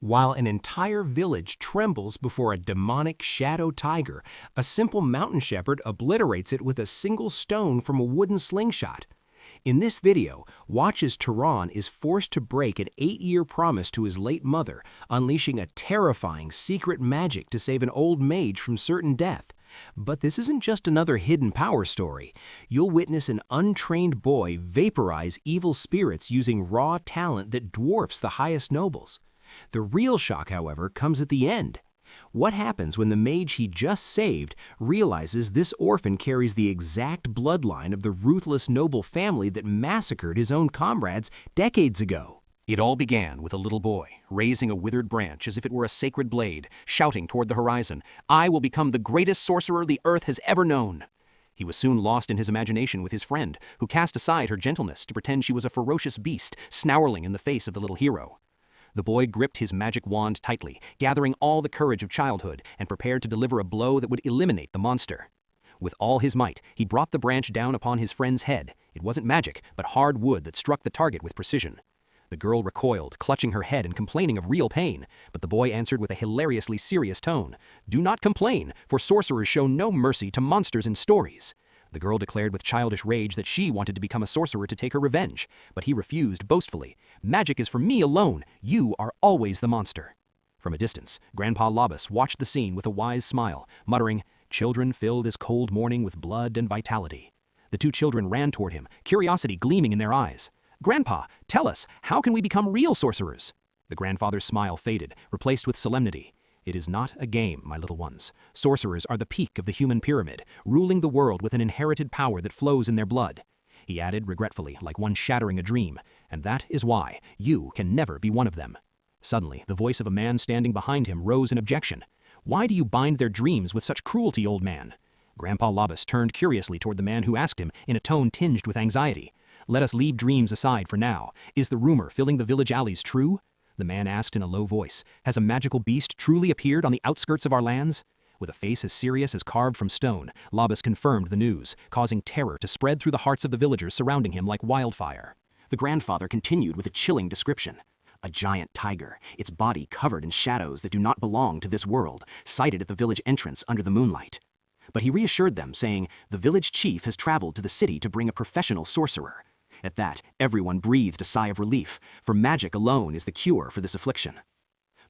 While an entire village trembles before a demonic shadow tiger, a simple mountain shepherd obliterates it with a single stone from a wooden slingshot. In this video, watch as Turan is forced to break an 8-year promise to his late mother, unleashing a terrifying secret magic to save an old mage from certain death. But this isn't just another hidden power story. You'll witness an untrained boy vaporize evil spirits using raw talent that dwarfs the highest nobles. The real shock, however, comes at the end. What happens when the mage he just saved realizes this orphan carries the exact bloodline of the ruthless noble family that massacred his own comrades decades ago? It all began with a little boy, raising a withered branch as if it were a sacred blade, shouting toward the horizon, "I will become the greatest sorcerer the earth has ever known." He was soon lost in his imagination with his friend, who cast aside her gentleness to pretend she was a ferocious beast, snarling in the face of the little hero. The boy gripped his magic wand tightly, gathering all the courage of childhood, and prepared to deliver a blow that would eliminate the monster. With all his might, he brought the branch down upon his friend's head. It wasn't magic, but hard wood that struck the target with precision. The girl recoiled, clutching her head and complaining of real pain, but the boy answered with a hilariously serious tone, "Do not complain, for sorcerers show no mercy to monsters in stories." The girl declared with childish rage that she wanted to become a sorcerer to take her revenge, but he refused boastfully. "Magic is for me alone. You are always the monster." From a distance, Grandpa Labus watched the scene with a wise smile, muttering, "Children fill this cold morning with blood and vitality." The two children ran toward him, curiosity gleaming in their eyes. "Grandpa, tell us, how can we become real sorcerers?" The grandfather's smile faded, replaced with solemnity. "It is not a game, my little ones. Sorcerers are the peak of the human pyramid, ruling the world with an inherited power that flows in their blood." He added regretfully, like one shattering a dream, "And that is why you can never be one of them." Suddenly, the voice of a man standing behind him rose in objection. "Why do you bind their dreams with such cruelty, old man?" Grandpa Labus turned curiously toward the man who asked him, in a tone tinged with anxiety. "Let us leave dreams aside for now. Is the rumor filling the village alleys true?" The man asked in a low voice, "Has a magical beast truly appeared on the outskirts of our lands?" With a face as serious as carved from stone, Labus confirmed the news, causing terror to spread through the hearts of the villagers surrounding him like wildfire. The grandfather continued with a chilling description. "A giant tiger, its body covered in shadows that do not belong to this world, sighted at the village entrance under the moonlight." But he reassured them, saying, "The village chief has traveled to the city to bring a professional sorcerer." At that, everyone breathed a sigh of relief, for magic alone is the cure for this affliction.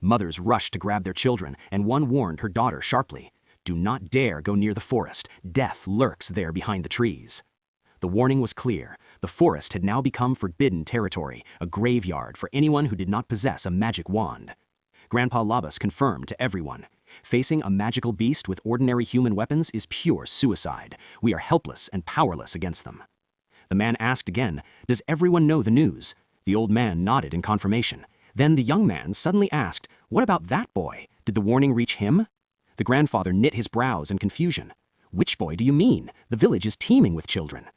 Mothers rushed to grab their children, and one warned her daughter sharply, "Do not dare go near the forest. Death lurks there behind the trees." The warning was clear. The forest had now become forbidden territory, a graveyard for anyone who did not possess a magic wand. Grandpa Labus confirmed to everyone, "Facing a magical beast with ordinary human weapons is pure suicide. We are helpless and powerless against them." The man asked again, "Does everyone know the news?" The old man nodded in confirmation. Then the young man suddenly asked, "What about that boy? Did the warning reach him?" The grandfather knit his brows in confusion. "Which boy do you mean? The village is teeming with children."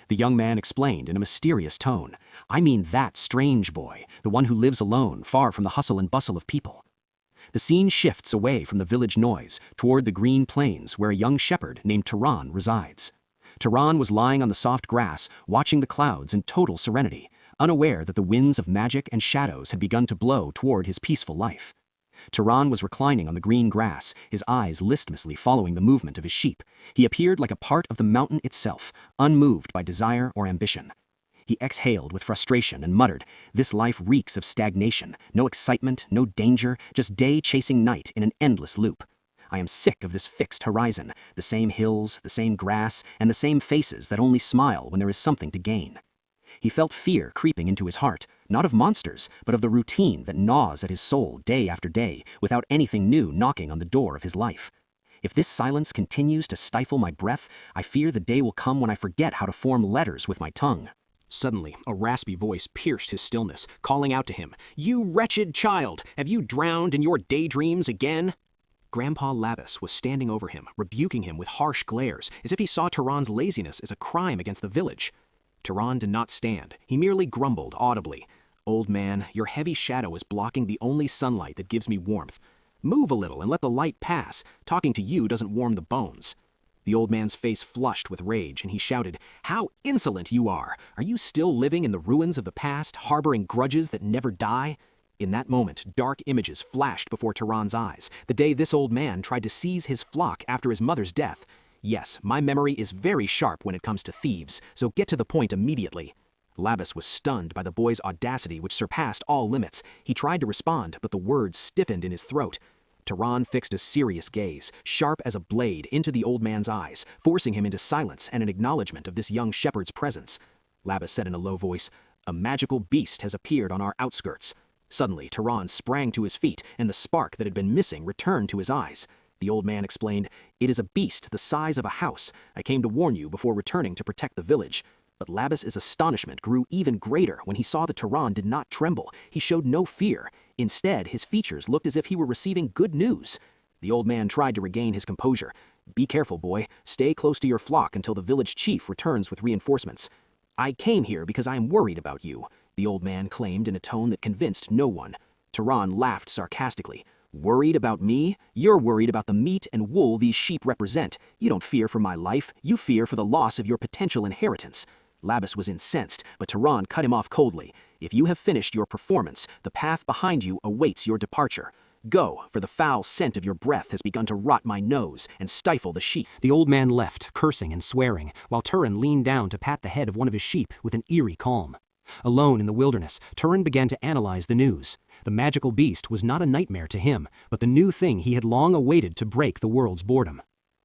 The young man explained in a mysterious tone, "I mean that strange boy, the one who lives alone, far from the hustle and bustle of people." The scene shifts away from the village noise, toward the green plains where a young shepherd named Turan resides. Turan was lying on the soft grass, watching the clouds in total serenity, unaware that the winds of magic and shadows had begun to blow toward his peaceful life. Turan was reclining on the green grass, his eyes listlessly following the movement of his sheep. He appeared like a part of the mountain itself, unmoved by desire or ambition. He exhaled with frustration and muttered, "This life reeks of stagnation, no excitement, no danger, just day chasing night in an endless loop. I am sick of this fixed horizon, the same hills, the same grass, and the same faces that only smile when there is something to gain." He felt fear creeping into his heart, not of monsters, but of the routine that gnaws at his soul day after day, without anything new knocking on the door of his life. "If this silence continues to stifle my breath, I fear the day will come when I forget how to form letters with my tongue." Suddenly, a raspy voice pierced his stillness, calling out to him, "You wretched child! Have you drowned in your daydreams again?" Grandpa Labus was standing over him, rebuking him with harsh glares, as if he saw Turan's laziness as a crime against the village. Turan did not stand. He merely grumbled audibly, "Old man, your heavy shadow is blocking the only sunlight that gives me warmth. Move a little and let the light pass. Talking to you doesn't warm the bones." The old man's face flushed with rage, and he shouted, "How insolent you are! Are you still living in the ruins of the past, harboring grudges that never die? In that moment, dark images flashed before Turan's eyes, the day this old man tried to seize his flock after his mother's death. Yes, my memory is very sharp when it comes to thieves, so get to the point immediately. Labus was stunned by the boy's audacity, which surpassed all limits. He tried to respond, but the words stiffened in his throat. Turan fixed a serious gaze, sharp as a blade, into the old man's eyes, forcing him into silence and an acknowledgement of this young shepherd's presence. Labus said in a low voice, "A magical beast has appeared on our outskirts." Suddenly, Turan sprang to his feet, and the spark that had been missing returned to his eyes. The old man explained, "It is a beast the size of a house. I came to warn you before returning to protect the village." But Labus's astonishment grew even greater when he saw that Turan did not tremble. He showed no fear. Instead, his features looked as if he were receiving good news. The old man tried to regain his composure. "Be careful, boy. Stay close to your flock until the village chief returns with reinforcements." "I came here because I am worried about you," the old man claimed in a tone that convinced no one. Turan laughed sarcastically. "Worried about me? You're worried about the meat and wool these sheep represent. You don't fear for my life. You fear for the loss of your potential inheritance." Labus was incensed, but Turan cut him off coldly. "If you have finished your performance, the path behind you awaits your departure. Go, for the foul scent of your breath has begun to rot my nose and stifle the sheep." The old man left, cursing and swearing, while Turan leaned down to pat the head of one of his sheep with an eerie calm. Alone in the wilderness, Turan began to analyze the news. The magical beast was not a nightmare to him, but the new thing he had long awaited to break the world's boredom.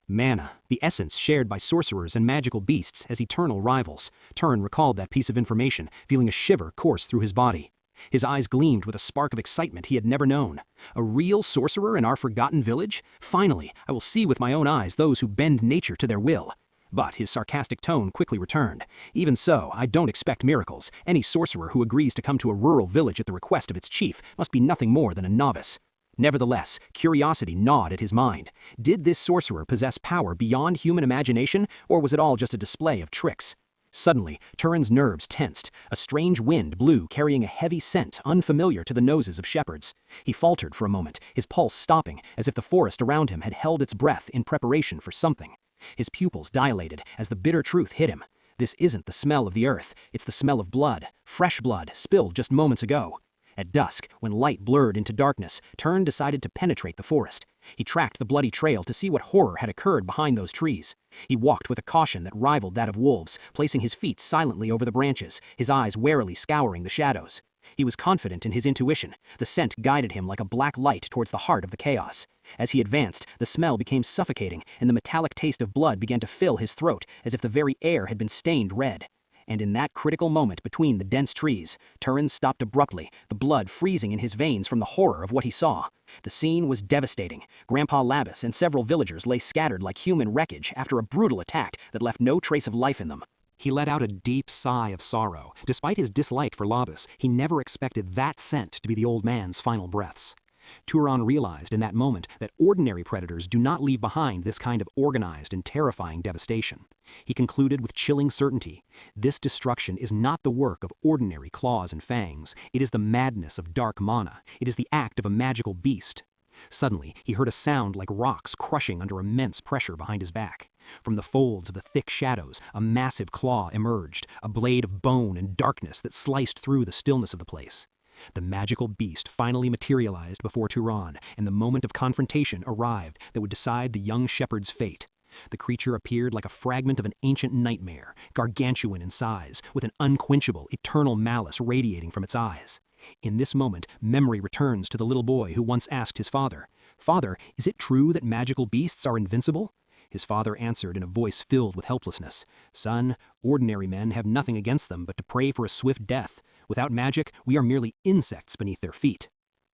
Mana, the essence shared by sorcerers and magical beasts as eternal rivals. Turan recalled that piece of information, feeling a shiver course through his body. His eyes gleamed with a spark of excitement he had never known. A real sorcerer in our forgotten village? Finally, I will see with my own eyes those who bend nature to their will. But his sarcastic tone quickly returned. "Even so, I don't expect miracles. Any sorcerer who agrees to come to a rural village at the request of its chief must be nothing more than a novice." Nevertheless, curiosity gnawed at his mind. Did this sorcerer possess power beyond human imagination, or was it all just a display of tricks? Suddenly, Turan's nerves tensed. A strange wind blew, carrying a heavy scent unfamiliar to the noses of shepherds. He faltered for a moment, his pulse stopping, as if the forest around him had held its breath in preparation for something. His pupils dilated as the bitter truth hit him. This isn't the smell of the earth, it's the smell of blood, fresh blood, spilled just moments ago. At dusk, when light blurred into darkness, Turan decided to penetrate the forest. He tracked the bloody trail to see what horror had occurred behind those trees. He walked with a caution that rivaled that of wolves, placing his feet silently over the branches, his eyes warily scouring the shadows. He was confident in his intuition. The scent guided him like a black light towards the heart of the chaos. As he advanced, the smell became suffocating, and the metallic taste of blood began to fill his throat, as if the very air had been stained red. And in that critical moment between the dense trees, Turan stopped abruptly, the blood freezing in his veins from the horror of what he saw. The scene was devastating. Grandpa Labus and several villagers lay scattered like human wreckage after a brutal attack that left no trace of life in them. He let out a deep sigh of sorrow. Despite his dislike for Labus, he never expected that scent to be the old man's final breaths. Turan realized in that moment that ordinary predators do not leave behind this kind of organized and terrifying devastation. He concluded with chilling certainty, this destruction is not the work of ordinary claws and fangs. It is the madness of dark mana. It is the act of a magical beast. Suddenly, he heard a sound like rocks crushing under immense pressure behind his back. From the folds of the thick shadows, a massive claw emerged, a blade of bone and darkness that sliced through the stillness of the place. The magical beast finally materialized before Turan, and the moment of confrontation arrived that would decide the young shepherd's fate. The creature appeared like a fragment of an ancient nightmare, gargantuan in size, with an unquenchable, eternal malice radiating from its eyes. In this moment, memory returns to the little boy who once asked his father, "Father, is it true that magical beasts are invincible?" His father answered in a voice filled with helplessness, "Son, ordinary men have nothing against them but to pray for a swift death. Without magic, we are merely insects beneath their feet."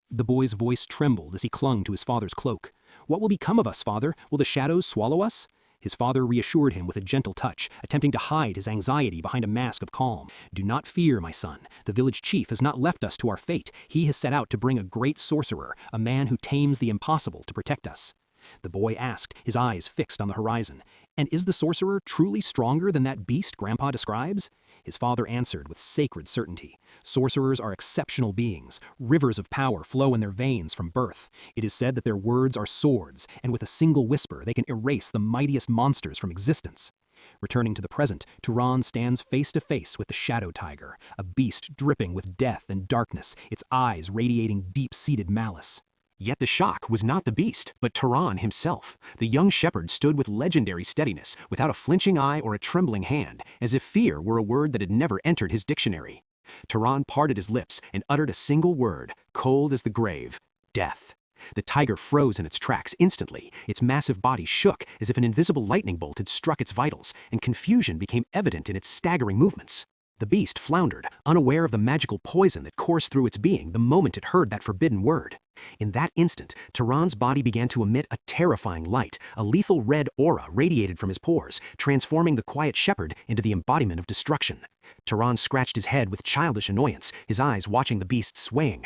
The boy's voice trembled as he clung to his father's cloak. "What will become of us, father? Will the shadows swallow us?" His father reassured him with a gentle touch, attempting to hide his anxiety behind a mask of calm. "Do not fear, my son. The village chief has not left us to our fate. He has set out to bring a great sorcerer, a man who tames the impossible, to protect us." The boy asked, his eyes fixed on the horizon, "And is the sorcerer truly stronger than that beast Grandpa describes?" His father answered with sacred certainty, "Sorcerers are exceptional beings. Rivers of power flow in their veins from birth. It is said that their words are swords, and with a single whisper they can erase the mightiest monsters from existence." Returning to the present, Turan stands face to face with the shadow tiger, a beast dripping with death and darkness, its eyes radiating deep-seated malice. Yet the shock was not the beast, but Turan himself. The young shepherd stood with legendary steadiness, without a flinching eye or a trembling hand, as if fear were a word that had never entered his dictionary. Turan parted his lips and uttered a single word, cold as the grave: death. The tiger froze in its tracks instantly. Its massive body shook as if an invisible lightning bolt had struck its vitals, and confusion became evident in its staggering movements. The beast floundered, unaware of the magical poison that coursed through its being the moment it heard that forbidden word. In that instant, Turan's body began to emit a terrifying light. A lethal red aura radiated from his pores, transforming the quiet shepherd into the embodiment of destruction. Turan scratched his head with childish annoyance, his eyes watching the beast swaying.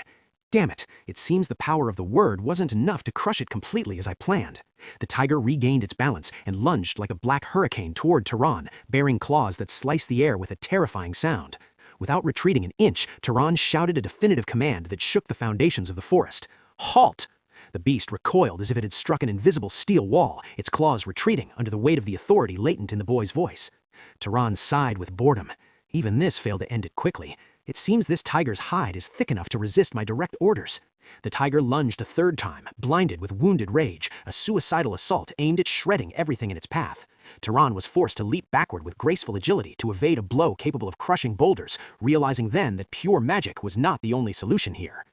Damn it, it seems the power of the word wasn't enough to crush it completely as I planned. The tiger regained its balance and lunged like a black hurricane toward Turan, bearing claws that sliced the air with a terrifying sound. Without retreating an inch, Turan shouted a definitive command that shook the foundations of the forest. Halt! The beast recoiled as if it had struck an invisible steel wall, its claws retreating under the weight of the authority latent in the boy's voice. Turan sighed with boredom. Even this failed to end it quickly. It seems this tiger's hide is thick enough to resist my direct orders. The tiger lunged a third time, blinded with wounded rage, a suicidal assault aimed at shredding everything in its path. Turan was forced to leap backward with graceful agility to evade a blow capable of crushing boulders, realizing then that pure magic was not the only solution here.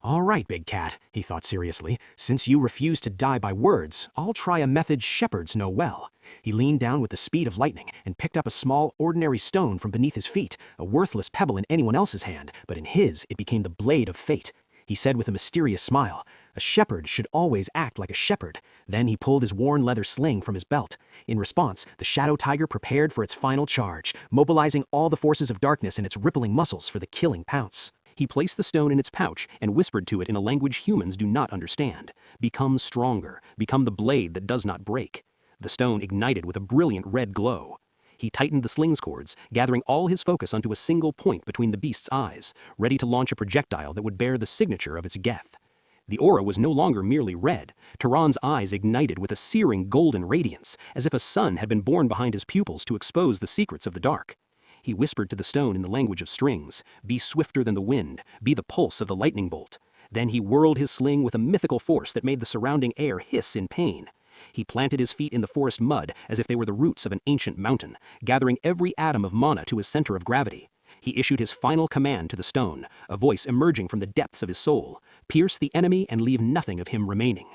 All right, big cat, he thought seriously, since you refuse to die by words, I'll try a method shepherds know well. He leaned down with the speed of lightning and picked up a small, ordinary stone from beneath his feet, a worthless pebble in anyone else's hand, but in his it became the blade of fate. He said with a mysterious smile, "A shepherd should always act like a shepherd." Then he pulled his worn leather sling from his belt. In response, the shadow tiger prepared for its final charge, mobilizing all the forces of darkness in its rippling muscles for the killing pounce. He placed the stone in its pouch and whispered to it in a language humans do not understand. Become stronger. Become the blade that does not break. The stone ignited with a brilliant red glow. He tightened the sling's cords, gathering all his focus onto a single point between the beast's eyes, ready to launch a projectile that would bear the signature of its geth. The aura was no longer merely red. Turan's eyes ignited with a searing golden radiance, as if a sun had been born behind his pupils to expose the secrets of the dark. He whispered to the stone in the language of strings, "Be swifter than the wind, be the pulse of the lightning bolt." Then he whirled his sling with a mythical force that made the surrounding air hiss in pain. He planted his feet in the forest mud as if they were the roots of an ancient mountain, gathering every atom of mana to his center of gravity. He issued his final command to the stone, a voice emerging from the depths of his soul: "Pierce the enemy and leave nothing of him remaining."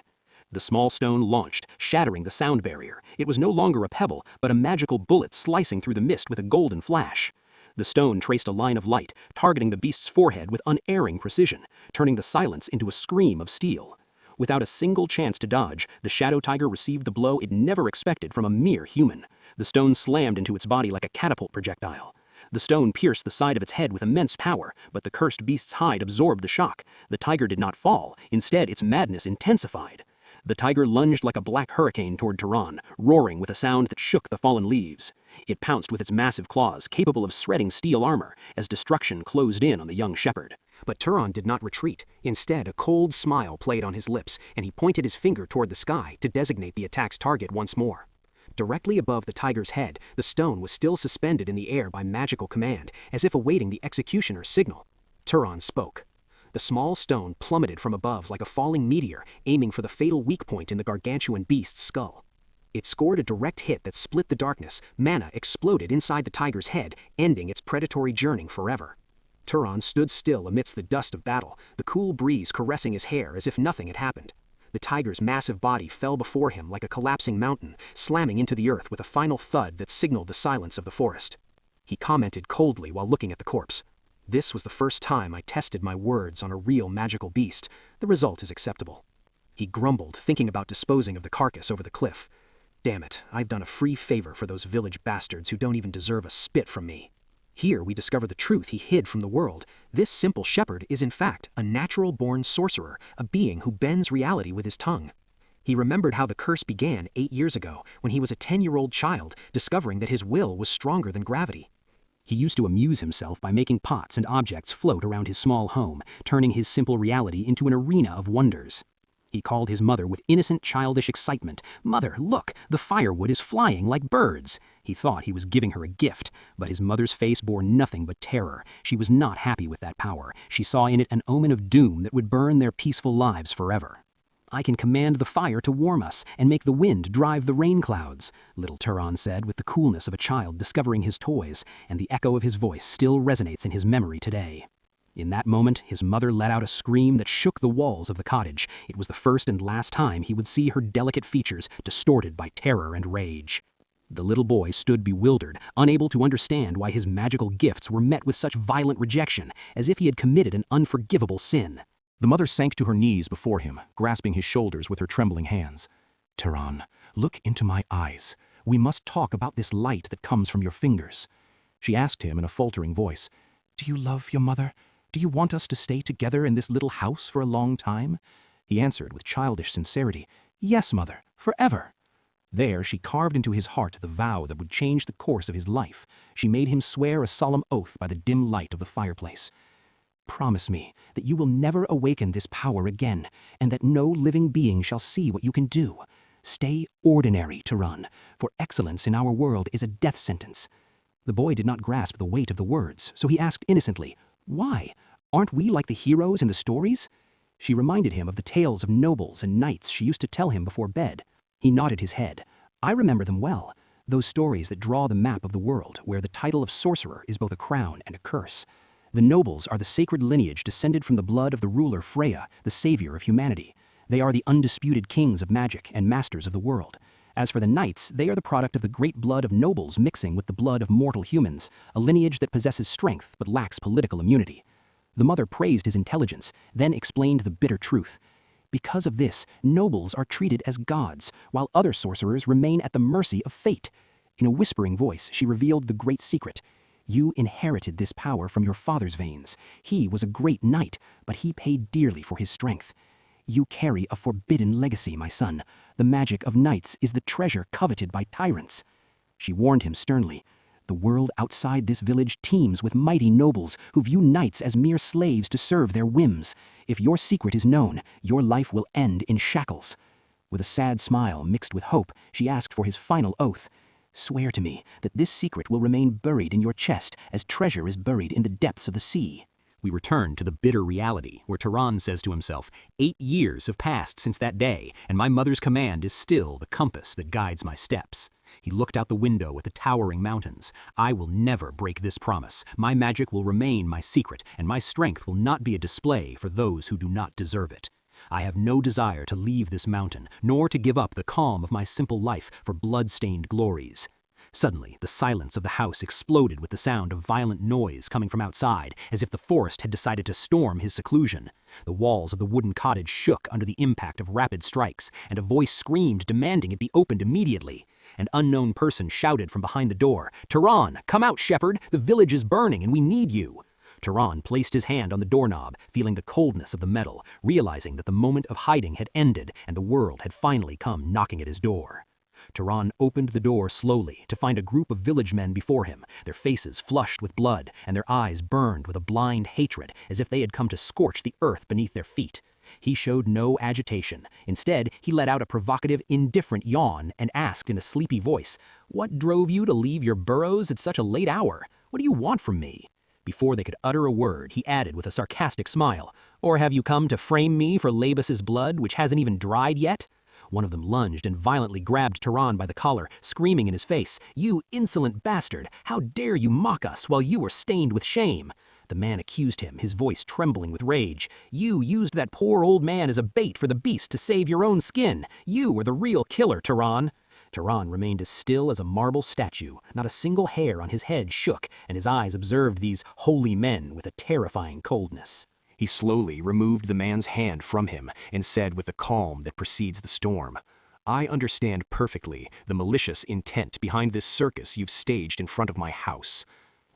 The small stone launched, shattering the sound barrier. It was no longer a pebble, but a magical bullet slicing through the mist with a golden flash. The stone traced a line of light, targeting the beast's forehead with unerring precision, turning the silence into a scream of steel. Without a single chance to dodge, the shadow tiger received the blow it never expected from a mere human. The stone slammed into its body like a catapult projectile. The stone pierced the side of its head with immense power, but the cursed beast's hide absorbed the shock. The tiger did not fall. Instead, its madness intensified. The tiger lunged like a black hurricane toward Turan, roaring with a sound that shook the fallen leaves. It pounced with its massive claws, capable of shredding steel armor, as destruction closed in on the young shepherd. But Turan did not retreat. Instead, a cold smile played on his lips, and he pointed his finger toward the sky to designate the attack's target once more. Directly above the tiger's head, the stone was still suspended in the air by magical command, as if awaiting the executioner's signal. Turan spoke. The small stone plummeted from above like a falling meteor, aiming for the fatal weak point in the gargantuan beast's skull. It scored a direct hit that split the darkness. Mana exploded inside the tiger's head, ending its predatory journey forever. Turan stood still amidst the dust of battle, the cool breeze caressing his hair as if nothing had happened. The tiger's massive body fell before him like a collapsing mountain, slamming into the earth with a final thud that signaled the silence of the forest. He commented coldly while looking at the corpse. "This was the first time I tested my words on a real magical beast. The result is acceptable." He grumbled, thinking about disposing of the carcass over the cliff. "Damn it, I've done a free favor for those village bastards who don't even deserve a spit from me." Here we discover the truth he hid from the world. This simple shepherd is in fact a natural-born sorcerer, a being who bends reality with his tongue. He remembered how the curse began 8 years ago, when he was a 10-year-old child, discovering that his will was stronger than gravity. He used to amuse himself by making pots and objects float around his small home, turning his simple reality into an arena of wonders. He called his mother with innocent childish excitement, "Mother, look, the firewood is flying like birds." He thought he was giving her a gift, but his mother's face bore nothing but terror. She was not happy with that power. She saw in it an omen of doom that would burn their peaceful lives forever. "I can command the fire to warm us and make the wind drive the rain clouds," little Turan said with the coolness of a child discovering his toys, and the echo of his voice still resonates in his memory today. In that moment, his mother let out a scream that shook the walls of the cottage. It was the first and last time he would see her delicate features distorted by terror and rage. The little boy stood bewildered, unable to understand why his magical gifts were met with such violent rejection, as if he had committed an unforgivable sin. The mother sank to her knees before him, grasping his shoulders with her trembling hands. "Turan, look into my eyes. We must talk about this light that comes from your fingers." She asked him in a faltering voice, "Do you love your mother? Do you want us to stay together in this little house for a long time?" He answered with childish sincerity, "Yes, mother, forever." There she carved into his heart the vow that would change the course of his life. She made him swear a solemn oath by the dim light of the fireplace. "Promise me that you will never awaken this power again, and that no living being shall see what you can do. Stay ordinary, Turan, for excellence in our world is a death sentence." The boy did not grasp the weight of the words, so he asked innocently, "Why? Aren't we like the heroes in the stories?" She reminded him of the tales of nobles and knights she used to tell him before bed. He nodded his head. "I remember them well, those stories that draw the map of the world, where the title of sorcerer is both a crown and a curse. The nobles are the sacred lineage descended from the blood of the ruler Freya, the savior of humanity. They are the undisputed kings of magic and masters of the world. As for the knights, they are the product of the great blood of nobles mixing with the blood of mortal humans, a lineage that possesses strength but lacks political immunity." The mother praised his intelligence, then explained the bitter truth. "Because of this, nobles are treated as gods, while other sorcerers remain at the mercy of fate." In a whispering voice, she revealed the great secret. "You inherited this power from your father's veins. He was a great knight, but he paid dearly for his strength. You carry a forbidden legacy, my son. The magic of knights is the treasure coveted by tyrants." She warned him sternly. "The world outside this village teems with mighty nobles who view knights as mere slaves to serve their whims. If your secret is known, your life will end in shackles." With a sad smile mixed with hope, she asked for his final oath. "Swear to me that this secret will remain buried in your chest as treasure is buried in the depths of the sea." We return to the bitter reality, where Turan says to himself, 8 years have passed since that day, and my mother's command is still the compass that guides my steps. He looked out the window at the towering mountains. "I will never break this promise. My magic will remain my secret, and my strength will not be a display for those who do not deserve it. I have no desire to leave this mountain, nor to give up the calm of my simple life for blood-stained glories." Suddenly, the silence of the house exploded with the sound of violent noise coming from outside, as if the forest had decided to storm his seclusion. The walls of the wooden cottage shook under the impact of rapid strikes, and a voice screamed demanding it be opened immediately. An unknown person shouted from behind the door, "Turan, come out, shepherd! The village is burning and we need you!" Turan placed his hand on the doorknob, feeling the coldness of the metal, realizing that the moment of hiding had ended and the world had finally come knocking at his door. Turan opened the door slowly to find a group of village men before him, their faces flushed with blood and their eyes burned with a blind hatred as if they had come to scorch the earth beneath their feet. He showed no agitation. Instead, he let out a provocative, indifferent yawn and asked in a sleepy voice, "What drove you to leave your burrows at such a late hour? What do you want from me?" Before they could utter a word, he added with a sarcastic smile, "Or have you come to frame me for Labus's blood, which hasn't even dried yet?" One of them lunged and violently grabbed Turan by the collar, screaming in his face, "You insolent bastard! How dare you mock us while you are stained with shame?" The man accused him, his voice trembling with rage. "You used that poor old man as a bait for the beast to save your own skin. You are the real killer, Turan." Turan remained as still as a marble statue. Not a single hair on his head shook, and his eyes observed these holy men with a terrifying coldness. He slowly removed the man's hand from him and said with the calm that precedes the storm, "I understand perfectly the malicious intent behind this circus you've staged in front of my house."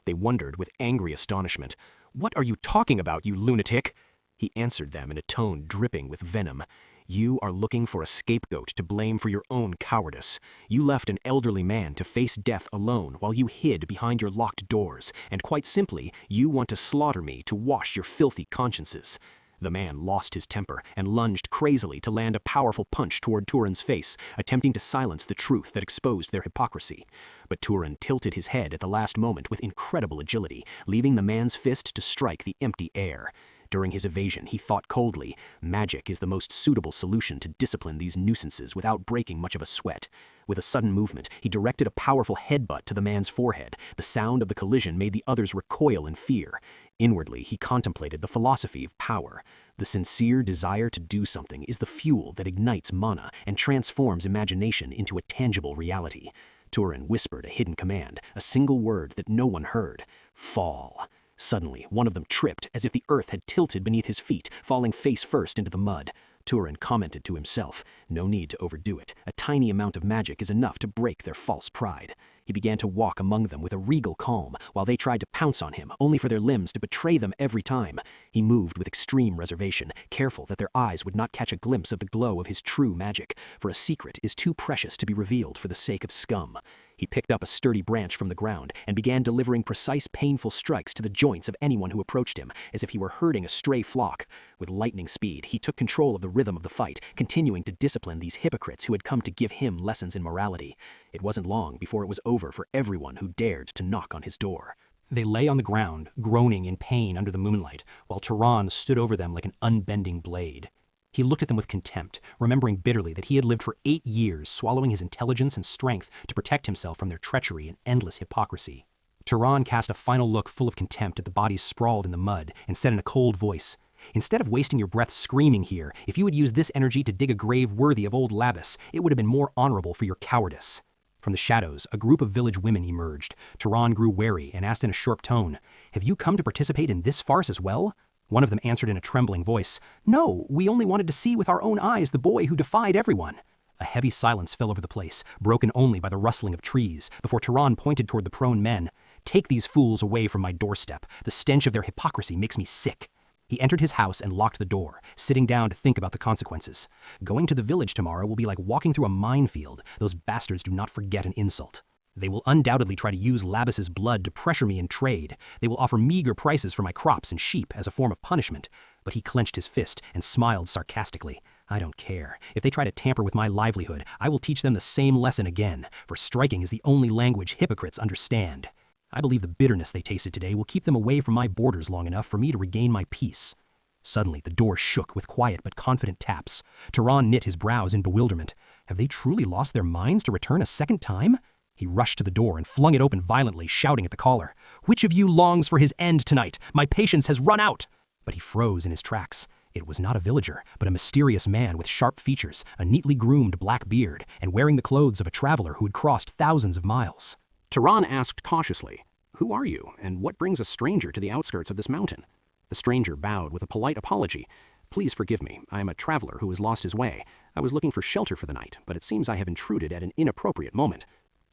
They wondered with angry astonishment, "What are you talking about, you lunatic?" He answered them in a tone dripping with venom. "You are looking for a scapegoat to blame for your own cowardice. You left an elderly man to face death alone while you hid behind your locked doors, and quite simply, you want to slaughter me to wash your filthy consciences. The man lost his temper and lunged crazily to land a powerful punch toward Turan's face, attempting to silence the truth that exposed their hypocrisy. But Turan tilted his head at the last moment with incredible agility, leaving the man's fist to strike the empty air. During his evasion, he thought coldly, magic is the most suitable solution to discipline these nuisances without breaking much of a sweat. With a sudden movement, he directed a powerful headbutt to the man's forehead. The sound of the collision made the others recoil in fear. Inwardly, he contemplated the philosophy of power. The sincere desire to do something is the fuel that ignites mana and transforms imagination into a tangible reality. Turan whispered a hidden command, a single word that no one heard. Fall. Suddenly, one of them tripped as if the earth had tilted beneath his feet, falling face first into the mud. Turan commented to himself, no need to overdo it. A tiny amount of magic is enough to break their false pride. He began to walk among them with a regal calm, while they tried to pounce on him, only for their limbs to betray them every time. He moved with extreme reservation, careful that their eyes would not catch a glimpse of the glow of his true magic, for a secret is too precious to be revealed for the sake of scum. He picked up a sturdy branch from the ground and began delivering precise, painful strikes to the joints of anyone who approached him, as if he were herding a stray flock. With lightning speed, he took control of the rhythm of the fight, continuing to discipline these hypocrites who had come to give him lessons in morality. It wasn't long before it was over for everyone who dared to knock on his door. They lay on the ground, groaning in pain under the moonlight, while Turan stood over them like an unbending blade. He looked at them with contempt, remembering bitterly that he had lived for 8 years, swallowing his intelligence and strength to protect himself from their treachery and endless hypocrisy. Turan cast a final look full of contempt at the bodies sprawled in the mud and said in a cold voice, "Instead of wasting your breath screaming here, if you had used this energy to dig a grave worthy of old Labis, it would have been more honorable for your cowardice." From the shadows, a group of village women emerged. Turan grew wary and asked in a sharp tone, "Have you come to participate in this farce as well?" One of them answered in a trembling voice, "No, we only wanted to see with our own eyes the boy who defied everyone." A heavy silence fell over the place, broken only by the rustling of trees, before Turan pointed toward the prone men. "Take these fools away from my doorstep. The stench of their hypocrisy makes me sick." He entered his house and locked the door, sitting down to think about the consequences. Going to the village tomorrow will be like walking through a minefield. Those bastards do not forget an insult. They will undoubtedly try to use Labis's blood to pressure me in trade. They will offer meager prices for my crops and sheep as a form of punishment. But he clenched his fist and smiled sarcastically. "I don't care. If they try to tamper with my livelihood, I will teach them the same lesson again, for striking is the only language hypocrites understand. I believe the bitterness they tasted today will keep them away from my borders long enough for me to regain my peace." Suddenly, the door shook with quiet but confident taps. Turan knit his brows in bewilderment. Have they truly lost their minds to return a second time? He rushed to the door and flung it open violently, shouting at the caller, "Which of you longs for his end tonight? My patience has run out!" But he froze in his tracks. It was not a villager, but a mysterious man with sharp features, a neatly groomed black beard, and wearing the clothes of a traveler who had crossed thousands of miles. Turan asked cautiously, "Who are you, and what brings a stranger to the outskirts of this mountain?" The stranger bowed with a polite apology. "Please forgive me. I am a traveler who has lost his way. I was looking for shelter for the night, but it seems I have intruded at an inappropriate moment."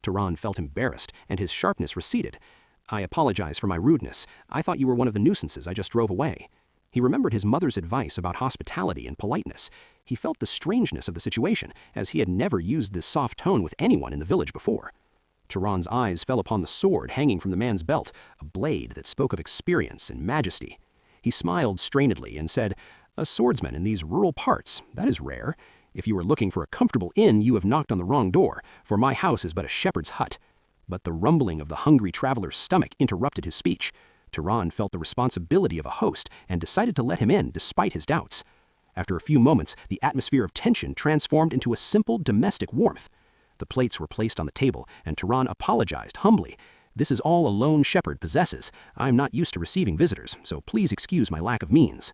Turan felt embarrassed, and his sharpness receded. "I apologize for my rudeness. I thought you were one of the nuisances I just drove away." He remembered his mother's advice about hospitality and politeness. He felt the strangeness of the situation, as he had never used this soft tone with anyone in the village before. Turan's eyes fell upon the sword hanging from the man's belt, a blade that spoke of experience and majesty. He smiled strainedly and said, "A swordsman in these rural parts, that is rare. If you are looking for a comfortable inn, you have knocked on the wrong door, for my house is but a shepherd's hut." But the rumbling of the hungry traveler's stomach interrupted his speech. Turan felt the responsibility of a host and decided to let him in despite his doubts. After a few moments, the atmosphere of tension transformed into a simple domestic warmth. The plates were placed on the table, and Turan apologized humbly. "This is all a lone shepherd possesses. I am not used to receiving visitors, so please excuse my lack of means."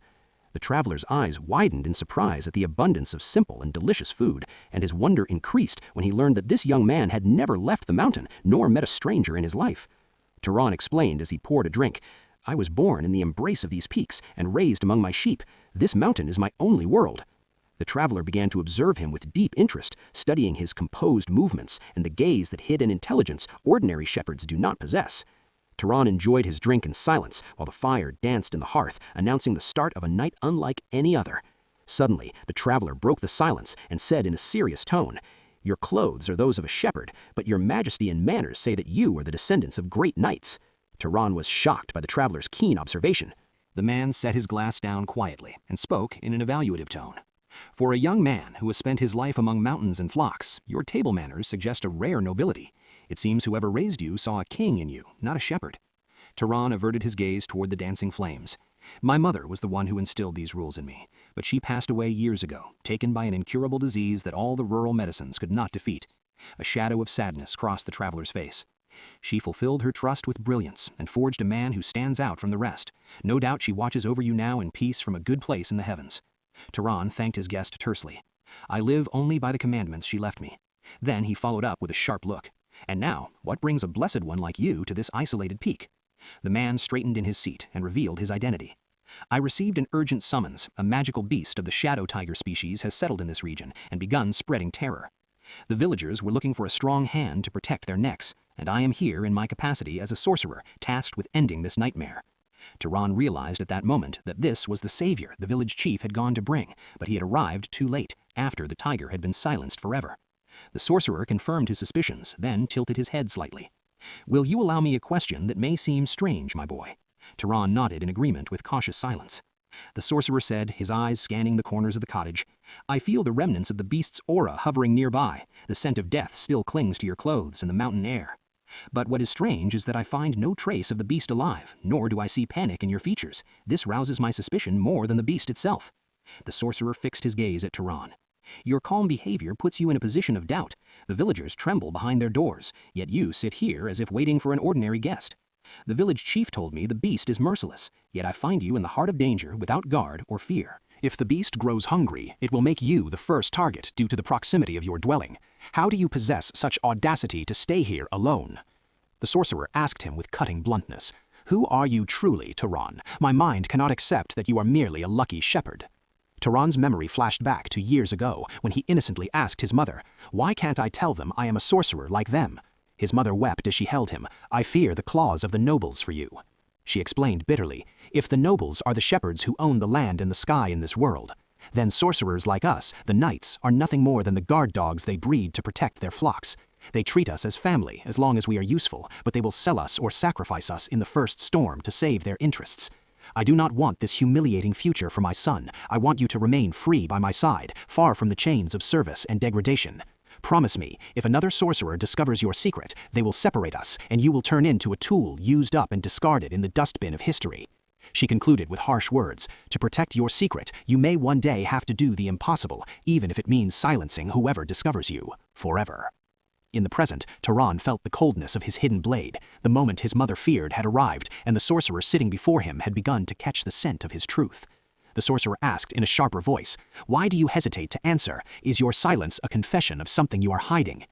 The traveler's eyes widened in surprise at the abundance of simple and delicious food, and his wonder increased when he learned that this young man had never left the mountain nor met a stranger in his life. Turan explained as he poured a drink, "I was born in the embrace of these peaks and raised among my sheep. This mountain is my only world." The traveler began to observe him with deep interest, studying his composed movements and the gaze that hid an intelligence ordinary shepherds do not possess. Turan enjoyed his drink in silence while the fire danced in the hearth, announcing the start of a night unlike any other. Suddenly, the traveler broke the silence and said in a serious tone, "Your clothes are those of a shepherd, but your majesty and manners say that you are the descendants of great knights." Turan was shocked by the traveler's keen observation. The man set his glass down quietly and spoke in an evaluative tone. For a young man who has spent his life among mountains and flocks, your table manners suggest a rare nobility. It seems whoever raised you saw a king in you, not a shepherd. Turan averted his gaze toward the dancing flames. My mother was the one who instilled these rules in me, but she passed away years ago, taken by an incurable disease that all the rural medicines could not defeat. A shadow of sadness crossed the traveler's face. She fulfilled her trust with brilliance and forged a man who stands out from the rest. No doubt she watches over you now in peace from a good place in the heavens. Turan thanked his guest tersely. I live only by the commandments she left me. Then he followed up with a sharp look. And now, what brings a blessed one like you to this isolated peak? The man straightened in his seat and revealed his identity. I received an urgent summons. A magical beast of the shadow tiger species has settled in this region and begun spreading terror. The villagers were looking for a strong hand to protect their necks, and I am here in my capacity as a sorcerer tasked with ending this nightmare. Turan realized at that moment that this was the savior the village chief had gone to bring, but he had arrived too late, after the tiger had been silenced forever. The sorcerer confirmed his suspicions, then tilted his head slightly. Will you allow me a question that may seem strange, my boy? Turan nodded in agreement with cautious silence. The sorcerer said, his eyes scanning the corners of the cottage, I feel the remnants of the beast's aura hovering nearby. The scent of death still clings to your clothes and the mountain air. But what is strange is that I find no trace of the beast alive, nor do I see panic in your features. This rouses my suspicion more than the beast itself. The sorcerer fixed his gaze at Turan. Your calm behavior puts you in a position of doubt. The villagers tremble behind their doors, yet you sit here as if waiting for an ordinary guest. The village chief told me the beast is merciless, yet I find you in the heart of danger without guard or fear. If the beast grows hungry, it will make you the first target due to the proximity of your dwelling. How do you possess such audacity to stay here alone? The sorcerer asked him with cutting bluntness. Who are you truly, Turan? My mind cannot accept that you are merely a lucky shepherd. Turan's memory flashed back to years ago when he innocently asked his mother, why can't I tell them I am a sorcerer like them? His mother wept as she held him. I fear the claws of the nobles for you. She explained bitterly, if the nobles are the shepherds who own the land and the sky in this world, then sorcerers like us, the knights, are nothing more than the guard dogs they breed to protect their flocks. They treat us as family as long as we are useful, but they will sell us or sacrifice us in the first storm to save their interests. I do not want this humiliating future for my son. I want you to remain free by my side, far from the chains of service and degradation. Promise me, if another sorcerer discovers your secret, they will separate us, and you will turn into a tool used up and discarded in the dustbin of history. She concluded with harsh words, to protect your secret, you may one day have to do the impossible, even if it means silencing whoever discovers you, forever. In the present, Turan felt the coldness of his hidden blade. The moment his mother feared had arrived, and the sorcerer sitting before him had begun to catch the scent of his truth. The sorcerer asked in a sharper voice, why do you hesitate to answer? Is your silence a confession of something you are hiding?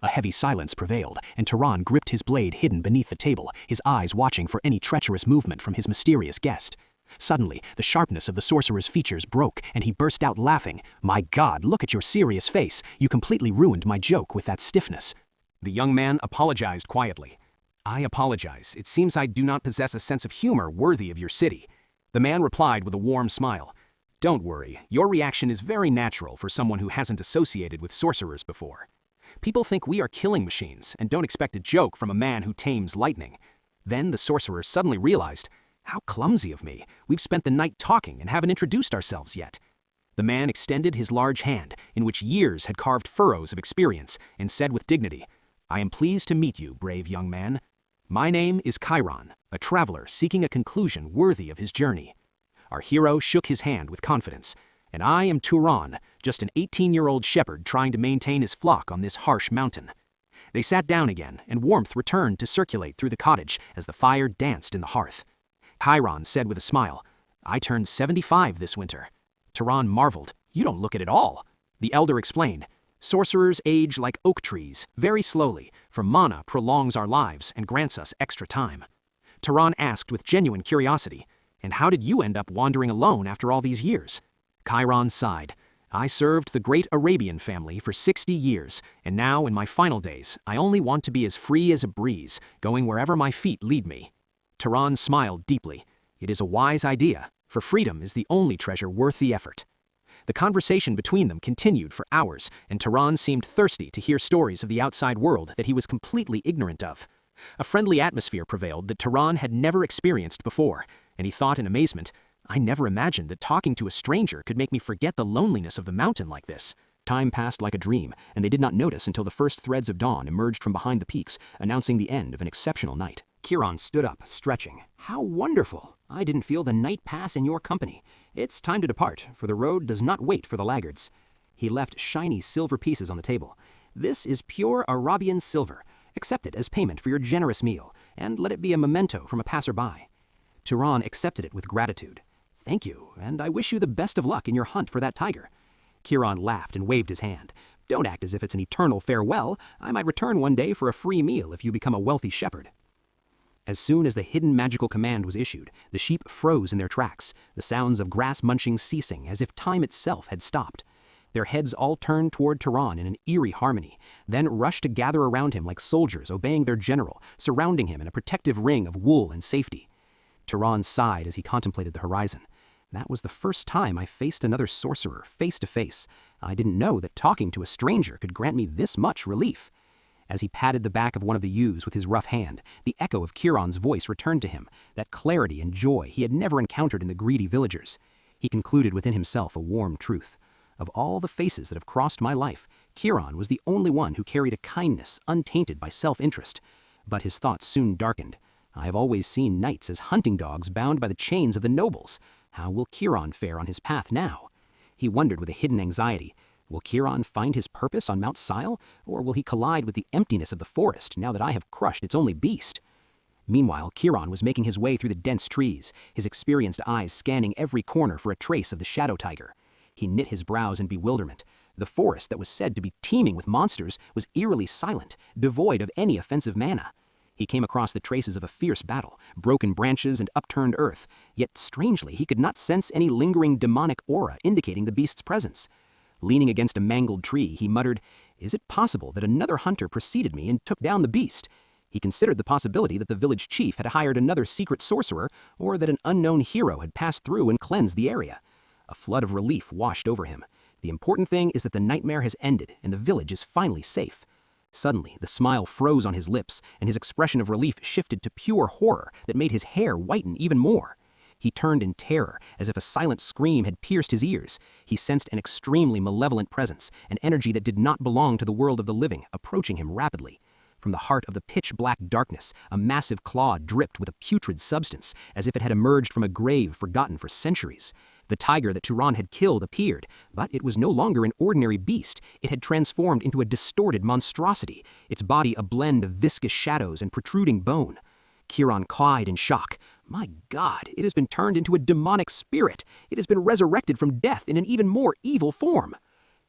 A heavy silence prevailed, and Turan gripped his blade hidden beneath the table, his eyes watching for any treacherous movement from his mysterious guest. Suddenly, the sharpness of the sorcerer's features broke, and he burst out laughing. My God, look at your serious face. You completely ruined my joke with that stiffness. The young man apologized quietly. I apologize. It seems I do not possess a sense of humor worthy of your city. The man replied with a warm smile. Don't worry, your reaction is very natural for someone who hasn't associated with sorcerers before. People think we are killing machines and don't expect a joke from a man who tames lightning. Then the sorcerer suddenly realized, how clumsy of me. We've spent the night talking and haven't introduced ourselves yet. The man extended his large hand, in which years had carved furrows of experience, and said with dignity, I am pleased to meet you, brave young man. My name is Chiron, a traveler seeking a conclusion worthy of his journey. Our hero shook his hand with confidence. And I am Turan, just an 18-year-old shepherd trying to maintain his flock on this harsh mountain. They sat down again, and warmth returned to circulate through the cottage as the fire danced in the hearth. Chiron said with a smile, I turned 75 this winter. Turan marveled, you don't look it at all. The elder explained, sorcerers age like oak trees, very slowly, for mana prolongs our lives and grants us extra time. Turan asked with genuine curiosity, and how did you end up wandering alone after all these years? Chiron sighed. I served the great Arabian family for 60 years, and now in my final days, I only want to be as free as a breeze, going wherever my feet lead me. Turan smiled deeply. It is a wise idea, for freedom is the only treasure worth the effort. The conversation between them continued for hours, and Turan seemed thirsty to hear stories of the outside world that he was completely ignorant of. A friendly atmosphere prevailed that Turan had never experienced before, and he thought in amazement, I never imagined that talking to a stranger could make me forget the loneliness of the mountain like this. Time passed like a dream, and they did not notice until the first threads of dawn emerged from behind the peaks, announcing the end of an exceptional night. Turan stood up, stretching. How wonderful! I didn't feel the night pass in your company. It's time to depart, for the road does not wait for the laggards. He left shiny silver pieces on the table. This is pure Arabian silver. Accept it as payment for your generous meal, and let it be a memento from a passerby. Turan accepted it with gratitude. Thank you, and I wish you the best of luck in your hunt for that tiger. Turan laughed and waved his hand. Don't act as if it's an eternal farewell. I might return one day for a free meal if you become a wealthy shepherd. As soon as the hidden magical command was issued, the sheep froze in their tracks, the sounds of grass munching ceasing as if time itself had stopped. Their heads all turned toward Turan in an eerie harmony, then rushed to gather around him like soldiers obeying their general, surrounding him in a protective ring of wool and safety. Turan sighed as he contemplated the horizon. That was the first time I faced another sorcerer face to face. I didn't know that talking to a stranger could grant me this much relief. As he patted the back of one of the ewes with his rough hand, the echo of Turan's voice returned to him, that clarity and joy he had never encountered in the greedy villagers. He concluded within himself a warm truth. Of all the faces that have crossed my life, Turan was the only one who carried a kindness untainted by self-interest. But his thoughts soon darkened. I have always seen knights as hunting dogs bound by the chains of the nobles. How will Turan fare on his path now? He wondered with a hidden anxiety. Will Turan find his purpose on Mount Sile, or will he collide with the emptiness of the forest now that I have crushed its only beast? Meanwhile, Turan was making his way through the dense trees, his experienced eyes scanning every corner for a trace of the shadow tiger. He knit his brows in bewilderment. The forest that was said to be teeming with monsters was eerily silent, devoid of any offensive mana. He came across the traces of a fierce battle, broken branches and upturned earth, yet strangely he could not sense any lingering demonic aura indicating the beast's presence. Leaning against a mangled tree, he muttered, Is it possible that another hunter preceded me and took down the beast? He considered the possibility that the village chief had hired another secret sorcerer, or that an unknown hero had passed through and cleansed the area. A flood of relief washed over him. The important thing is that the nightmare has ended and the village is finally safe. Suddenly, the smile froze on his lips, and his expression of relief shifted to pure horror that made his hair whiten even more. He turned in terror, as if a silent scream had pierced his ears. He sensed an extremely malevolent presence, an energy that did not belong to the world of the living, approaching him rapidly. From the heart of the pitch-black darkness, a massive claw dripped with a putrid substance, as if it had emerged from a grave forgotten for centuries. The tiger that Turan had killed appeared, but it was no longer an ordinary beast. It had transformed into a distorted monstrosity, its body a blend of viscous shadows and protruding bone. Turan cried in shock. My God, it has been turned into a demonic spirit. It has been resurrected from death in an even more evil form.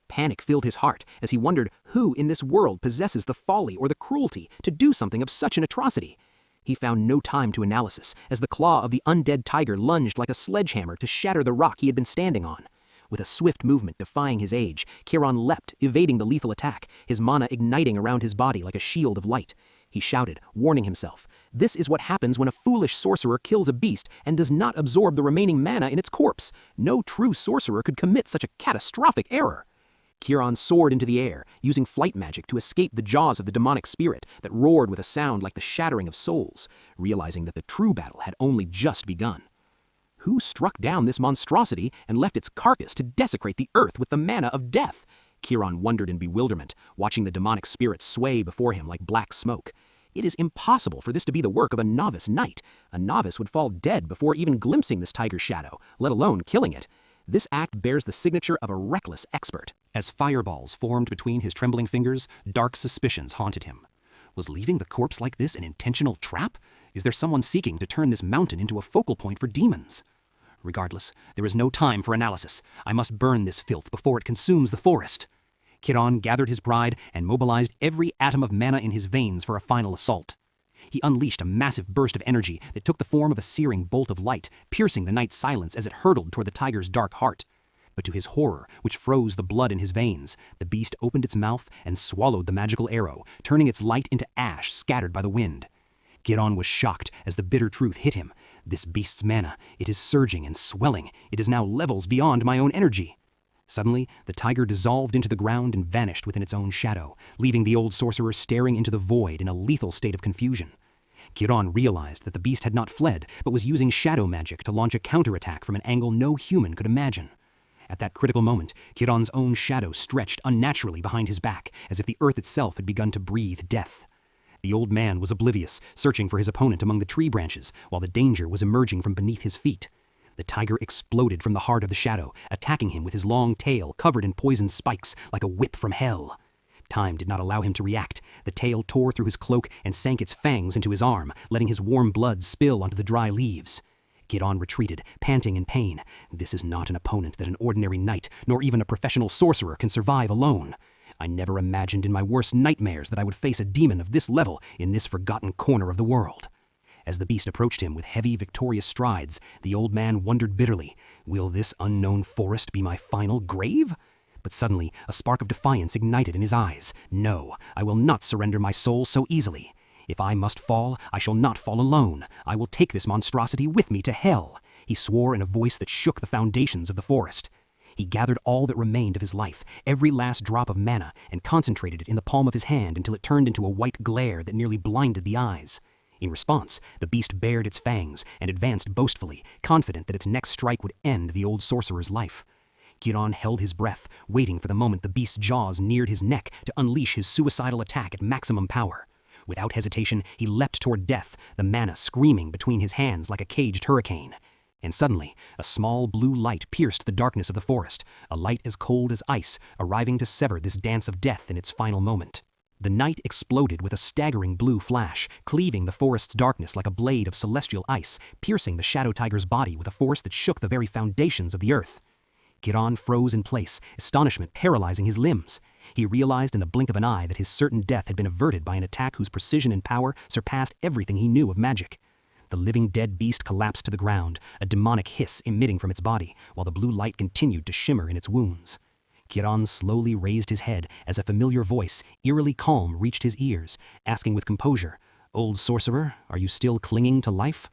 Panic filled his heart as he wondered who in this world possesses the folly or the cruelty to do something of such an atrocity. He found no time to analysis, as the claw of the undead tiger lunged like a sledgehammer to shatter the rock he had been standing on. With a swift movement defying his age, Turan leapt, evading the lethal attack, his mana igniting around his body like a shield of light. He shouted, warning himself, This is what happens when a foolish sorcerer kills a beast and does not absorb the remaining mana in its corpse. No true sorcerer could commit such a catastrophic error. Turan soared into the air, using flight magic to escape the jaws of the demonic spirit that roared with a sound like the shattering of souls, realizing that the true battle had only just begun. Who struck down this monstrosity and left its carcass to desecrate the earth with the mana of death? Turan wondered in bewilderment, watching the demonic spirit sway before him like black smoke. It is impossible for this to be the work of a novice knight. A novice would fall dead before even glimpsing this tiger's shadow, let alone killing it. This act bears the signature of a reckless expert. As fireballs formed between his trembling fingers, dark suspicions haunted him. Was leaving the corpse like this an intentional trap? Is there someone seeking to turn this mountain into a focal point for demons? Regardless, there is no time for analysis. I must burn this filth before it consumes the forest. Turan gathered his pride and mobilized every atom of mana in his veins for a final assault. He unleashed a massive burst of energy that took the form of a searing bolt of light, piercing the night's silence as it hurtled toward the tiger's dark heart. But to his horror, which froze the blood in his veins, the beast opened its mouth and swallowed the magical arrow, turning its light into ash scattered by the wind. Turan was shocked as the bitter truth hit him. This beast's mana, it is surging and swelling. It is now levels beyond my own energy. Suddenly, the tiger dissolved into the ground and vanished within its own shadow, leaving the old sorcerer staring into the void in a lethal state of confusion. Turan realized that the beast had not fled, but was using shadow magic to launch a counterattack from an angle no human could imagine. At that critical moment, Turan's own shadow stretched unnaturally behind his back, as if the earth itself had begun to breathe death. The old man was oblivious, searching for his opponent among the tree branches, while the danger was emerging from beneath his feet. The tiger exploded from the heart of the shadow, attacking him with his long tail covered in poisoned spikes like a whip from hell. Time did not allow him to react. The tail tore through his cloak and sank its fangs into his arm, letting his warm blood spill onto the dry leaves. Turan retreated, panting in pain. This is not an opponent that an ordinary knight, nor even a professional sorcerer, can survive alone. I never imagined in my worst nightmares that I would face a demon of this level in this forgotten corner of the world. As the beast approached him with heavy, victorious strides, the old man wondered bitterly, will this unknown forest be my final grave? But suddenly, a spark of defiance ignited in his eyes. No, I will not surrender my soul so easily. If I must fall, I shall not fall alone. I will take this monstrosity with me to hell, he swore in a voice that shook the foundations of the forest. He gathered all that remained of his life, every last drop of mana, and concentrated it in the palm of his hand until it turned into a white glare that nearly blinded the eyes. In response, the beast bared its fangs and advanced boastfully, confident that its next strike would end the old sorcerer's life. Turan held his breath, waiting for the moment the beast's jaws neared his neck to unleash his suicidal attack at maximum power. Without hesitation, he leapt toward death, the mana screaming between his hands like a caged hurricane. And suddenly, a small blue light pierced the darkness of the forest, a light as cold as ice, arriving to sever this dance of death in its final moment. The night exploded with a staggering blue flash, cleaving the forest's darkness like a blade of celestial ice, piercing the shadow tiger's body with a force that shook the very foundations of the earth. Turan froze in place, astonishment paralyzing his limbs. He realized in the blink of an eye that his certain death had been averted by an attack whose precision and power surpassed everything he knew of magic. The living dead beast collapsed to the ground, a demonic hiss emitting from its body, while the blue light continued to shimmer in its wounds. Turan slowly raised his head as a familiar voice, eerily calm, reached his ears, asking with composure, "Old sorcerer, are you still clinging to life?"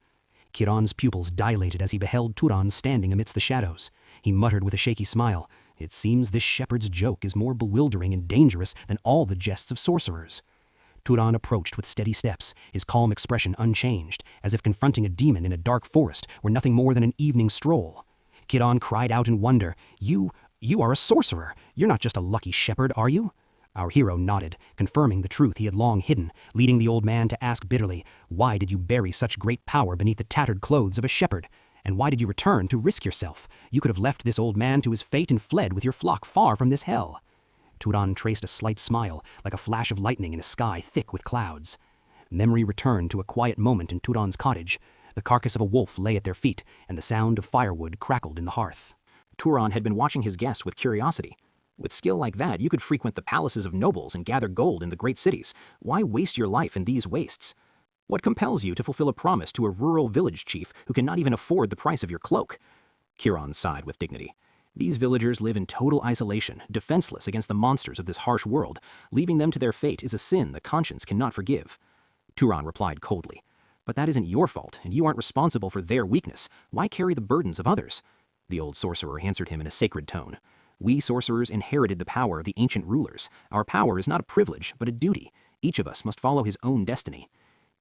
Turan's pupils dilated as he beheld Turan standing amidst the shadows. He muttered with a shaky smile, "It seems this shepherd's joke is more bewildering and dangerous than all the jests of sorcerers." Turan approached with steady steps, his calm expression unchanged, as if confronting a demon in a dark forest were nothing more than an evening stroll. Turan cried out in wonder, You are a sorcerer. You're not just a lucky shepherd, are you?" Our hero nodded, confirming the truth he had long hidden, leading the old man to ask bitterly, "Why did you bury such great power beneath the tattered clothes of a shepherd? And why did you return to risk yourself? You could have left this old man to his fate and fled with your flock far from this hell." Turan traced a slight smile, like a flash of lightning in a sky thick with clouds. Memory returned to a quiet moment in Turan's cottage. The carcass of a wolf lay at their feet, and the sound of firewood crackled in the hearth. Turan had been watching his guests with curiosity. With skill like that, you could frequent the palaces of nobles and gather gold in the great cities. Why waste your life in these wastes? What compels you to fulfill a promise to a rural village chief who cannot even afford the price of your cloak? Turan sighed with dignity. These villagers live in total isolation, defenseless against the monsters of this harsh world. Leaving them to their fate is a sin the conscience cannot forgive. Turan replied coldly, "But that isn't your fault, and you aren't responsible for their weakness. Why carry the burdens of others?" The old sorcerer answered him in a sacred tone. "We sorcerers inherited the power of the ancient rulers. Our power is not a privilege, but a duty. Each of us must follow his own destiny."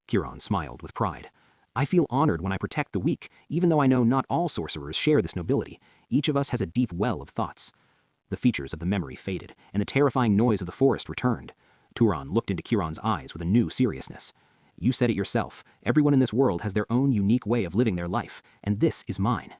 Turan smiled with pride. "I feel honored when I protect the weak, even though I know not all sorcerers share this nobility. Each of us has a deep well of thoughts." The features of the memory faded, and the terrifying noise of the forest returned. Turan looked into Turan's eyes with a new seriousness. "You said it yourself. Everyone in this world has their own unique way of living their life, and this is mine."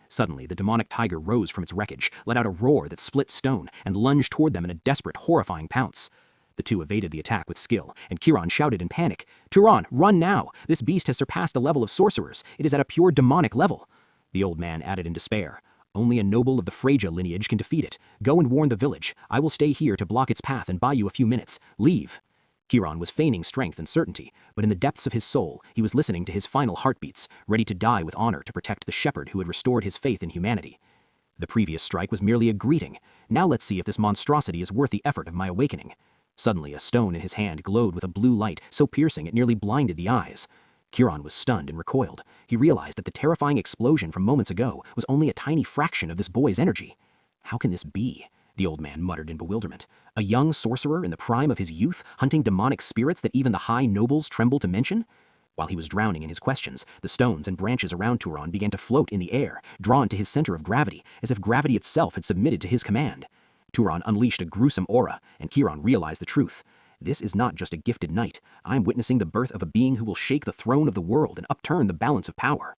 Suddenly, the demonic tiger rose from its wreckage, let out a roar that split stone, and lunged toward them in a desperate, horrifying pounce. The two evaded the attack with skill, and Turan shouted in panic, "Turan, run now! This beast has surpassed the level of sorcerers. It is at a pure demonic level." The old man added in despair, "Only a noble of the Freja lineage can defeat it. Go and warn the village. I will stay here to block its path and buy you a few minutes. Leave." Turan was feigning strength and certainty, but in the depths of his soul, he was listening to his final heartbeats, ready to die with honor to protect the shepherd who had restored his faith in humanity. The previous strike was merely a greeting. Now let's see if this monstrosity is worth the effort of my awakening. Suddenly, a stone in his hand glowed with a blue light so piercing it nearly blinded the eyes. Turan was stunned and recoiled. He realized that the terrifying explosion from moments ago was only a tiny fraction of this boy's energy. "How can this be?" the old man muttered in bewilderment. "A young sorcerer in the prime of his youth, hunting demonic spirits that even the high nobles tremble to mention?" While he was drowning in his questions, the stones and branches around Turan began to float in the air, drawn to his center of gravity, as if gravity itself had submitted to his command. Turan unleashed a gruesome aura, and Chiron realized the truth. This is not just a gifted knight. I am witnessing the birth of a being who will shake the throne of the world and upturn the balance of power.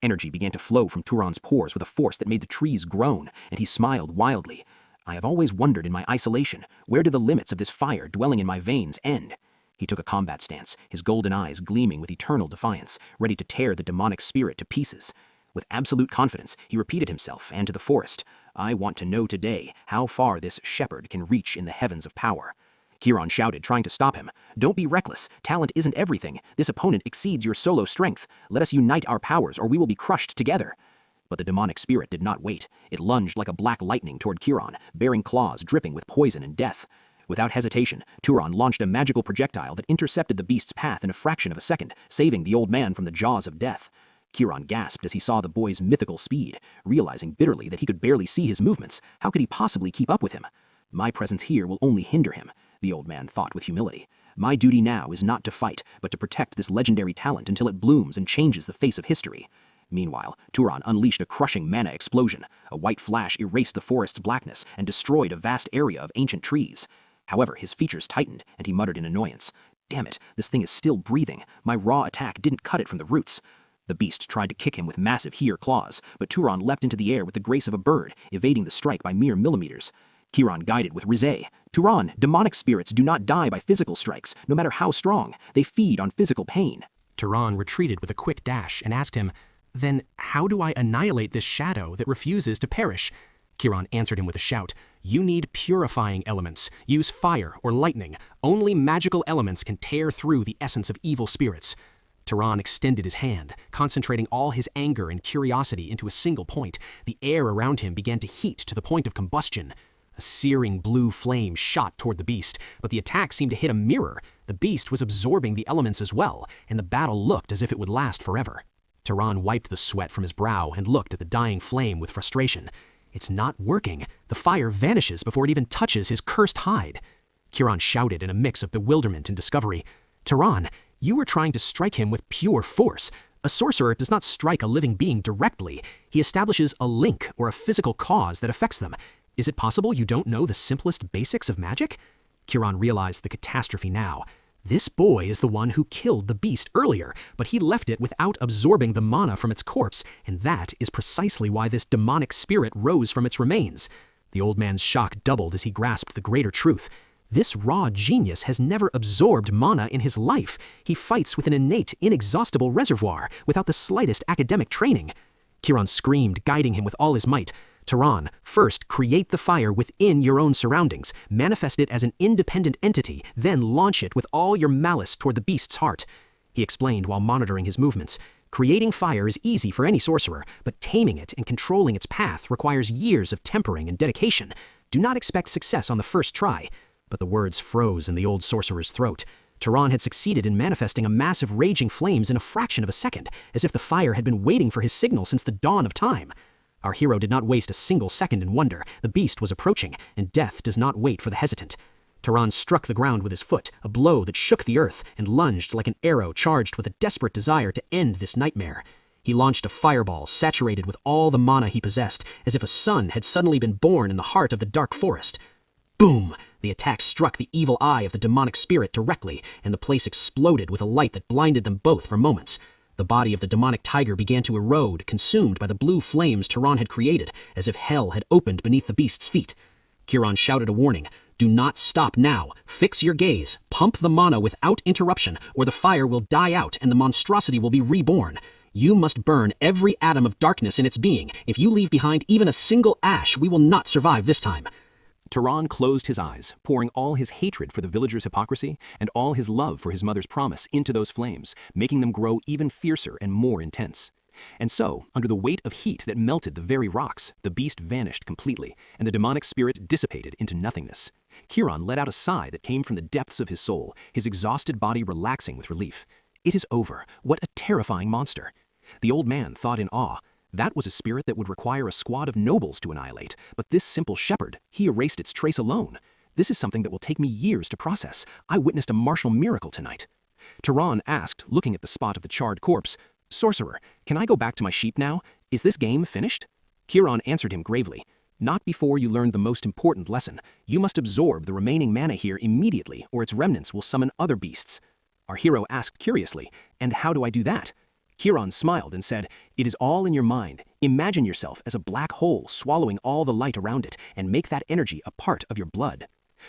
Energy began to flow from Turan's pores with a force that made the trees groan, and he smiled wildly. I have always wondered in my isolation, where do the limits of this fire dwelling in my veins end? He took a combat stance, his golden eyes gleaming with eternal defiance, ready to tear the demonic spirit to pieces. With absolute confidence, he repeated himself and to the forest, I want to know today how far this shepherd can reach in the heavens of power. Chiron shouted, trying to stop him. Don't be reckless. Talent isn't everything. This opponent exceeds your solo strength. Let us unite our powers or we will be crushed together. But the demonic spirit did not wait. It lunged like a black lightning toward Chiron, bearing claws dripping with poison and death. Without hesitation, Turan launched a magical projectile that intercepted the beast's path in a fraction of a second, saving the old man from the jaws of death. Chiron gasped as he saw the boy's mythical speed, realizing bitterly that he could barely see his movements. How could he possibly keep up with him? My presence here will only hinder him, the old man thought with humility. My duty now is not to fight, but to protect this legendary talent until it blooms and changes the face of history. Meanwhile, Turan unleashed a crushing mana explosion. A white flash erased the forest's blackness and destroyed a vast area of ancient trees. However, his features tightened, and he muttered in annoyance. Damn it, this thing is still breathing. My raw attack didn't cut it from the roots. The beast tried to kick him with massive here claws, but Turan leapt into the air with the grace of a bird, evading the strike by mere millimeters. Chiron guided with Rizé. Turan, demonic spirits do not die by physical strikes, no matter how strong. They feed on physical pain. Turan retreated with a quick dash and asked him, Then how do I annihilate this shadow that refuses to perish? Chiron answered him with a shout. You need purifying elements. Use fire or lightning. Only magical elements can tear through the essence of evil spirits. Turan extended his hand, concentrating all his anger and curiosity into a single point. The air around him began to heat to the point of combustion. A searing blue flame shot toward the beast, but the attack seemed to hit a mirror. The beast was absorbing the elements as well, and the battle looked as if it would last forever. Turan wiped the sweat from his brow and looked at the dying flame with frustration. It's not working. The fire vanishes before it even touches his cursed hide. Chiron shouted in a mix of bewilderment and discovery. Turan, you were trying to strike him with pure force. A sorcerer does not strike a living being directly. He establishes a link or a physical cause that affects them. Is it possible you don't know the simplest basics of magic? Chiron realized the catastrophe now. This boy is the one who killed the beast earlier, but he left it without absorbing the mana from its corpse, and that is precisely why this demonic spirit rose from its remains. The old man's shock doubled as he grasped the greater truth. This raw genius has never absorbed mana in his life. He fights with an innate, inexhaustible reservoir, without the slightest academic training. Chiron screamed, guiding him with all his might. Turan, first create the fire within your own surroundings, manifest it as an independent entity, then launch it with all your malice toward the beast's heart. He explained while monitoring his movements. Creating fire is easy for any sorcerer, but taming it and controlling its path requires years of tempering and dedication. Do not expect success on the first try. But the words froze in the old sorcerer's throat. Turan had succeeded in manifesting a massive raging flames in a fraction of a second, as if the fire had been waiting for his signal since the dawn of time. Our hero did not waste a single second in wonder. The beast was approaching, and death does not wait for the hesitant. Turan struck the ground with his foot, a blow that shook the earth, and lunged like an arrow charged with a desperate desire to end this nightmare. He launched a fireball saturated with all the mana he possessed, as if a sun had suddenly been born in the heart of the dark forest. Boom! The attack struck the evil eye of the demonic spirit directly, and the place exploded with a light that blinded them both for moments. The body of the demonic tiger began to erode, consumed by the blue flames Turan had created, as if hell had opened beneath the beast's feet. Chiron shouted a warning. Do not stop now. Fix your gaze. Pump the mana without interruption, or the fire will die out and the monstrosity will be reborn. You must burn every atom of darkness in its being. If you leave behind even a single ash, we will not survive this time. Turan closed his eyes, pouring all his hatred for the villagers' hypocrisy and all his love for his mother's promise into those flames, making them grow even fiercer and more intense. And so, under the weight of heat that melted the very rocks, the beast vanished completely, and the demonic spirit dissipated into nothingness. Chiron let out a sigh that came from the depths of his soul, his exhausted body relaxing with relief. It is over. What a terrifying monster. The old man thought in awe. That was a spirit that would require a squad of nobles to annihilate, but this simple shepherd, he erased its trace alone. This is something that will take me years to process. I witnessed a martial miracle tonight. Turan asked, looking at the spot of the charred corpse, "Sorcerer, can I go back to my sheep now? Is this game finished?" Chiron answered him gravely, "Not before you learned the most important lesson. You must absorb the remaining mana here immediately, or its remnants will summon other beasts." Our hero asked curiously, "And how do I do that?" Chiron smiled and said, "It is all in your mind. Imagine yourself as a black hole swallowing all the light around it, and make that energy a part of your blood."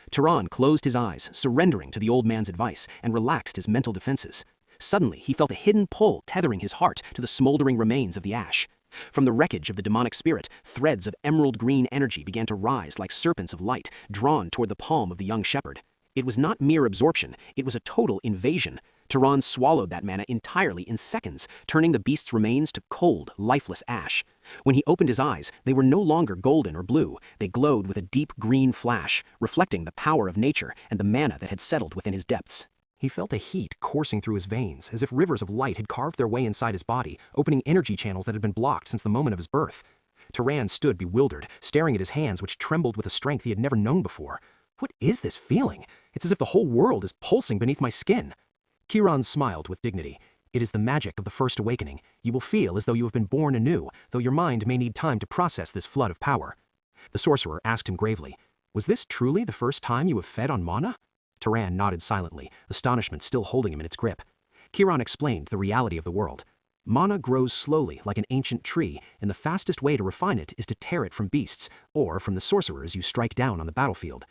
Turan closed his eyes, surrendering to the old man's advice, and relaxed his mental defenses. Suddenly, he felt a hidden pull tethering his heart to the smoldering remains of the ash. From the wreckage of the demonic spirit, threads of emerald green energy began to rise like serpents of light, drawn toward the palm of the young shepherd. It was not mere absorption, it was a total invasion. Turan swallowed that mana entirely in seconds, turning the beast's remains to cold, lifeless ash. When he opened his eyes, they were no longer golden or blue. They glowed with a deep green flash, reflecting the power of nature and the mana that had settled within his depths. He felt a heat coursing through his veins, as if rivers of light had carved their way inside his body, opening energy channels that had been blocked since the moment of his birth. Turan stood bewildered, staring at his hands which trembled with a strength he had never known before. What is this feeling? It's as if the whole world is pulsing beneath my skin. Chiron smiled with dignity. It is the magic of the first awakening. You will feel as though you have been born anew, though your mind may need time to process this flood of power. The sorcerer asked him gravely, "Was this truly the first time you have fed on mana?" Turan nodded silently, astonishment still holding him in its grip. Chiron explained the reality of the world. Mana grows slowly like an ancient tree, and the fastest way to refine it is to tear it from beasts, or from the sorcerers you strike down on the battlefield.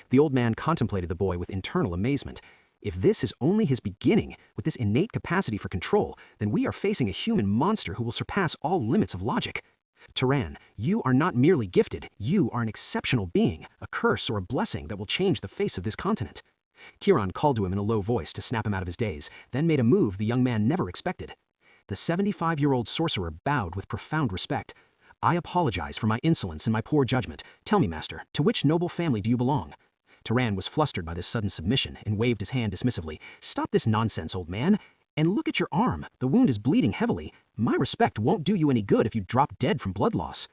The old man contemplated the boy with internal amazement. If this is only his beginning, with this innate capacity for control, then we are facing a human monster who will surpass all limits of logic. Turan, you are not merely gifted, you are an exceptional being, a curse or a blessing that will change the face of this continent. Chiron called to him in a low voice to snap him out of his daze, then made a move the young man never expected. The 75-year-old sorcerer bowed with profound respect. "I apologize for my insolence and my poor judgment. Tell me, master, to which noble family do you belong?" Turan was flustered by this sudden submission and waved his hand dismissively. "Stop this nonsense, old man. And look at your arm. The wound is bleeding heavily. My respect won't do you any good if you drop dead from blood loss."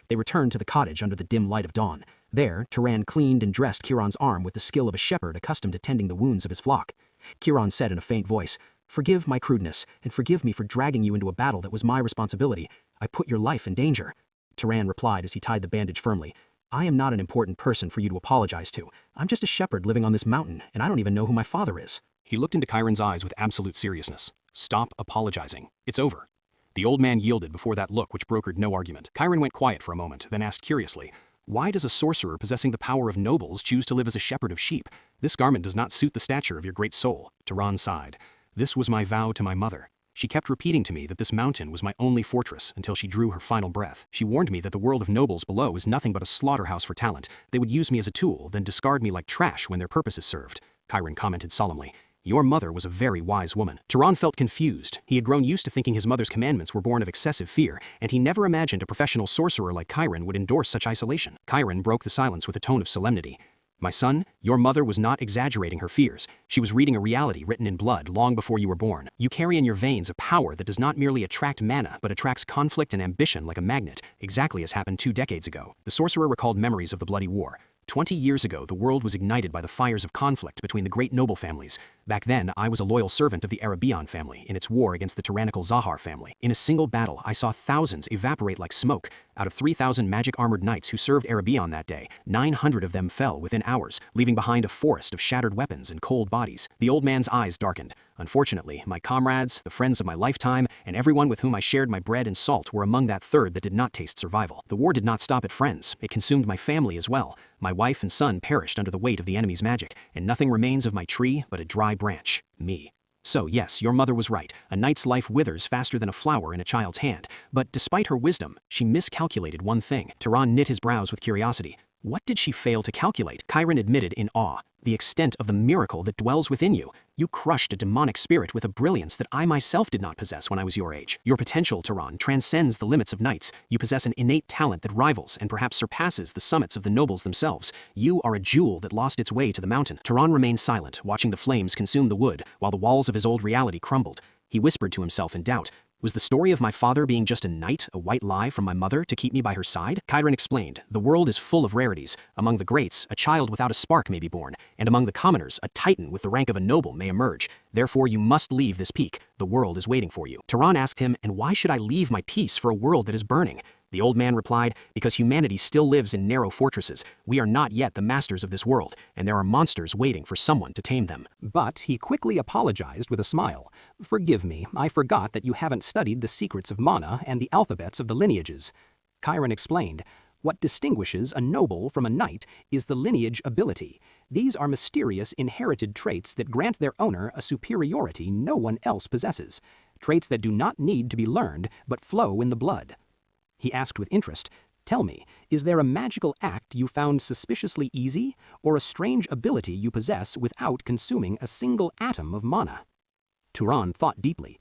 They returned to the cottage under the dim light of dawn. There, Turan cleaned and dressed Chiron's arm with the skill of a shepherd accustomed to tending the wounds of his flock. Chiron said in a faint voice, "Forgive my crudeness, and forgive me for dragging you into a battle that was my responsibility. I put your life in danger." Turan replied as he tied the bandage firmly, "I am not an important person for you to apologize to. I'm just a shepherd living on this mountain, and I don't even know who my father is." He looked into Chiron's eyes with absolute seriousness. "Stop apologizing. It's over." The old man yielded before that look which brokered no argument. Chiron went quiet for a moment, then asked curiously, "Why does a sorcerer possessing the power of nobles choose to live as a shepherd of sheep? This garment does not suit the stature of your great soul." Turan sighed. "This was my vow to my mother. She kept repeating to me that this mountain was my only fortress until she drew her final breath. She warned me that the world of nobles below is nothing but a slaughterhouse for talent. They would use me as a tool, then discard me like trash when their purpose is served." Chiron commented solemnly, "Your mother was a very wise woman." Turan felt confused. He had grown used to thinking his mother's commandments were born of excessive fear, and he never imagined a professional sorcerer like Chiron would endorse such isolation. Chiron broke the silence with a tone of solemnity. "My son, your mother was not exaggerating her fears. She was reading a reality written in blood long before you were born. You carry in your veins a power that does not merely attract mana, but attracts conflict and ambition like a magnet, exactly as happened 2 decades ago." The sorcerer recalled memories of the bloody war. 20 years ago, the world was ignited by the fires of conflict between the great noble families. Back then, I was a loyal servant of the Arabian family in its war against the tyrannical Zahar family. In a single battle, I saw thousands evaporate like smoke. Out of 3,000 magic-armored knights who served Arabian that day, 900 of them fell within hours, leaving behind a forest of shattered weapons and cold bodies. The old man's eyes darkened. Unfortunately, my comrades, the friends of my lifetime, and everyone with whom I shared my bread and salt were among that third that did not taste survival. The war did not stop at friends. It consumed my family as well. My wife and son perished under the weight of the enemy's magic, and nothing remains of my tree but a dry branch. Me. So yes, your mother was right. A knight's life withers faster than a flower in a child's hand. But despite her wisdom, she miscalculated one thing. Turan knit his brows with curiosity. What did she fail to calculate? Chiron admitted in awe. The extent of the miracle that dwells within you. You crushed a demonic spirit with a brilliance that I myself did not possess when I was your age. Your potential, Turan, transcends the limits of knights. You possess an innate talent that rivals and perhaps surpasses the summits of the nobles themselves. You are a jewel that lost its way to the mountain. Turan remained silent, watching the flames consume the wood, while the walls of his old reality crumbled. He whispered to himself in doubt, Was the story of my father being just a knight a white lie from my mother to keep me by her side? Chiron explained, the world is full of rarities. Among the greats, a child without a spark may be born, and among the commoners, a titan with the rank of a noble may emerge. Therefore, you must leave this peak. The world is waiting for you. Turan asked him, and why should I leave my peace for a world that is burning? The old man replied, because humanity still lives in narrow fortresses. We are not yet the masters of this world, and there are monsters waiting for someone to tame them. But he quickly apologized with a smile. Forgive me, I forgot that you haven't studied the secrets of mana and the alphabets of the lineages. Chiron explained, what distinguishes a noble from a knight is the lineage ability. These are mysterious inherited traits that grant their owner a superiority no one else possesses. Traits that do not need to be learned, but flow in the blood. He asked with interest, tell me, is there a magical act you found suspiciously easy, or a strange ability you possess without consuming a single atom of mana? Turan thought deeply.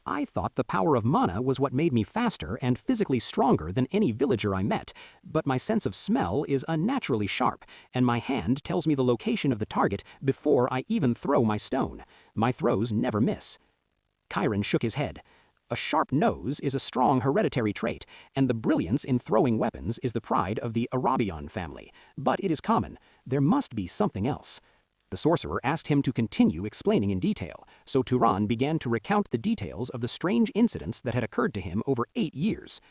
I thought the power of mana was what made me faster and physically stronger than any villager I met, but my sense of smell is unnaturally sharp, and my hand tells me the location of the target before I even throw my stone. My throws never miss. Chiron shook his head. A sharp nose is a strong hereditary trait, and the brilliance in throwing weapons is the pride of the Arabian family. But it is common. There must be something else. The sorcerer asked him to continue explaining in detail, so Turan began to recount the details of the strange incidents that had occurred to him over 8 years.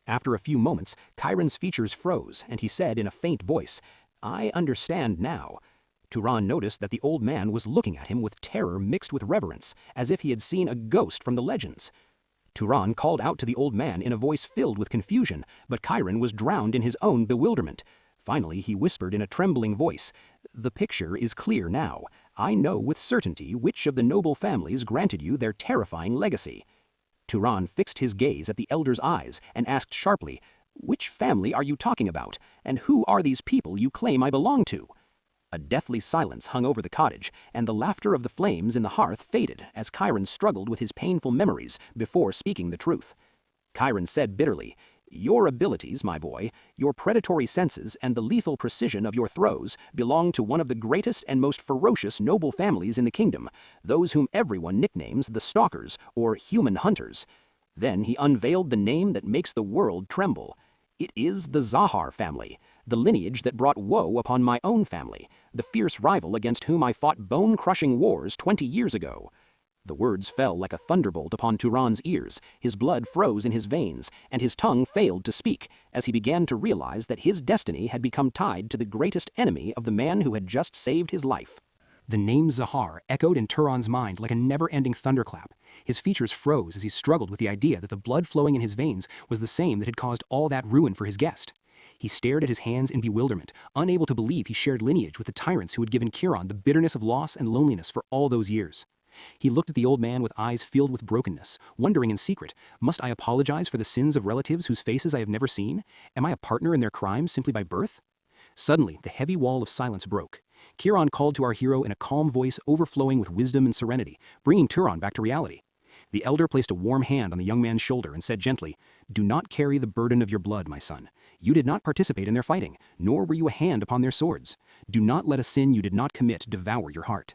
After a few moments, Chiron's features froze, and he said in a faint voice, I understand now. Turan noticed that the old man was looking at him with terror mixed with reverence, as if he had seen a ghost from the legends. Turan called out to the old man in a voice filled with confusion, but Chiron was drowned in his own bewilderment. Finally, he whispered in a trembling voice, the picture is clear now. I know with certainty which of the noble families granted you their terrifying legacy. Turan fixed his gaze at the elder's eyes and asked sharply, which family are you talking about, and who are these people you claim I belong to? A deathly silence hung over the cottage, and the laughter of the flames in the hearth faded as Chiron struggled with his painful memories before speaking the truth. Chiron said bitterly, your abilities, my boy, your predatory senses and the lethal precision of your throws belong to one of the greatest and most ferocious noble families in the kingdom, those whom everyone nicknames the Stalkers or Human Hunters. Then he unveiled the name that makes the world tremble. It is the Zahar family, the lineage that brought woe upon my own family, the fierce rival against whom I fought bone-crushing wars 20 years ago. The words fell like a thunderbolt upon Turan's ears, his blood froze in his veins, and his tongue failed to speak, as he began to realize that his destiny had become tied to the greatest enemy of the man who had just saved his life. The name Zahar echoed in Turan's mind like a never-ending thunderclap. His features froze as he struggled with the idea that the blood flowing in his veins was the same that had caused all that ruin for his guest. He stared at his hands in bewilderment, unable to believe he shared lineage with the tyrants who had given Chiron the bitterness of loss and loneliness for all those years. He looked at the old man with eyes filled with brokenness, wondering in secret, must I apologize for the sins of relatives whose faces I have never seen? Am I a partner in their crimes simply by birth? Suddenly, the heavy wall of silence broke. Chiron called to our hero in a calm voice overflowing with wisdom and serenity, bringing Turan back to reality. The elder placed a warm hand on the young man's shoulder and said gently, do not carry the burden of your blood, my son. You did not participate in their fighting, nor were you a hand upon their swords. Do not let a sin you did not commit devour your heart.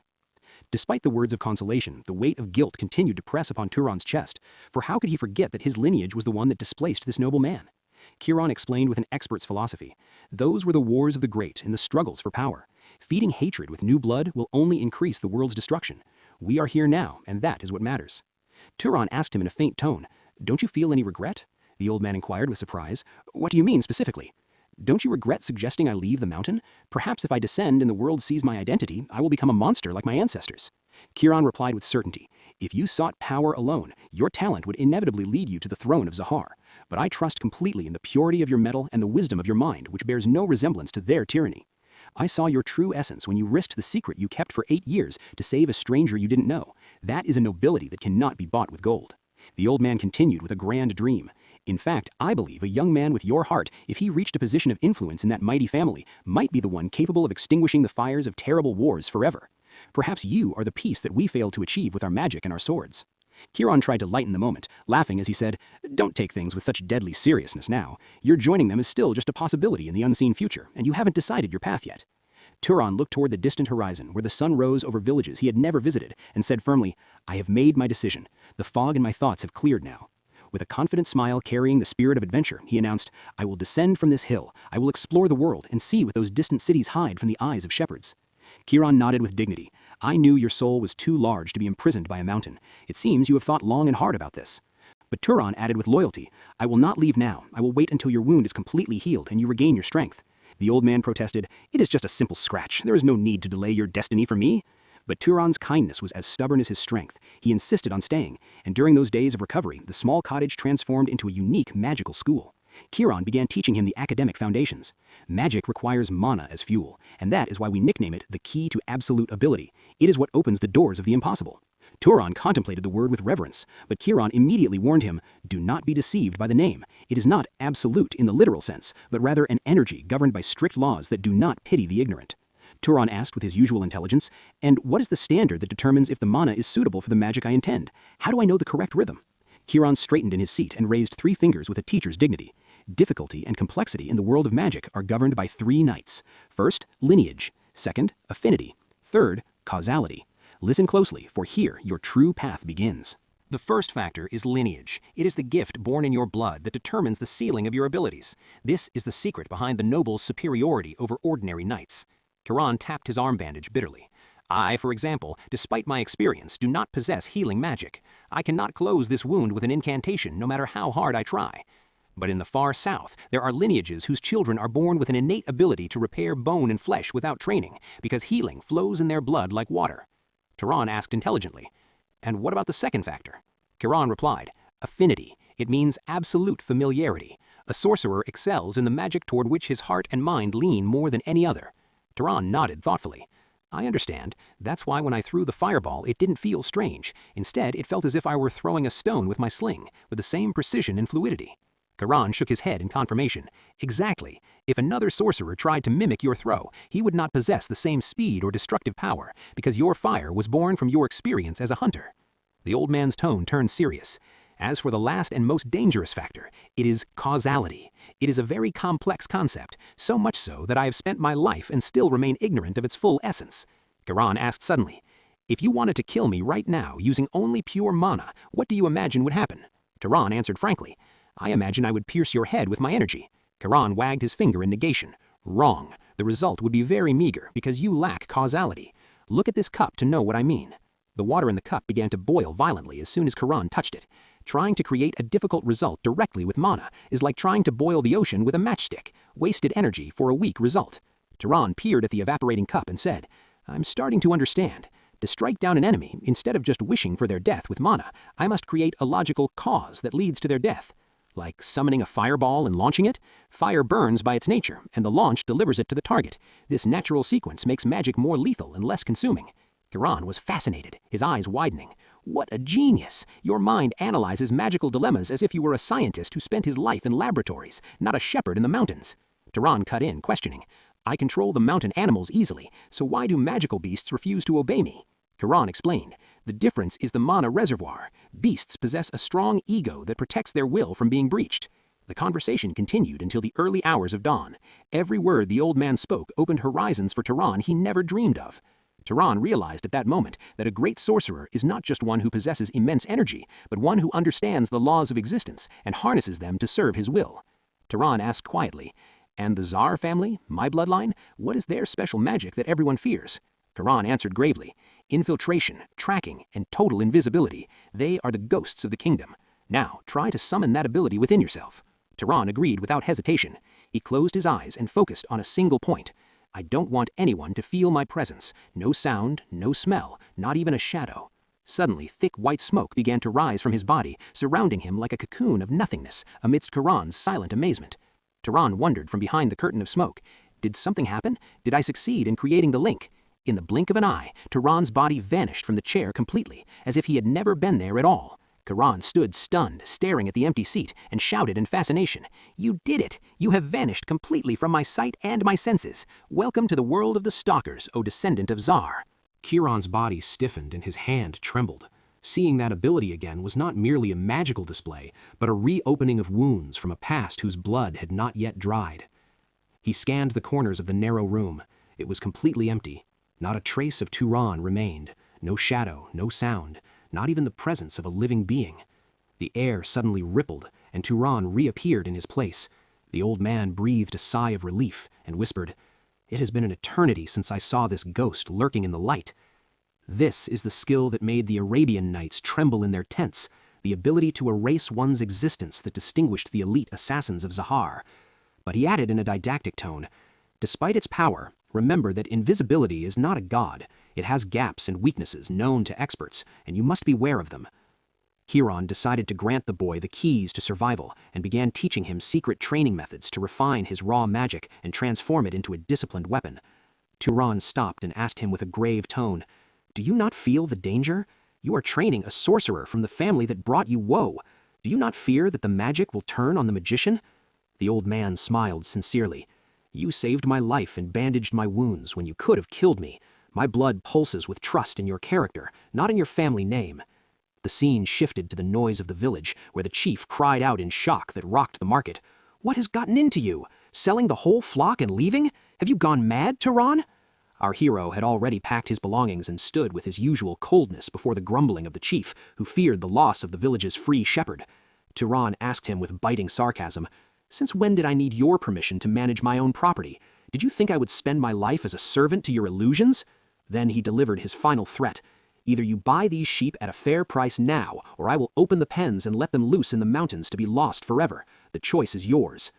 Despite the words of consolation, the weight of guilt continued to press upon Turan's chest, for how could he forget that his lineage was the one that displaced this noble man? Chiron explained with an expert's philosophy, those were the wars of the great and the struggles for power. Feeding hatred with new blood will only increase the world's destruction. We are here now, and that is what matters. Turan asked him in a faint tone, don't you feel any regret? The old man inquired with surprise. What do you mean specifically? Don't you regret suggesting I leave the mountain? Perhaps if I descend and the world sees my identity, I will become a monster like my ancestors. Chiron replied with certainty, if you sought power alone, your talent would inevitably lead you to the throne of Zahar. But I trust completely in the purity of your mettle and the wisdom of your mind, which bears no resemblance to their tyranny. I saw your true essence when you risked the secret you kept for 8 years to save a stranger you didn't know. That is a nobility that cannot be bought with gold. The old man continued with a grand dream. In fact, I believe a young man with your heart, if he reached a position of influence in that mighty family, might be the one capable of extinguishing the fires of terrible wars forever. Perhaps you are the peace that we failed to achieve with our magic and our swords. Chiron tried to lighten the moment, laughing as he said, don't take things with such deadly seriousness now. Your joining them is still just a possibility in the unseen future, and you haven't decided your path yet. Turan looked toward the distant horizon, where the sun rose over villages he had never visited, and said firmly, I have made my decision. The fog in my thoughts have cleared now. With a confident smile carrying the spirit of adventure, he announced, "I will descend from this hill. I will explore the world and see what those distant cities hide from the eyes of shepherds." Turan nodded with dignity. "I knew your soul was too large to be imprisoned by a mountain. It seems you have thought long and hard about this." But Turan added with loyalty, "I will not leave now. I will wait until your wound is completely healed and you regain your strength." The old man protested, "It is just a simple scratch. There is no need to delay your destiny for me." But Turan's kindness was as stubborn as his strength. He insisted on staying, and during those days of recovery, the small cottage transformed into a unique magical school. Turan began teaching him the academic foundations. Magic requires mana as fuel, and that is why we nickname it the key to absolute ability. It is what opens the doors of the impossible. Turan contemplated the word with reverence, but Turan immediately warned him, "Do not be deceived by the name. It is not absolute in the literal sense, but rather an energy governed by strict laws that do not pity the ignorant." Turan asked with his usual intelligence, "And what is the standard that determines if the mana is suitable for the magic I intend? How do I know the correct rhythm?" Turan straightened in his seat and raised 3 fingers with a teacher's dignity. Difficulty and complexity in the world of magic are governed by 3 knights. First, lineage. Second, affinity. Third, causality. Listen closely, for here your true path begins. The first factor is lineage. It is the gift born in your blood that determines the ceiling of your abilities. This is the secret behind the noble's superiority over ordinary knights. Turan tapped his arm bandage bitterly. "I, for example, despite my experience, do not possess healing magic. I cannot close this wound with an incantation, no matter how hard I try. But in the far south, there are lineages whose children are born with an innate ability to repair bone and flesh without training, because healing flows in their blood like water." Turan asked intelligently, "And what about the second factor?" Turan replied, "Affinity. It means absolute familiarity. A sorcerer excels in the magic toward which his heart and mind lean more than any other." Turan nodded thoughtfully. "I understand. That's why when I threw the fireball, it didn't feel strange. Instead, it felt as if I were throwing a stone with my sling, with the same precision and fluidity." Turan shook his head in confirmation. "Exactly. If another sorcerer tried to mimic your throw, he would not possess the same speed or destructive power, because your fire was born from your experience as a hunter." The old man's tone turned serious. "As for the last and most dangerous factor, it is causality. It is a very complex concept, so much so that I have spent my life and still remain ignorant of its full essence." Turan asked suddenly, "If you wanted to kill me right now using only pure mana, what do you imagine would happen?" Turan answered frankly, "I imagine I would pierce your head with my energy." Turan wagged his finger in negation. "Wrong. The result would be very meager because you lack causality. Look at this cup to know what I mean." The water in the cup began to boil violently as soon as Turan touched it. Trying to create a difficult result directly with mana is like trying to boil the ocean with a matchstick, wasted energy for a weak result. Turan peered at the evaporating cup and said, "I'm starting to understand. To strike down an enemy, instead of just wishing for their death with mana, I must create a logical cause that leads to their death. Like summoning a fireball and launching it? Fire burns by its nature, and the launch delivers it to the target. This natural sequence makes magic more lethal and less consuming." Turan was fascinated, his eyes widening. "What a genius! Your mind analyzes magical dilemmas as if you were a scientist who spent his life in laboratories, not a shepherd in the mountains." Turan cut in, questioning, "I control the mountain animals easily, so why do magical beasts refuse to obey me?" Turan explained, "The difference is the mana reservoir. Beasts possess a strong ego that protects their will from being breached." The conversation continued until the early hours of dawn. Every word the old man spoke opened horizons for Turan he never dreamed of. Turan realized at that moment that a great sorcerer is not just one who possesses immense energy, but one who understands the laws of existence and harnesses them to serve his will. Turan asked quietly, "And the Tsar family, my bloodline, what is their special magic that everyone fears?" Turan answered gravely, "Infiltration, tracking, and total invisibility. They are the ghosts of the kingdom. Now, try to summon that ability within yourself." Turan agreed without hesitation. He closed his eyes and focused on a single point. "I don't want anyone to feel my presence. No sound, no smell, not even a shadow." Suddenly, thick white smoke began to rise from his body, surrounding him like a cocoon of nothingness, amidst Turan's silent amazement. Turan wondered from behind the curtain of smoke. Did something happen? Did I succeed in creating the link? In the blink of an eye, Turan's body vanished from the chair completely, as if he had never been there at all. Turan stood stunned, staring at the empty seat, and shouted in fascination, "You did it! You have vanished completely from my sight and my senses. Welcome to the world of the stalkers, O descendant of Tsar." Turan's body stiffened and his hand trembled. Seeing that ability again was not merely a magical display, but a reopening of wounds from a past whose blood had not yet dried. He scanned the corners of the narrow room. It was completely empty. Not a trace of Turan remained. No shadow, no sound, not even the presence of a living being. The air suddenly rippled, and Turan reappeared in his place. The old man breathed a sigh of relief and whispered, "It has been an eternity since I saw this ghost lurking in the light." This is the skill that made the Arabian Knights tremble in their tents, the ability to erase one's existence that distinguished the elite assassins of Zahar. But he added in a didactic tone, "Despite its power, remember that invisibility is not a god. It has gaps and weaknesses known to experts, and you must beware of them." Kiran decided to grant the boy the keys to survival and began teaching him secret training methods to refine his raw magic and transform it into a disciplined weapon. Turan stopped and asked him with a grave tone, "Do you not feel the danger? You are training a sorcerer from the family that brought you woe. Do you not fear that the magic will turn on the magician?" The old man smiled sincerely. "You saved my life and bandaged my wounds when you could have killed me. My blood pulses with trust in your character, not in your family name." The scene shifted to the noise of the village, where the chief cried out in shock that rocked the market. "What has gotten into you? Selling the whole flock and leaving? Have you gone mad, Turan?" Our hero had already packed his belongings and stood with his usual coldness before the grumbling of the chief, who feared the loss of the village's free shepherd. Turan asked him with biting sarcasm, "Since when did I need your permission to manage my own property? Did you think I would spend my life as a servant to your illusions?" Then he delivered his final threat. "Either you buy these sheep at a fair price now, or I will open the pens and let them loose in the mountains to be lost forever. The choice is yours."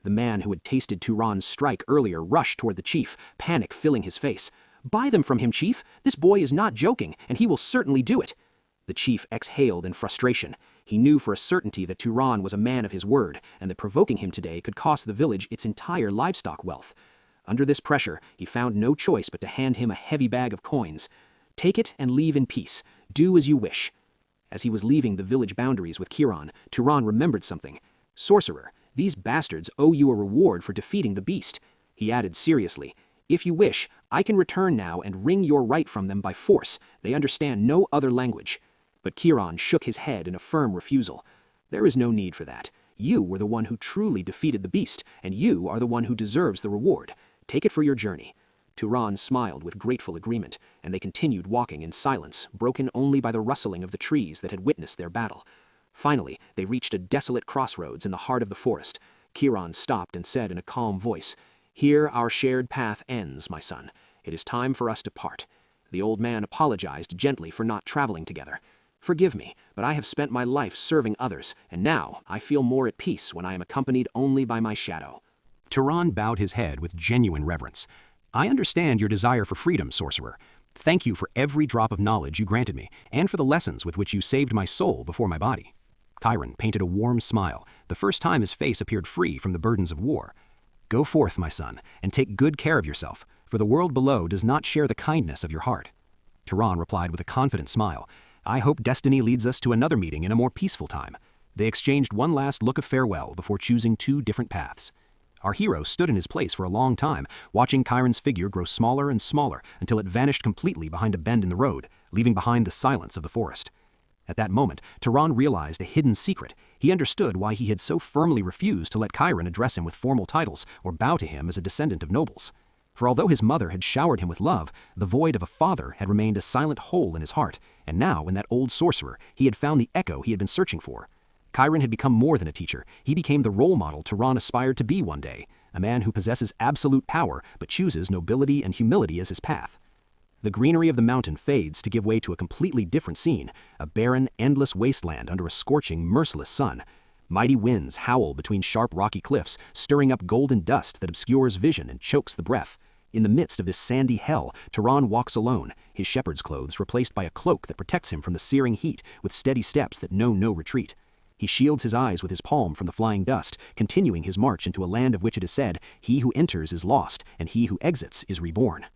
The man who had tasted Turan's strike earlier rushed toward the chief, panic filling his face. "Buy them from him, chief! This boy is not joking, and he will certainly do it!" The chief exhaled in frustration. He knew for a certainty that Turan was a man of his word, and that provoking him today could cost the village its entire livestock wealth. Under this pressure, he found no choice but to hand him a heavy bag of coins. "Take it and leave in peace. Do as you wish." As he was leaving the village boundaries with Kiran, Turan remembered something. "Sorcerer, these bastards owe you a reward for defeating the beast." He added seriously, "If you wish, I can return now and wring your right from them by force. They understand no other language." But Kiran shook his head in a firm refusal. "There is no need for that. You were the one who truly defeated the beast, and you are the one who deserves the reward. Take it for your journey." Turan smiled with grateful agreement, and they continued walking in silence, broken only by the rustling of the trees that had witnessed their battle. Finally, they reached a desolate crossroads in the heart of the forest. Kiran stopped and said in a calm voice, "Here our shared path ends, my son. It is time for us to part." The old man apologized gently for not traveling together. "Forgive me, but I have spent my life serving others, and now I feel more at peace when I am accompanied only by my shadow." Turan bowed his head with genuine reverence. "I understand your desire for freedom, sorcerer. Thank you for every drop of knowledge you granted me, and for the lessons with which you saved my soul before my body." Chiron painted a warm smile, the first time his face appeared free from the burdens of war. "Go forth, my son, and take good care of yourself, for the world below does not share the kindness of your heart." Turan replied with a confident smile, "I hope destiny leads us to another meeting in a more peaceful time." They exchanged one last look of farewell before choosing two different paths. Our hero stood in his place for a long time, watching Chiron's figure grow smaller and smaller until it vanished completely behind a bend in the road, leaving behind the silence of the forest. At that moment, Turan realized a hidden secret. He understood why he had so firmly refused to let Chiron address him with formal titles or bow to him as a descendant of nobles. For although his mother had showered him with love, the void of a father had remained a silent hole in his heart, and now in that old sorcerer he had found the echo he had been searching for. Chiron had become more than a teacher. He became the role model Turan aspired to be one day, a man who possesses absolute power but chooses nobility and humility as his path. The greenery of the mountain fades to give way to a completely different scene, a barren, endless wasteland under a scorching, merciless sun. Mighty winds howl between sharp rocky cliffs, stirring up golden dust that obscures vision and chokes the breath. In the midst of this sandy hell, Turan walks alone, his shepherd's clothes replaced by a cloak that protects him from the searing heat with steady steps that know no retreat. He shields his eyes with his palm from the flying dust, continuing his march into a land of which it is said, "He who enters is lost, and he who exits is reborn."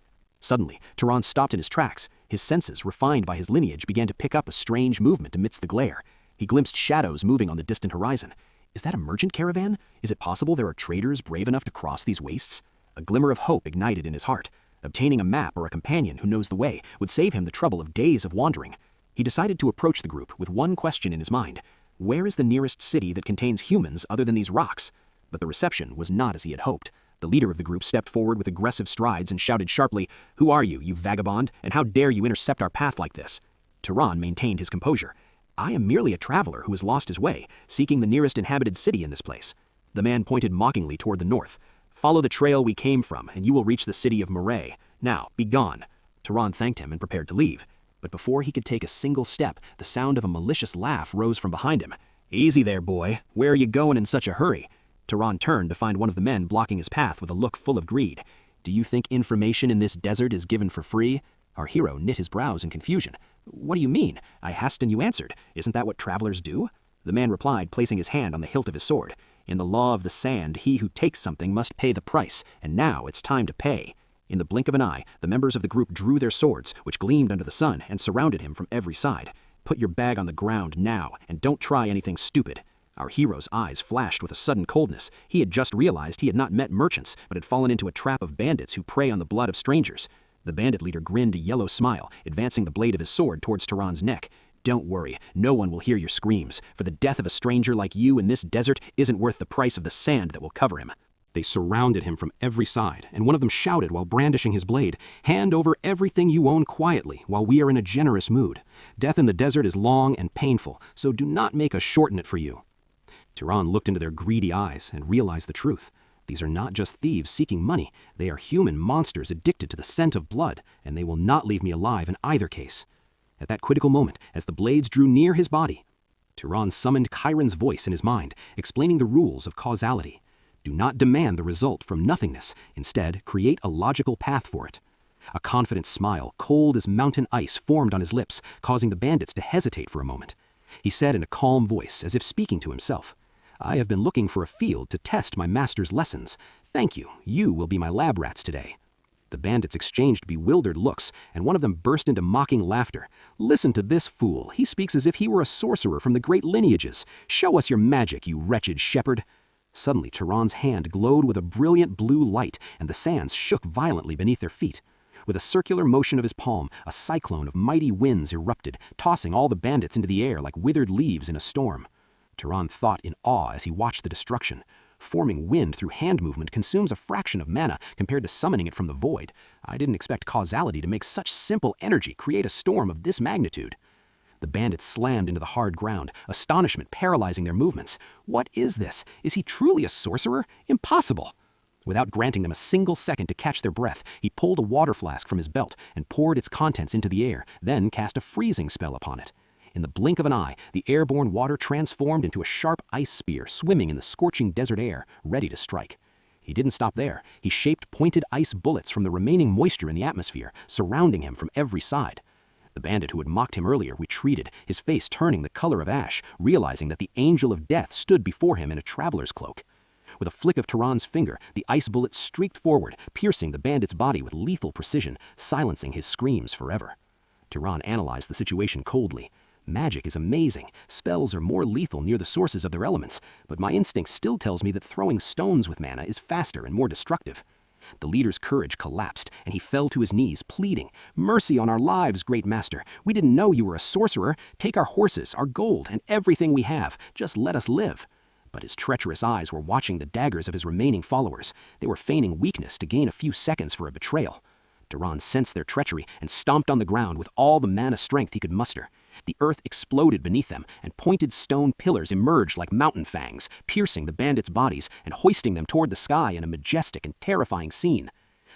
Suddenly, Turan stopped in his tracks. His senses, refined by his lineage, began to pick up a strange movement amidst the glare. He glimpsed shadows moving on the distant horizon. Is that a merchant caravan? Is it possible there are traders brave enough to cross these wastes? A glimmer of hope ignited in his heart. Obtaining a map or a companion who knows the way would save him the trouble of days of wandering. He decided to approach the group with one question in his mind. Where is the nearest city that contains humans other than these rocks? But the reception was not as he had hoped. The leader of the group stepped forward with aggressive strides and shouted sharply, "Who are you, you vagabond, and how dare you intercept our path like this?" Turan maintained his composure. I am merely a traveler who has lost his way, seeking the nearest inhabited city in this place. The man pointed mockingly toward the north. Follow the trail we came from, and you will reach the city of Murray. Now, be gone. Turan thanked him and prepared to leave. But before he could take a single step, the sound of a malicious laugh rose from behind him. Easy there, boy. Where are you going in such a hurry? Turan turned to find one of the men blocking his path with a look full of greed. Do you think information in this desert is given for free? Our hero knit his brows in confusion. What do you mean? I asked and you answered. Isn't that what travelers do? The man replied, placing his hand on the hilt of his sword. In the law of the sand, he who takes something must pay the price, and now it's time to pay. In the blink of an eye, the members of the group drew their swords, which gleamed under the sun, and surrounded him from every side. Put your bag on the ground now, and don't try anything stupid. Our hero's eyes flashed with a sudden coldness. He had just realized he had not met merchants, but had fallen into a trap of bandits who prey on the blood of strangers. The bandit leader grinned a yellow smile, advancing the blade of his sword towards Turan's neck. Don't worry, no one will hear your screams, for the death of a stranger like you in this desert isn't worth the price of the sand that will cover him. They surrounded him from every side, and one of them shouted while brandishing his blade, "Hand over everything you own quietly, while we are in a generous mood. Death in the desert is long and painful, so do not make us shorten it for you." Turan looked into their greedy eyes and realized the truth. These are not just thieves seeking money, they are human monsters addicted to the scent of blood, and they will not leave me alive in either case. At that critical moment, as the blades drew near his body, Turan summoned Chiron's voice in his mind, explaining the rules of causality. Do not demand the result from nothingness. Instead, create a logical path for it. A confident smile, cold as mountain ice, formed on his lips, causing the bandits to hesitate for a moment. He said in a calm voice, as if speaking to himself, "I have been looking for a field to test my master's lessons. Thank you. You will be my lab rats today." The bandits exchanged bewildered looks, and one of them burst into mocking laughter. "Listen to this fool. He speaks as if he were a sorcerer from the great lineages. Show us your magic, you wretched shepherd." Suddenly, Turan's hand glowed with a brilliant blue light, and the sands shook violently beneath their feet. With a circular motion of his palm, a cyclone of mighty winds erupted, tossing all the bandits into the air like withered leaves in a storm. Turan thought in awe as he watched the destruction. Forming wind through hand movement consumes a fraction of mana compared to summoning it from the void. I didn't expect causality to make such simple energy create a storm of this magnitude. The bandits slammed into the hard ground, astonishment paralyzing their movements. What is this? Is he truly a sorcerer? Impossible! Without granting them a single second to catch their breath, he pulled a water flask from his belt and poured its contents into the air, then cast a freezing spell upon it. In the blink of an eye, the airborne water transformed into a sharp ice spear swimming in the scorching desert air, ready to strike. He didn't stop there. He shaped pointed ice bullets from the remaining moisture in the atmosphere, surrounding him from every side. The bandit who had mocked him earlier retreated, his face turning the color of ash, realizing that the angel of death stood before him in a traveler's cloak. With a flick of Turan's finger, the ice bullet streaked forward, piercing the bandit's body with lethal precision, silencing his screams forever. Turan analyzed the situation coldly. Magic is amazing. Spells are more lethal near the sources of their elements, but my instinct still tells me that throwing stones with mana is faster and more destructive. The leader's courage collapsed, and he fell to his knees, pleading, "Mercy on our lives, great master. We didn't know you were a sorcerer. Take our horses, our gold, and everything we have. Just let us live." But his treacherous eyes were watching the daggers of his remaining followers. They were feigning weakness to gain a few seconds for a betrayal. Turan sensed their treachery and stomped on the ground with all the mana strength he could muster. The earth exploded beneath them, and pointed stone pillars emerged like mountain fangs, piercing the bandits' bodies and hoisting them toward the sky in a majestic and terrifying scene.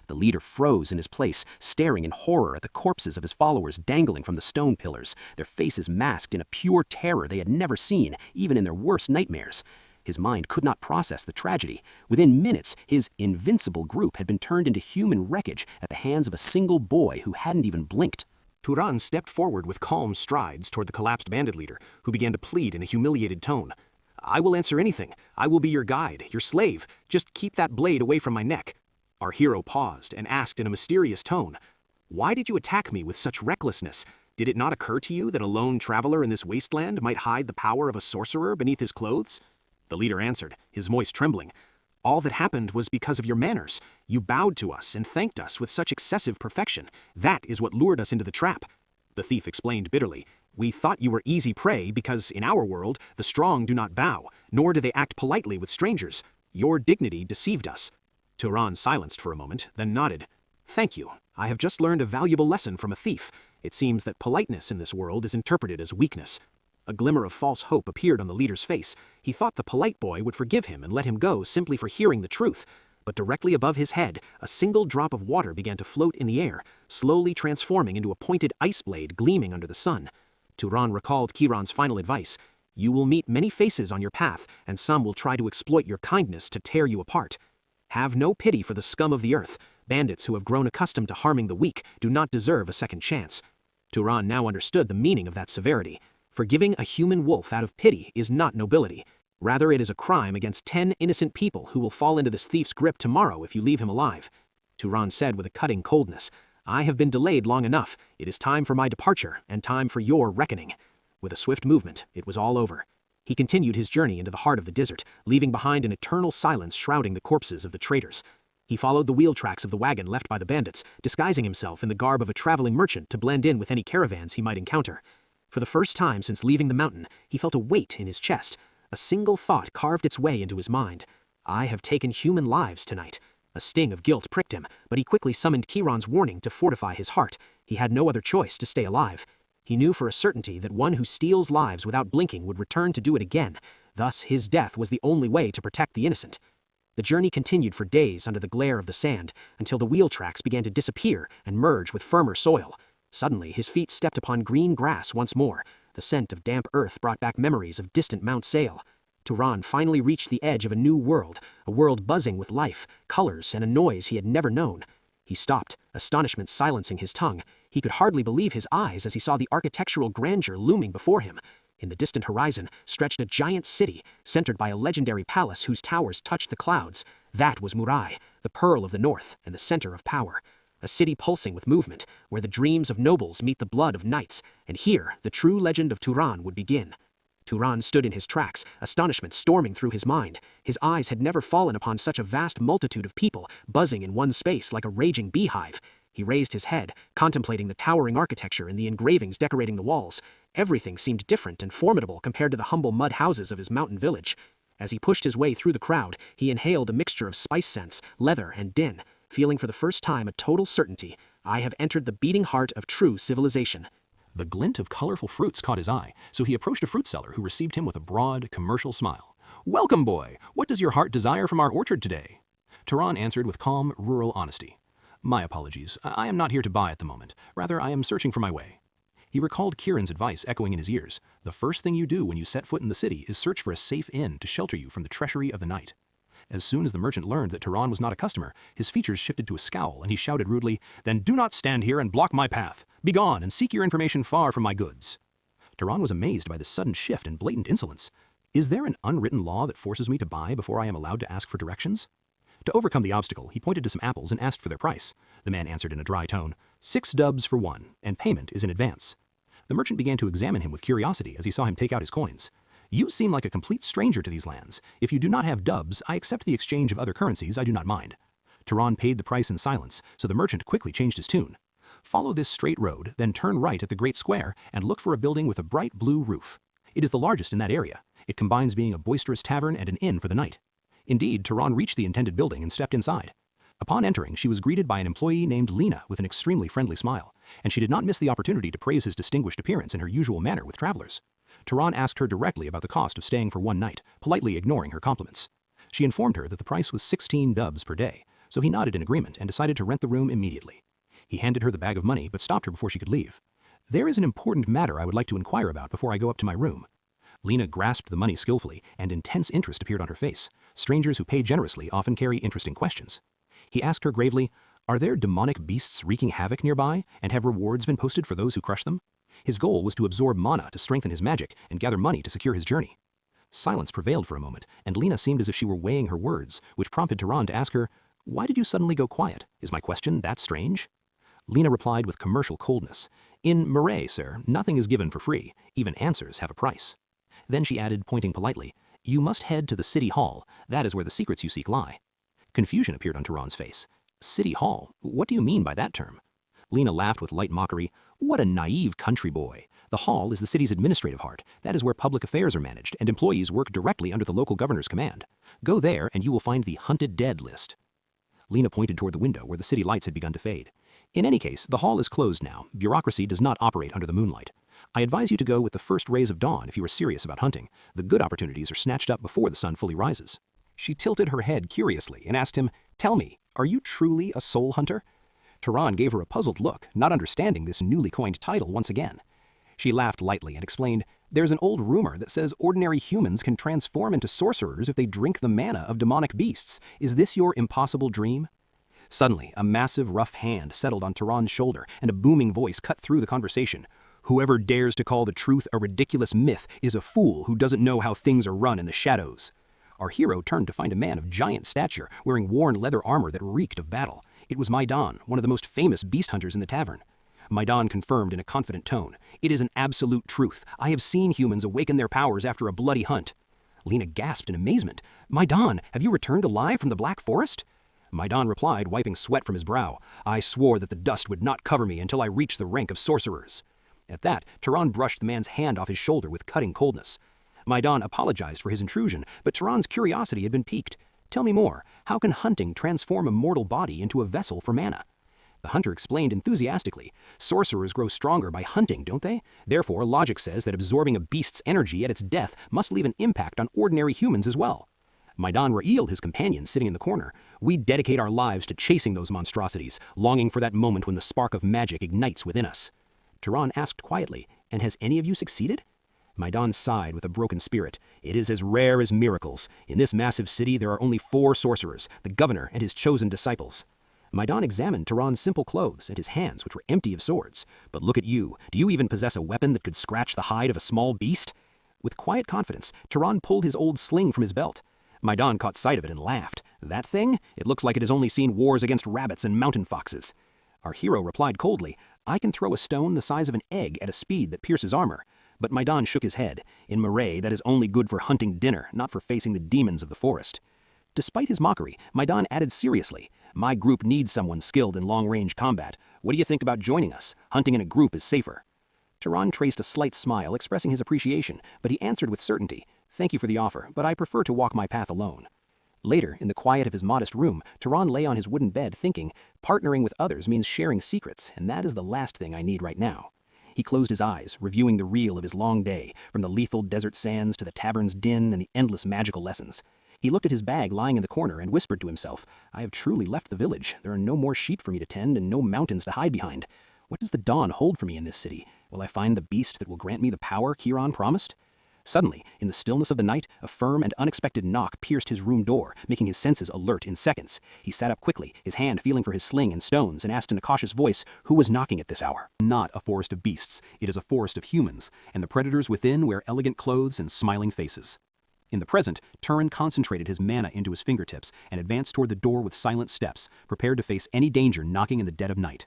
The leader froze in his place, staring in horror at the corpses of his followers dangling from the stone pillars, their faces masked in a pure terror they had never seen, even in their worst nightmares. His mind could not process the tragedy. Within minutes, his invincible group had been turned into human wreckage at the hands of a single boy who hadn't even blinked. Turan stepped forward with calm strides toward the collapsed bandit leader, who began to plead in a humiliated tone. "I will answer anything. I will be your guide, your slave. Just keep that blade away from my neck." Our hero paused and asked in a mysterious tone, "Why did you attack me with such recklessness? Did it not occur to you that a lone traveler in this wasteland might hide the power of a sorcerer beneath his clothes?" The leader answered, his voice trembling, "All that happened was because of your manners. You bowed to us and thanked us with such excessive perfection. That is what lured us into the trap." The thief explained bitterly, "We thought you were easy prey because, in our world, the strong do not bow, nor do they act politely with strangers. Your dignity deceived us." Turan silenced for a moment, then nodded. "Thank you. I have just learned a valuable lesson from a thief. It seems that politeness in this world is interpreted as weakness." A glimmer of false hope appeared on the leader's face. He thought the polite boy would forgive him and let him go simply for hearing the truth. But directly above his head, a single drop of water began to float in the air, slowly transforming into a pointed ice blade gleaming under the sun. Turan recalled Kiran's final advice. You will meet many faces on your path, and some will try to exploit your kindness to tear you apart. Have no pity for the scum of the earth. Bandits who have grown accustomed to harming the weak do not deserve a second chance. Turan now understood the meaning of that severity. Forgiving a human wolf out of pity is not nobility. Rather, it is a crime against 10 innocent people who will fall into this thief's grip tomorrow if you leave him alive. Turan said with a cutting coldness, I have been delayed long enough. It is time for my departure, and time for your reckoning. With a swift movement, it was all over. He continued his journey into the heart of the desert, leaving behind an eternal silence shrouding the corpses of the traitors. He followed the wheel tracks of the wagon left by the bandits, disguising himself in the garb of a traveling merchant to blend in with any caravans he might encounter. For the first time since leaving the mountain, he felt a weight in his chest. A single thought carved its way into his mind. I have taken human lives tonight. A sting of guilt pricked him, but he quickly summoned Kiran's warning to fortify his heart. He had no other choice to stay alive. He knew for a certainty that one who steals lives without blinking would return to do it again. Thus, his death was the only way to protect the innocent. The journey continued for days under the glare of the sand, until the wheel tracks began to disappear and merge with firmer soil. Suddenly, his feet stepped upon green grass once more. The scent of damp earth brought back memories of distant Mount Sail. Turan finally reached the edge of a new world, a world buzzing with life, colors, and a noise he had never known. He stopped, astonishment silencing his tongue. He could hardly believe his eyes as he saw the architectural grandeur looming before him. In the distant horizon stretched a giant city, centered by a legendary palace whose towers touched the clouds. That was Murai, the pearl of the north and the center of power. A city pulsing with movement, where the dreams of nobles meet the blood of knights, and here the true legend of Turan would begin. Turan stood in his tracks, astonishment storming through his mind. His eyes had never fallen upon such a vast multitude of people, buzzing in one space like a raging beehive. He raised his head, contemplating the towering architecture and the engravings decorating the walls. Everything seemed different and formidable compared to the humble mud houses of his mountain village. As he pushed his way through the crowd, he inhaled a mixture of spice scents, leather, and din, feeling for the first time a total certainty. I have entered the beating heart of true civilization. The glint of colorful fruits caught his eye, so he approached a fruit seller who received him with a broad, commercial smile. Welcome, boy! What does your heart desire from our orchard today? Turan answered with calm, rural honesty. My apologies. I am not here to buy at the moment. Rather, I am searching for my way. He recalled Kiran's advice echoing in his ears. The first thing you do when you set foot in the city is search for a safe inn to shelter you from the treachery of the night. As soon as the merchant learned that Turan was not a customer, his features shifted to a scowl, and he shouted rudely, Then do not stand here and block my path. Begone and seek your information far from my goods. Turan was amazed by this sudden shift and blatant insolence. Is there an unwritten law that forces me to buy before I am allowed to ask for directions? To overcome the obstacle, he pointed to some apples and asked for their price. The man answered in a dry tone, 6 dubs for one, and payment is in advance. The merchant began to examine him with curiosity as he saw him take out his coins. You seem like a complete stranger to these lands. If you do not have dubs, I accept the exchange of other currencies. I do not mind. Turan paid the price in silence, so the merchant quickly changed his tune. Follow this straight road, then turn right at the great square and look for a building with a bright blue roof. It is the largest in that area. It combines being a boisterous tavern and an inn for the night. Indeed, Turan reached the intended building and stepped inside. Upon entering, she was greeted by an employee named Lena with an extremely friendly smile, and she did not miss the opportunity to praise his distinguished appearance in her usual manner with travelers. Turan asked her directly about the cost of staying for one night, politely ignoring her compliments. She informed her that the price was 16 dubs per day, so he nodded in agreement and decided to rent the room immediately. He handed her the bag of money but stopped her before she could leave. There is an important matter I would like to inquire about before I go up to my room. Lena grasped the money skillfully, and intense interest appeared on her face. Strangers who pay generously often carry interesting questions. He asked her gravely, Are there demonic beasts wreaking havoc nearby, and have rewards been posted for those who crush them? His goal was to absorb mana to strengthen his magic and gather money to secure his journey. Silence prevailed for a moment, and Lena seemed as if she were weighing her words, which prompted Turan to ask her, Why did you suddenly go quiet? Is my question that strange? Lena replied with commercial coldness, In Murai, sir, nothing is given for free. Even answers have a price. Then she added, pointing politely, You must head to the city hall. That is where the secrets you seek lie. Confusion appeared on Turan's face. City hall? What do you mean by that term? Lena laughed with light mockery. What a naive country boy. The hall is the city's administrative heart. That is where public affairs are managed, and employees work directly under the local governor's command. Go there, and you will find the hunted dead list. Lena pointed toward the window where the city lights had begun to fade. In any case, the hall is closed now. Bureaucracy does not operate under the moonlight. I advise you to go with the first rays of dawn if you are serious about hunting. The good opportunities are snatched up before the sun fully rises." She tilted her head curiously and asked him, "Tell me, are you truly a soul hunter?" Turan gave her a puzzled look, not understanding this newly coined title once again. She laughed lightly and explained, "There's an old rumor that says ordinary humans can transform into sorcerers if they drink the mana of demonic beasts. Is this your impossible dream?" Suddenly, a massive rough hand settled on Turan's shoulder and a booming voice cut through the conversation. "Whoever dares to call the truth a ridiculous myth is a fool who doesn't know how things are run in the shadows." Our hero turned to find a man of giant stature, wearing worn leather armor that reeked of battle. It was Maidan, one of the most famous beast hunters in the tavern. Maidan confirmed in a confident tone, "It is an absolute truth. I have seen humans awaken their powers after a bloody hunt." Lena gasped in amazement. "Maidan, have you returned alive from the Black Forest?" Maidan replied, wiping sweat from his brow, "I swore that the dust would not cover me until I reached the rank of sorcerers." At that, Turan brushed the man's hand off his shoulder with cutting coldness. Maidan apologized for his intrusion, but Turan's curiosity had been piqued. "Tell me more. How can hunting transform a mortal body into a vessel for mana?" The hunter explained enthusiastically, "Sorcerers grow stronger by hunting, don't they? Therefore, logic says that absorbing a beast's energy at its death must leave an impact on ordinary humans as well." Maidan reeled his companion sitting in the corner. "We dedicate our lives to chasing those monstrosities, longing for that moment when the spark of magic ignites within us." Turan asked quietly, "And has any of you succeeded?" Maidan sighed with a broken spirit. "It is as rare as miracles. In this massive city there are only 4 sorcerers, the governor and his chosen disciples." Maidan examined Turan's simple clothes and his hands, which were empty of swords. "But look at you. Do you even possess a weapon that could scratch the hide of a small beast?" With quiet confidence, Turan pulled his old sling from his belt. Maidan caught sight of it and laughed. "That thing? It looks like it has only seen wars against rabbits and mountain foxes." Our hero replied coldly, "I can throw a stone the size of an egg at a speed that pierces armor." But Maidan shook his head. "In Murray, that is only good for hunting dinner, not for facing the demons of the forest." Despite his mockery, Maidan added seriously, "My group needs someone skilled in long-range combat. What do you think about joining us? Hunting in a group is safer." Turan traced a slight smile, expressing his appreciation, but he answered with certainty, "Thank you for the offer, but I prefer to walk my path alone." Later, in the quiet of his modest room, Turan lay on his wooden bed thinking, "Partnering with others means sharing secrets, and that is the last thing I need right now." He closed his eyes, reviewing the reel of his long day, from the lethal desert sands to the tavern's din and the endless magical lessons. He looked at his bag lying in the corner and whispered to himself, "I have truly left the village. There are no more sheep for me to tend and no mountains to hide behind. What does the dawn hold for me in this city? Will I find the beast that will grant me the power Kiran promised?" Suddenly, in the stillness of the night, a firm and unexpected knock pierced his room door, making his senses alert in seconds. He sat up quickly, his hand feeling for his sling and stones, and asked in a cautious voice, "Who was knocking at this hour?" Not a forest of beasts, it is a forest of humans, and the predators within wear elegant clothes and smiling faces. In the present, Turan concentrated his mana into his fingertips and advanced toward the door with silent steps, prepared to face any danger knocking in the dead of night.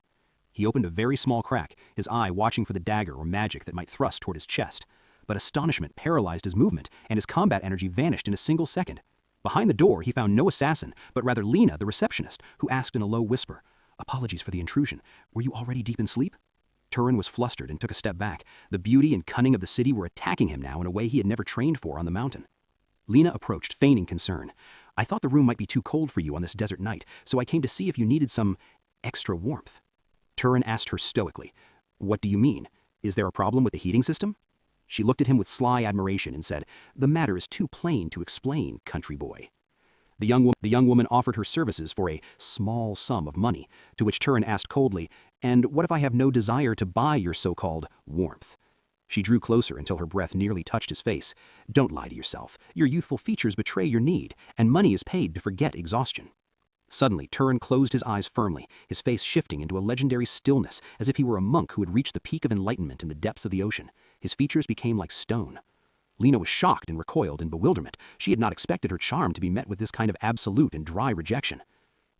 He opened a very small crack, his eye watching for the dagger or magic that might thrust toward his chest. But astonishment paralyzed his movement, and his combat energy vanished in a single second. Behind the door, he found no assassin, but rather Lena, the receptionist, who asked in a low whisper, "Apologies for the intrusion. Were you already deep in sleep?" Turan was flustered and took a step back. The beauty and cunning of the city were attacking him now in a way he had never trained for on the mountain. Lena approached, feigning concern. "I thought the room might be too cold for you on this desert night, so I came to see if you needed some extra warmth." Turan asked her stoically, "What do you mean? Is there a problem with the heating system?" She looked at him with sly admiration and said, "The matter is too plain to explain, country boy." The young woman offered her services for a small sum of money, to which Turan asked coldly, "And what if I have no desire to buy your so-called warmth?" She drew closer until her breath nearly touched his face. "Don't lie to yourself. Your youthful features betray your need, and money is paid to forget exhaustion." Suddenly, Turan closed his eyes firmly, his face shifting into a legendary stillness, as if he were a monk who had reached the peak of enlightenment in the depths of the ocean. His features became like stone. Lena was shocked and recoiled in bewilderment. She had not expected her charm to be met with this kind of absolute and dry rejection.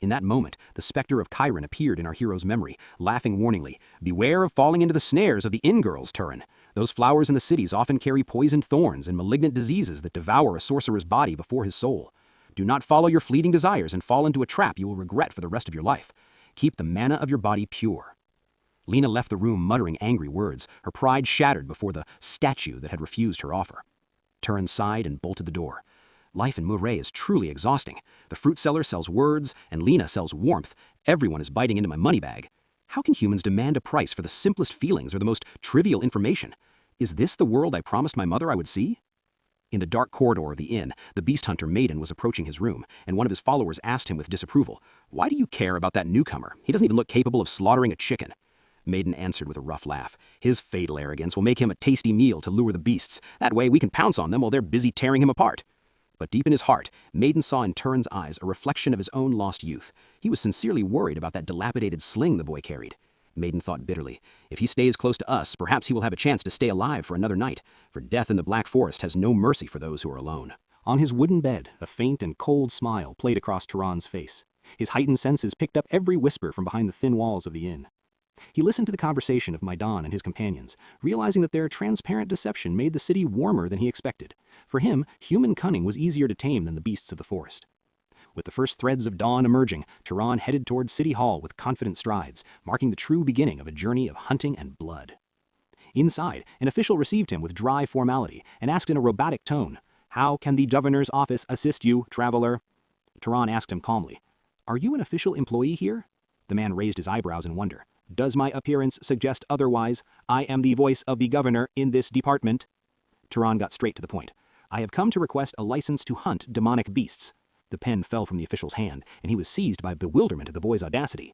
In that moment, the specter of Chiron appeared in our hero's memory, laughing warningly, "Beware of falling into the snares of the inn-girls, Turan. Those flowers in the cities often carry poisoned thorns and malignant diseases that devour a sorcerer's body before his soul. Do not follow your fleeting desires and fall into a trap you will regret for the rest of your life. Keep the mana of your body pure." Lena left the room muttering angry words, her pride shattered before the statue that had refused her offer. Turan sighed and bolted the door. Life in Murray is truly exhausting. The fruit seller sells words, and Lena sells warmth. Everyone is biting into my money bag. How can humans demand a price for the simplest feelings or the most trivial information? Is this the world I promised my mother I would see? In the dark corridor of the inn, the beast hunter Maiden was approaching his room, and one of his followers asked him with disapproval, "Why do you care about that newcomer? He doesn't even look capable of slaughtering a chicken." Maiden answered with a rough laugh. "His fatal arrogance will make him a tasty meal to lure the beasts. That way we can pounce on them while they're busy tearing him apart." But deep in his heart, Maiden saw in Turan's eyes a reflection of his own lost youth. He was sincerely worried about that dilapidated sling the boy carried. Maiden thought bitterly, if he stays close to us, perhaps he will have a chance to stay alive for another night, for death in the Black Forest has no mercy for those who are alone. On his wooden bed, a faint and cold smile played across Turan's face. His heightened senses picked up every whisper from behind the thin walls of the inn. He listened to the conversation of Maidan and his companions, realizing that their transparent deception made the city warmer than he expected. For him, human cunning was easier to tame than the beasts of the forest. With the first threads of dawn emerging, Turan headed toward City Hall with confident strides, marking the true beginning of a journey of hunting and blood. Inside, an official received him with dry formality and asked in a robotic tone, "How can the governor's office assist you, traveler?" Turan asked him calmly, "Are you an official employee here?" The man raised his eyebrows in wonder. "Does my appearance suggest otherwise? I am the voice of the governor in this department." Turan got straight to the point. "I have come to request a license to hunt demonic beasts." The pen fell from the official's hand, and he was seized by bewilderment at the boy's audacity.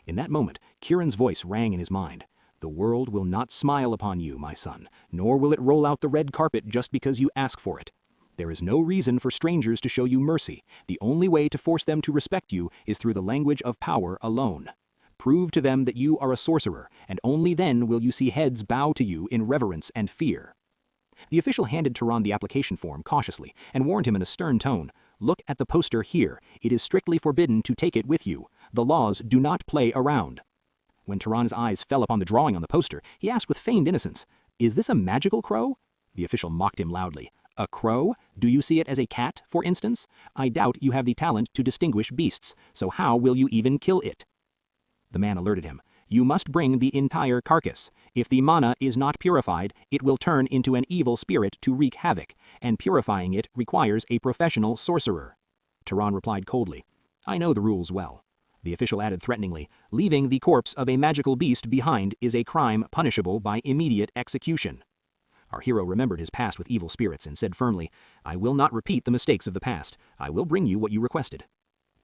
In that moment, Kieran's voice rang in his mind. "The world will not smile upon you, my son, nor will it roll out the red carpet just because you ask for it. There is no reason for strangers to show you mercy. The only way to force them to respect you is through the language of power alone. Prove to them that you are a sorcerer, and only then will you see heads bow to you in reverence and fear." The official handed Turan the application form cautiously and warned him in a stern tone, "Look at the poster here. It is strictly forbidden to take it with you. The laws do not play around." When Turan's eyes fell upon the drawing on the poster, he asked with feigned innocence, "Is this a magical crow?" The official mocked him loudly. "A crow? Do you see it as a cat, for instance? I doubt you have the talent to distinguish beasts, so how will you even kill it?" The man alerted him. "You must bring the entire carcass. If the mana is not purified, it will turn into an evil spirit to wreak havoc, and purifying it requires a professional sorcerer." Turan replied coldly, "I know the rules well." The official added threateningly, "Leaving the corpse of a magical beast behind is a crime punishable by immediate execution." Our hero remembered his past with evil spirits and said firmly, "I will not repeat the mistakes of the past. I will bring you what you requested."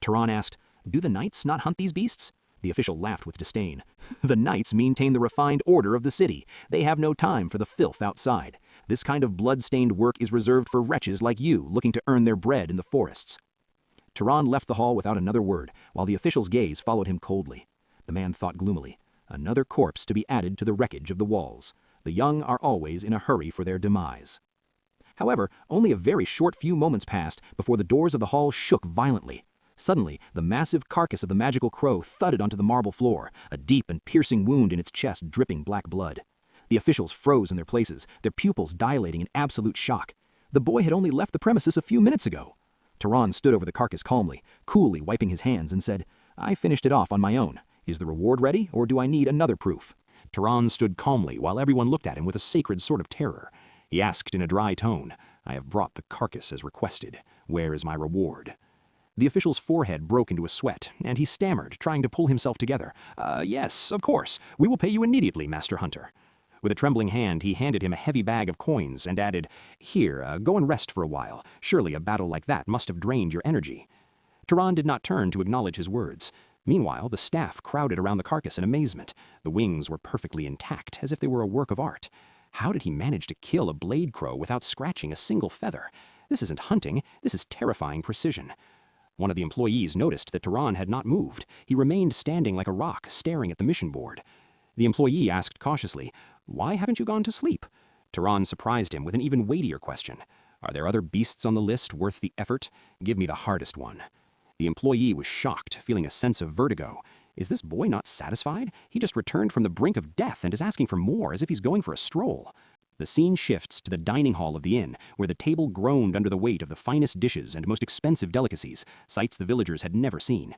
Turan asked, "Do the knights not hunt these beasts?" The official laughed with disdain. "The knights maintain the refined order of the city. They have no time for the filth outside. This kind of blood-stained work is reserved for wretches like you looking to earn their bread in the forests." Turan left the hall without another word, while the official's gaze followed him coldly. The man thought gloomily, "Another corpse to be added to the wreckage of the walls. The young are always in a hurry for their demise." However, only a very short few moments passed before the doors of the hall shook violently. Suddenly, the massive carcass of the magical crow thudded onto the marble floor, a deep and piercing wound in its chest dripping black blood. The officials froze in their places, their pupils dilating in absolute shock. The boy had only left the premises a few minutes ago. Turan stood over the carcass calmly, coolly wiping his hands, and said, "I finished it off on my own. Is the reward ready, or do I need another proof?" Turan stood calmly while everyone looked at him with a sacred sort of terror. He asked in a dry tone, "I have brought the carcass as requested. Where is my reward?" The official's forehead broke into a sweat, and he stammered, trying to pull himself together. Yes, of course. We will pay you immediately, Master Hunter." With a trembling hand, he handed him a heavy bag of coins and added, "Here, go and rest for a while. Surely a battle like that must have drained your energy." Turan did not turn to acknowledge his words. Meanwhile, the staff crowded around the carcass in amazement. The wings were perfectly intact, as if they were a work of art. How did he manage to kill a blade crow without scratching a single feather? This isn't hunting, this is terrifying precision. One of the employees noticed that Turan had not moved. He remained standing like a rock, staring at the mission board. The employee asked cautiously, "Why haven't you gone to sleep?" Turan surprised him with an even weightier question. "Are there other beasts on the list worth the effort? Give me the hardest one." The employee was shocked, feeling a sense of vertigo. Is this boy not satisfied? He just returned from the brink of death and is asking for more, as if he's going for a stroll. The scene shifts to the dining hall of the inn, where the table groaned under the weight of the finest dishes and most expensive delicacies, sights the villagers had never seen.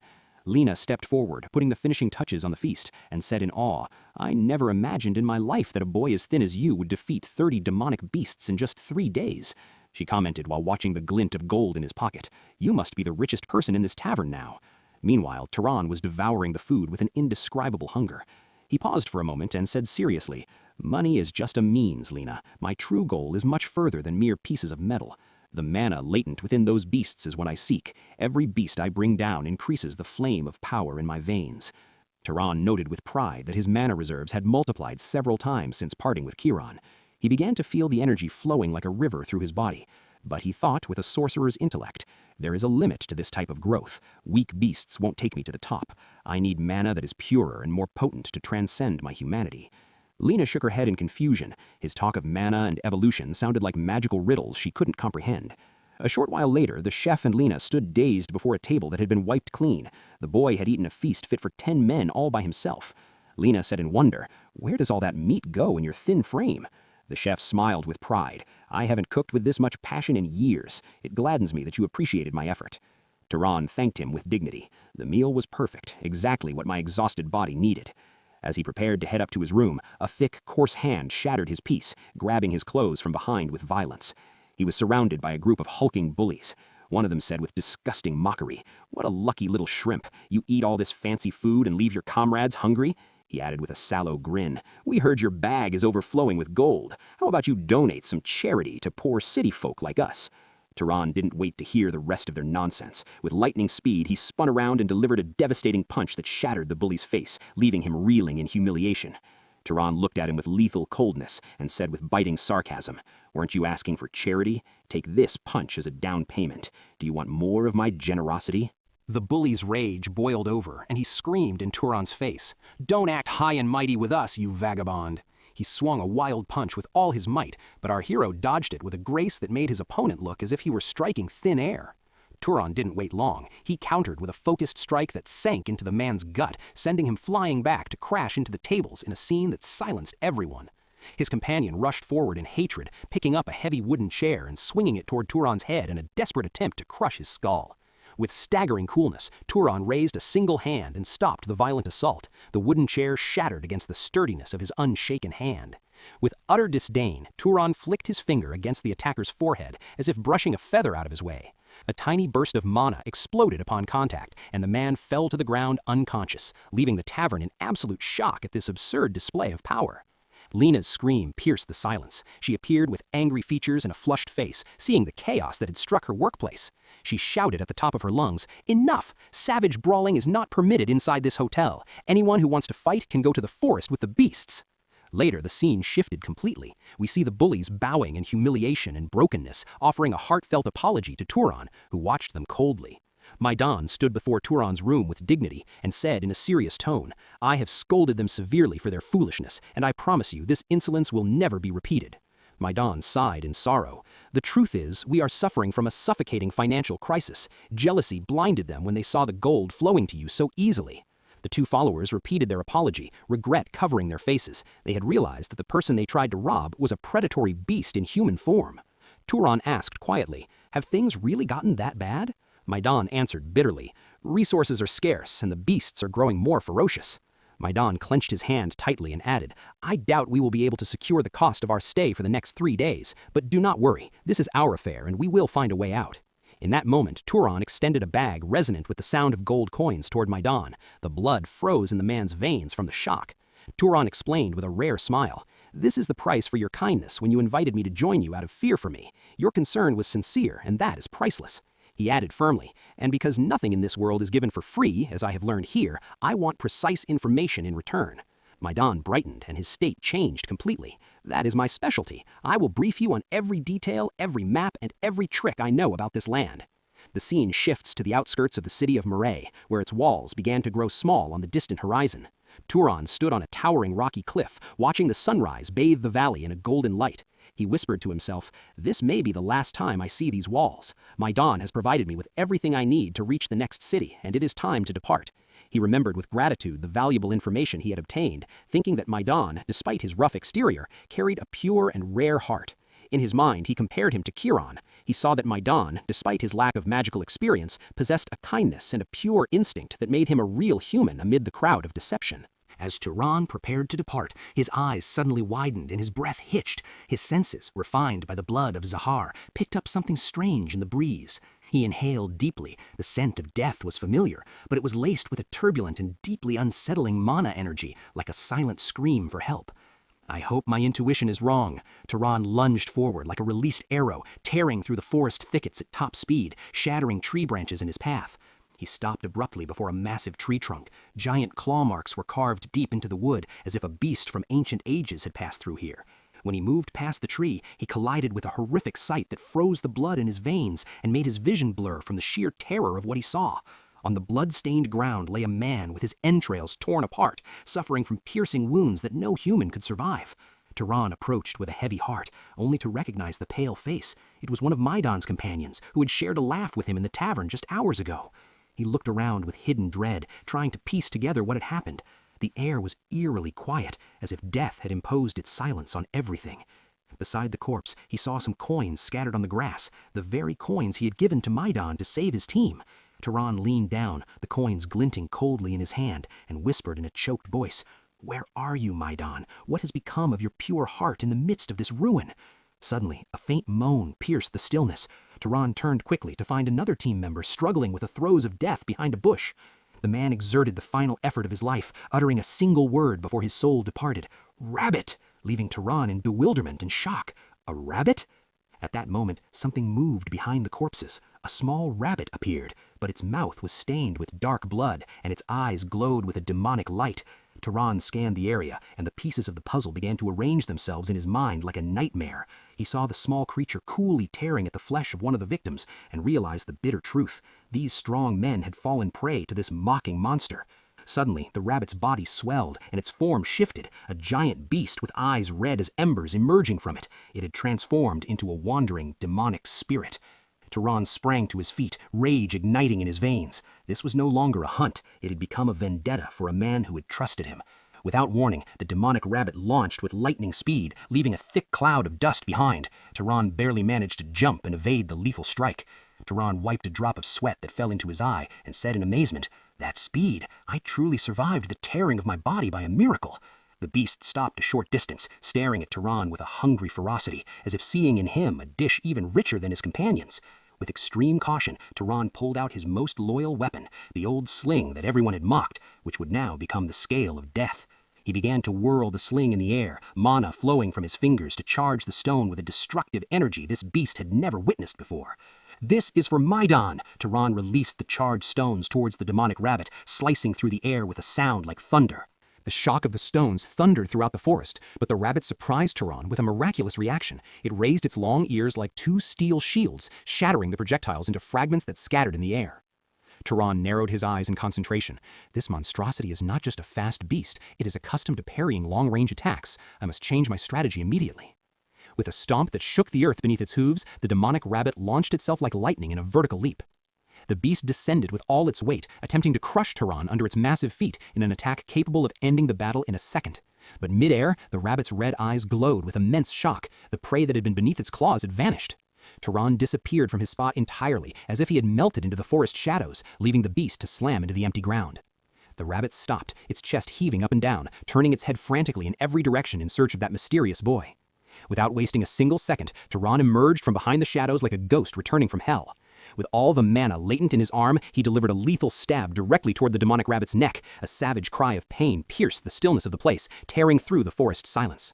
Lena stepped forward, putting the finishing touches on the feast, and said in awe, "I never imagined in my life that a boy as thin as you would defeat 30 demonic beasts in just 3 days." She commented while watching the glint of gold in his pocket, "You must be the richest person in this tavern now." Meanwhile, Turan was devouring the food with an indescribable hunger. He paused for a moment and said seriously, Money is just a means, Lena. My true goal is much further than mere pieces of metal. The mana latent within those beasts is what I seek. Every beast I bring down increases the flame of power in my veins. Turan noted with pride that his mana reserves had multiplied several times since parting with Kiran. He began to feel the energy flowing like a river through his body. But he thought with a sorcerer's intellect, there is a limit to this type of growth. Weak beasts won't take me to the top. I need mana that is purer and more potent to transcend my humanity. Lena shook her head in confusion. His talk of mana and evolution sounded like magical riddles she couldn't comprehend. A short while later, the chef and Lena stood dazed before a table that had been wiped clean. The boy had eaten a feast fit for 10 men all by himself. Lena said in wonder, "Where does all that meat go in your thin frame?" The chef smiled with pride. "I haven't cooked with this much passion in years. It gladdens me that you appreciated my effort." Turan thanked him with dignity. The meal was perfect, exactly what my exhausted body needed. As he prepared to head up to his room, a thick, coarse hand shattered his peace, grabbing his clothes from behind with violence. He was surrounded by a group of hulking bullies. One of them said with disgusting mockery, "What a lucky little shrimp. You eat all this fancy food and leave your comrades hungry?" He added with a sallow grin, "We heard your bag is overflowing with gold. How about you donate some charity to poor city folk like us?" Turan didn't wait to hear the rest of their nonsense. With lightning speed, he spun around and delivered a devastating punch that shattered the bully's face, leaving him reeling in humiliation. Turan looked at him with lethal coldness and said with biting sarcasm, "Weren't you asking for charity? Take this punch as a down payment. Do you want more of my generosity?" The bully's rage boiled over, and he screamed in Turan's face, "Don't act high and mighty with us, you vagabond!" He swung a wild punch with all his might, but our hero dodged it with a grace that made his opponent look as if he were striking thin air. Turan didn't wait long. He countered with a focused strike that sank into the man's gut, sending him flying back to crash into the tables in a scene that silenced everyone. His companion rushed forward in hatred, picking up a heavy wooden chair and swinging it toward Turan's head in a desperate attempt to crush his skull. With staggering coolness, Turan raised a single hand and stopped the violent assault. The wooden chair shattered against the sturdiness of his unshaken hand. With utter disdain, Turan flicked his finger against the attacker's forehead as if brushing a feather out of his way. A tiny burst of mana exploded upon contact, and the man fell to the ground unconscious, leaving the tavern in absolute shock at this absurd display of power. Lena's scream pierced the silence. She appeared with angry features and a flushed face, seeing the chaos that had struck her workplace. She shouted at the top of her lungs, "Enough! Savage brawling is not permitted inside this hotel. Anyone who wants to fight can go to the forest with the beasts." Later, the scene shifted completely. We see the bullies bowing in humiliation and brokenness, offering a heartfelt apology to Turan, who watched them coldly. Maidan stood before Turan's room with dignity and said in a serious tone, "I have scolded them severely for their foolishness, and I promise you this insolence will never be repeated." Maidan sighed in sorrow. "The truth is, we are suffering from a suffocating financial crisis. Jealousy blinded them when they saw the gold flowing to you so easily." The two followers repeated their apology, regret covering their faces. They had realized that the person they tried to rob was a predatory beast in human form. Turan asked quietly, "Have things really gotten that bad?" Maidan answered bitterly, "Resources are scarce and the beasts are growing more ferocious." Maidan clenched his hand tightly and added, "I doubt we will be able to secure the cost of our stay for the next 3 days, but do not worry, this is our affair and we will find a way out." In that moment, Turan extended a bag resonant with the sound of gold coins toward Maidan. The blood froze in the man's veins from the shock. Turan explained with a rare smile, "This is the price for your kindness when you invited me to join you out of fear for me. Your concern was sincere, and that is priceless." He added firmly, "And because nothing in this world is given for free, as I have learned here, I want precise information in return." Maidan brightened and his state changed completely. "That is my specialty. I will brief you on every detail, every map, and every trick I know about this land." The scene shifts to the outskirts of the city of Murray, where its walls began to grow small on the distant horizon. Turan stood on a towering rocky cliff, watching the sunrise bathe the valley in a golden light. He whispered to himself, "This may be the last time I see these walls. Maidan has provided me with everything I need to reach the next city, and it is time to depart." He remembered with gratitude the valuable information he had obtained, thinking that Maidan, despite his rough exterior, carried a pure and rare heart. In his mind, he compared him to Kiran. He saw that Maidan, despite his lack of magical experience, possessed a kindness and a pure instinct that made him a real human amid the crowd of deception. As Turan prepared to depart, his eyes suddenly widened and his breath hitched. His senses, refined by the blood of Zahar, picked up something strange in the breeze. He inhaled deeply. The scent of death was familiar, but it was laced with a turbulent and deeply unsettling mana energy, like a silent scream for help. I hope my intuition is wrong. Turan lunged forward like a released arrow, tearing through the forest thickets at top speed, shattering tree branches in his path. He stopped abruptly before a massive tree trunk. Giant claw marks were carved deep into the wood, as if a beast from ancient ages had passed through here. When he moved past the tree, he collided with a horrific sight that froze the blood in his veins and made his vision blur from the sheer terror of what he saw. On the blood-stained ground lay a man with his entrails torn apart, suffering from piercing wounds that no human could survive. Turan approached with a heavy heart, only to recognize the pale face. It was one of Maidan's companions, who had shared a laugh with him in the tavern just hours ago. He looked around with hidden dread, trying to piece together what had happened. The air was eerily quiet, as if death had imposed its silence on everything. Beside the corpse, he saw some coins scattered on the grass, the very coins he had given to Maidan to save his team. Turan leaned down, the coins glinting coldly in his hand, and whispered in a choked voice, "Where are you, Maidan? What has become of your pure heart in the midst of this ruin?" Suddenly, a faint moan pierced the stillness. Turan turned quickly to find another team member struggling with the throes of death behind a bush. The man exerted the final effort of his life, uttering a single word before his soul departed. "Rabbit!" leaving Turan in bewilderment and shock. A rabbit? At that moment, something moved behind the corpses. A small rabbit appeared, but its mouth was stained with dark blood, and its eyes glowed with a demonic light. Turan scanned the area, and the pieces of the puzzle began to arrange themselves in his mind like a nightmare. He saw the small creature coolly tearing at the flesh of one of the victims, and realized the bitter truth. These strong men had fallen prey to this mocking monster. Suddenly, the rabbit's body swelled, and its form shifted, a giant beast with eyes red as embers emerging from it. It had transformed into a wandering, demonic spirit. Turan sprang to his feet, rage igniting in his veins. This was no longer a hunt. It had become a vendetta for a man who had trusted him. Without warning, the demonic rabbit launched with lightning speed, leaving a thick cloud of dust behind. Turan barely managed to jump and evade the lethal strike. Turan wiped a drop of sweat that fell into his eye and said in amazement, "That speed! I truly survived the tearing of my body by a miracle." The beast stopped a short distance, staring at Turan with a hungry ferocity, as if seeing in him a dish even richer than his companions. With extreme caution, Turan pulled out his most loyal weapon, the old sling that everyone had mocked, which would now become the scale of death. He began to whirl the sling in the air, mana flowing from his fingers to charge the stone with a destructive energy this beast had never witnessed before. "This is for Maidan!" Turan released the charged stones towards the demonic rabbit, slicing through the air with a sound like thunder. The shock of the stones thundered throughout the forest, but the rabbit surprised Turan with a miraculous reaction. It raised its long ears like two steel shields, shattering the projectiles into fragments that scattered in the air. Turan narrowed his eyes in concentration. This monstrosity is not just a fast beast, it is accustomed to parrying long-range attacks. I must change my strategy immediately. With a stomp that shook the earth beneath its hooves, the demonic rabbit launched itself like lightning in a vertical leap. The beast descended with all its weight, attempting to crush Turan under its massive feet in an attack capable of ending the battle in a second. But mid-air, the rabbit's red eyes glowed with immense shock. The prey that had been beneath its claws had vanished. Turan disappeared from his spot entirely, as if he had melted into the forest shadows, leaving the beast to slam into the empty ground. The rabbit stopped, its chest heaving up and down, turning its head frantically in every direction in search of that mysterious boy. Without wasting a single second, Turan emerged from behind the shadows like a ghost returning from hell. With all the mana latent in his arm, he delivered a lethal stab directly toward the demonic rabbit's neck. A savage cry of pain pierced the stillness of the place, tearing through the forest silence.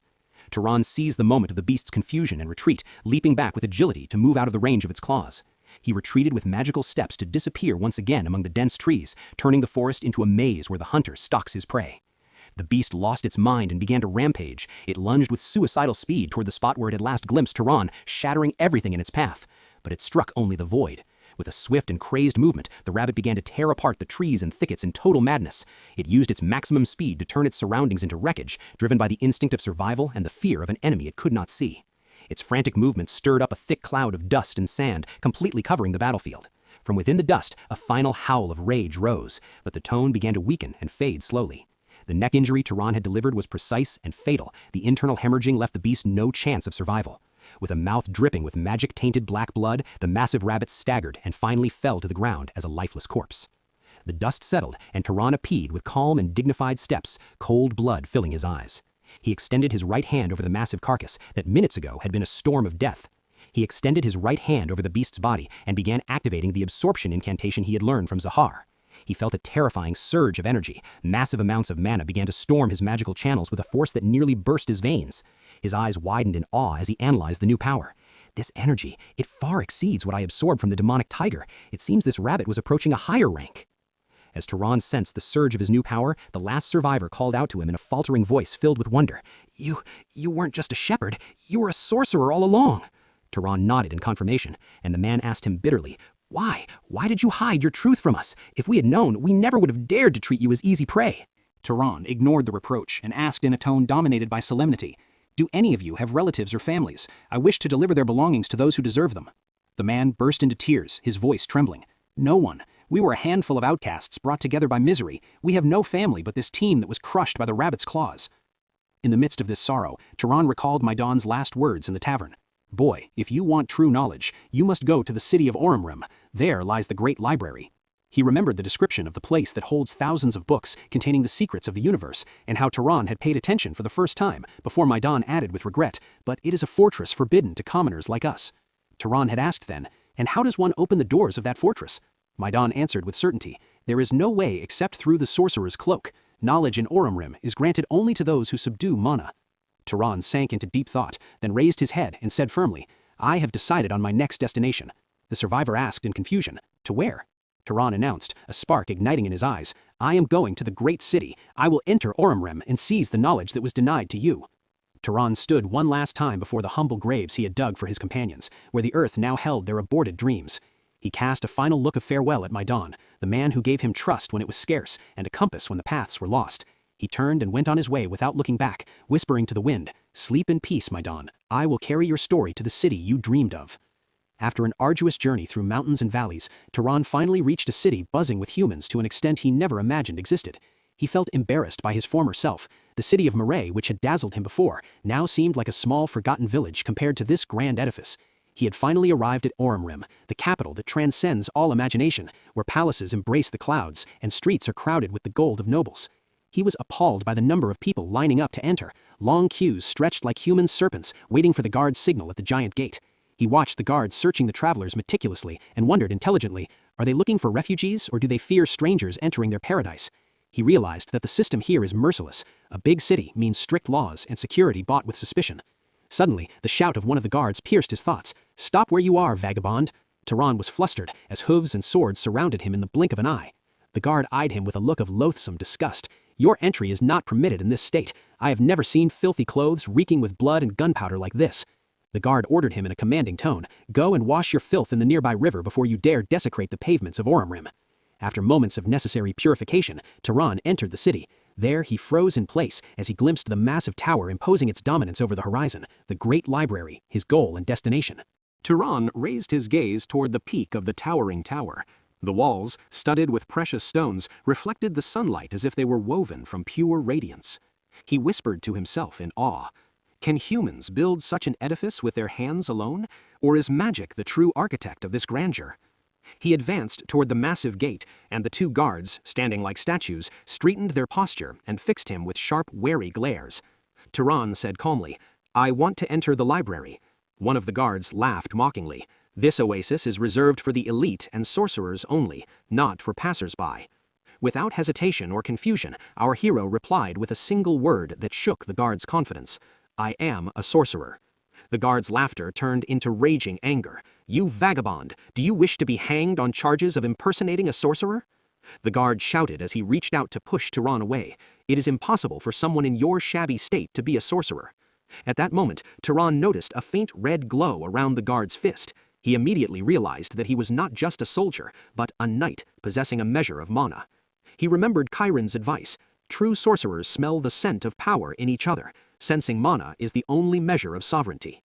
Turan seized the moment of the beast's confusion and retreat, leaping back with agility to move out of the range of its claws. He retreated with magical steps to disappear once again among the dense trees, turning the forest into a maze where the hunter stalks his prey. The beast lost its mind and began to rampage. It lunged with suicidal speed toward the spot where it had last glimpsed Turan, shattering everything in its path. But it struck only the void. With a swift and crazed movement, the rabbit began to tear apart the trees and thickets in total madness. It used its maximum speed to turn its surroundings into wreckage, driven by the instinct of survival and the fear of an enemy it could not see. Its frantic movement stirred up a thick cloud of dust and sand, completely covering the battlefield. From within the dust, a final howl of rage rose, but the tone began to weaken and fade slowly. The neck injury Turan had delivered was precise and fatal. The internal hemorrhaging left the beast no chance of survival. With a mouth dripping with magic-tainted black blood, the massive rabbit staggered and finally fell to the ground as a lifeless corpse. The dust settled, and Turan appeared with calm and dignified steps, cold blood filling his eyes. He extended his right hand over the massive carcass that minutes ago had been a storm of death. He extended his right hand over the beast's body and began activating the absorption incantation he had learned from Zahar. He felt a terrifying surge of energy. Massive amounts of mana began to storm his magical channels with a force that nearly burst his veins. His eyes widened in awe as he analyzed the new power. This energy, it far exceeds what I absorbed from the demonic tiger. It seems this rabbit was approaching a higher rank. As Turan sensed the surge of his new power, the last survivor called out to him in a faltering voice filled with wonder. You weren't just a shepherd, you were a sorcerer all along." Turan nodded in confirmation, and the man asked him bitterly, Why did you hide your truth from us? If we had known, we never would have dared to treat you as easy prey." Turan ignored the reproach and asked in a tone dominated by solemnity, "Do any of you have relatives or families? I wish to deliver their belongings to those who deserve them." The man burst into tears, his voice trembling. "No one. We were a handful of outcasts brought together by misery. We have no family but this team that was crushed by the rabbit's claws." In the midst of this sorrow, Turan recalled Maidan's last words in the tavern. "Boy, if you want true knowledge, you must go to the city of Orumrim. There lies the great library." He remembered the description of the place that holds thousands of books containing the secrets of the universe, and how Turan had paid attention for the first time, before Maidan added with regret, "But it is a fortress forbidden to commoners like us." Turan had asked then, "And how does one open the doors of that fortress?" Maidan answered with certainty, "There is no way except through the sorcerer's cloak. Knowledge in Orumrim is granted only to those who subdue mana." Turan sank into deep thought, then raised his head and said firmly, "I have decided on my next destination." The survivor asked in confusion, "To where?" Turan announced, a spark igniting in his eyes, "I am going to the great city. I will enter Orumrim and seize the knowledge that was denied to you." Turan stood one last time before the humble graves he had dug for his companions, where the earth now held their aborted dreams. He cast a final look of farewell at Maidan, the man who gave him trust when it was scarce and a compass when the paths were lost. He turned and went on his way without looking back, whispering to the wind, "Sleep in peace, Maidan. I will carry your story to the city you dreamed of." After an arduous journey through mountains and valleys, Turan finally reached a city buzzing with humans to an extent he never imagined existed. He felt embarrassed by his former self. The city of Murray, which had dazzled him before, now seemed like a small, forgotten village compared to this grand edifice. He had finally arrived at Orumrim, the capital that transcends all imagination, where palaces embrace the clouds and streets are crowded with the gold of nobles. He was appalled by the number of people lining up to enter, long queues stretched like human serpents waiting for the guard's signal at the giant gate. He watched the guards searching the travelers meticulously and wondered intelligently, are they looking for refugees or do they fear strangers entering their paradise? He realized that the system here is merciless. A big city means strict laws and security bought with suspicion. Suddenly, the shout of one of the guards pierced his thoughts. "Stop where you are, vagabond!" Turan was flustered as hooves and swords surrounded him in the blink of an eye. The guard eyed him with a look of loathsome disgust. "Your entry is not permitted in this state. I have never seen filthy clothes reeking with blood and gunpowder like this." The guard ordered him in a commanding tone, "Go and wash your filth in the nearby river before you dare desecrate the pavements of Orumrim." After moments of necessary purification, Turan entered the city. There he froze in place as he glimpsed the massive tower imposing its dominance over the horizon, the great library, his goal and destination. Turan raised his gaze toward the peak of the towering tower. The walls, studded with precious stones, reflected the sunlight as if they were woven from pure radiance. He whispered to himself in awe, "Can humans build such an edifice with their hands alone? Or is magic the true architect of this grandeur?" He advanced toward the massive gate, and the two guards, standing like statues, straightened their posture and fixed him with sharp, wary glares. Turan said calmly, "I want to enter the library." One of the guards laughed mockingly. "This oasis is reserved for the elite and sorcerers only, not for passers-by." Without hesitation or confusion, our hero replied with a single word that shook the guard's confidence. "I am a sorcerer." The guard's laughter turned into raging anger. "You vagabond! Do you wish to be hanged on charges of impersonating a sorcerer?" The guard shouted as he reached out to push Turan away. "It is impossible for someone in your shabby state to be a sorcerer." At that moment, Turan noticed a faint red glow around the guard's fist. He immediately realized that he was not just a soldier, but a knight possessing a measure of mana. He remembered Chiron's advice. True sorcerers smell the scent of power in each other. Sensing mana is the only measure of sovereignty.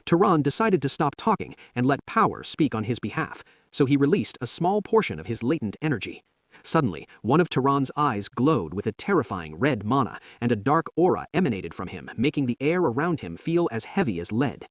Turan decided to stop talking and let power speak on his behalf, so he released a small portion of his latent energy. Suddenly, one of Turan's eyes glowed with a terrifying red mana, and a dark aura emanated from him, making the air around him feel as heavy as lead.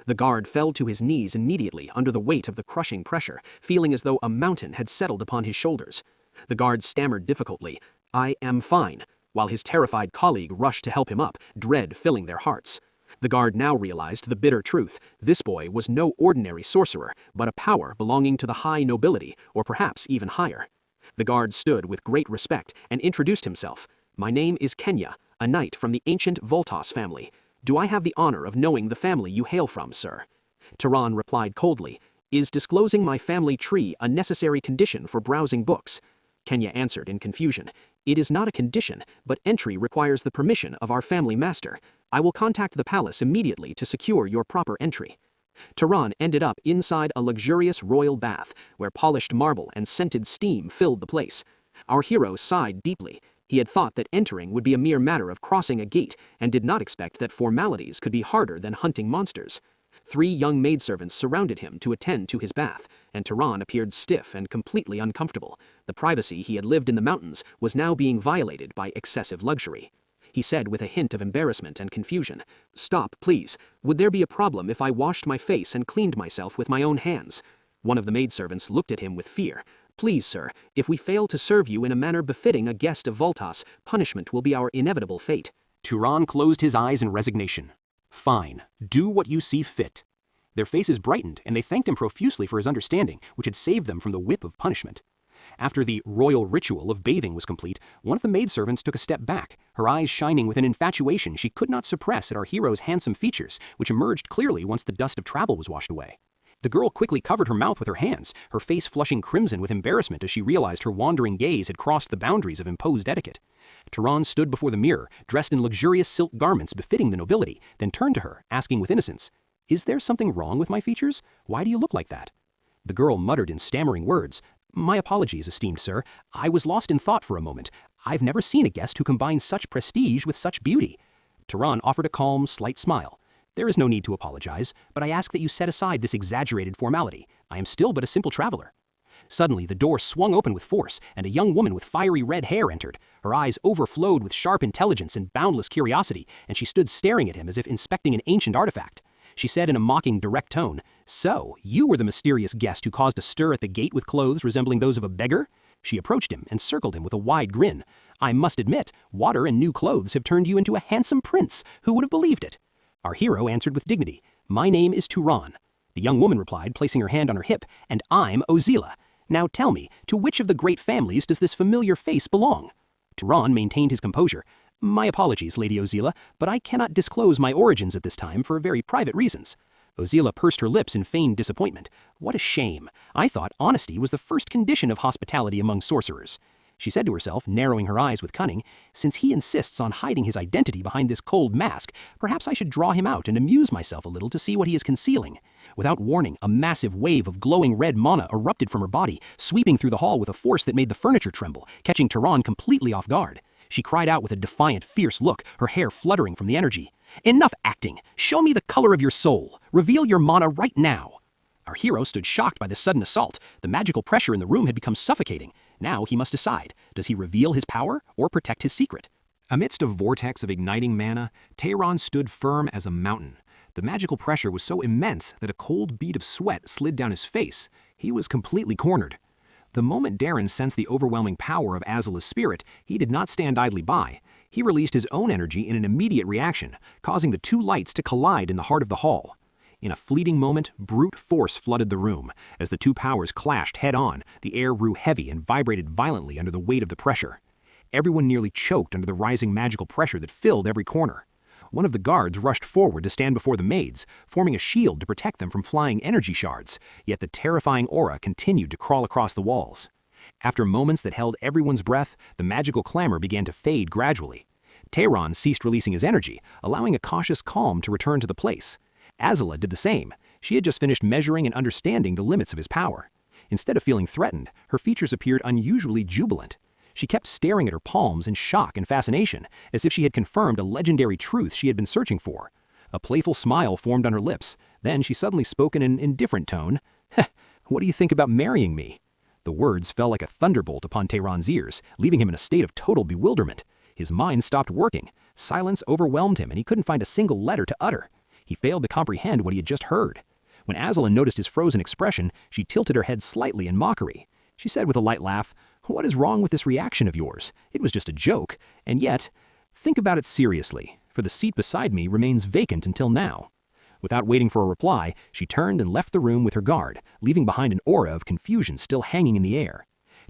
The guard fell to his knees immediately under the weight of the crushing pressure, feeling as though a mountain had settled upon his shoulders. The guard stammered difficultly, "I am fine," while his terrified colleague rushed to help him up, dread filling their hearts. The guard now realized the bitter truth. This boy was no ordinary sorcerer, but a power belonging to the high nobility, or perhaps even higher. The guard stood with great respect and introduced himself. "My name is Kenya, a knight from the ancient Voltas family. Do I have the honor of knowing the family you hail from, sir?" Turan replied coldly, "Is disclosing my family tree a necessary condition for browsing books?" Kenya answered in confusion, "It is not a condition, but entry requires the permission of our family master. I will contact the palace immediately to secure your proper entry." Turan ended up inside a luxurious royal bath, where polished marble and scented steam filled the place. Our hero sighed deeply. He had thought that entering would be a mere matter of crossing a gate, and did not expect that formalities could be harder than hunting monsters. 3 young maidservants surrounded him to attend to his bath, and Turan appeared stiff and completely uncomfortable. The privacy he had lived in the mountains was now being violated by excessive luxury. He said with a hint of embarrassment and confusion, "Stop, please. Would there be a problem if I washed my face and cleaned myself with my own hands?" One of the maidservants looked at him with fear. "Please, sir, if we fail to serve you in a manner befitting a guest of Voltas, punishment will be our inevitable fate." Turan closed his eyes in resignation. Fine, do what you see fit. Their faces brightened, and they thanked him profusely for his understanding, which had saved them from the whip of punishment. After the royal ritual of bathing was complete, one of the maidservants took a step back, her eyes shining with an infatuation she could not suppress at our hero's handsome features, which emerged clearly once the dust of travel was washed away. The girl quickly covered her mouth with her hands, her face flushing crimson with embarrassment as she realized her wandering gaze had crossed the boundaries of imposed etiquette. Turan stood before the mirror, dressed in luxurious silk garments befitting the nobility, then turned to her, asking with innocence, "Is there something wrong with my features? Why do you look like that?" The girl muttered in stammering words, "My apologies, esteemed sir. I was lost in thought for a moment. I've never seen a guest who combines such prestige with such beauty." Turan offered a calm, slight smile. "There is no need to apologize, but I ask that you set aside this exaggerated formality. I am still but a simple traveler." Suddenly, the door swung open with force, and a young woman with fiery red hair entered. Her eyes overflowed with sharp intelligence and boundless curiosity, and she stood staring at him as if inspecting an ancient artifact. She said in a mocking, direct tone, "So, you were the mysterious guest who caused a stir at the gate with clothes resembling those of a beggar?" She approached him and circled him with a wide grin. "I must admit, water and new clothes have turned you into a handsome prince. Who would have believed it?" Our hero answered with dignity, "My name is Turan." The young woman replied, placing her hand on her hip, "And I'm Ozila. Now tell me, to which of the great families does this familiar face belong?" Turan maintained his composure. "My apologies, Lady Ozila, but I cannot disclose my origins at this time for very private reasons." Ozila pursed her lips in feigned disappointment. What a shame. I thought honesty was the first condition of hospitality among sorcerers. She said to herself, narrowing her eyes with cunning, "Since he insists on hiding his identity behind this cold mask, perhaps I should draw him out and amuse myself a little to see what he is concealing." Without warning, a massive wave of glowing red mana erupted from her body, sweeping through the hall with a force that made the furniture tremble, catching Turan completely off guard. She cried out with a defiant, fierce look, her hair fluttering from the energy. "Enough acting! Show me the color of your soul! Reveal your mana right now!" Our hero stood shocked by this sudden assault. The magical pressure in the room had become suffocating. Now he must decide. Does he reveal his power or protect his secret? Amidst a vortex of igniting mana, Turan stood firm as a mountain. The magical pressure was so immense that a cold bead of sweat slid down his face. He was completely cornered. The moment Darren sensed the overwhelming power of Azila's spirit, he did not stand idly by. He released his own energy in an immediate reaction, causing the 2 lights to collide in the heart of the hall. In a fleeting moment, brute force flooded the room. As the 2 powers clashed head-on, the air grew heavy and vibrated violently under the weight of the pressure. Everyone nearly choked under the rising magical pressure that filled every corner. One of the guards rushed forward to stand before the maids, forming a shield to protect them from flying energy shards, yet the terrifying aura continued to crawl across the walls. After moments that held everyone's breath, the magical clamor began to fade gradually. Turan ceased releasing his energy, allowing a cautious calm to return to the place. Azila did the same. She had just finished measuring and understanding the limits of his power. Instead of feeling threatened, her features appeared unusually jubilant. She kept staring at her palms in shock and fascination, as if she had confirmed a legendary truth she had been searching for. A playful smile formed on her lips. Then she suddenly spoke in an indifferent tone. "What do you think about marrying me?" The words fell like a thunderbolt upon Turan's ears, leaving him in a state of total bewilderment. His mind stopped working. Silence overwhelmed him, and he couldn't find a single letter to utter. He failed to comprehend what he had just heard. When Azila noticed his frozen expression, she tilted her head slightly in mockery. She said with a light laugh, "What is wrong with this reaction of yours? It was just a joke, and yet, think about it seriously, for the seat beside me remains vacant until now." Without waiting for a reply, she turned and left the room with her guard, leaving behind an aura of confusion still hanging in the air.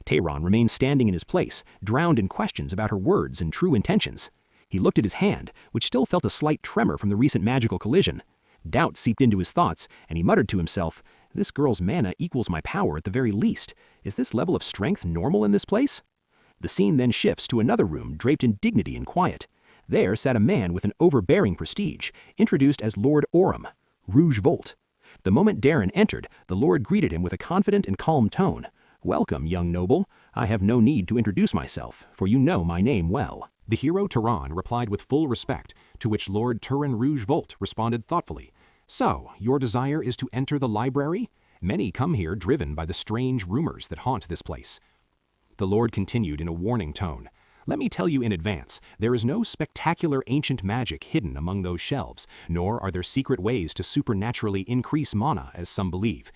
Turan remained standing in his place, drowned in questions about her words and true intentions. He looked at his hand, which still felt a slight tremor from the recent magical collision. Doubt seeped into his thoughts, and he muttered to himself, "This girl's mana equals my power at the very least. Is this level of strength normal in this place?" The scene then shifts to another room draped in dignity and quiet. There sat a man with an overbearing prestige, introduced as Lord Oram, Rouge Volt. The moment Darren entered, the Lord greeted him with a confident and calm tone. "Welcome, young noble. I have no need to introduce myself, for you know my name well." The hero Turan replied with full respect, to which Lord Turan Rouge Volt responded thoughtfully, "So, your desire is to enter the library? Many come here driven by the strange rumors that haunt this place." The Lord continued in a warning tone, "Let me tell you in advance, there is no spectacular ancient magic hidden among those shelves, nor are there secret ways to supernaturally increase mana, as some believe."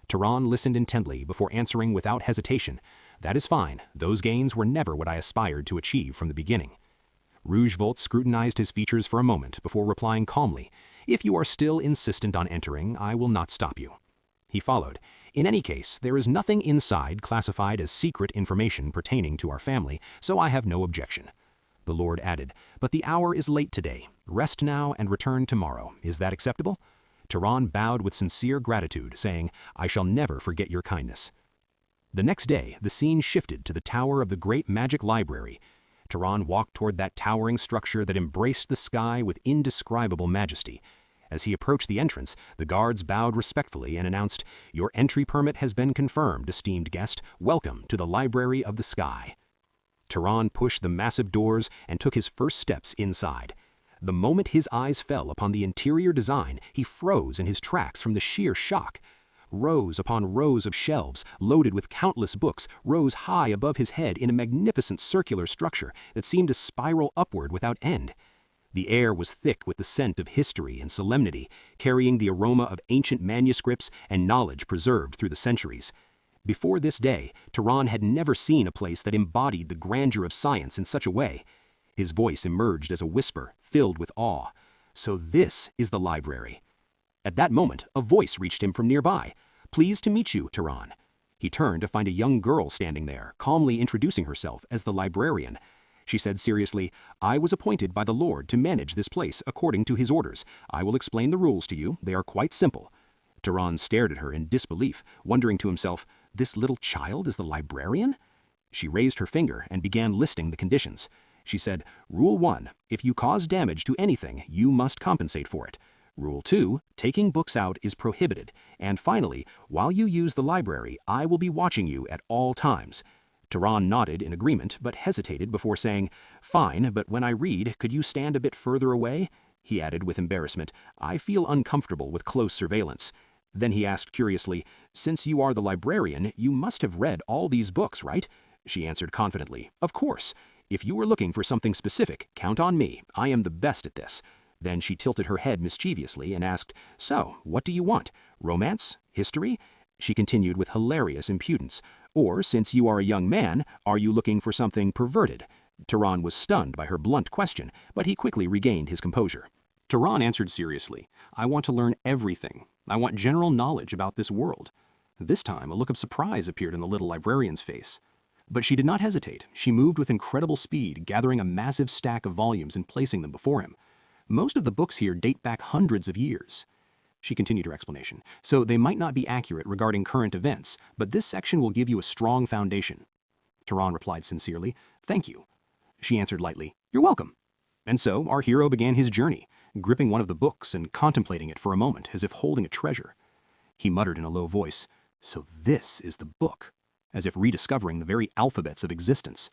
Turan listened intently before answering without hesitation, "That is fine. Those gains were never what I aspired to achieve from the beginning." Rouge Volt scrutinized his features for a moment before replying calmly, "If you are still insistent on entering, I will not stop you." He followed, "In any case, there is nothing inside classified as secret information pertaining to our family, so I have no objection." The Lord added, "But the hour is late today. Rest now and return tomorrow. Is that acceptable?" Turan bowed with sincere gratitude, saying, "I shall never forget your kindness." The next day, the scene shifted to the tower of the great magic library. Turan walked toward that towering structure that embraced the sky with indescribable majesty. As he approached the entrance, the guards bowed respectfully and announced, "Your entry permit has been confirmed, esteemed guest. Welcome to the Library of the Sky." Turan pushed the massive doors and took his first steps inside. The moment his eyes fell upon the interior design, he froze in his tracks from the sheer shock. Rows upon rows of shelves, loaded with countless books, rose high above his head in a magnificent circular structure that seemed to spiral upward without end. The air was thick with the scent of history and solemnity, carrying the aroma of ancient manuscripts and knowledge preserved through the centuries. Before this day, Turan had never seen a place that embodied the grandeur of science in such a way. His voice emerged as a whisper, filled with awe. "So this is the library." At that moment, a voice reached him from nearby. "Pleased to meet you, Turan." He turned to find a young girl standing there, calmly introducing herself as the librarian. She said seriously, "I was appointed by the Lord to manage this place according to his orders. I will explain the rules to you. They are quite simple." Turan stared at her in disbelief, wondering to himself, "This little child is the librarian?" She raised her finger and began listing the conditions. She said, "Rule 1, if you cause damage to anything, you must compensate for it. Rule 2, taking books out is prohibited. And finally, while you use the library, I will be watching you at all times." Turan nodded in agreement, but hesitated before saying, "Fine, but when I read, could you stand a bit further away?" He added with embarrassment, "I feel uncomfortable with close surveillance." Then he asked curiously, "Since you are the librarian, you must have read all these books, right?" She answered confidently, "Of course. If you were looking for something specific, count on me. I am the best at this." Then she tilted her head mischievously and asked, "So, what do you want? Romance? History?" She continued with hilarious impudence, "Or, since you are a young man, are you looking for something perverted?" Turan was stunned by her blunt question, but he quickly regained his composure. Turan answered seriously, "I want to learn everything. I want general knowledge about this world." This time, a look of surprise appeared in the little librarian's face. But she did not hesitate. She moved with incredible speed, gathering a massive stack of volumes and placing them before him. Most of the books here date back hundreds of years. She continued her explanation. "So they might not be accurate regarding current events, but this section will give you a strong foundation." Turan replied sincerely, "Thank you." She answered lightly, "You're welcome." And so our hero began his journey, gripping one of the books and contemplating it for a moment as if holding a treasure. He muttered in a low voice, "So this is the book," as if rediscovering the very alphabets of existence.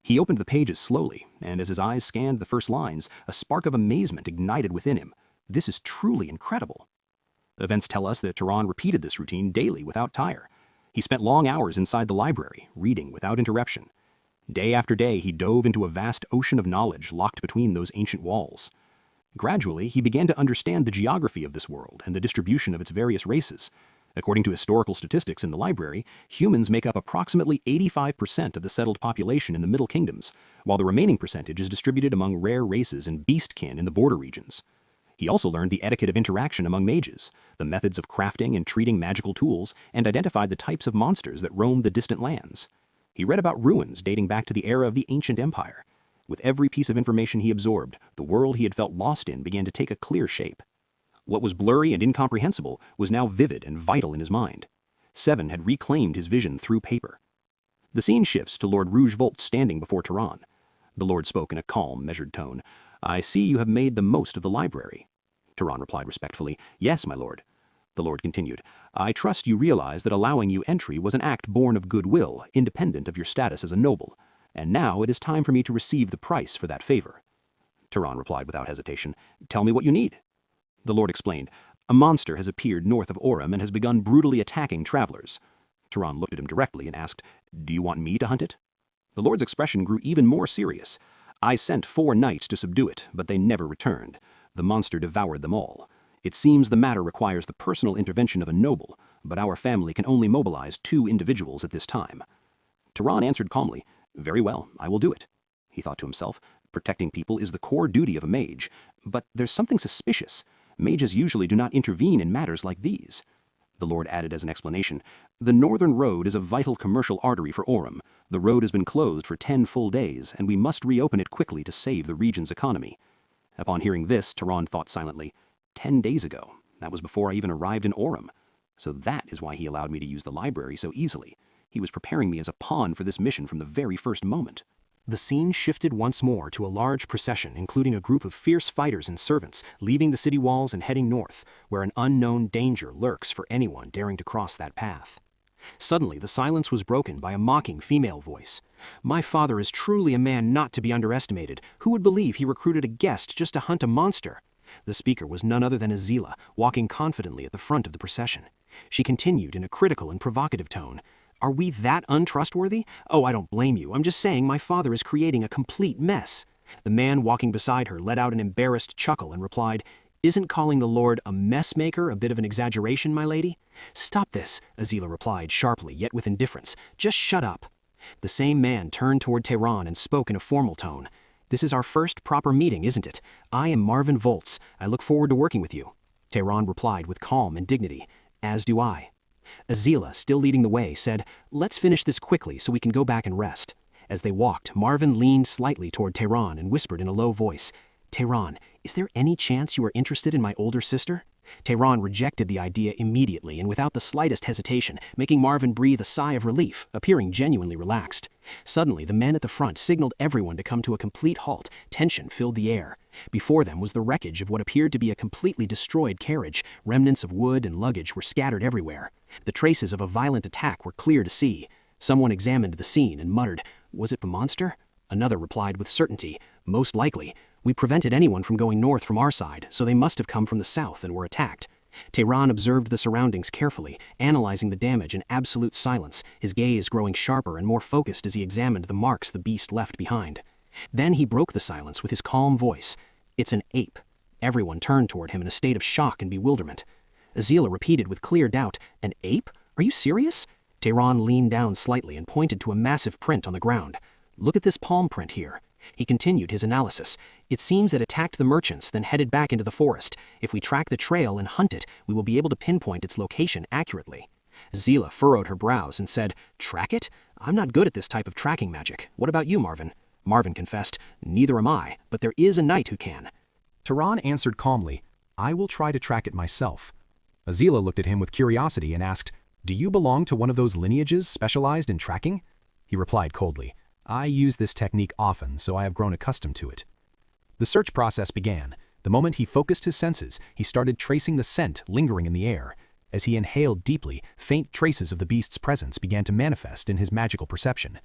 He opened the pages slowly, and as his eyes scanned the first lines, a spark of amazement ignited within him. This is truly incredible. Events tell us that Turan repeated this routine daily without tire. He spent long hours inside the library, reading without interruption. Day after day, he dove into a vast ocean of knowledge locked between those ancient walls. Gradually, he began to understand the geography of this world and the distribution of its various races. According to historical statistics in the library, humans make up approximately 85% of the settled population in the Middle Kingdoms, while the remaining percentage is distributed among rare races and beastkin in the border regions. He also learned the etiquette of interaction among mages, the methods of crafting and treating magical tools, and identified the types of monsters that roam the distant lands. He read about ruins dating back to the era of the ancient empire. With every piece of information he absorbed, the world he had felt lost in began to take a clear shape. What was blurry and incomprehensible was now vivid and vital in his mind. Seven had reclaimed his vision through paper. The scene shifts to Lord Rougevolt standing before Turan. The Lord spoke in a calm, measured tone. "I see you have made the most of the library." Turan replied respectfully, "Yes, my lord." The Lord continued, "I trust you realize that allowing you entry was an act born of goodwill, independent of your status as a noble, and now it is time for me to receive the price for that favor." Turan replied without hesitation, "Tell me what you need." The Lord explained, "A monster has appeared north of Orem and has begun brutally attacking travelers." Turan looked at him directly and asked, "Do you want me to hunt it?" The Lord's expression grew even more serious. "I sent 4 knights to subdue it, but they never returned. The monster devoured them all. It seems the matter requires the personal intervention of a noble, but our family can only mobilize 2 individuals at this time." Turan answered calmly, "Very well, I will do it." He thought to himself, protecting people is the core duty of a mage, but there's something suspicious. Mages usually do not intervene in matters like these. The Lord added as an explanation, "The northern road is a vital commercial artery for Orem. The road has been closed for 10 full days, and we must reopen it quickly to save the region's economy." Upon hearing this, Turan thought silently, 10 days ago. That was before I even arrived in Orem. So that is why he allowed me to use the library so easily. He was preparing me as a pawn for this mission from the very first moment. The scene shifted once more to a large procession, including a group of fierce fighters and servants, leaving the city walls and heading north, where an unknown danger lurks for anyone daring to cross that path. Suddenly, the silence was broken by a mocking female voice. "My father is truly a man not to be underestimated. Who would believe he recruited a guest just to hunt a monster?" The speaker was none other than Azila, walking confidently at the front of the procession. She continued in a critical and provocative tone, "Are we that untrustworthy? Oh, I don't blame you. I'm just saying my father is creating a complete mess." The man walking beside her let out an embarrassed chuckle and replied, "Isn't calling the Lord a mess maker a bit of an exaggeration, my lady?" "Stop this," Azila replied sharply, yet with indifference. "Just shut up." The same man turned toward Turan and spoke in a formal tone. "This is our first proper meeting, isn't it? I am Marvin Volz. I look forward to working with you." Turan replied with calm and dignity, "As do I." Azila, still leading the way, said, "Let's finish this quickly so we can go back and rest." As they walked, Marvin leaned slightly toward Turan and whispered in a low voice, "Turan, is there any chance you are interested in my older sister?" Turan rejected the idea immediately and without the slightest hesitation, making Marvin breathe a sigh of relief, appearing genuinely relaxed. Suddenly, the men at the front signaled everyone to come to a complete halt. Tension filled the air. Before them was the wreckage of what appeared to be a completely destroyed carriage. Remnants of wood and luggage were scattered everywhere. The traces of a violent attack were clear to see. Someone examined the scene and muttered, "Was it the monster?" Another replied with certainty, "Most likely. We prevented anyone from going north from our side, so they must have come from the south and were attacked." Turan observed the surroundings carefully, analyzing the damage in absolute silence, his gaze growing sharper and more focused as he examined the marks the beast left behind. Then he broke the silence with his calm voice. "It's an ape." Everyone turned toward him in a state of shock and bewilderment. Azila repeated with clear doubt, "An ape? Are you serious?" Turan leaned down slightly and pointed to a massive print on the ground. "Look at this palm print here." He continued his analysis. "It seems it attacked the merchants, then headed back into the forest. If we track the trail and hunt it, we will be able to pinpoint its location accurately." Zila furrowed her brows and said, "Track it? I'm not good at this type of tracking magic. What about you, Marvin?" Marvin confessed, "Neither am I, but there is a knight who can." Turan answered calmly, "I will try to track it myself." Azila looked at him with curiosity and asked, "Do you belong to one of those lineages specialized in tracking?" He replied coldly, "I use this technique often, so I have grown accustomed to it." The search process began. The moment he focused his senses, he started tracing the scent lingering in the air. As he inhaled deeply, faint traces of the beast's presence began to manifest in his magical perception.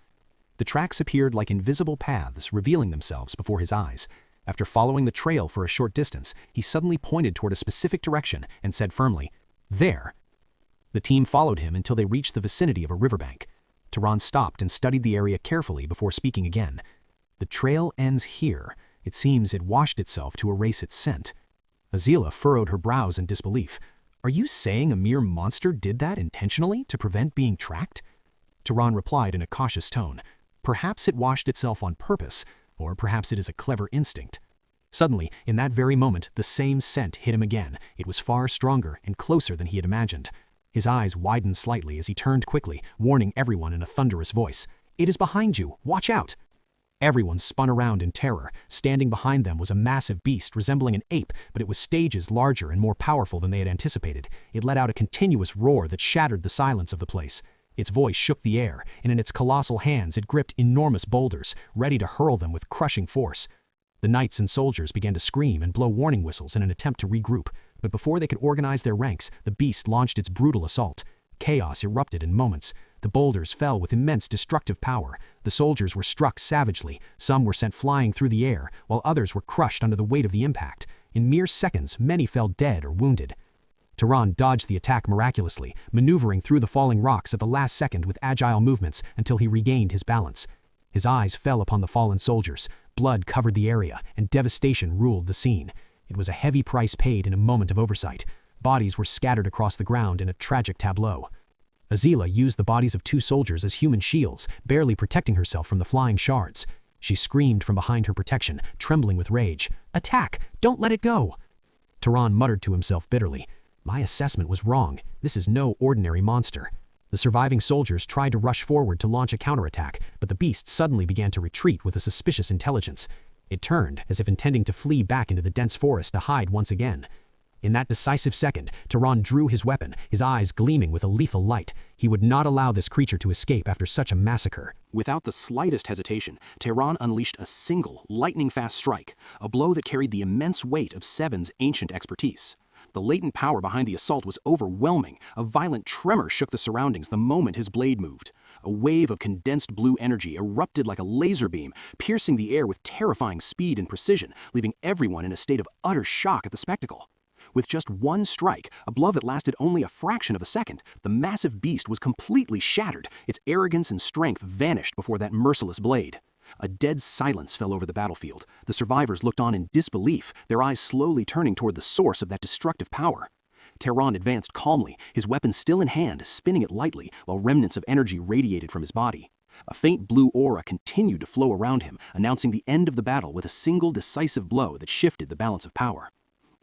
The tracks appeared like invisible paths revealing themselves before his eyes. After following the trail for a short distance, he suddenly pointed toward a specific direction and said firmly, "There." The team followed him until they reached the vicinity of a riverbank. Turan stopped and studied the area carefully before speaking again. "The trail ends here. It seems it washed itself to erase its scent." Azila furrowed her brows in disbelief. "Are you saying a mere monster did that intentionally to prevent being tracked?" Turan replied in a cautious tone, "Perhaps it washed itself on purpose, or perhaps it is a clever instinct." Suddenly, in that very moment, the same scent hit him again. It was far stronger and closer than he had imagined. His eyes widened slightly as he turned quickly, warning everyone in a thunderous voice, It is behind you! Watch out! Everyone spun around in terror. Standing behind them was a massive beast resembling an ape, but it was stages larger and more powerful than they had anticipated. It let out a continuous roar that shattered the silence of the place. Its voice shook the air, and in its colossal hands it gripped enormous boulders, ready to hurl them with crushing force. The knights and soldiers began to scream and blow warning whistles in an attempt to regroup, but before they could organize their ranks, the beast launched its brutal assault. Chaos erupted in moments. The boulders fell with immense destructive power. The soldiers were struck savagely. Some were sent flying through the air, while others were crushed under the weight of the impact. In mere seconds, many fell dead or wounded. Turan dodged the attack miraculously, maneuvering through the falling rocks at the last second with agile movements until he regained his balance. His eyes fell upon the fallen soldiers. Blood covered the area, and devastation ruled the scene. It was a heavy price paid in a moment of oversight. Bodies were scattered across the ground in a tragic tableau. Azila used the bodies of 2 soldiers as human shields, barely protecting herself from the flying shards. She screamed from behind her protection, trembling with rage. "Attack! Don't let it go!" Turan muttered to himself bitterly. "My assessment was wrong. This is no ordinary monster." The surviving soldiers tried to rush forward to launch a counterattack, but the beast suddenly began to retreat with a suspicious intelligence. It turned, as if intending to flee back into the dense forest to hide once again. In that decisive second, Turan drew his weapon, his eyes gleaming with a lethal light. He would not allow this creature to escape after such a massacre. Without the slightest hesitation, Turan unleashed a single, lightning-fast strike, a blow that carried the immense weight of Seven's ancient expertise. The latent power behind the assault was overwhelming. A violent tremor shook the surroundings the moment his blade moved. A wave of condensed blue energy erupted like a laser beam, piercing the air with terrifying speed and precision, leaving everyone in a state of utter shock at the spectacle. With just one strike, a blow that lasted only a fraction of a second, the massive beast was completely shattered. Its arrogance and strength vanished before that merciless blade. A dead silence fell over the battlefield. The survivors looked on in disbelief, their eyes slowly turning toward the source of that destructive power. Turan advanced calmly, his weapon still in hand, spinning it lightly, while remnants of energy radiated from his body. A faint blue aura continued to flow around him, announcing the end of the battle with a single decisive blow that shifted the balance of power.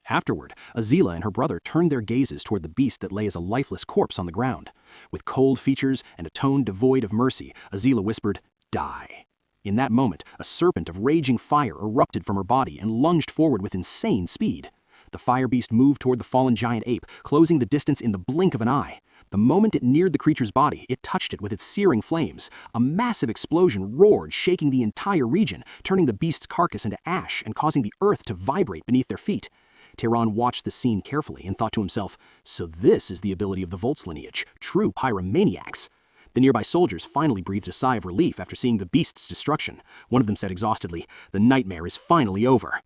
Afterward, Azila and her brother turned their gazes toward the beast that lay as a lifeless corpse on the ground. With cold features and a tone devoid of mercy, Azila whispered, "Die." In that moment, a serpent of raging fire erupted from her body and lunged forward with insane speed. The fire beast moved toward the fallen giant ape, closing the distance in the blink of an eye. The moment it neared the creature's body, it touched it with its searing flames. A massive explosion roared, shaking the entire region, turning the beast's carcass into ash and causing the earth to vibrate beneath their feet. Turan watched the scene carefully and thought to himself, "So this is the ability of the Volts lineage, true pyromaniacs." The nearby soldiers finally breathed a sigh of relief after seeing the beast's destruction. One of them said exhaustedly, "The nightmare is finally over."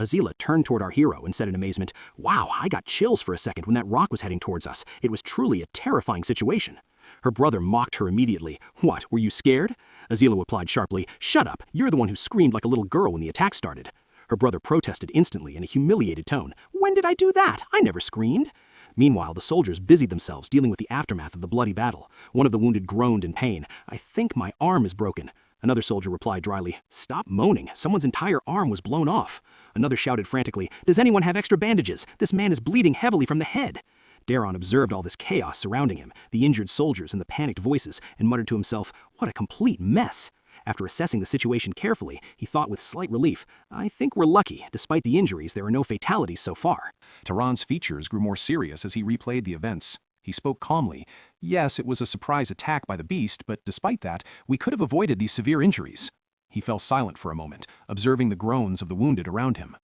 Azila turned toward our hero and said in amazement, "Wow, I got chills for a second when that rock was heading towards us. It was truly a terrifying situation." Her brother mocked her immediately. "What, were you scared?" Azila replied sharply, "Shut up, you're the one who screamed like a little girl when the attack started." Her brother protested instantly in a humiliated tone. "When did I do that? I never screamed." Meanwhile, the soldiers busied themselves dealing with the aftermath of the bloody battle. One of the wounded groaned in pain. "I think my arm is broken." Another soldier replied dryly, "Stop moaning. Someone's entire arm was blown off." Another shouted frantically, "Does anyone have extra bandages? This man is bleeding heavily from the head." Daron observed all this chaos surrounding him, the injured soldiers and the panicked voices, and muttered to himself, "What a complete mess." After assessing the situation carefully, he thought with slight relief, "I think we're lucky. Despite the injuries, there are no fatalities so far." Turan's features grew more serious as he replayed the events. He spoke calmly. "Yes, it was a surprise attack by the beast, but despite that, we could have avoided these severe injuries." He fell silent for a moment, observing the groans of the wounded around him.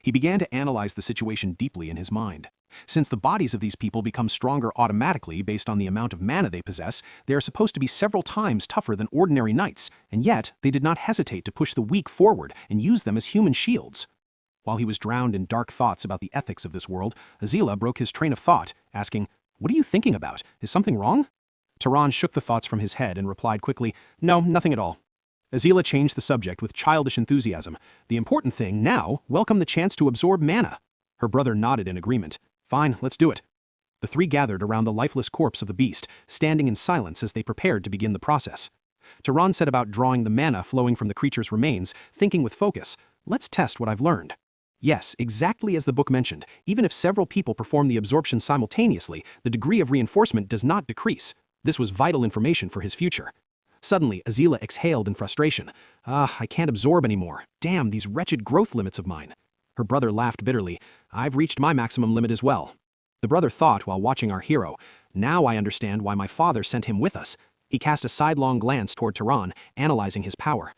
He began to analyze the situation deeply in his mind. Since the bodies of these people become stronger automatically based on the amount of mana they possess, they are supposed to be several times tougher than ordinary knights, and yet they did not hesitate to push the weak forward and use them as human shields. While he was drowned in dark thoughts about the ethics of this world, Azila broke his train of thought, asking, "What are you thinking about? Is something wrong?" Turan shook the thoughts from his head and replied quickly, "No, nothing at all." Azila changed the subject with childish enthusiasm. "The important thing now, welcome the chance to absorb mana." Her brother nodded in agreement. "Fine, let's do it." The three gathered around the lifeless corpse of the beast, standing in silence as they prepared to begin the process. Turan set about drawing the mana flowing from the creature's remains, thinking with focus, "Let's test what I've learned." Yes, exactly as the book mentioned, even if several people perform the absorption simultaneously, the degree of reinforcement does not decrease. This was vital information for his future. Suddenly, Azila exhaled in frustration. I can't absorb anymore. Damn, these wretched growth limits of mine. Her brother laughed bitterly. I've reached my maximum limit as well. The brother thought while watching our hero, now I understand why my father sent him with us. He cast a sidelong glance toward Turan, analyzing his power.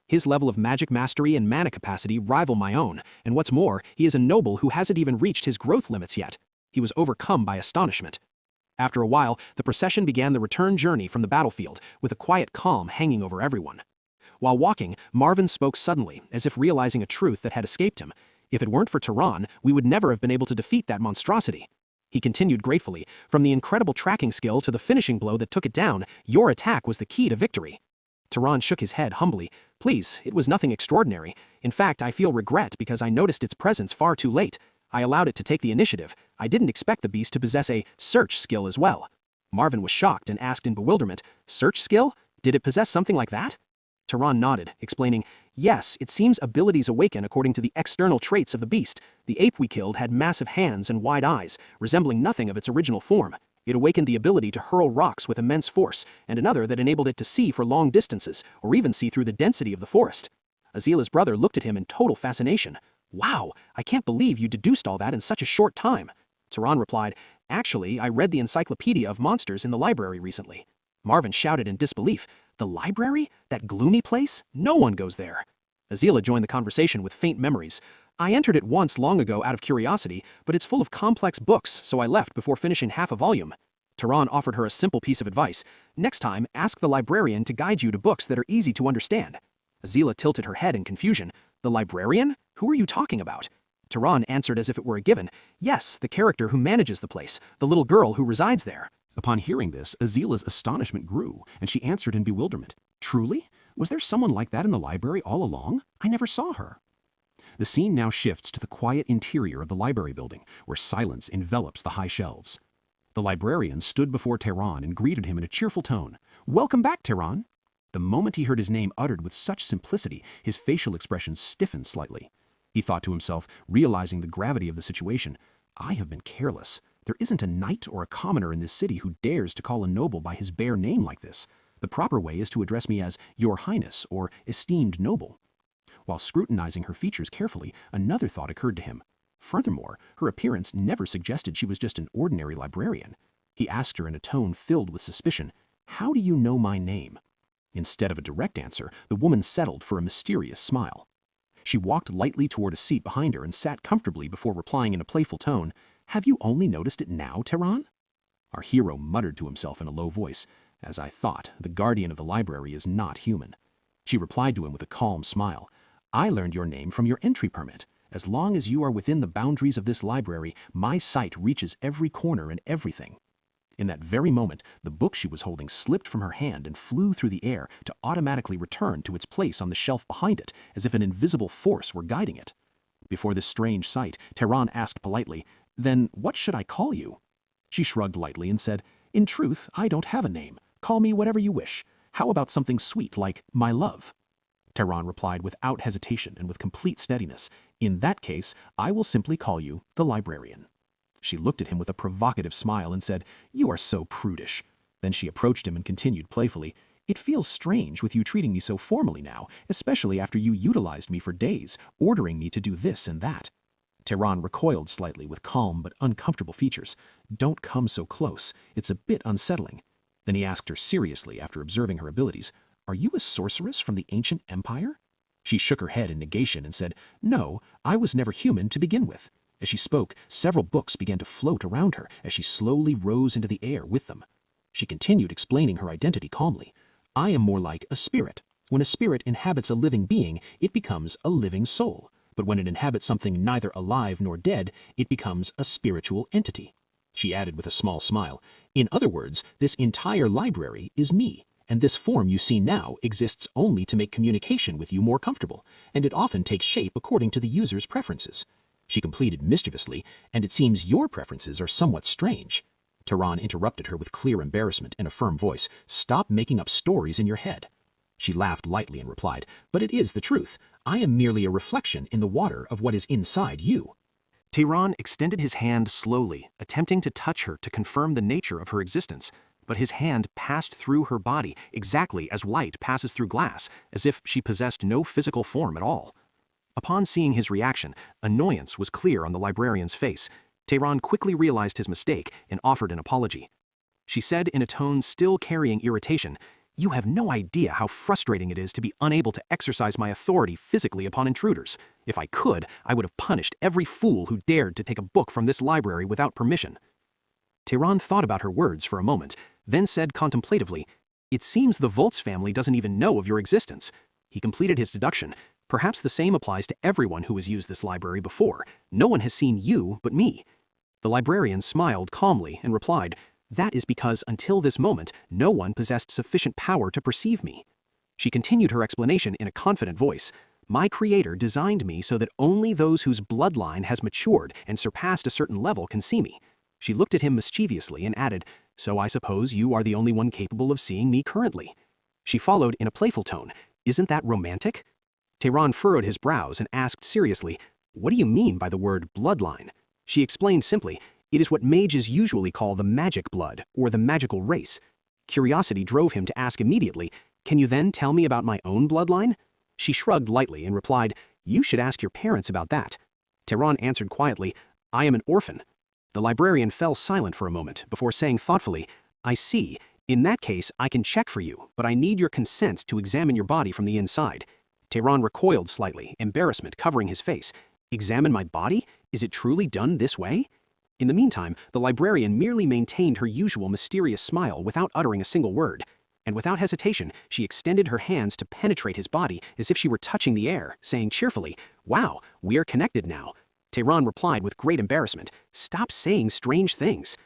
His level of magic mastery and mana capacity rival my own, and what's more, he is a noble who hasn't even reached his growth limits yet. He was overcome by astonishment. After a while, the procession began the return journey from the battlefield, with a quiet calm hanging over everyone. While walking, Marvin spoke suddenly, as if realizing a truth that had escaped him. If it weren't for Turan, we would never have been able to defeat that monstrosity. He continued gratefully, from the incredible tracking skill to the finishing blow that took it down, your attack was the key to victory. Turan shook his head humbly. Please, it was nothing extraordinary. In fact, I feel regret because I noticed its presence far too late. I allowed it to take the initiative. I didn't expect the beast to possess a search skill as well. Marvin was shocked and asked in bewilderment, search skill? Did it possess something like that? Turan nodded, explaining, yes, it seems abilities awaken according to the external traits of the beast. The ape we killed had massive hands and wide eyes, resembling nothing of its original form. It awakened the ability to hurl rocks with immense force, and another that enabled it to see for long distances, or even see through the density of the forest. Azila's brother looked at him in total fascination. Wow, I can't believe you deduced all that in such a short time. Turan replied, actually, I read the Encyclopedia of Monsters in the library recently. Marvin shouted in disbelief, the library? That gloomy place? No one goes there. Azila joined the conversation with faint memories. I entered it once long ago out of curiosity, but it's full of complex books, so I left before finishing half a volume. Turan offered her a simple piece of advice. Next time, ask the librarian to guide you to books that are easy to understand. Azila tilted her head in confusion. The librarian? Who are you talking about? Turan answered as if it were a given. Yes, the character who manages the place, the little girl who resides there. Upon hearing this, Azila's astonishment grew, and she answered in bewilderment. Truly? Was there someone like that in the library all along? I never saw her. The scene now shifts to the quiet interior of the library building, where silence envelops the high shelves. The librarian stood before Turan and greeted him in a cheerful tone. Welcome back, Turan. The moment he heard his name uttered with such simplicity, his facial expression stiffened slightly. He thought to himself, realizing the gravity of the situation, I have been careless. There isn't a knight or a commoner in this city who dares to call a noble by his bare name like this. The proper way is to address me as Your Highness or Esteemed Noble. While scrutinizing her features carefully, another thought occurred to him. Furthermore, her appearance never suggested she was just an ordinary librarian. He asked her in a tone filled with suspicion, How do you know my name? Instead of a direct answer, the woman settled for a mysterious smile. She walked lightly toward a seat behind her and sat comfortably before replying in a playful tone, Have you only noticed it now, Turan? Our hero muttered to himself in a low voice, As I thought, the guardian of the library is not human. She replied to him with a calm smile, I learned your name from your entry permit. As long as you are within the boundaries of this library, my sight reaches every corner and everything. In that very moment, the book she was holding slipped from her hand and flew through the air to automatically return to its place on the shelf behind it, as if an invisible force were guiding it. Before this strange sight, Turan asked politely, Then what should I call you? She shrugged lightly and said, In truth, I don't have a name. Call me whatever you wish. How about something sweet like my love? Turan replied without hesitation and with complete steadiness, In that case, I will simply call you the librarian. She looked at him with a provocative smile and said, You are so prudish. Then she approached him and continued playfully, It feels strange with you treating me so formally now, especially after you utilized me for days, ordering me to do this and that. Turan recoiled slightly with calm but uncomfortable features. Don't come so close. It's a bit unsettling. Then he asked her seriously after observing her abilities, Are you a sorceress from the ancient empire? She shook her head in negation and said, No, I was never human to begin with. As she spoke, several books began to float around her as she slowly rose into the air with them. She continued explaining her identity calmly. I am more like a spirit. When a spirit inhabits a living being, it becomes a living soul. But when it inhabits something neither alive nor dead, it becomes a spiritual entity. She added with a small smile, In other words, this entire library is me, and this form you see now exists only to make communication with you more comfortable, and it often takes shape according to the user's preferences. She completed mischievously, and it seems your preferences are somewhat strange. Turan interrupted her with clear embarrassment in a firm voice, Stop making up stories in your head. She laughed lightly and replied, But it is the truth. I am merely a reflection in the water of what is inside you. Turan extended his hand slowly, attempting to touch her to confirm the nature of her existence, but his hand passed through her body exactly as light passes through glass, as if she possessed no physical form at all. Upon seeing his reaction, annoyance was clear on the librarian's face. Turan quickly realized his mistake and offered an apology. She said in a tone still carrying irritation, "You have no idea how frustrating it is to be unable to exercise my authority physically upon intruders. If I could, I would have punished every fool who dared to take a book from this library without permission." Turan thought about her words for a moment, then said contemplatively, "It seems the Volz family doesn't even know of your existence." He completed his deduction. "Perhaps the same applies to everyone who has used this library before. No one has seen you but me." The librarian smiled calmly and replied, "That is because until this moment, no one possessed sufficient power to perceive me." She continued her explanation in a confident voice. "My creator designed me so that only those whose bloodline has matured and surpassed a certain level can see me." She looked at him mischievously and added, "So I suppose you are the only one capable of seeing me currently." She followed in a playful tone, "Isn't that romantic?" Turan furrowed his brows and asked seriously, "What do you mean by the word bloodline?" She explained simply, "It is what mages usually call the magic blood, or the magical race." Curiosity drove him to ask immediately, "Can you then tell me about my own bloodline?" She shrugged lightly and replied, "You should ask your parents about that." Turan answered quietly, "I am an orphan." The librarian fell silent for a moment before saying thoughtfully, "I see. In that case, I can check for you, but I need your consent to examine your body from the inside." Turan recoiled slightly, embarrassment covering his face. "Examine my body? Is it truly done this way?" In the meantime, the librarian merely maintained her usual mysterious smile without uttering a single word. And without hesitation, she extended her hands to penetrate his body as if she were touching the air, saying cheerfully, "Wow, we are connected now." Turan replied with great embarrassment, "Stop saying strange things."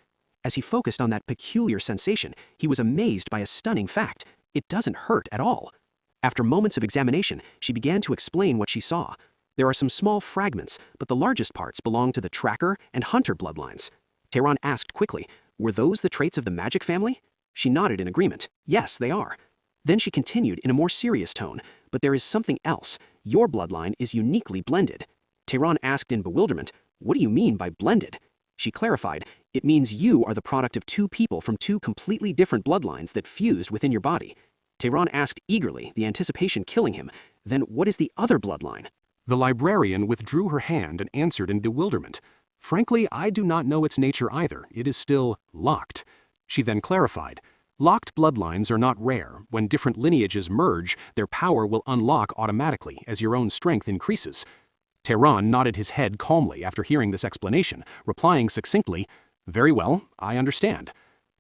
As he focused on that peculiar sensation, he was amazed by a stunning fact. It doesn't hurt at all. After moments of examination, she began to explain what she saw. There are some small fragments, but the largest parts belong to the tracker and hunter bloodlines. Turan asked quickly, "Were those the traits of the magic family?" She nodded in agreement. "Yes, they are." Then she continued in a more serious tone, "But there is something else. Your bloodline is uniquely blended." Turan asked in bewilderment, "What do you mean by blended?" She clarified, "It means you are the product of two people from two completely different bloodlines that fused within your body." Turan asked eagerly, the anticipation killing him, "Then what is the other bloodline?" The librarian withdrew her hand and answered in bewilderment, "Frankly, I do not know its nature either. It is still locked." She then clarified, "Locked bloodlines are not rare. When different lineages merge, their power will unlock automatically as your own strength increases." Turan nodded his head calmly after hearing this explanation, replying succinctly, "Very well, I understand."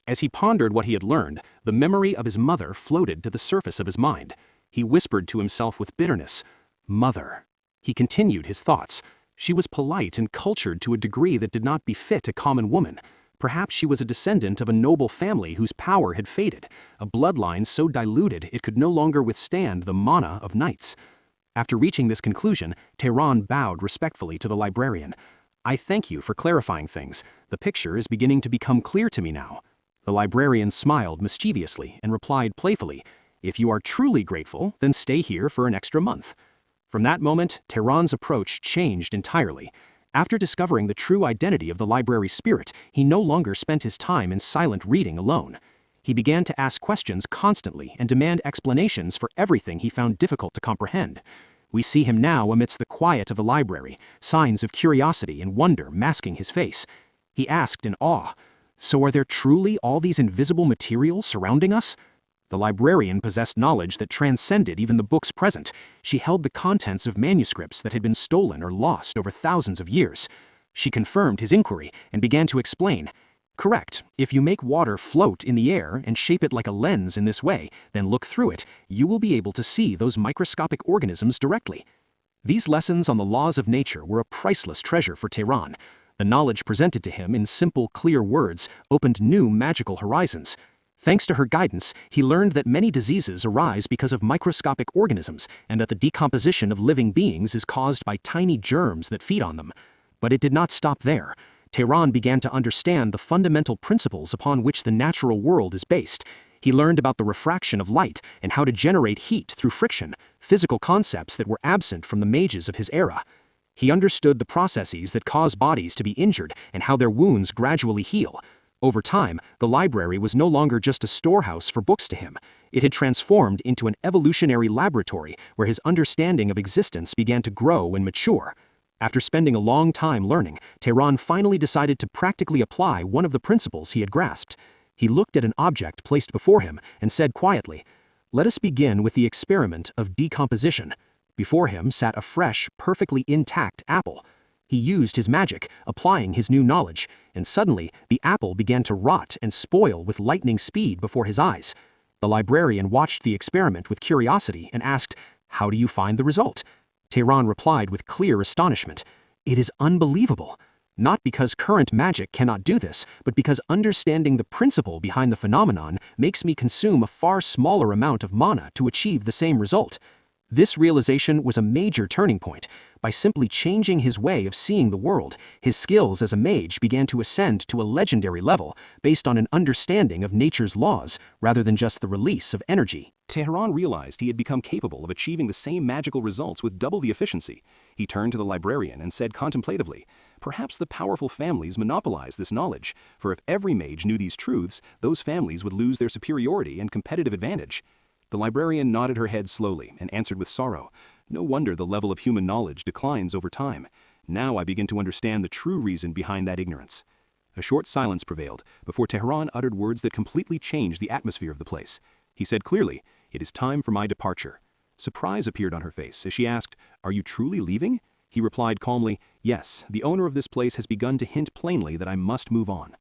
As he pondered what he had learned, the memory of his mother floated to the surface of his mind. He whispered to himself with bitterness, "Mother." He continued his thoughts. She was polite and cultured to a degree that did not befit a common woman. Perhaps she was a descendant of a noble family whose power had faded, a bloodline so diluted it could no longer withstand the mana of knights. After reaching this conclusion, Turan bowed respectfully to the librarian. "I thank you for clarifying things. The picture is beginning to become clear to me now." The librarian smiled mischievously and replied playfully, "If you are truly grateful, then stay here for an extra month." From that moment, Turan's approach changed entirely. After discovering the true identity of the library spirit, he no longer spent his time in silent reading alone. He began to ask questions constantly and demand explanations for everything he found difficult to comprehend. We see him now amidst the quiet of the library, signs of curiosity and wonder masking his face. He asked in awe, "So are there truly all these invisible materials surrounding us?" The librarian possessed knowledge that transcended even the books present. She held the contents of manuscripts that had been stolen or lost over thousands of years. She confirmed his inquiry and began to explain. "Correct. If you make water float in the air and shape it like a lens in this way, then look through it, you will be able to see those microscopic organisms directly." These lessons on the laws of nature were a priceless treasure for Turan. The knowledge presented to him in simple, clear words opened new magical horizons. Thanks to her guidance, he learned that many diseases arise because of microscopic organisms and that the decomposition of living beings is caused by tiny germs that feed on them. But it did not stop there. Turan began to understand the fundamental principles upon which the natural world is based. He learned about the refraction of light and how to generate heat through friction, physical concepts that were absent from the mages of his era. He understood the processes that cause bodies to be injured and how their wounds gradually heal. Over time, the library was no longer just a storehouse for books to him. It had transformed into an evolutionary laboratory where his understanding of existence began to grow and mature. After spending a long time learning, Turan finally decided to practically apply one of the principles he had grasped. He looked at an object placed before him and said quietly, "Let us begin with the experiment of decomposition." Before him sat a fresh, perfectly intact apple. He used his magic, applying his new knowledge, and suddenly the apple began to rot and spoil with lightning speed before his eyes. The librarian watched the experiment with curiosity and asked, "How do you find the result?" Turan replied with clear astonishment, "It is unbelievable. Not because current magic cannot do this, but because understanding the principle behind the phenomenon makes me consume a far smaller amount of mana to achieve the same result." This realization was a major turning point. By simply changing his way of seeing the world, his skills as a mage began to ascend to a legendary level based on an understanding of nature's laws rather than just the release of energy. Turan realized he had become capable of achieving the same magical results with double the efficiency. He turned to the librarian and said contemplatively, "Perhaps the powerful families monopolize this knowledge, for if every mage knew these truths, those families would lose their superiority and competitive advantage." The librarian nodded her head slowly and answered with sorrow, "No wonder the level of human knowledge declines over time. Now I begin to understand the true reason behind that ignorance." A short silence prevailed before Turan uttered words that completely changed the atmosphere of the place. He said clearly, "It is time for my departure." Surprise appeared on her face as she asked, "Are you truly leaving?" He replied calmly, "Yes, the owner of this place has begun to hint plainly that I must move on."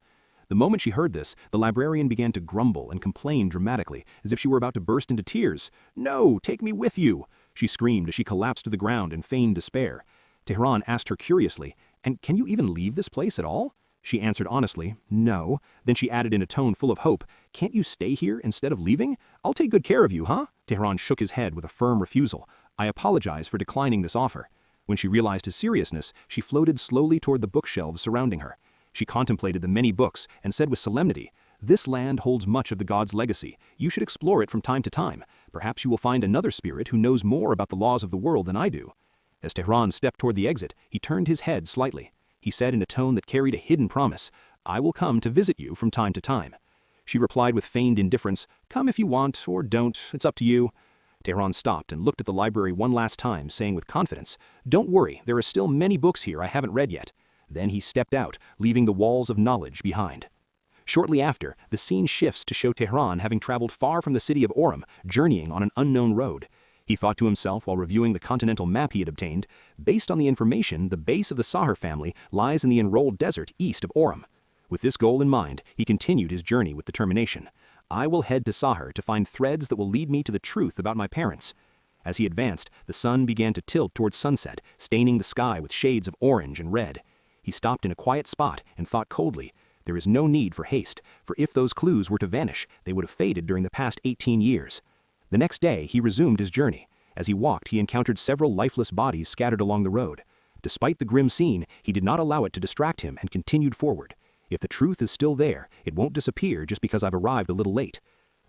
The moment she heard this, the librarian began to grumble and complain dramatically, as if she were about to burst into tears. "No, take me with you!" she screamed as she collapsed to the ground in feigned despair. Turan asked her curiously, "And can you even leave this place at all?" She answered honestly, "No." Then she added in a tone full of hope, "Can't you stay here instead of leaving? I'll take good care of you, huh?" Turan shook his head with a firm refusal. "I apologize for declining this offer." When she realized his seriousness, she floated slowly toward the bookshelves surrounding her. She contemplated the many books and said with solemnity, "This land holds much of the god's legacy. You should explore it from time to time. Perhaps you will find another spirit who knows more about the laws of the world than I do." As Turan stepped toward the exit, he turned his head slightly. He said in a tone that carried a hidden promise, "I will come to visit you from time to time." She replied with feigned indifference, "Come if you want, or don't, it's up to you." Turan stopped and looked at the library one last time, saying with confidence, "Don't worry, there are still many books here I haven't read yet." Then he stepped out, leaving the walls of knowledge behind. Shortly after, the scene shifts to show Turan having traveled far from the city of Orem, journeying on an unknown road. He thought to himself while reviewing the continental map he had obtained, based on the information, the base of the Sahar family lies in the enrolled desert east of Orem. With this goal in mind, he continued his journey with determination. "I will head to Sahar to find threads that will lead me to the truth about my parents." As he advanced, the sun began to tilt towards sunset, staining the sky with shades of orange and red. He stopped in a quiet spot and thought coldly, "There is no need for haste, for if those clues were to vanish, they would have faded during the past 18 years. The next day, he resumed his journey. As he walked, he encountered several lifeless bodies scattered along the road. Despite the grim scene, he did not allow it to distract him and continued forward. If the truth is still there, it won't disappear just because I've arrived a little late.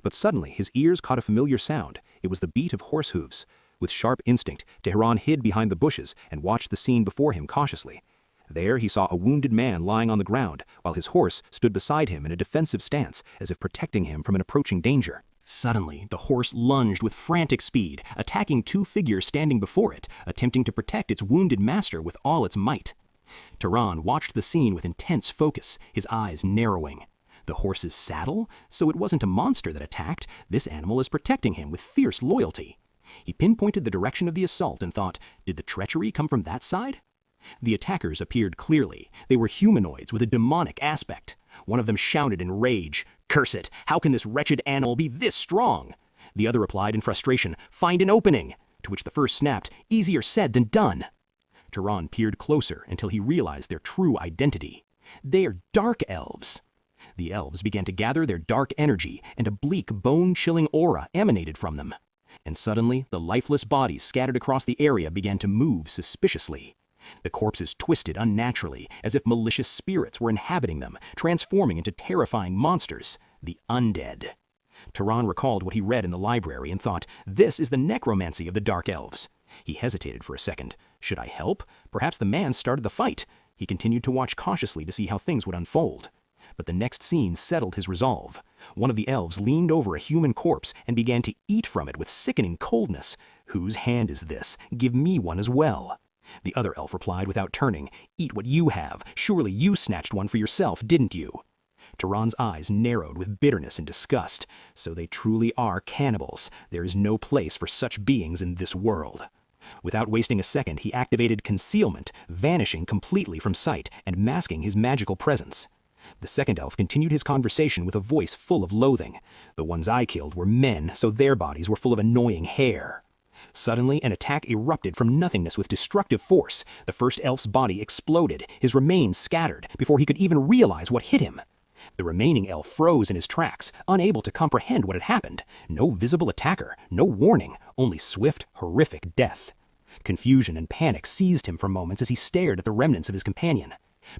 But suddenly, his ears caught a familiar sound. It was the beat of horse hooves. With sharp instinct, Turan hid behind the bushes and watched the scene before him cautiously. There he saw a wounded man lying on the ground, while his horse stood beside him in a defensive stance, as if protecting him from an approaching danger. Suddenly, the horse lunged with frantic speed, attacking two figures standing before it, attempting to protect its wounded master with all its might. Turan watched the scene with intense focus, his eyes narrowing. The horse's saddle? So it wasn't a monster that attacked. This animal is protecting him with fierce loyalty. He pinpointed the direction of the assault and thought, did the treachery come from that side? The attackers appeared clearly. They were humanoids with a demonic aspect. One of them shouted in rage, "Curse it! How can this wretched animal be this strong?" The other replied in frustration, "Find an opening!" To which the first snapped, "Easier said than done." Turan peered closer until he realized their true identity. They are dark elves. The elves began to gather their dark energy, and a bleak, bone-chilling aura emanated from them. And suddenly, the lifeless bodies scattered across the area began to move suspiciously. The corpses twisted unnaturally, as if malicious spirits were inhabiting them, transforming into terrifying monsters, the undead. Turan recalled what he read in the library and thought, this is the necromancy of the Dark Elves. He hesitated for a second. Should I help? Perhaps the man started the fight. He continued to watch cautiously to see how things would unfold. But the next scene settled his resolve. One of the elves leaned over a human corpse and began to eat from it with sickening coldness. "Whose hand is this? Give me one as well." The other elf replied without turning, "Eat what you have. Surely you snatched one for yourself, didn't you?" Turan's eyes narrowed with bitterness and disgust. So they truly are cannibals. There is no place for such beings in this world. Without wasting a second, he activated concealment, vanishing completely from sight and masking his magical presence. The second elf continued his conversation with a voice full of loathing. "The ones I killed were men, so their bodies were full of annoying hair." Suddenly, an attack erupted from nothingness with destructive force. The first elf's body exploded, his remains scattered, before he could even realize what hit him. The remaining elf froze in his tracks, unable to comprehend what had happened. No visible attacker, no warning, only swift, horrific death. Confusion and panic seized him for moments as he stared at the remnants of his companion.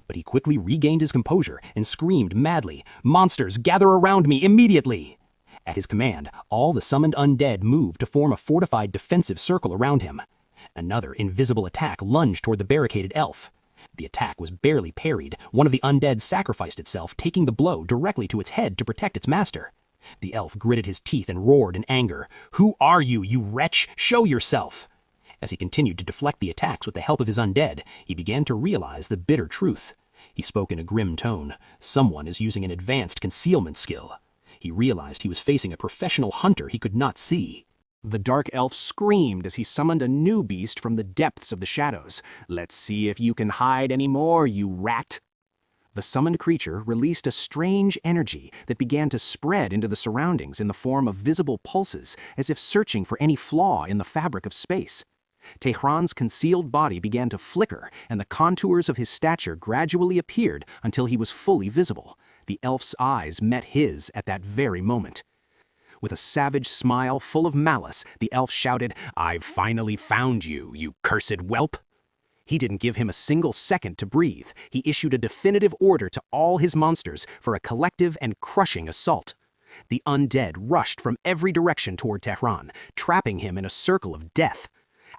But he quickly regained his composure and screamed madly, "Monsters, gather around me immediately!" At his command, all the summoned undead moved to form a fortified defensive circle around him. Another invisible attack lunged toward the barricaded elf. The attack was barely parried. One of the undead sacrificed itself, taking the blow directly to its head to protect its master. The elf gritted his teeth and roared in anger, "Who are you, you wretch? Show yourself!" As he continued to deflect the attacks with the help of his undead, he began to realize the bitter truth. He spoke in a grim tone. Someone is using an advanced concealment skill. He realized he was facing a professional hunter he could not see. The dark elf screamed as he summoned a new beast from the depths of the shadows. "Let's see if you can hide any more, you rat." The summoned creature released a strange energy that began to spread into the surroundings in the form of visible pulses, as if searching for any flaw in the fabric of space. Tehran's concealed body began to flicker, and the contours of his stature gradually appeared until he was fully visible. The elf's eyes met his at that very moment. With a savage smile full of malice, the elf shouted, "I've finally found you, you cursed whelp!" He didn't give him a single second to breathe. He issued a definitive order to all his monsters for a collective and crushing assault. The undead rushed from every direction toward Tehran, trapping him in a circle of death.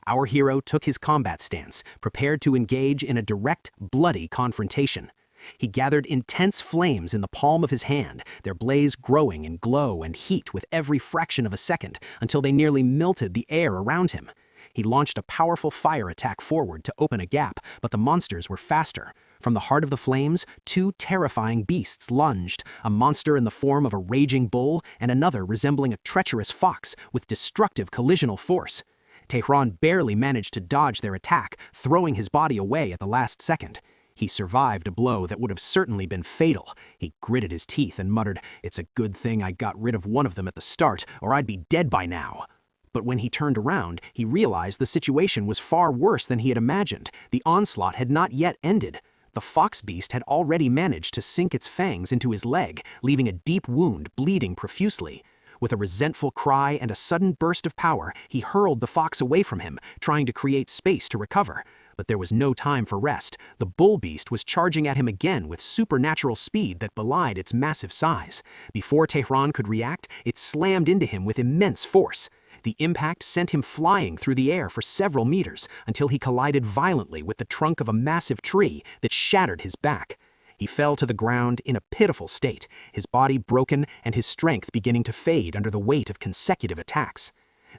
Our hero took his combat stance, prepared to engage in a direct, bloody confrontation. He gathered intense flames in the palm of his hand, their blaze growing in glow and heat with every fraction of a second until they nearly melted the air around him. He launched a powerful fire attack forward to open a gap, but the monsters were faster. From the heart of the flames, two terrifying beasts lunged, a monster in the form of a raging bull and another resembling a treacherous fox with destructive collisional force. Tehran barely managed to dodge their attack, throwing his body away at the last second. He survived a blow that would have certainly been fatal. He gritted his teeth and muttered, "It's a good thing I got rid of one of them at the start, or I'd be dead by now." But when he turned around, he realized the situation was far worse than he had imagined. The onslaught had not yet ended. The fox beast had already managed to sink its fangs into his leg, leaving a deep wound bleeding profusely. With a resentful cry and a sudden burst of power, he hurled the fox away from him, trying to create space to recover. But there was no time for rest. The bull beast was charging at him again with supernatural speed that belied its massive size. Before Tehran could react, it slammed into him with immense force. The impact sent him flying through the air for several meters until he collided violently with the trunk of a massive tree that shattered his back. He fell to the ground in a pitiful state, his body broken and his strength beginning to fade under the weight of consecutive attacks.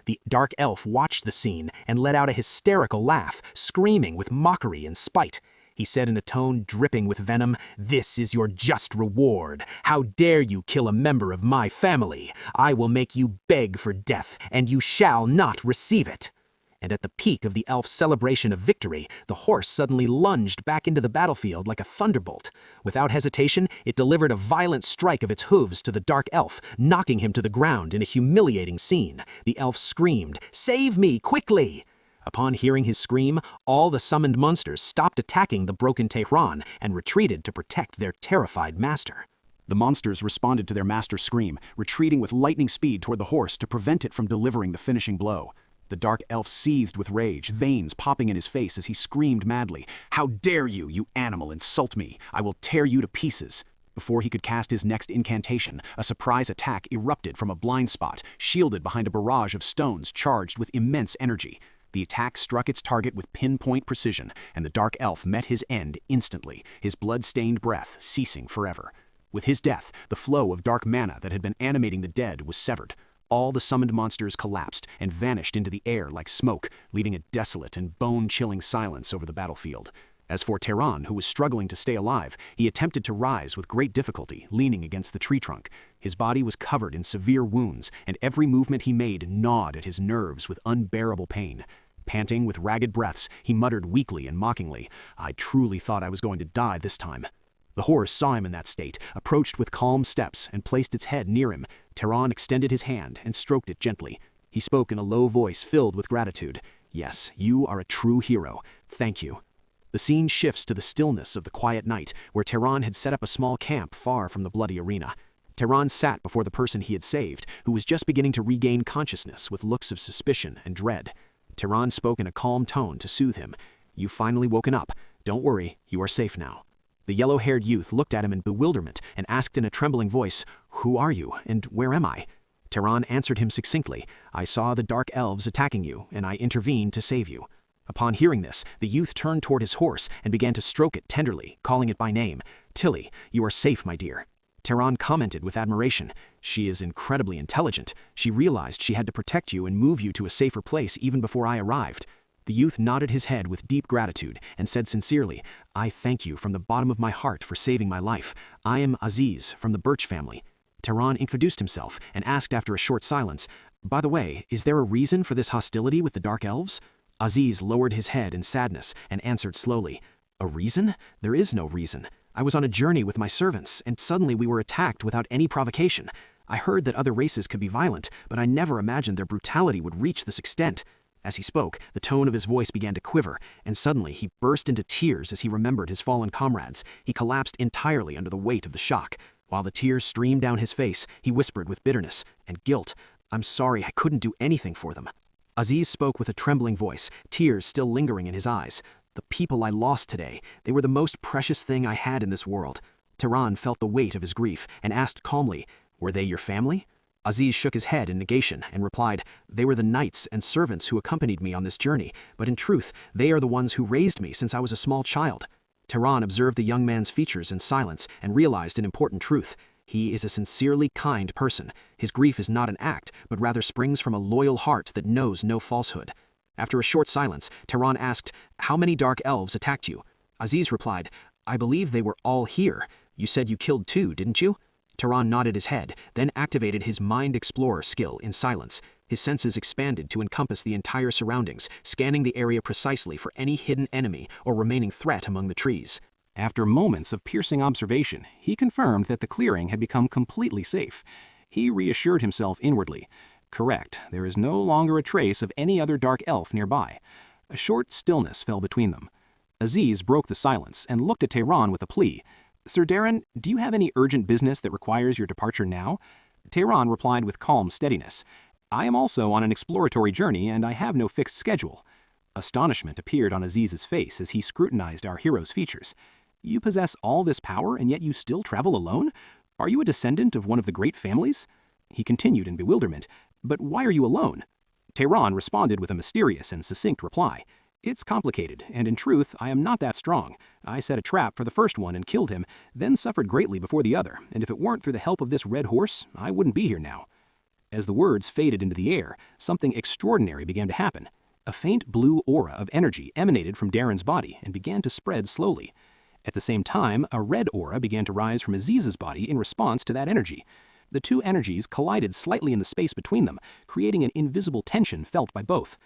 The dark elf watched the scene and let out a hysterical laugh, screaming with mockery and spite. He said in a tone dripping with venom, "This is your just reward. How dare you kill a member of my family? I will make you beg for death, and you shall not receive it." And at the peak of the elf's celebration of victory, the horse suddenly lunged back into the battlefield like a thunderbolt. Without hesitation, it delivered a violent strike of its hooves to the dark elf, knocking him to the ground in a humiliating scene. The elf screamed, "Save me, quickly!" Upon hearing his scream, all the summoned monsters stopped attacking the broken Tehran and retreated to protect their terrified master. The monsters responded to their master's scream, retreating with lightning speed toward the horse to prevent it from delivering the finishing blow. The dark elf seethed with rage, veins popping in his face as he screamed madly, "How dare you, you animal, insult me! I will tear you to pieces!" Before he could cast his next incantation, a surprise attack erupted from a blind spot, shielded behind a barrage of stones charged with immense energy. The attack struck its target with pinpoint precision, and the dark elf met his end instantly, his blood-stained breath ceasing forever. With his death, the flow of dark mana that had been animating the dead was severed. All the summoned monsters collapsed and vanished into the air like smoke, leaving a desolate and bone-chilling silence over the battlefield. As for Turan, who was struggling to stay alive, he attempted to rise with great difficulty, leaning against the tree trunk. His body was covered in severe wounds, and every movement he made gnawed at his nerves with unbearable pain. Panting with ragged breaths, he muttered weakly and mockingly, "I truly thought I was going to die this time." The horse saw him in that state, approached with calm steps, and placed its head near him. Turan extended his hand and stroked it gently. He spoke in a low voice filled with gratitude. "Yes, you are a true hero. Thank you." The scene shifts to the stillness of the quiet night, where Turan had set up a small camp far from the bloody arena. Turan sat before the person he had saved, who was just beginning to regain consciousness with looks of suspicion and dread. Turan spoke in a calm tone to soothe him. "You've finally woken up. Don't worry, you are safe now." The yellow-haired youth looked at him in bewilderment and asked in a trembling voice, "Who are you, and where am I?" Turan answered him succinctly, "I saw the dark elves attacking you, and I intervened to save you." Upon hearing this, the youth turned toward his horse and began to stroke it tenderly, calling it by name. "Tilly, you are safe, my dear." Turan commented with admiration, "She is incredibly intelligent. She realized she had to protect you and move you to a safer place even before I arrived." The youth nodded his head with deep gratitude and said sincerely, "I thank you from the bottom of my heart for saving my life. I am Aziz from the Birch family." Turan introduced himself and asked after a short silence, "By the way, is there a reason for this hostility with the Dark Elves?" Aziz lowered his head in sadness and answered slowly, "A reason? There is no reason. I was on a journey with my servants, and suddenly we were attacked without any provocation. I heard that other races could be violent, but I never imagined their brutality would reach this extent." As he spoke, the tone of his voice began to quiver, and suddenly he burst into tears as he remembered his fallen comrades. He collapsed entirely under the weight of the shock. While the tears streamed down his face, he whispered with bitterness and guilt, "I'm sorry I couldn't do anything for them." Aziz spoke with a trembling voice, tears still lingering in his eyes. "The people I lost today, they were the most precious thing I had in this world." Turan felt the weight of his grief and asked calmly, "Were they your family?" Aziz shook his head in negation and replied, "They were the knights and servants who accompanied me on this journey, but in truth, they are the ones who raised me since I was a small child." Turan observed the young man's features in silence and realized an important truth. He is a sincerely kind person. His grief is not an act, but rather springs from a loyal heart that knows no falsehood. After a short silence, Turan asked, "How many dark elves attacked you?" Aziz replied, "I believe they were all here. You said you killed 2, didn't you?" Turan nodded his head, then activated his Mind Explorer skill in silence. His senses expanded to encompass the entire surroundings, scanning the area precisely for any hidden enemy or remaining threat among the trees. After moments of piercing observation, he confirmed that the clearing had become completely safe. He reassured himself inwardly. Correct, there is no longer a trace of any other dark elf nearby. A short stillness fell between them. Aziz broke the silence and looked at Turan with a plea. "Sir Darren, do you have any urgent business that requires your departure now?" Turan replied with calm steadiness, "I am also on an exploratory journey and I have no fixed schedule." Astonishment appeared on Aziz's face as he scrutinized our hero's features. "You possess all this power and yet you still travel alone? Are you a descendant of one of the great families?" He continued in bewilderment, "But why are you alone?" Turan responded with a mysterious and succinct reply. "It's complicated, and in truth, I am not that strong. I set a trap for the first one and killed him, then suffered greatly before the other, and if it weren't through the help of this red horse, I wouldn't be here now." As the words faded into the air, something extraordinary began to happen. A faint blue aura of energy emanated from Darren's body and began to spread slowly. At the same time, a red aura began to rise from Aziz's body in response to that energy. The two energies collided slightly in the space between them, creating an invisible tension felt by both.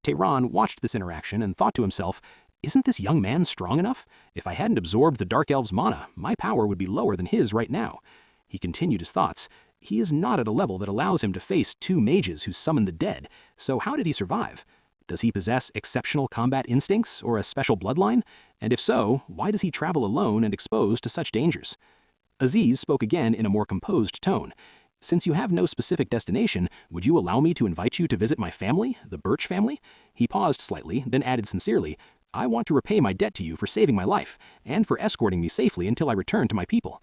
Turan watched this interaction and thought to himself, "Isn't this young man strong enough? If I hadn't absorbed the Dark Elf's mana, my power would be lower than his right now." He continued his thoughts. He is not at a level that allows him to face 2 mages who summon the dead, so how did he survive? Does he possess exceptional combat instincts or a special bloodline? And if so, why does he travel alone and exposed to such dangers? Aziz spoke again in a more composed tone. "Since you have no specific destination, would you allow me to invite you to visit my family, the Birch family?" He paused slightly, then added sincerely, "I want to repay my debt to you for saving my life, and for escorting me safely until I return to my people."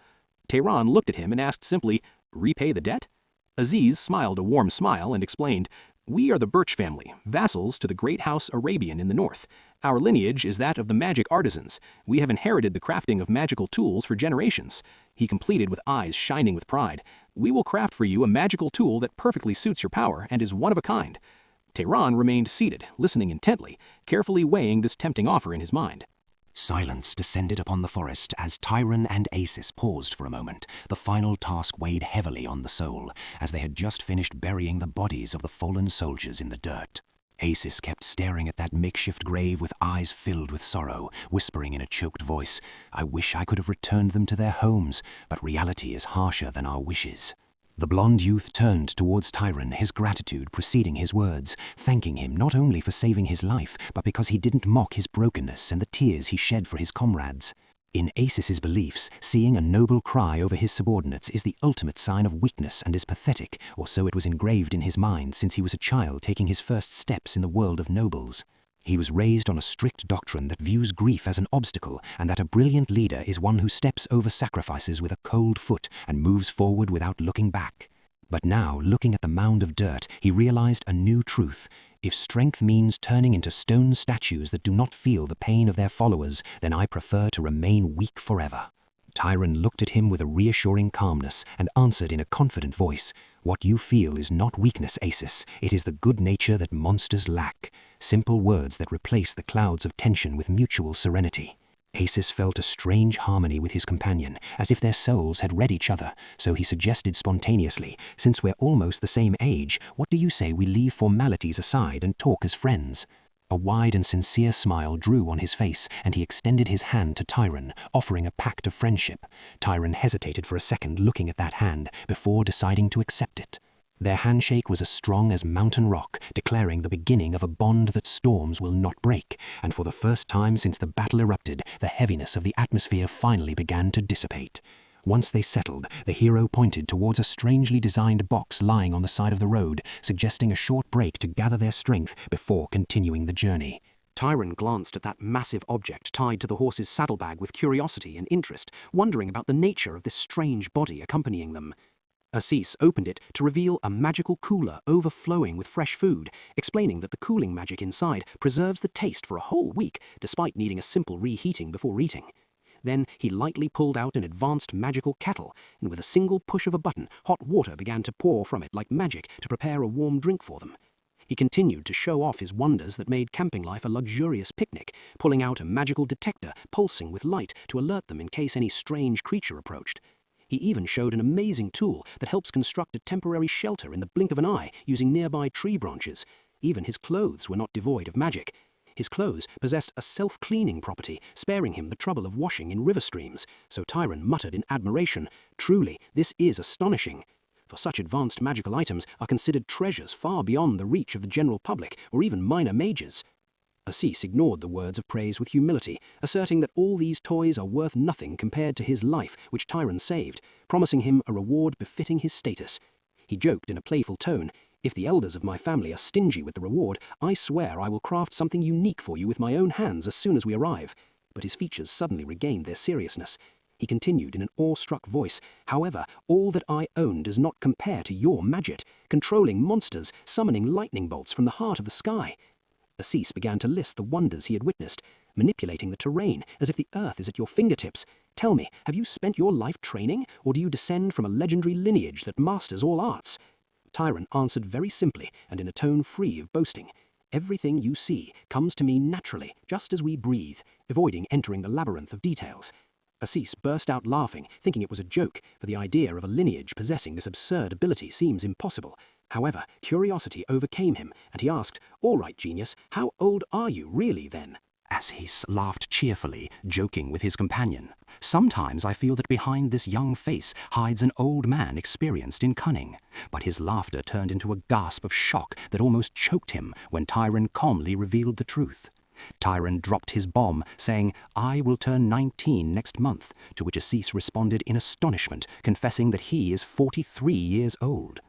Turan looked at him and asked simply, "Repay the debt?" Aziz smiled a warm smile and explained, We are the Birch family, vassals to the great house Arabian in the north. Our lineage is that of the magic artisans. We have inherited the crafting of magical tools for generations. He completed with eyes shining with pride. We will craft for you a magical tool that perfectly suits your power and is one of a kind. Turan remained seated, listening intently, carefully weighing this tempting offer in his mind. Silence descended upon the forest as Turan and Acis paused for a moment. The final task weighed heavily on the soul, as they had just finished burying the bodies of the fallen soldiers in the dirt. Acis kept staring at that makeshift grave with eyes filled with sorrow, whispering in a choked voice, "I wish I could have returned them to their homes, but reality is harsher than our wishes." The blonde youth turned towards Turan, his gratitude preceding his words, thanking him not only for saving his life, but because he didn't mock his brokenness and the tears he shed for his comrades. In Acis's beliefs, seeing a noble cry over his subordinates is the ultimate sign of weakness and is pathetic, or so it was engraved in his mind since he was a child taking his first steps in the world of nobles. He was raised on a strict doctrine that views grief as an obstacle and that a brilliant leader is one who steps over sacrifices with a cold foot and moves forward without looking back. But now, looking at the mound of dirt, he realized a new truth. If strength means turning into stone statues that do not feel the pain of their followers, then I prefer to remain weak forever. Turan looked at him with a reassuring calmness and answered in a confident voice, "What you feel is not weakness, Acis. It is the good nature that monsters lack." Simple words that replace the clouds of tension with mutual serenity. Acis felt a strange harmony with his companion, as if their souls had read each other, so he suggested spontaneously, "Since we're almost the same age, what do you say we leave formalities aside and talk as friends?" A wide and sincere smile drew on his face, and he extended his hand to Turan, offering a pact of friendship. Turan hesitated for a second, looking at that hand, before deciding to accept it. Their handshake was as strong as mountain rock, declaring the beginning of a bond that storms will not break, and for the first time since the battle erupted, the heaviness of the atmosphere finally began to dissipate. Once they settled, the hero pointed towards a strangely designed box lying on the side of the road, suggesting a short break to gather their strength before continuing the journey. Turan glanced at that massive object tied to the horse's saddlebag with curiosity and interest, wondering about the nature of this strange body accompanying them. Acis opened it to reveal a magical cooler overflowing with fresh food, explaining that the cooling magic inside preserves the taste for a whole week, despite needing a simple reheating before eating. Then he lightly pulled out an advanced magical kettle, and with a single push of a button, hot water began to pour from it like magic to prepare a warm drink for them. He continued to show off his wonders that made camping life a luxurious picnic, pulling out a magical detector pulsing with light to alert them in case any strange creature approached. He even showed an amazing tool that helps construct a temporary shelter in the blink of an eye using nearby tree branches. Even his clothes were not devoid of magic. His clothes possessed a self-cleaning property, sparing him the trouble of washing in river streams, so Turan muttered in admiration, "Truly, this is astonishing." For such advanced magical items are considered treasures far beyond the reach of the general public or even minor mages. Acis ignored the words of praise with humility, asserting that all these toys are worth nothing compared to his life, which Turan saved, promising him a reward befitting his status. He joked in a playful tone, "If the elders of my family are stingy with the reward, I swear I will craft something unique for you with my own hands as soon as we arrive." But his features suddenly regained their seriousness. He continued in an awe-struck voice, "However, all that I own does not compare to your magic, controlling monsters, summoning lightning bolts from the heart of the sky." Acis began to list the wonders he had witnessed, manipulating the terrain as if the earth is at your fingertips. "Tell me, have you spent your life training, or do you descend from a legendary lineage that masters all arts?" Turan answered very simply and in a tone free of boasting, "Everything you see comes to me naturally, just as we breathe," avoiding entering the labyrinth of details. Acis burst out laughing, thinking it was a joke, for the idea of a lineage possessing this absurd ability seems impossible. However, curiosity overcame him, and he asked, "All right, genius, how old are you really then?" Acis laughed cheerfully, joking with his companion. "Sometimes I feel that behind this young face hides an old man experienced in cunning." But his laughter turned into a gasp of shock that almost choked him when Turan calmly revealed the truth. Turan dropped his bomb, saying, "I will turn 19 next month," to which Acis responded in astonishment, confessing that he is 43 years old.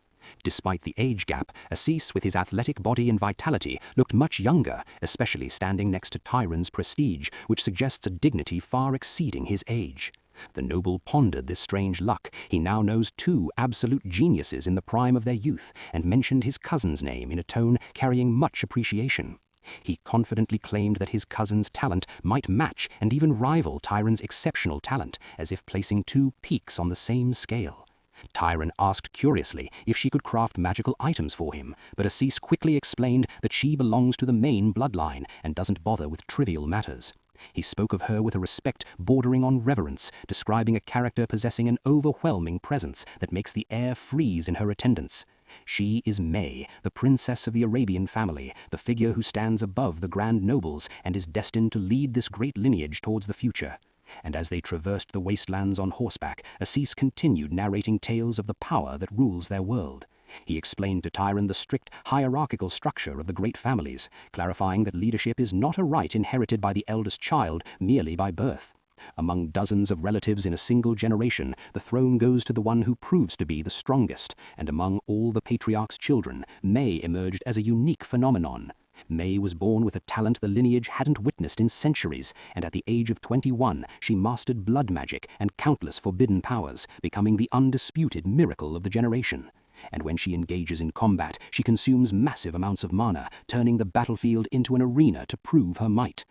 Despite the age gap, Acis, with his athletic body and vitality, looked much younger, especially standing next to Turan's prestige, which suggests a dignity far exceeding his age. The noble pondered this strange luck. He now knows two absolute geniuses in the prime of their youth, and mentioned his cousin's name in a tone carrying much appreciation. He confidently claimed that his cousin's talent might match and even rival Turan's exceptional talent, as if placing two peaks on the same scale. Turan asked curiously if she could craft magical items for him, but Assis quickly explained that she belongs to the main bloodline and doesn't bother with trivial matters. He spoke of her with a respect bordering on reverence, describing a character possessing an overwhelming presence that makes the air freeze in her attendance. She is May, the princess of the Arabian family, the figure who stands above the grand nobles and is destined to lead this great lineage towards the future. And as they traversed the wastelands on horseback, Assis continued narrating tales of the power that rules their world. He explained to Turan the strict hierarchical structure of the great families, clarifying that leadership is not a right inherited by the eldest child merely by birth. Among dozens of relatives in a single generation, the throne goes to the one who proves to be the strongest, and among all the patriarch's children, May emerged as a unique phenomenon. May was born with a talent the lineage hadn't witnessed in centuries, and at the age of 21, she mastered blood magic and countless forbidden powers, becoming the undisputed miracle of the generation. And when she engages in combat, she consumes massive amounts of mana, turning the battlefield into an arena to prove her might.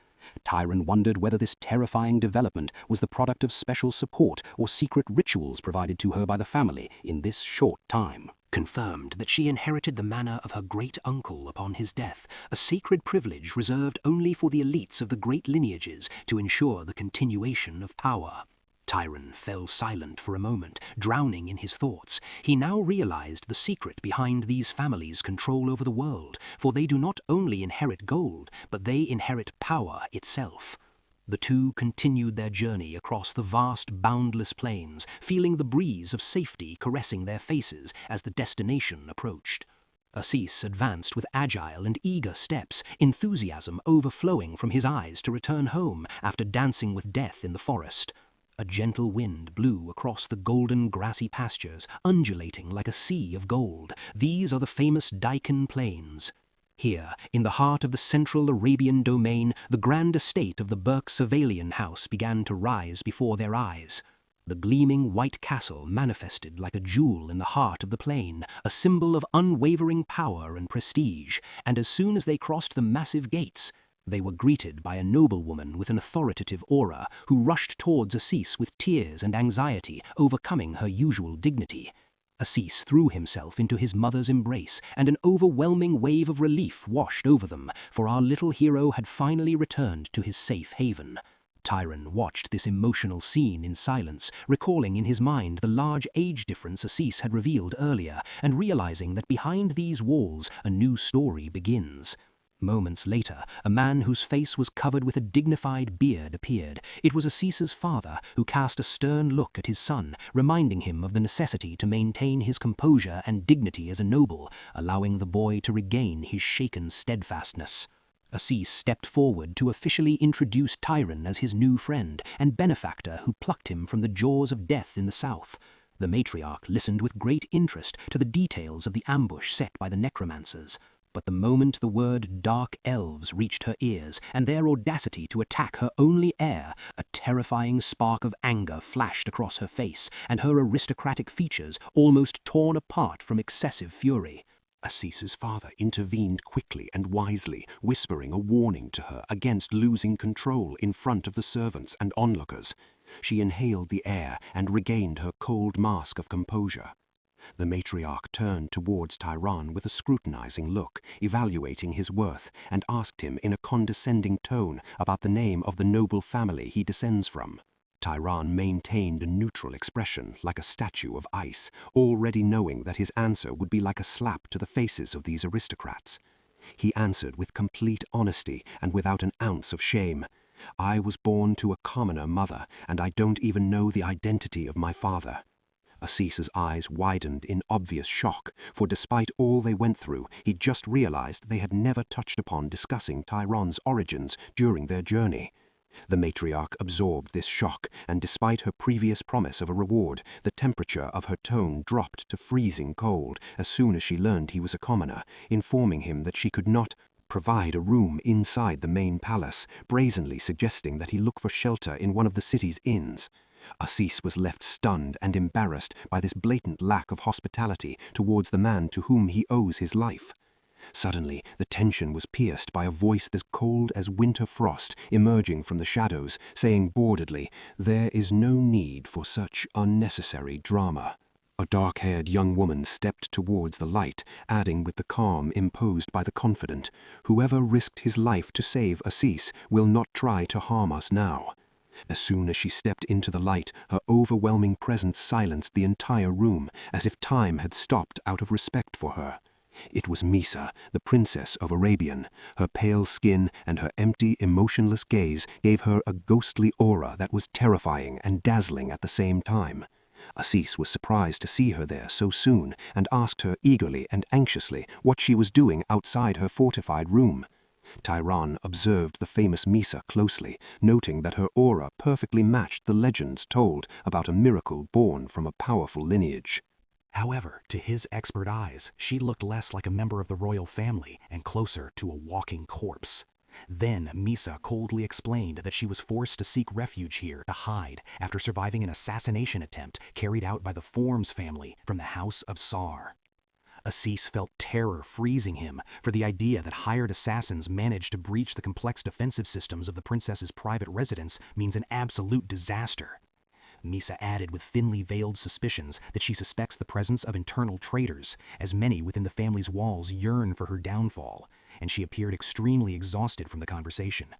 Turan wondered whether this terrifying development was the product of special support or secret rituals provided to her by the family in this short time. Confirmed that she inherited the manor of her great-uncle upon his death, a sacred privilege reserved only for the elites of the great lineages to ensure the continuation of power. Turan fell silent for a moment, drowning in his thoughts. He now realized the secret behind these families' control over the world, for they do not only inherit gold, but they inherit power itself. The two continued their journey across the vast, boundless plains, feeling the breeze of safety caressing their faces as the destination approached. Assis advanced with agile and eager steps, enthusiasm overflowing from his eyes to return home after dancing with death in the forest. A gentle wind blew across the golden grassy pastures, undulating like a sea of gold. These are the famous Deccan Plains. Here, in the heart of the central Arabian domain, the grand estate of the Burke-Savalian house began to rise before their eyes. The gleaming white castle manifested like a jewel in the heart of the plain, a symbol of unwavering power and prestige, and as soon as they crossed the massive gates, they were greeted by a noblewoman with an authoritative aura who rushed towards Assis with tears and anxiety, overcoming her usual dignity. Assis threw himself into his mother's embrace, and an overwhelming wave of relief washed over them, for our little hero had finally returned to his safe haven. Turan watched this emotional scene in silence, recalling in his mind the large age difference Assis had revealed earlier, and realizing that behind these walls a new story begins. Moments later, a man whose face was covered with a dignified beard appeared. It was Assis's father, who cast a stern look at his son, reminding him of the necessity to maintain his composure and dignity as a noble, allowing the boy to regain his shaken steadfastness. Assis stepped forward to officially introduce Turan as his new friend and benefactor who plucked him from the jaws of death in the south. The matriarch listened with great interest to the details of the ambush set by the necromancers. But the moment the word dark elves reached her ears, and their audacity to attack her only heir, a terrifying spark of anger flashed across her face, and her aristocratic features almost torn apart from excessive fury. Assis's father intervened quickly and wisely, whispering a warning to her against losing control in front of the servants and onlookers. She inhaled the air and regained her cold mask of composure. The matriarch turned towards Turan with a scrutinizing look, evaluating his worth, and asked him in a condescending tone about the name of the noble family he descends from. Turan maintained a neutral expression, like a statue of ice, already knowing that his answer would be like a slap to the faces of these aristocrats. He answered with complete honesty and without an ounce of shame. "I was born to a commoner mother, and I don't even know the identity of my father." Assis's eyes widened in obvious shock, for despite all they went through, he just realized they had never touched upon discussing Turan's origins during their journey. The matriarch absorbed this shock, and despite her previous promise of a reward, the temperature of her tone dropped to freezing cold as soon as she learned he was a commoner, informing him that she could not provide a room inside the main palace, brazenly suggesting that he look for shelter in one of the city's inns. Assis was left stunned and embarrassed by this blatant lack of hospitality towards the man to whom he owes his life. Suddenly, the tension was pierced by a voice as cold as winter frost emerging from the shadows, saying boredly, "There is no need for such unnecessary drama." A dark-haired young woman stepped towards the light, adding with the calm imposed by the confident, "Whoever risked his life to save Assis will not try to harm us now." As soon as she stepped into the light, her overwhelming presence silenced the entire room, as if time had stopped out of respect for her. It was Misa, the Princess of Arabian. Her pale skin and her empty, emotionless gaze gave her a ghostly aura that was terrifying and dazzling at the same time. Assis was surprised to see her there so soon and asked her eagerly and anxiously what she was doing outside her fortified room. Turan observed the famous Misa closely, noting that her aura perfectly matched the legends told about a miracle born from a powerful lineage. However, to his expert eyes, she looked less like a member of the royal family and closer to a walking corpse. Then Misa coldly explained that she was forced to seek refuge here to hide after surviving an assassination attempt carried out by the Forms family from the House of Sar. Assis felt terror freezing him for the idea that hired assassins managed to breach the complex defensive systems of the princess's private residence means an absolute disaster. Misa added with thinly veiled suspicions that she suspects the presence of internal traitors, as many within the family's walls yearn for her downfall, and she appeared extremely exhausted from the conversation.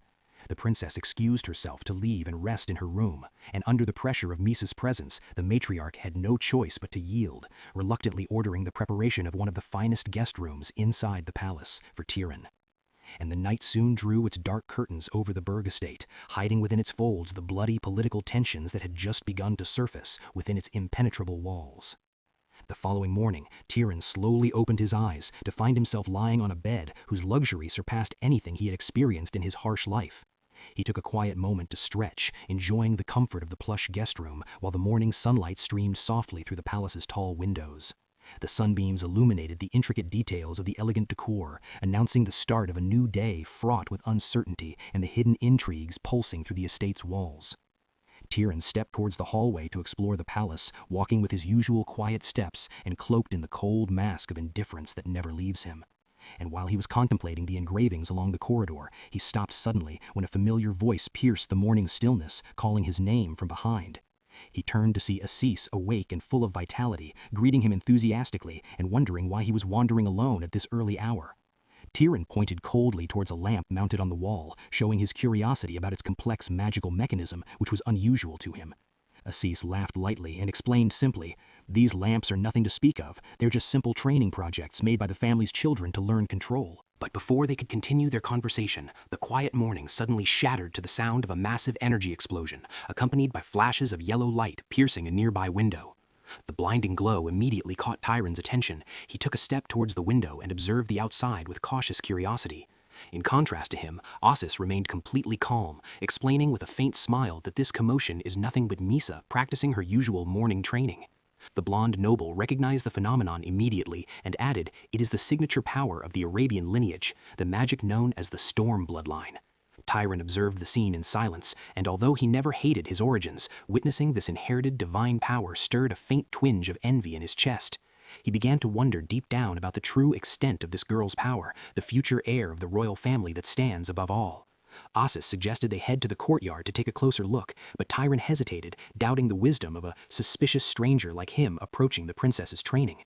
The princess excused herself to leave and rest in her room, and under the pressure of Misa's presence, the matriarch had no choice but to yield, reluctantly ordering the preparation of one of the finest guest rooms inside the palace for Turan. And the night soon drew its dark curtains over the Berg estate, hiding within its folds the bloody political tensions that had just begun to surface within its impenetrable walls. The following morning, Turan slowly opened his eyes to find himself lying on a bed whose luxury surpassed anything he had experienced in his harsh life. He took a quiet moment to stretch, enjoying the comfort of the plush guest room while the morning sunlight streamed softly through the palace's tall windows. The sunbeams illuminated the intricate details of the elegant decor, announcing the start of a new day fraught with uncertainty and the hidden intrigues pulsing through the estate's walls. Turan stepped towards the hallway to explore the palace, walking with his usual quiet steps and cloaked in the cold mask of indifference that never leaves him. And while he was contemplating the engravings along the corridor, he stopped suddenly when a familiar voice pierced the morning stillness, calling his name from behind. He turned to see Assis awake and full of vitality, greeting him enthusiastically and wondering why he was wandering alone at this early hour. Turan pointed coldly towards a lamp mounted on the wall, showing his curiosity about its complex magical mechanism, which was unusual to him. Assis laughed lightly and explained simply, "These lamps are nothing to speak of. They're just simple training projects made by the family's children to learn control." But before they could continue their conversation, the quiet morning suddenly shattered to the sound of a massive energy explosion, accompanied by flashes of yellow light piercing a nearby window. The blinding glow immediately caught Turan's attention. He took a step towards the window and observed the outside with cautious curiosity. In contrast to him, Assis remained completely calm, explaining with a faint smile that this commotion is nothing but Misa practicing her usual morning training. The blonde noble recognized the phenomenon immediately and added, "It is the signature power of the Arabian lineage, the magic known as the Storm bloodline." Turan observed the scene in silence, and although he never hated his origins, witnessing this inherited divine power stirred a faint twinge of envy in his chest. He began to wonder deep down about the true extent of this girl's power, the future heir of the royal family that stands above all. Assis suggested they head to the courtyard to take a closer look, but Turan hesitated, doubting the wisdom of a suspicious stranger like him approaching the princess's training.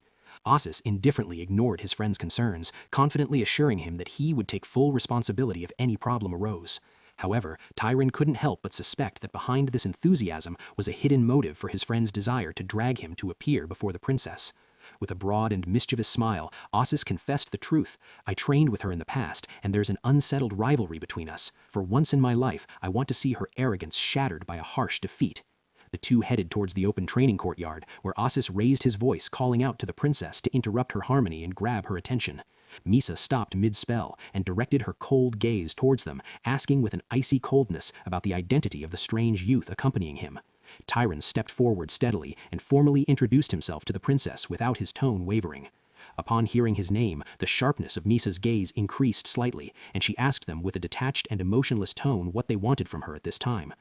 Assis indifferently ignored his friend's concerns, confidently assuring him that he would take full responsibility if any problem arose. However, Turan couldn't help but suspect that behind this enthusiasm was a hidden motive for his friend's desire to drag him to appear before the princess. With a broad and mischievous smile, Assis confessed the truth. "I trained with her in the past, and there's an unsettled rivalry between us. For once in my life, I want to see her arrogance shattered by a harsh defeat." The two headed towards the open training courtyard, where Assis raised his voice, calling out to the princess to interrupt her harmony and grab her attention. Misa stopped mid-spell and directed her cold gaze towards them, asking with an icy coldness about the identity of the strange youth accompanying him. Turan stepped forward steadily and formally introduced himself to the princess without his tone wavering. Upon hearing his name, the sharpness of Misa's gaze increased slightly, and she asked them with a detached and emotionless tone what they wanted from her at this time.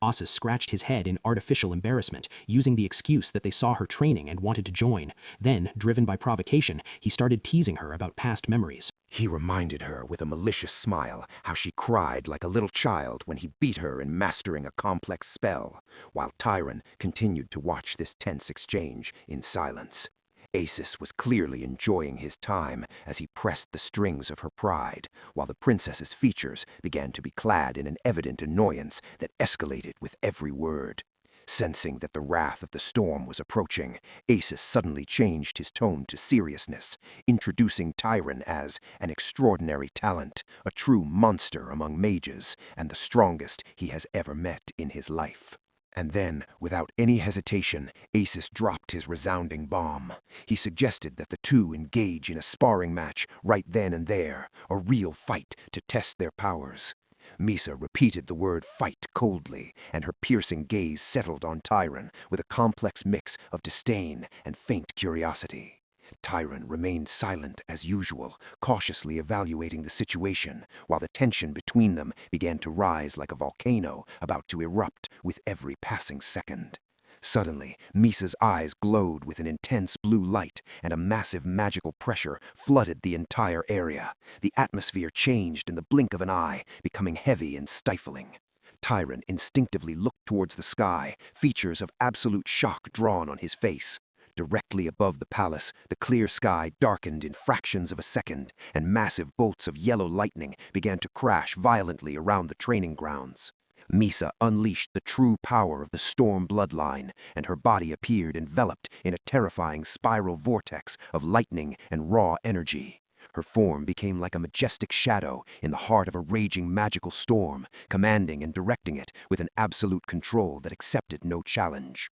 Asis scratched his head in artificial embarrassment, using the excuse that they saw her training and wanted to join. Then, driven by provocation, he started teasing her about past memories. He reminded her with a malicious smile how she cried like a little child when he beat her in mastering a complex spell, while Turan continued to watch this tense exchange in silence. Acis was clearly enjoying his time as he pressed the strings of her pride, while the princess's features began to be clad in an evident annoyance that escalated with every word. Sensing that the wrath of the storm was approaching, Acis suddenly changed his tone to seriousness, introducing Turan as an extraordinary talent, a true monster among mages, and the strongest he has ever met in his life. And then, without any hesitation, Acis dropped his resounding bomb. He suggested that the two engage in a sparring match right then and there, a real fight to test their powers. Misa repeated the word fight coldly, and her piercing gaze settled on Turan with a complex mix of disdain and faint curiosity. Turan remained silent as usual, cautiously evaluating the situation, while the tension between them began to rise like a volcano about to erupt with every passing second. Suddenly, Misa's eyes glowed with an intense blue light, and a massive magical pressure flooded the entire area. The atmosphere changed in the blink of an eye, becoming heavy and stifling. Turan instinctively looked towards the sky, features of absolute shock drawn on his face. Directly above the palace, the clear sky darkened in fractions of a second, and massive bolts of yellow lightning began to crash violently around the training grounds. Misa unleashed the true power of the storm bloodline, and her body appeared enveloped in a terrifying spiral vortex of lightning and raw energy. Her form became like a majestic shadow in the heart of a raging magical storm, commanding and directing it with an absolute control that accepted no challenge.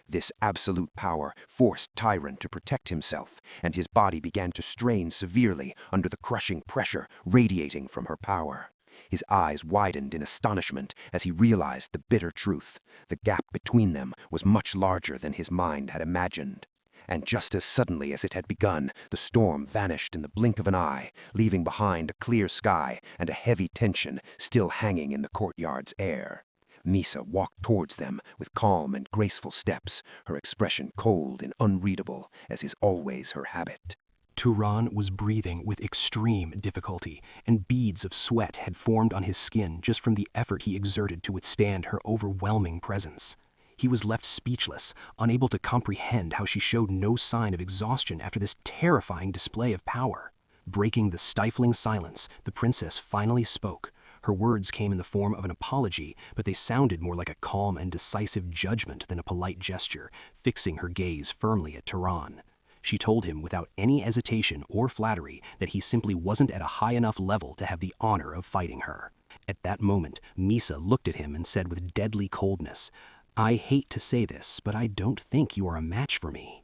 This absolute power forced Turan to protect himself, and his body began to strain severely under the crushing pressure radiating from her power. His eyes widened in astonishment as he realized the bitter truth. The gap between them was much larger than his mind had imagined. And just as suddenly as it had begun, the storm vanished in the blink of an eye, leaving behind a clear sky and a heavy tension still hanging in the courtyard's air. Misa walked towards them with calm and graceful steps, her expression cold and unreadable, as is always her habit. Turan was breathing with extreme difficulty, and beads of sweat had formed on his skin just from the effort he exerted to withstand her overwhelming presence. He was left speechless, unable to comprehend how she showed no sign of exhaustion after this terrifying display of power. Breaking the stifling silence, the princess finally spoke. Her words came in the form of an apology, but they sounded more like a calm and decisive judgment than a polite gesture, fixing her gaze firmly at Turan. She told him without any hesitation or flattery that he simply wasn't at a high enough level to have the honor of fighting her. At that moment, Misa looked at him and said with deadly coldness, "I hate to say this, but I don't think you are a match for me."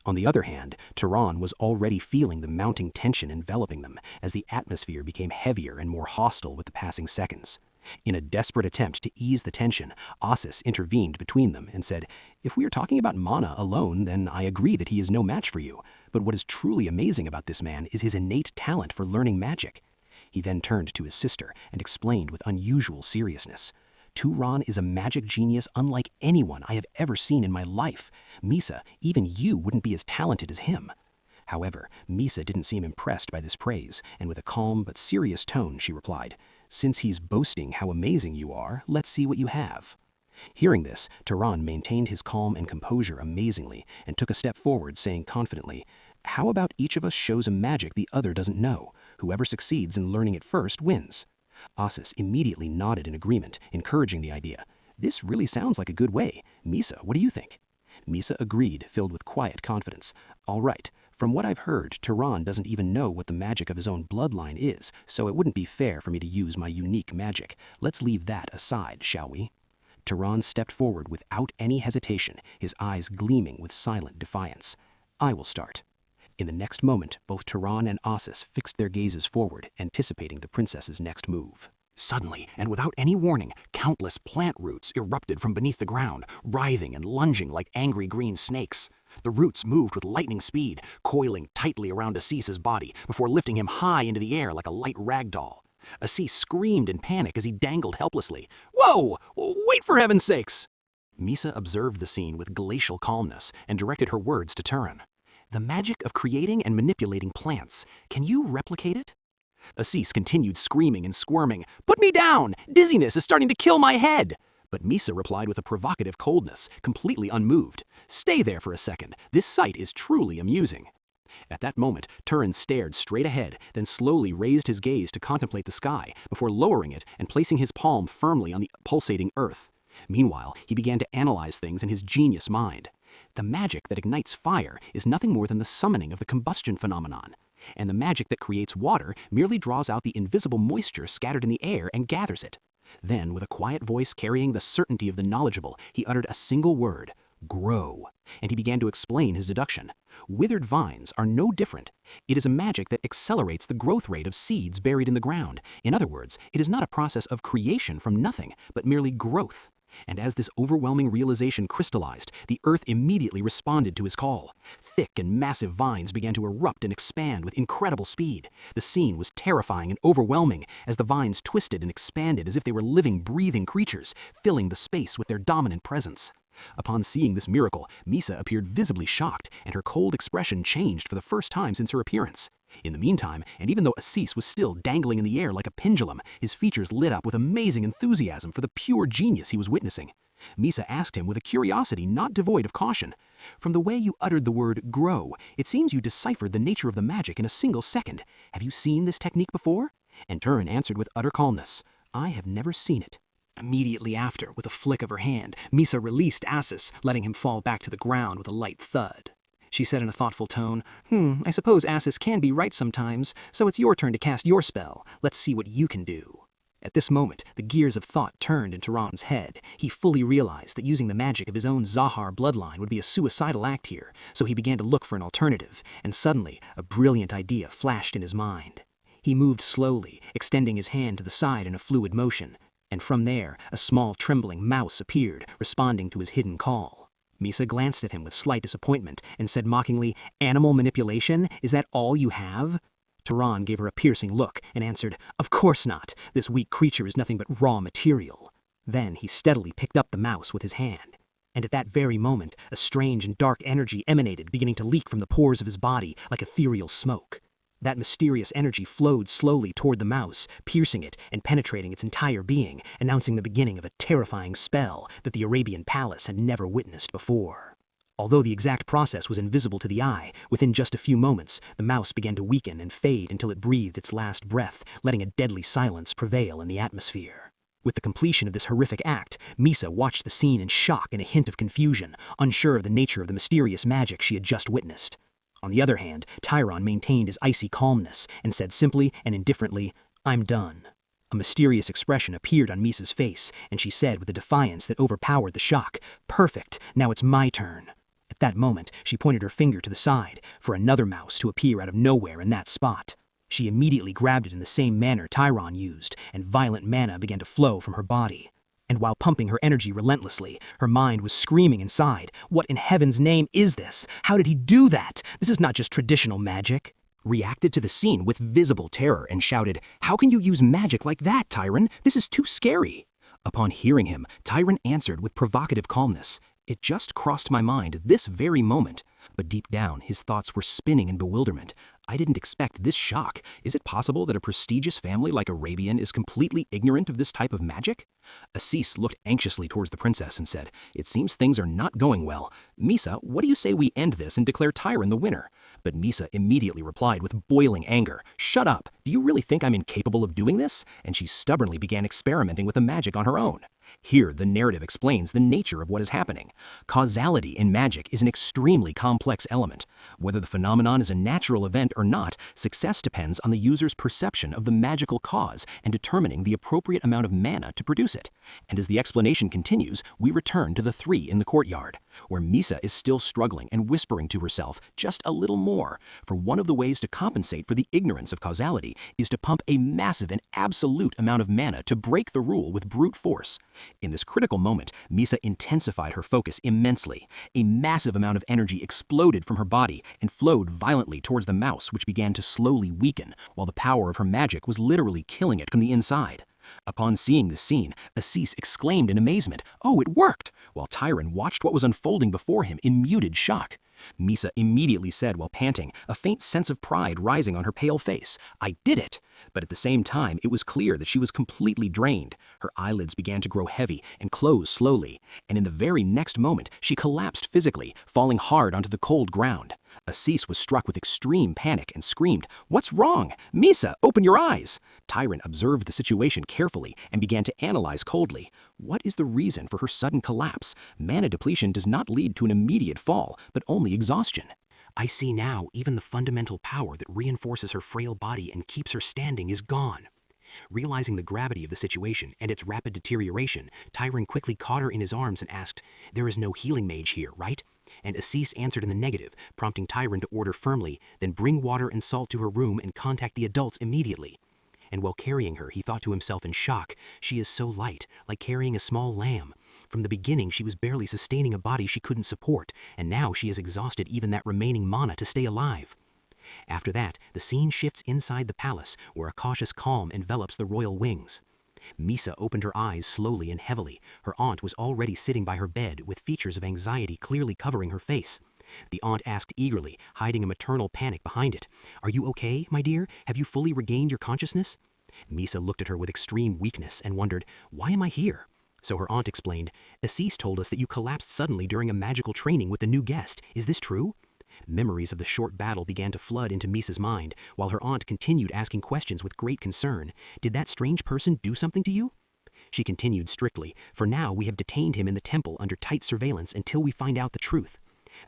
On the other hand, Turan was already feeling the mounting tension enveloping them as the atmosphere became heavier and more hostile with the passing seconds. In a desperate attempt to ease the tension, Asis intervened between them and said, "If we are talking about mana alone, then I agree that he is no match for you. But what is truly amazing about this man is his innate talent for learning magic." He then turned to his sister and explained with unusual seriousness, "Turan is a magic genius unlike anyone I have ever seen in my life. Misa, even you wouldn't be as talented as him." However, Misa didn't seem impressed by this praise, and with a calm but serious tone she replied, "Since he's boasting how amazing you are, let's see what you have." Hearing this, Turan maintained his calm and composure amazingly and took a step forward, saying confidently, "How about each of us shows a magic the other doesn't know? Whoever succeeds in learning it first wins." Asis immediately nodded in agreement, encouraging the idea. "This really sounds like a good way. Misa, what do you think?" Misa agreed, filled with quiet confidence. "All right. From what I've heard, Turan doesn't even know what the magic of his own bloodline is, so it wouldn't be fair for me to use my unique magic. Let's leave that aside, shall we?" Turan stepped forward without any hesitation, his eyes gleaming with silent defiance. "I will start." In the next moment, both Turan and Asis fixed their gazes forward, anticipating the princess's next move. Suddenly, and without any warning, countless plant roots erupted from beneath the ground, writhing and lunging like angry green snakes. The roots moved with lightning speed, coiling tightly around Asis's body before lifting him high into the air like a light rag doll. Assis screamed in panic as he dangled helplessly. "Whoa! Wait for heaven's sakes!" Misa observed the scene with glacial calmness and directed her words to Turan. "The magic of creating and manipulating plants. Can you replicate it?" Assis continued screaming and squirming. "Put me down! Dizziness is starting to kill my head!" But Misa replied with a provocative coldness, completely unmoved. "Stay there for a second. This sight is truly amusing." At that moment, Turan stared straight ahead, then slowly raised his gaze to contemplate the sky, before lowering it and placing his palm firmly on the pulsating earth. Meanwhile, he began to analyze things in his genius mind. The magic that ignites fire is nothing more than the summoning of the combustion phenomenon, and the magic that creates water merely draws out the invisible moisture scattered in the air and gathers it. Then, with a quiet voice carrying the certainty of the knowledgeable, he uttered a single word: "Grow," and he began to explain his deduction. Withered vines are no different. It is a magic that accelerates the growth rate of seeds buried in the ground. In other words, it is not a process of creation from nothing, but merely growth. And as this overwhelming realization crystallized, the earth immediately responded to his call. Thick and massive vines began to erupt and expand with incredible speed. The scene was terrifying and overwhelming as the vines twisted and expanded as if they were living, breathing creatures, filling the space with their dominant presence. Upon seeing this miracle, Misa appeared visibly shocked, and her cold expression changed for the first time since her appearance. In the meantime, and even though Assis was still dangling in the air like a pendulum, his features lit up with amazing enthusiasm for the pure genius he was witnessing. Misa asked him with a curiosity not devoid of caution. "From the way you uttered the word 'grow,' it seems you deciphered the nature of the magic in a single second. Have you seen this technique before?" And Turan answered with utter calmness, "I have never seen it." Immediately after, with a flick of her hand, Misa released Assis, letting him fall back to the ground with a light thud. She said in a thoughtful tone, I suppose Assis can be right sometimes, so it's your turn to cast your spell. Let's see what you can do." At this moment, the gears of thought turned in Turan's head. He fully realized that using the magic of his own Zahar bloodline would be a suicidal act here, so he began to look for an alternative, and suddenly, a brilliant idea flashed in his mind. He moved slowly, extending his hand to the side in a fluid motion, and from there, a small trembling mouse appeared, responding to his hidden call. Misa glanced at him with slight disappointment and said mockingly, "Animal manipulation? Is that all you have?" Turan gave her a piercing look and answered, "Of course not. This weak creature is nothing but raw material." Then he steadily picked up the mouse with his hand. And at that very moment, a strange and dark energy emanated, beginning to leak from the pores of his body like ethereal smoke. That mysterious energy flowed slowly toward the mouse, piercing it and penetrating its entire being, announcing the beginning of a terrifying spell that the Arabian palace had never witnessed before. Although the exact process was invisible to the eye, within just a few moments, the mouse began to weaken and fade until it breathed its last breath, letting a deadly silence prevail in the atmosphere. With the completion of this horrific act, Misa watched the scene in shock and a hint of confusion, unsure of the nature of the mysterious magic she had just witnessed. On the other hand, Turan maintained his icy calmness and said simply and indifferently, "I'm done." A mysterious expression appeared on Misa's face, and she said with a defiance that overpowered the shock, "Perfect, now it's my turn." At that moment, she pointed her finger to the side, for another mouse to appear out of nowhere in that spot. She immediately grabbed it in the same manner Turan used, and violent mana began to flow from her body. And while pumping her energy relentlessly, her mind was screaming inside, "What in heaven's name is this? How did he do that? This is not just traditional magic." Reacted to the scene with visible terror and shouted, "How can you use magic like that, Turan? This is too scary." Upon hearing him, Turan answered with provocative calmness, "It just crossed my mind this very moment." But deep down, his thoughts were spinning in bewilderment. "I didn't expect this shock. Is it possible that a prestigious family like Arabian is completely ignorant of this type of magic?" Assis looked anxiously towards the princess and said, "It seems things are not going well. Misa, what do you say we end this and declare Turan the winner?" But Misa immediately replied with boiling anger, "Shut up! Do you really think I'm incapable of doing this?" And she stubbornly began experimenting with the magic on her own. Here, the narrative explains the nature of what is happening. Causality in magic is an extremely complex element. Whether the phenomenon is a natural event or not, success depends on the user's perception of the magical cause and determining the appropriate amount of mana to produce it. And as the explanation continues, we return to the three in the courtyard. where Misa is still struggling and whispering to herself just a little more, for one of the ways to compensate for the ignorance of causality is to pump a massive and absolute amount of mana to break the rule with brute force. In this critical moment, Misa intensified her focus immensely. A massive amount of energy exploded from her body and flowed violently towards the mouse, which began to slowly weaken, while the power of her magic was literally killing it from the inside. Upon seeing this scene, Assis exclaimed in amazement, "Oh, it worked!" while Turan watched what was unfolding before him in muted shock. Misa immediately said while panting, a faint sense of pride rising on her pale face, "I did it!" But at the same time, it was clear that she was completely drained. Her eyelids began to grow heavy and close slowly, and in the very next moment, she collapsed physically, falling hard onto the cold ground. Assis was struck with extreme panic and screamed, "What's wrong? Misa, open your eyes!" Turan observed the situation carefully and began to analyze coldly. What is the reason for her sudden collapse? Mana depletion does not lead to an immediate fall, but only exhaustion. I see now even the fundamental power that reinforces her frail body and keeps her standing is gone. Realizing the gravity of the situation and its rapid deterioration, Turan quickly caught her in his arms and asked, "There is no healing mage here, right?" And Assis answered in the negative, prompting Turan to order firmly, then bring water and salt to her room and contact the adults immediately. And while carrying her, he thought to himself in shock, she is so light, like carrying a small lamb. From the beginning, she was barely sustaining a body she couldn't support, and now she has exhausted even that remaining mana to stay alive. After that, the scene shifts inside the palace, where a cautious calm envelops the royal wings. Misa opened her eyes slowly and heavily. Her aunt was already sitting by her bed, with features of anxiety clearly covering her face. The aunt asked eagerly, hiding a maternal panic behind it, "Are you okay, my dear? Have you fully regained your consciousness?" Misa looked at her with extreme weakness and wondered, "Why am I here?" So her aunt explained, "Assis told us that you collapsed suddenly during a magical training with the new guest. Is this true?" Memories of the short battle began to flood into Misa's mind, while her aunt continued asking questions with great concern. "Did that strange person do something to you?" She continued strictly, "For now we have detained him in the temple under tight surveillance until we find out the truth."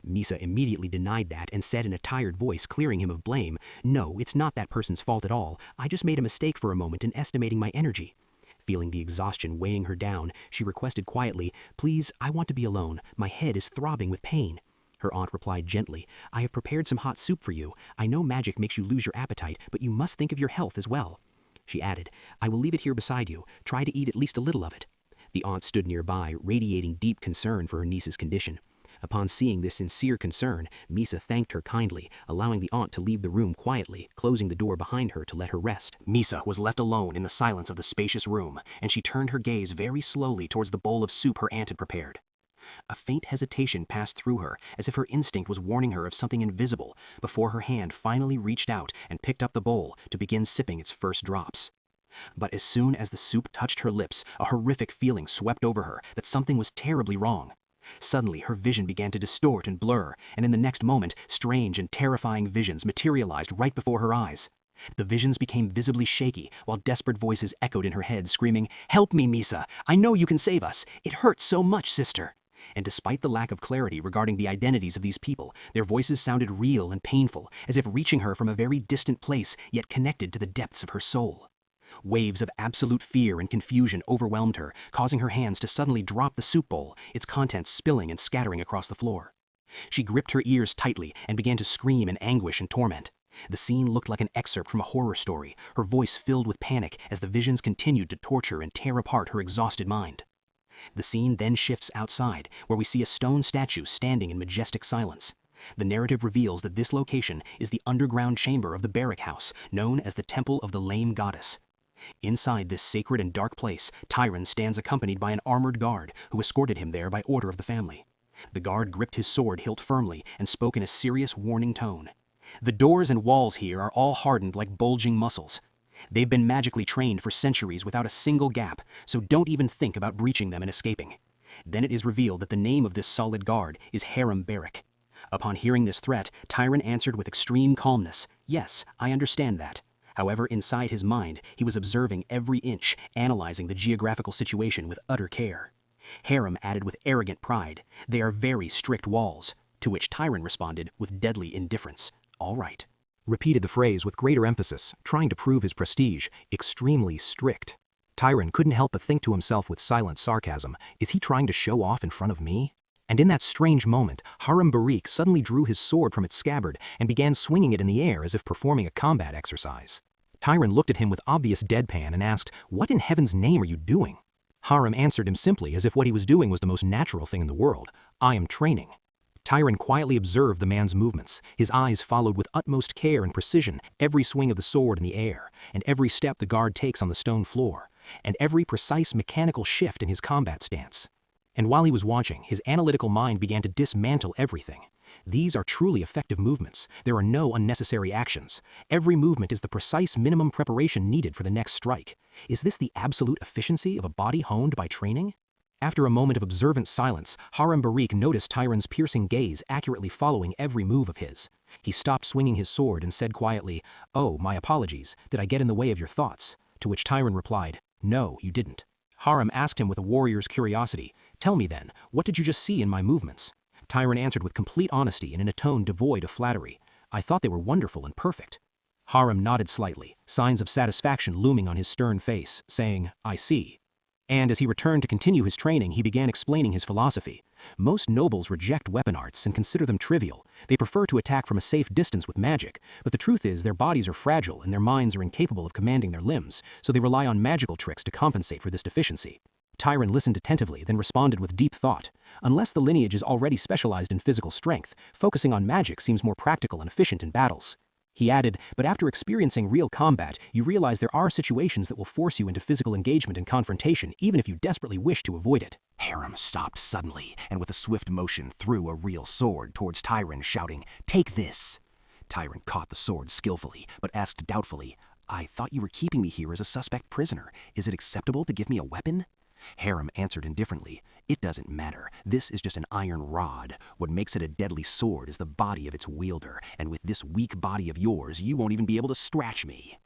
Misa immediately denied that and said in a tired voice, clearing him of blame, "No, it's not that person's fault at all. I just made a mistake for a moment in estimating my energy." Feeling the exhaustion weighing her down, she requested quietly, "Please, I want to be alone. My head is throbbing with pain." Her aunt replied gently, "I have prepared some hot soup for you. I know magic makes you lose your appetite, but you must think of your health as well." She added, "I will leave it here beside you. Try to eat at least a little of it." The aunt stood nearby, radiating deep concern for her niece's condition. Upon seeing this sincere concern, Misa thanked her kindly, allowing the aunt to leave the room quietly, closing the door behind her to let her rest. Misa was left alone in the silence of the spacious room, and she turned her gaze very slowly towards the bowl of soup her aunt had prepared. A faint hesitation passed through her, as if her instinct was warning her of something invisible, before her hand finally reached out and picked up the bowl to begin sipping its first drops. But as soon as the soup touched her lips, a horrific feeling swept over her that something was terribly wrong. Suddenly, her vision began to distort and blur, and in the next moment, strange and terrifying visions materialized right before her eyes. The visions became visibly shaky, while desperate voices echoed in her head, screaming, "Help me, Misa! I know you can save us! It hurts so much, sister!" And despite the lack of clarity regarding the identities of these people, their voices sounded real and painful, as if reaching her from a very distant place, yet connected to the depths of her soul. Waves of absolute fear and confusion overwhelmed her, causing her hands to suddenly drop the soup bowl, its contents spilling and scattering across the floor. She gripped her ears tightly and began to scream in anguish and torment. The scene looked like an excerpt from a horror story, her voice filled with panic as the visions continued to torture and tear apart her exhausted mind. The scene then shifts outside, where we see a stone statue standing in majestic silence. The narrative reveals that this location is the underground chamber of the barrack house, known as the Temple of the Lame Goddess. Inside this sacred and dark place, Turan stands accompanied by an armored guard who escorted him there by order of the family. The guard gripped his sword hilt firmly and spoke in a serious, warning tone. "The doors and walls here are all hardened like bulging muscles. They've been magically trained for centuries without a single gap, so don't even think about breaching them and escaping." Then it is revealed that the name of this solid guard is Harem Barrack. Upon hearing this threat, Turan answered with extreme calmness, "Yes, I understand that." However, inside his mind, he was observing every inch, analyzing the geographical situation with utter care. Harem added with arrogant pride, "They are very strict walls," to which Turan responded with deadly indifference, "All right." Repeated the phrase with greater emphasis, trying to prove his prestige, extremely strict. Turan couldn't help but think to himself with silent sarcasm, is he trying to show off in front of me? And in that strange moment, Harem Barik suddenly drew his sword from its scabbard and began swinging it in the air as if performing a combat exercise. Tyran looked at him with obvious deadpan and asked, "What in heaven's name are you doing?" Harem answered him simply as if what he was doing was the most natural thing in the world. "I am training." Tyran quietly observed the man's movements. His eyes followed with utmost care and precision every swing of the sword in the air, and every step the guard takes on the stone floor, and every precise mechanical shift in his combat stance. And while he was watching, his analytical mind began to dismantle everything. These are truly effective movements. There are no unnecessary actions. Every movement is the precise minimum preparation needed for the next strike. Is this the absolute efficiency of a body honed by training? After a moment of observant silence, Harem Barik noticed Tyran's piercing gaze accurately following every move of his. He stopped swinging his sword and said quietly, "Oh, my apologies. Did I get in the way of your thoughts?" To which Tyran replied, "No, you didn't." Harem asked him with a warrior's curiosity, "Tell me then, what did you just see in my movements?" Tyran answered with complete honesty and in a tone devoid of flattery, "I thought they were wonderful and perfect." Harem nodded slightly, signs of satisfaction looming on his stern face, saying, "I see." And as he returned to continue his training, he began explaining his philosophy. Most nobles reject weapon arts and consider them trivial. They prefer to attack from a safe distance with magic, but the truth is their bodies are fragile and their minds are incapable of commanding their limbs, so they rely on magical tricks to compensate for this deficiency. Tyran listened attentively, then responded with deep thought. Unless the lineage is already specialized in physical strength, focusing on magic seems more practical and efficient in battles. He added, "But after experiencing real combat, you realize there are situations that will force you into physical engagement and confrontation, even if you desperately wish to avoid it." Harem stopped suddenly and with a swift motion threw a real sword towards Tyran, shouting, "Take this!" Tyran caught the sword skillfully, but asked doubtfully, "I thought you were keeping me here as a suspect prisoner. Is it acceptable to give me a weapon?" Harem answered indifferently, "It doesn't matter. This is just an iron rod. What makes it a deadly sword is the body of its wielder, and with this weak body of yours, you won't even be able to scratch me."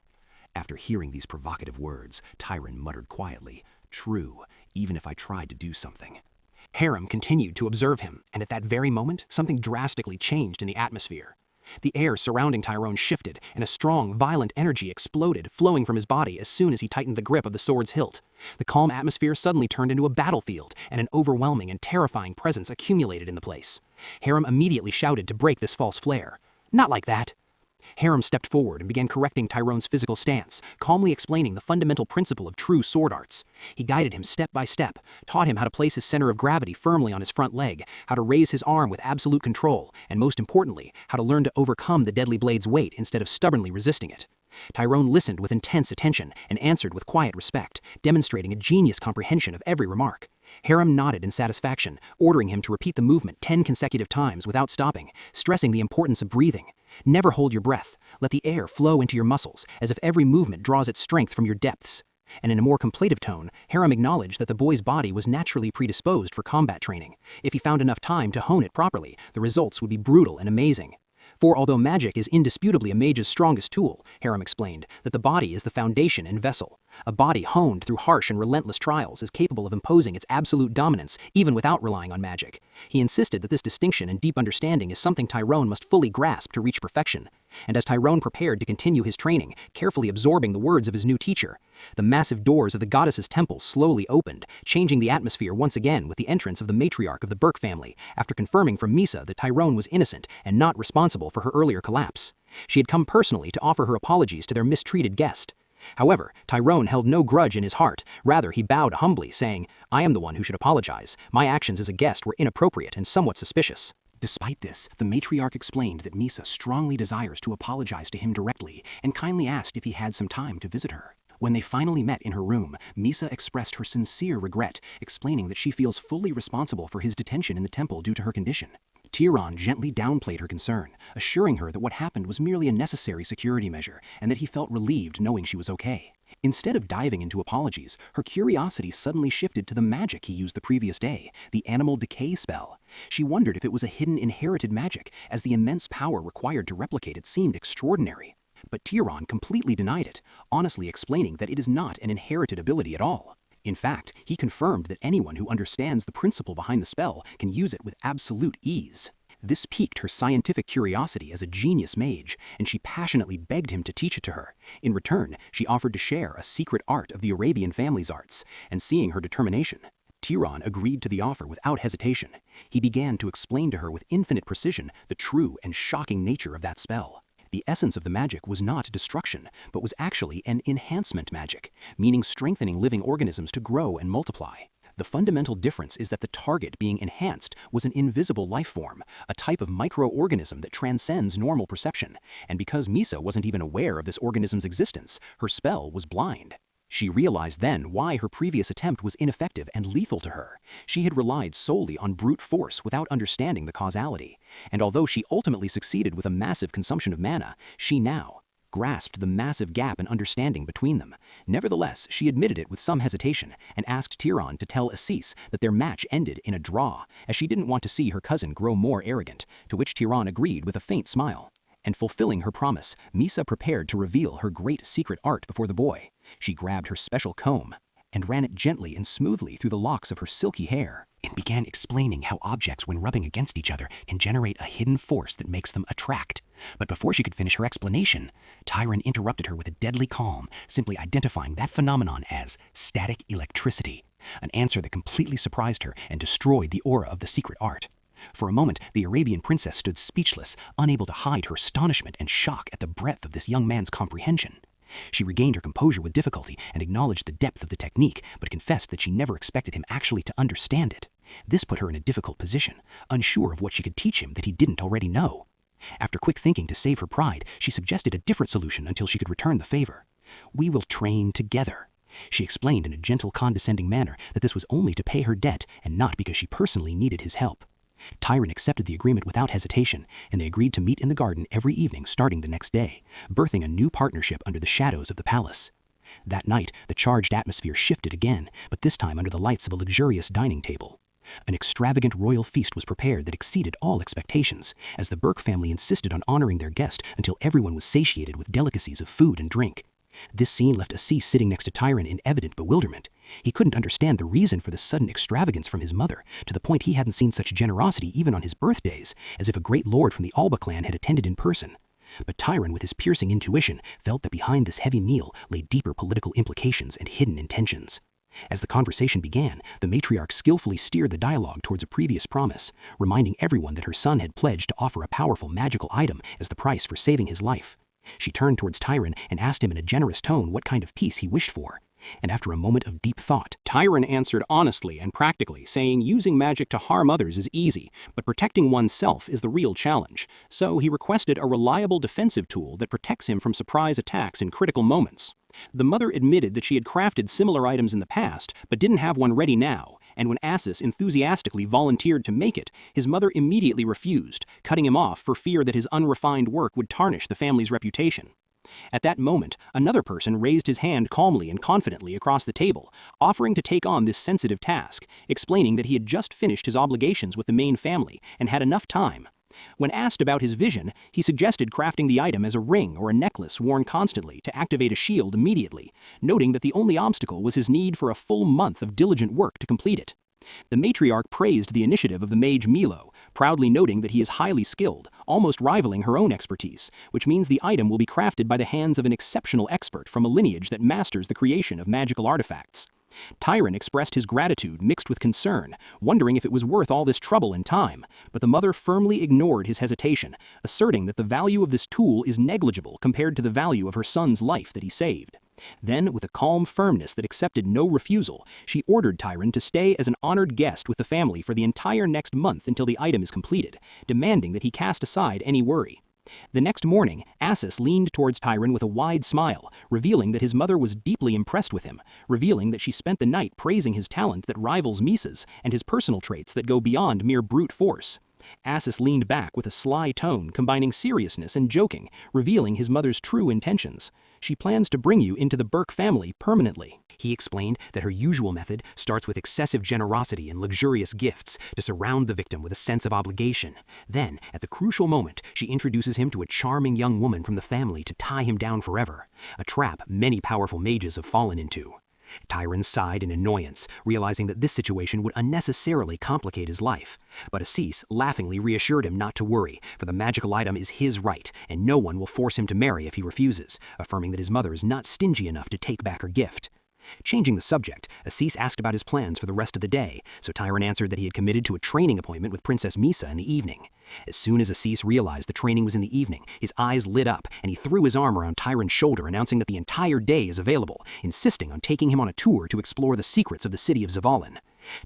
After hearing these provocative words, Tyran muttered quietly, "True, even if I tried to do something." Harem continued to observe him, and at that very moment, something drastically changed in the atmosphere. The air surrounding Tyrone shifted, and a strong, violent energy exploded, flowing from his body as soon as he tightened the grip of the sword's hilt. The calm atmosphere suddenly turned into a battlefield, and an overwhelming and terrifying presence accumulated in the place. Harem immediately shouted to break this false flare. "Not like that!" Harem stepped forward and began correcting Tyrone's physical stance, calmly explaining the fundamental principle of true sword arts. He guided him step by step, taught him how to place his center of gravity firmly on his front leg, how to raise his arm with absolute control, and most importantly, how to learn to overcome the deadly blade's weight instead of stubbornly resisting it. Tyrone listened with intense attention and answered with quiet respect, demonstrating a genius comprehension of every remark. Harem nodded in satisfaction, ordering him to repeat the movement 10 consecutive times without stopping, stressing the importance of breathing. Never hold your breath. Let the air flow into your muscles, as if every movement draws its strength from your depths. And in a more contemplative tone, Harem acknowledged that the boy's body was naturally predisposed for combat training. If he found enough time to hone it properly, the results would be brutal and amazing. For although magic is indisputably a mage's strongest tool, Harem explained that the body is the foundation and vessel. A body honed through harsh and relentless trials is capable of imposing its absolute dominance even without relying on magic. He insisted that this distinction and deep understanding is something Tyrone must fully grasp to reach perfection. And as Tyrone prepared to continue his training, carefully absorbing the words of his new teacher, the massive doors of the goddess's temple slowly opened, changing the atmosphere once again with the entrance of the matriarch of the Burke family, after confirming from Misa that Tyrone was innocent and not responsible for her earlier collapse. She had come personally to offer her apologies to their mistreated guest. However, Tyrone held no grudge in his heart. Rather, he bowed humbly, saying, "I am the one who should apologize. My actions as a guest were inappropriate and somewhat suspicious." Despite this, the matriarch explained that Misa strongly desires to apologize to him directly and kindly asked if he had some time to visit her. When they finally met in her room, Misa expressed her sincere regret, explaining that she feels fully responsible for his detention in the temple due to her condition. Turan gently downplayed her concern, assuring her that what happened was merely a necessary security measure and that he felt relieved knowing she was okay. Instead of diving into apologies, her curiosity suddenly shifted to the magic he used the previous day, the animal decay spell. She wondered if it was a hidden inherited magic, as the immense power required to replicate it seemed extraordinary. But Turan completely denied it, honestly explaining that it is not an inherited ability at all. In fact, he confirmed that anyone who understands the principle behind the spell can use it with absolute ease. This piqued her scientific curiosity as a genius mage, and she passionately begged him to teach it to her. In return, she offered to share a secret art of the Arabian family's arts, and seeing her determination, Turan agreed to the offer without hesitation. He began to explain to her with infinite precision the true and shocking nature of that spell. The essence of the magic was not destruction, but was actually an enhancement magic, meaning strengthening living organisms to grow and multiply. The fundamental difference is that the target being enhanced was an invisible life form, a type of microorganism that transcends normal perception, and because Misa wasn't even aware of this organism's existence, her spell was blind. She realized then why her previous attempt was ineffective and lethal to her. She had relied solely on brute force without understanding the causality, and although she ultimately succeeded with a massive consumption of mana, she now grasped the massive gap in understanding between them. Nevertheless, she admitted it with some hesitation and asked Turan to tell Assis that their match ended in a draw, as she didn't want to see her cousin grow more arrogant, to which Turan agreed with a faint smile. And fulfilling her promise, Misa prepared to reveal her great secret art before the boy. She grabbed her special comb and ran it gently and smoothly through the locks of her silky hair, and began explaining how objects, when rubbing against each other, can generate a hidden force that makes them attract. But before she could finish her explanation, Turan interrupted her with a deadly calm, simply identifying that phenomenon as static electricity, an answer that completely surprised her and destroyed the aura of the secret art. For a moment, the Arabian princess stood speechless, unable to hide her astonishment and shock at the breadth of this young man's comprehension. She regained her composure with difficulty and acknowledged the depth of the technique, but confessed that she never expected him actually to understand it. This put her in a difficult position, unsure of what she could teach him that he didn't already know. After quick thinking to save her pride, she suggested a different solution until she could return the favor. "We will train together." She explained in a gentle, condescending manner that this was only to pay her debt and not because she personally needed his help. Turan accepted the agreement without hesitation, and they agreed to meet in the garden every evening starting the next day, birthing a new partnership under the shadows of the palace. That night, the charged atmosphere shifted again, but this time under the lights of a luxurious dining table. An extravagant royal feast was prepared that exceeded all expectations, as the Burke family insisted on honoring their guest until everyone was satiated with delicacies of food and drink. This scene left Assis sitting next to Turan in evident bewilderment. He couldn't understand the reason for the sudden extravagance from his mother, to the point he hadn't seen such generosity even on his birthdays, as if a great lord from the Alba clan had attended in person. But Turan, with his piercing intuition, felt that behind this heavy meal lay deeper political implications and hidden intentions. As the conversation began, the matriarch skillfully steered the dialogue towards a previous promise, reminding everyone that her son had pledged to offer a powerful magical item as the price for saving his life. She turned towards Turan and asked him in a generous tone what kind of peace he wished for. And after a moment of deep thought, Turan answered honestly and practically, saying using magic to harm others is easy, but protecting oneself is the real challenge. So he requested a reliable defensive tool that protects him from surprise attacks in critical moments. The mother admitted that she had crafted similar items in the past, but didn't have one ready now, and when Assis enthusiastically volunteered to make it, his mother immediately refused, cutting him off for fear that his unrefined work would tarnish the family's reputation. At that moment, another person raised his hand calmly and confidently across the table, offering to take on this sensitive task, explaining that he had just finished his obligations with the main family and had enough time. When asked about his vision, he suggested crafting the item as a ring or a necklace worn constantly to activate a shield immediately, noting that the only obstacle was his need for a full month of diligent work to complete it. The matriarch praised the initiative of the mage Milo, proudly noting that he is highly skilled, almost rivaling her own expertise, which means the item will be crafted by the hands of an exceptional expert from a lineage that masters the creation of magical artifacts. Turan expressed his gratitude mixed with concern, wondering if it was worth all this trouble and time, but the mother firmly ignored his hesitation, asserting that the value of this tool is negligible compared to the value of her son's life that he saved. Then, with a calm firmness that accepted no refusal, she ordered Turan to stay as an honored guest with the family for the entire next month until the item is completed, demanding that he cast aside any worry. The next morning, Assis leaned towards Turan with a wide smile, revealing that his mother was deeply impressed with him, revealing that she spent the night praising his talent that rivals Misa's and his personal traits that go beyond mere brute force. Assis leaned back with a sly tone, combining seriousness and joking, revealing his mother's true intentions. She plans to bring you into the Burke family permanently. He explained that her usual method starts with excessive generosity and luxurious gifts to surround the victim with a sense of obligation. Then, at the crucial moment, she introduces him to a charming young woman from the family to tie him down forever, a trap many powerful mages have fallen into. Turan sighed in annoyance, realizing that this situation would unnecessarily complicate his life. But Assis laughingly reassured him not to worry, for the magical item is his right, and no one will force him to marry if he refuses, affirming that his mother is not stingy enough to take back her gift. Changing the subject, Assis asked about his plans for the rest of the day, so Tyran answered that he had committed to a training appointment with Princess Misa in the evening. As soon as Assis realized the training was in the evening, his eyes lit up, and he threw his arm around Tyran's shoulder, announcing that the entire day is available, insisting on taking him on a tour to explore the secrets of the city of Zavalin.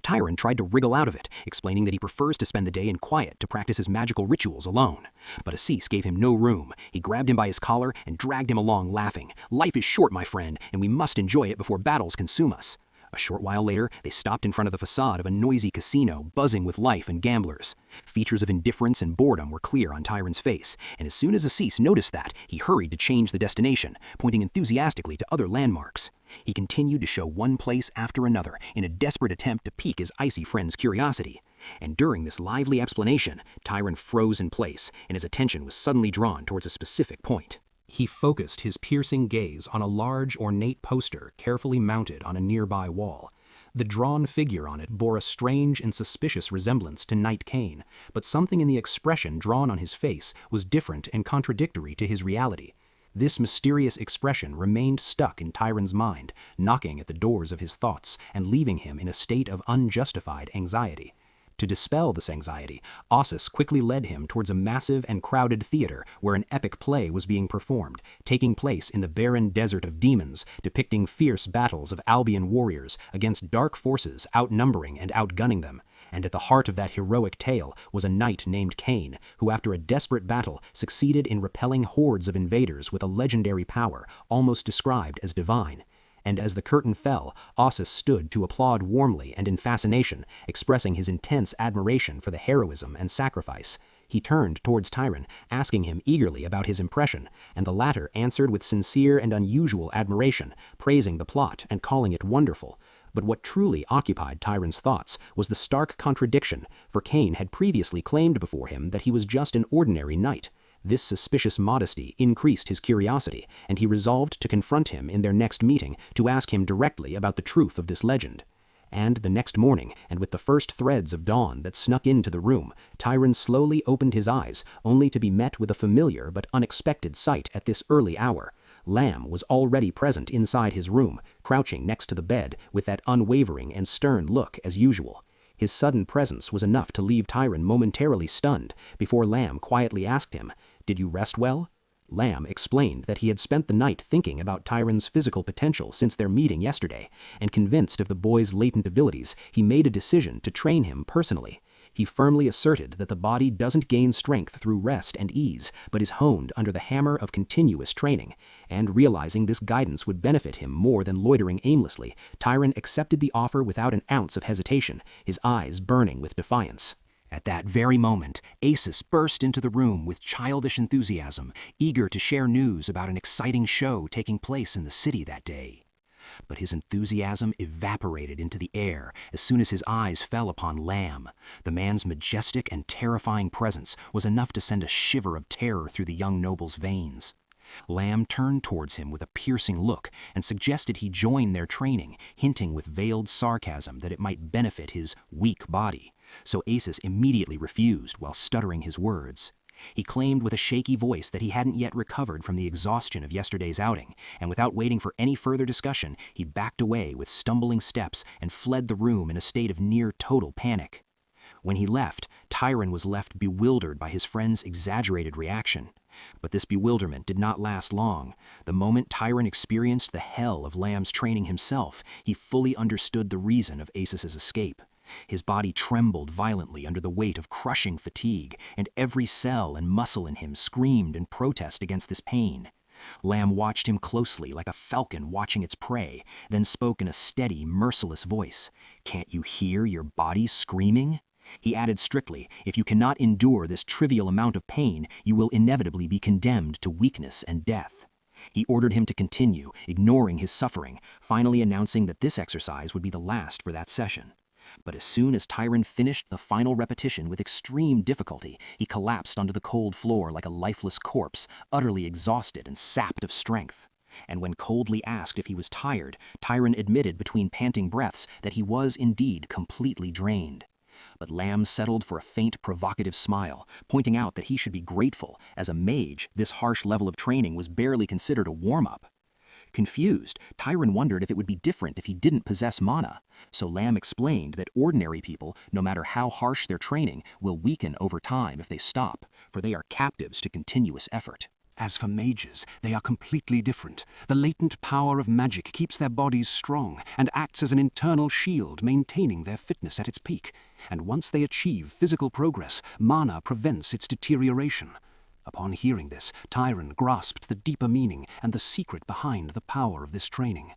Tyran tried to wriggle out of it, explaining that he prefers to spend the day in quiet to practice his magical rituals alone. But Assis gave him no room. He grabbed him by his collar and dragged him along, laughing. "Life is short, my friend, and we must enjoy it before battles consume us." A short while later, they stopped in front of the facade of a noisy casino buzzing with life and gamblers. Features of indifference and boredom were clear on Tyran's face, and as soon as Assis noticed that, he hurried to change the destination, pointing enthusiastically to other landmarks. He continued to show one place after another in a desperate attempt to pique his icy friend's curiosity. And during this lively explanation, Tyran froze in place, and his attention was suddenly drawn towards a specific point. He focused his piercing gaze on a large, ornate poster carefully mounted on a nearby wall. The drawn figure on it bore a strange and suspicious resemblance to Knight Cain, but something in the expression drawn on his face was different and contradictory to his reality. This mysterious expression remained stuck in Tyran's mind, knocking at the doors of his thoughts and leaving him in a state of unjustified anxiety. To dispel this anxiety, Assis quickly led him towards a massive and crowded theater where an epic play was being performed, taking place in the barren desert of demons, depicting fierce battles of Albion warriors against dark forces outnumbering and outgunning them. And at the heart of that heroic tale was a knight named Cain, who after a desperate battle succeeded in repelling hordes of invaders with a legendary power, almost described as divine. And as the curtain fell, Assis stood to applaud warmly and in fascination, expressing his intense admiration for the heroism and sacrifice. He turned towards Tyran, asking him eagerly about his impression, and the latter answered with sincere and unusual admiration, praising the plot and calling it wonderful. But what truly occupied Tyran's thoughts was the stark contradiction, for Cain had previously claimed before him that he was just an ordinary knight. This suspicious modesty increased his curiosity, and he resolved to confront him in their next meeting to ask him directly about the truth of this legend. And the next morning, and with the first threads of dawn that snuck into the room, Tyran slowly opened his eyes, only to be met with a familiar but unexpected sight at this early hour. Lamb was already present inside his room, crouching next to the bed with that unwavering and stern look as usual. His sudden presence was enough to leave Tyran momentarily stunned, before Lamb quietly asked him, "Did you rest well?" Lamb explained that he had spent the night thinking about Tyran's physical potential since their meeting yesterday, and convinced of the boy's latent abilities, he made a decision to train him personally. He firmly asserted that the body doesn't gain strength through rest and ease, but is honed under the hammer of continuous training. And realizing this guidance would benefit him more than loitering aimlessly, Tyran accepted the offer without an ounce of hesitation, his eyes burning with defiance. At that very moment, Assis burst into the room with childish enthusiasm, eager to share news about an exciting show taking place in the city that day. But his enthusiasm evaporated into the air as soon as his eyes fell upon Lamb. The man's majestic and terrifying presence was enough to send a shiver of terror through the young noble's veins. Lamb turned towards him with a piercing look and suggested he join their training, hinting with veiled sarcasm that it might benefit his weak body. So Assis immediately refused while stuttering his words. He claimed with a shaky voice that he hadn't yet recovered from the exhaustion of yesterday's outing, and without waiting for any further discussion, he backed away with stumbling steps and fled the room in a state of near total panic. When he left, Tyran was left bewildered by his friend's exaggerated reaction. But this bewilderment did not last long. The moment Tyran experienced the hell of Lamb's training himself, he fully understood the reason of Assis's escape. His body trembled violently under the weight of crushing fatigue, and every cell and muscle in him screamed in protest against this pain. Lamb watched him closely like a falcon watching its prey, then spoke in a steady, merciless voice. "Can't you hear your body screaming?" He added strictly, "If you cannot endure this trivial amount of pain, you will inevitably be condemned to weakness and death." He ordered him to continue, ignoring his suffering, finally announcing that this exercise would be the last for that session. But as soon as Tyran finished the final repetition with extreme difficulty, he collapsed onto the cold floor like a lifeless corpse, utterly exhausted and sapped of strength. And when coldly asked if he was tired, Tyran admitted between panting breaths that he was indeed completely drained. But Lamb settled for a faint, provocative smile, pointing out that he should be grateful. As a mage, this harsh level of training was barely considered a warm-up. Confused, Turan wondered if it would be different if he didn't possess mana. So Lam explained that ordinary people, no matter how harsh their training, will weaken over time if they stop, for they are captives to continuous effort. As for mages, they are completely different. The latent power of magic keeps their bodies strong and acts as an internal shield, maintaining their fitness at its peak. And once they achieve physical progress, mana prevents its deterioration. Upon hearing this, Turan grasped the deeper meaning and the secret behind the power of this training.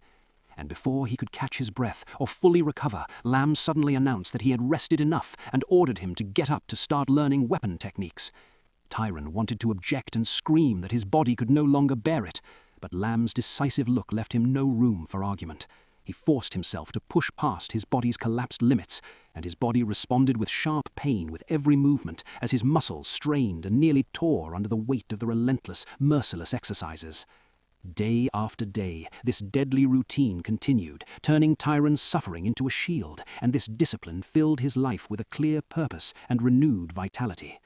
And before he could catch his breath or fully recover, Lam suddenly announced that he had rested enough and ordered him to get up to start learning weapon techniques. Turan wanted to object and scream that his body could no longer bear it, but Lam's decisive look left him no room for argument. He forced himself to push past his body's collapsed limits, and his body responded with sharp pain with every movement as his muscles strained and nearly tore under the weight of the relentless, merciless exercises. Day after day, this deadly routine continued, turning Turan's suffering into a shield, and this discipline filled his life with a clear purpose and renewed vitality.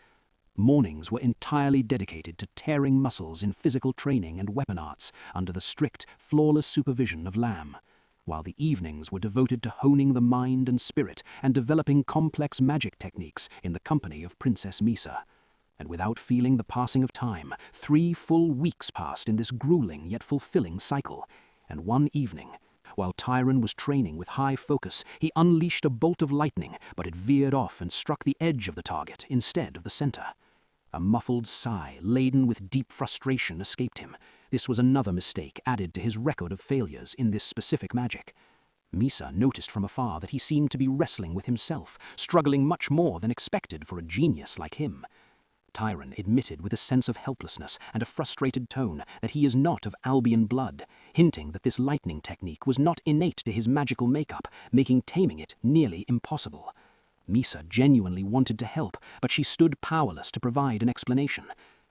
Mornings were entirely dedicated to tearing muscles in physical training and weapon arts under the strict, flawless supervision of Lam, while the evenings were devoted to honing the mind and spirit and developing complex magic techniques in the company of Princess Misa. And without feeling the passing of time, 3 full weeks passed in this grueling yet fulfilling cycle. And one evening, while Turan was training with high focus, he unleashed a bolt of lightning, but it veered off and struck the edge of the target instead of the center. A muffled sigh, laden with deep frustration, escaped him. This was another mistake added to his record of failures in this specific magic. Misa noticed from afar that he seemed to be wrestling with himself, struggling much more than expected for a genius like him. Turan admitted with a sense of helplessness and a frustrated tone that he is not of Albion blood, hinting that this lightning technique was not innate to his magical makeup, making taming it nearly impossible. Misa genuinely wanted to help, but she stood powerless to provide an explanation.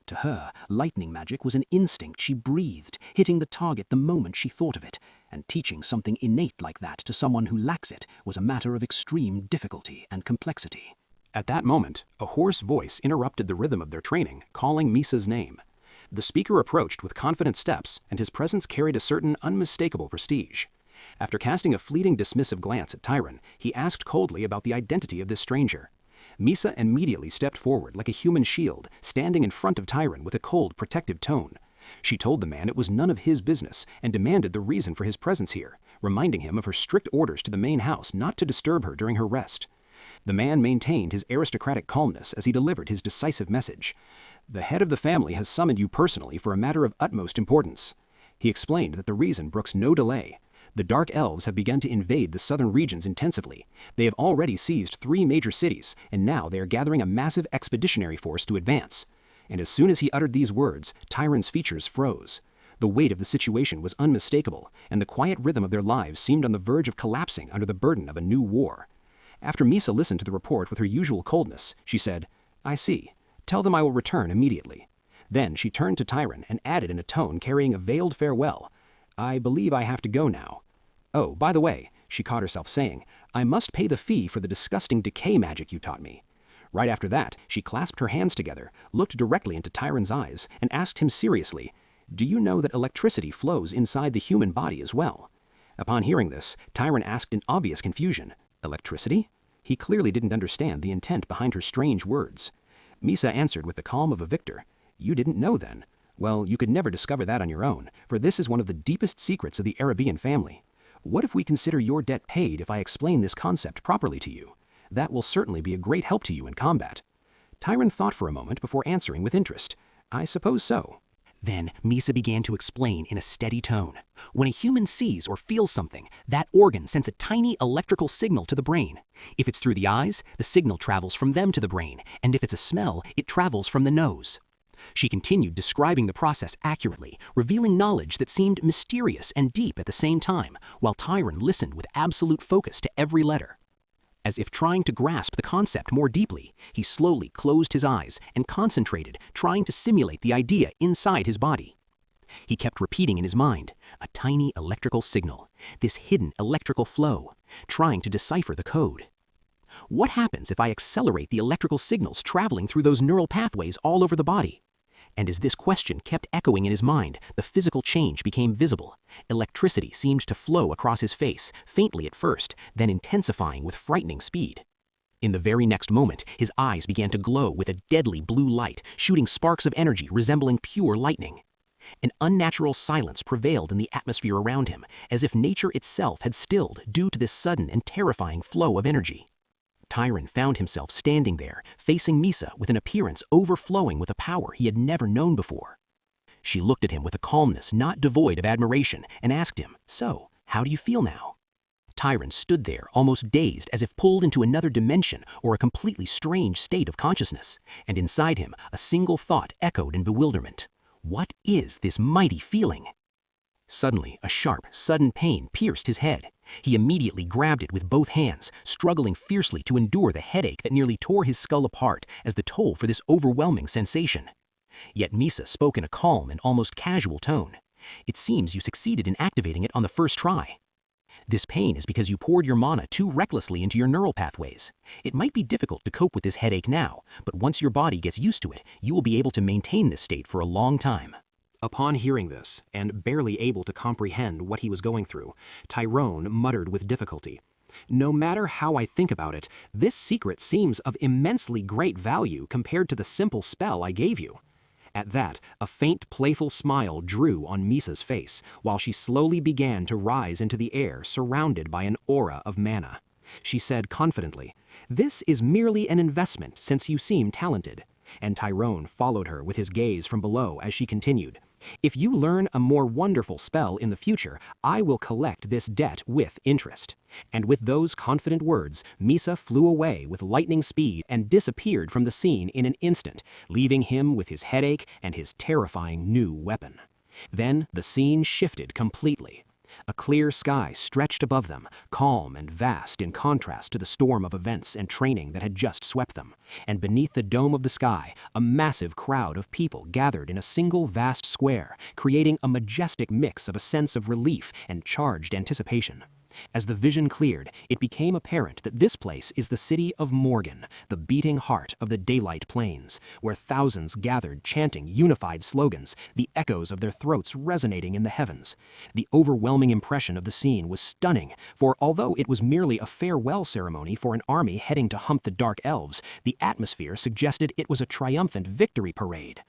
To her, lightning magic was an instinct she breathed, hitting the target the moment she thought of it, and teaching something innate like that to someone who lacks it was a matter of extreme difficulty and complexity. At that moment, a hoarse voice interrupted the rhythm of their training, calling Misa's name. The speaker approached with confident steps, and his presence carried a certain unmistakable prestige. After casting a fleeting dismissive glance at Turan, he asked coldly about the identity of this stranger. Misa immediately stepped forward like a human shield, standing in front of Turan with a cold, protective tone. She told the man it was none of his business and demanded the reason for his presence here, reminding him of her strict orders to the main house not to disturb her during her rest. The man maintained his aristocratic calmness as he delivered his decisive message. "The head of the family has summoned you personally for a matter of utmost importance." He explained that the reason brooks no delay. The Dark Elves have begun to invade the southern regions intensively. They have already seized 3 major cities, and now they are gathering a massive expeditionary force to advance. And as soon as he uttered these words, Turan's features froze. The weight of the situation was unmistakable, and the quiet rhythm of their lives seemed on the verge of collapsing under the burden of a new war. After Misa listened to the report with her usual coldness, she said, "I see. Tell them I will return immediately." Then she turned to Turan and added in a tone carrying a veiled farewell, "I believe I have to go now. Oh, by the way," she caught herself saying, "I must pay the fee for the disgusting decay magic you taught me." Right after that, she clasped her hands together, looked directly into Turan's eyes, and asked him seriously, "Do you know that electricity flows inside the human body as well?" Upon hearing this, Turan asked in obvious confusion, "Electricity?" He clearly didn't understand the intent behind her strange words. Misa answered with the calm of a victor, "You didn't know then? Well, you could never discover that on your own, for this is one of the deepest secrets of the Arabian family. What if we consider your debt paid if I explain this concept properly to you? That will certainly be a great help to you in combat." Turan thought for a moment before answering with interest, "I suppose so." Then Misa began to explain in a steady tone. When a human sees or feels something, that organ sends a tiny electrical signal to the brain. If it's through the eyes, the signal travels from them to the brain, and if it's a smell, it travels from the nose. She continued describing the process accurately, revealing knowledge that seemed mysterious and deep at the same time, while Turan listened with absolute focus to every letter. As if trying to grasp the concept more deeply, he slowly closed his eyes and concentrated, trying to simulate the idea inside his body. He kept repeating in his mind, a tiny electrical signal, this hidden electrical flow, trying to decipher the code. What happens if I accelerate the electrical signals traveling through those neural pathways all over the body? And as this question kept echoing in his mind, the physical change became visible. Electricity seemed to flow across his face, faintly at first, then intensifying with frightening speed. In the very next moment, his eyes began to glow with a deadly blue light, shooting sparks of energy resembling pure lightning. An unnatural silence prevailed in the atmosphere around him, as if nature itself had stilled due to this sudden and terrifying flow of energy. Turan found himself standing there, facing Misa with an appearance overflowing with a power he had never known before. She looked at him with a calmness not devoid of admiration and asked him, "So, how do you feel now?" Turan stood there, almost dazed, as if pulled into another dimension or a completely strange state of consciousness, and inside him a single thought echoed in bewilderment. What is this mighty feeling? Suddenly, a sharp, sudden pain pierced his head. He immediately grabbed it with both hands, struggling fiercely to endure the headache that nearly tore his skull apart as the toll for this overwhelming sensation. Yet Misa spoke in a calm and almost casual tone. "It seems you succeeded in activating it on the first try. This pain is because you poured your mana too recklessly into your neural pathways. It might be difficult to cope with this headache now, but once your body gets used to it, you will be able to maintain this state for a long time." Upon hearing this, and barely able to comprehend what he was going through, Turan muttered with difficulty, "No matter how I think about it, this secret seems of immensely great value compared to the simple spell I gave you." At that, a faint, playful smile drew on Misa's face, while she slowly began to rise into the air surrounded by an aura of mana. She said confidently, "This is merely an investment since you seem talented." And Turan followed her with his gaze from below as she continued, "If you learn a more wonderful spell in the future, I will collect this debt with interest." And with those confident words, Misa flew away with lightning speed and disappeared from the scene in an instant, leaving him with his headache and his terrifying new weapon. Then the scene shifted completely. A clear sky stretched above them, calm and vast in contrast to the storm of events and training that had just swept them. And beneath the dome of the sky, a massive crowd of people gathered in a single vast square, creating a majestic mix of a sense of relief and charged anticipation. As the vision cleared, it became apparent that this place is the city of Morgan, the beating heart of the Daylight Plains, where thousands gathered chanting unified slogans, the echoes of their throats resonating in the heavens. The overwhelming impression of the scene was stunning, for although it was merely a farewell ceremony for an army heading to hunt the Dark Elves, the atmosphere suggested it was a triumphant victory parade.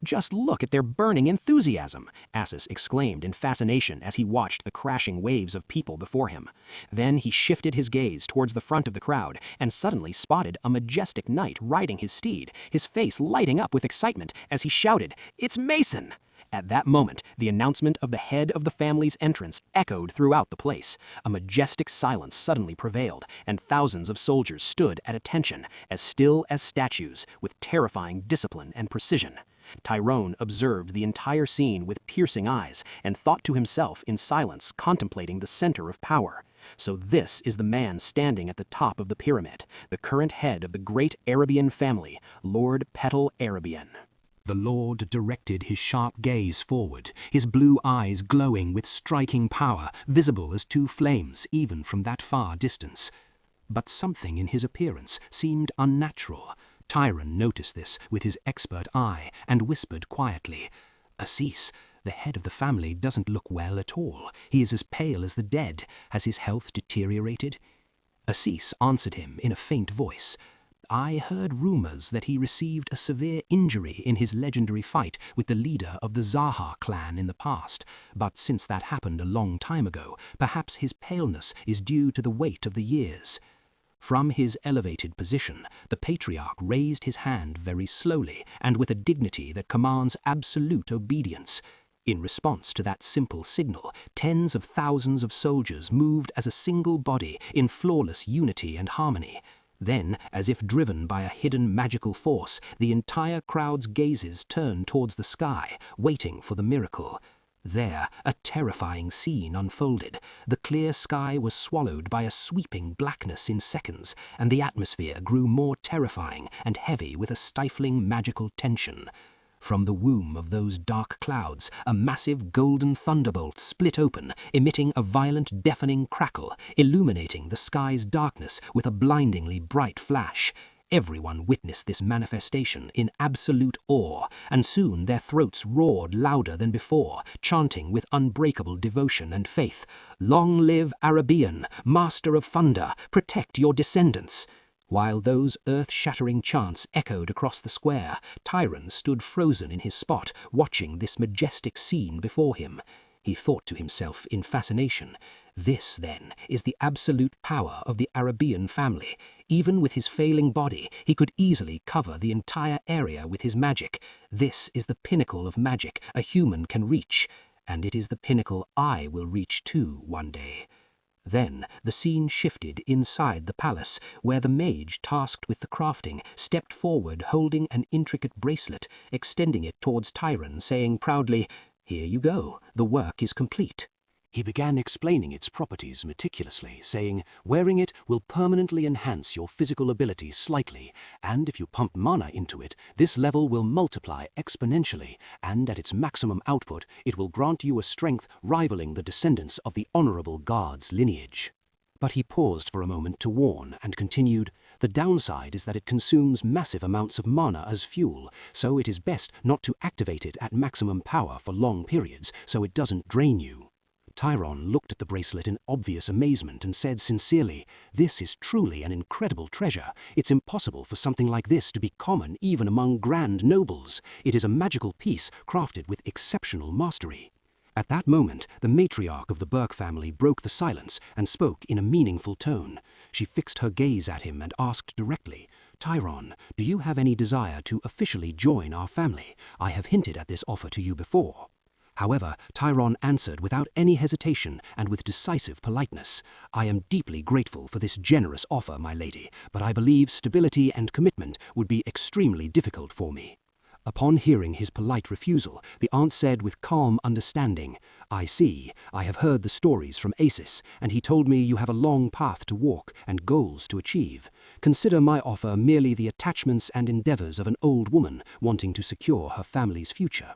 "Just look at their burning enthusiasm," Assis exclaimed in fascination as he watched the crashing waves of people before him. Then he shifted his gaze towards the front of the crowd and suddenly spotted a majestic knight riding his steed, his face lighting up with excitement as he shouted, "It's Mason!" At that moment, the announcement of the head of the family's entrance echoed throughout the place. A majestic silence suddenly prevailed, and thousands of soldiers stood at attention, as still as statues, with terrifying discipline and precision. Turan observed the entire scene with piercing eyes and thought to himself in silence, contemplating the center of power. So this is the man standing at the top of the pyramid, the current head of the great Arabian family, Lord Petal Arabian. The Lord directed his sharp gaze forward, his blue eyes glowing with striking power, visible as two flames even from that far distance. But something in his appearance seemed unnatural. Turan noticed this with his expert eye and whispered quietly, "Assis, the head of the family doesn't look well at all. He is as pale as the dead. Has his health deteriorated?" Assis answered him in a faint voice, "I heard rumors that he received a severe injury in his legendary fight with the leader of the Zaha clan in the past, but since that happened a long time ago, perhaps his paleness is due to the weight of the years." From his elevated position, the patriarch raised his hand very slowly and with a dignity that commands absolute obedience. In response to that simple signal, tens of thousands of soldiers moved as a single body in flawless unity and harmony. Then, as if driven by a hidden magical force, the entire crowd's gazes turned towards the sky, waiting for the miracle. There, a terrifying scene unfolded. The clear sky was swallowed by a sweeping blackness in seconds, and the atmosphere grew more terrifying and heavy with a stifling magical tension. From the womb of those dark clouds, a massive golden thunderbolt split open, emitting a violent, deafening crackle, illuminating the sky's darkness with a blindingly bright flash. Everyone witnessed this manifestation in absolute awe, and soon their throats roared louder than before, chanting with unbreakable devotion and faith, "Long live Arabian, master of thunder, protect your descendants." While those earth-shattering chants echoed across the square, Turan stood frozen in his spot, watching this majestic scene before him. He thought to himself in fascination, "This, then, is the absolute power of the Arabian family. Even with his failing body, he could easily cover the entire area with his magic. This is the pinnacle of magic a human can reach, and it is the pinnacle I will reach too one day." Then the scene shifted inside the palace, where the mage tasked with the crafting stepped forward holding an intricate bracelet, extending it towards Turan, saying proudly, "Here you go, the work is complete." He began explaining its properties meticulously, saying, wearing it will permanently enhance your physical abilities slightly, and if you pump mana into it, this level will multiply exponentially, and at its maximum output, it will grant you a strength rivaling the descendants of the honorable Guard's lineage. But he paused for a moment to warn and continued, the downside is that it consumes massive amounts of mana as fuel, so it is best not to activate it at maximum power for long periods so it doesn't drain you. Turan looked at the bracelet in obvious amazement and said sincerely, "This is truly an incredible treasure. It's impossible for something like this to be common even among grand nobles. It is a magical piece crafted with exceptional mastery." At that moment, the matriarch of the Burke family broke the silence and spoke in a meaningful tone. She fixed her gaze at him and asked directly, "Turan, do you have any desire to officially join our family? I have hinted at this offer to you before." However, Turan answered without any hesitation and with decisive politeness, "I am deeply grateful for this generous offer, my lady, but I believe stability and commitment would be extremely difficult for me." Upon hearing his polite refusal, the aunt said with calm understanding, "I see, I have heard the stories from Acis, and he told me you have a long path to walk and goals to achieve. Consider my offer merely the attachments and endeavors of an old woman wanting to secure her family's future."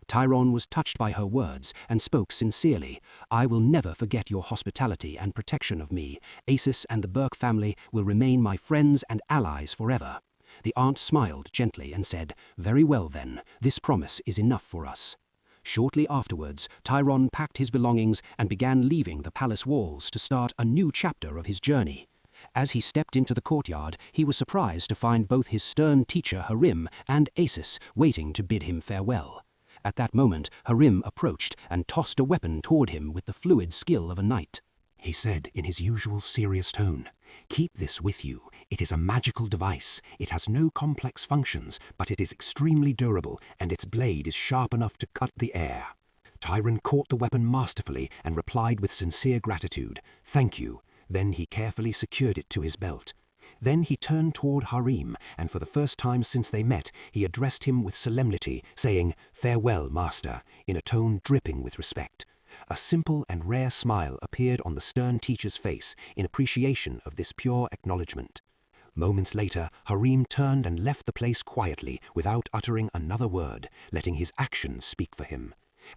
Turan was touched by her words and spoke sincerely, "I will never forget your hospitality and protection of me. Acis and the Burke family will remain my friends and allies forever." The aunt smiled gently and said, "Very well then, this promise is enough for us." Shortly afterwards, Turan packed his belongings and began leaving the palace walls to start a new chapter of his journey. As he stepped into the courtyard, he was surprised to find both his stern teacher Harim and Acis waiting to bid him farewell. At that moment, Harim approached and tossed a weapon toward him with the fluid skill of a knight. He said in his usual serious tone, "Keep this with you. It is a magical device. It has no complex functions, but it is extremely durable, and its blade is sharp enough to cut the air." Turan caught the weapon masterfully and replied with sincere gratitude, "Thank you." Then he carefully secured it to his belt. Then he turned toward Harim, and for the first time since they met, he addressed him with solemnity, saying, "Farewell, master," in a tone dripping with respect. A simple and rare smile appeared on the stern teacher's face in appreciation of this pure acknowledgement. Moments later, Harim turned and left the place quietly, without uttering another word, letting his actions speak for him.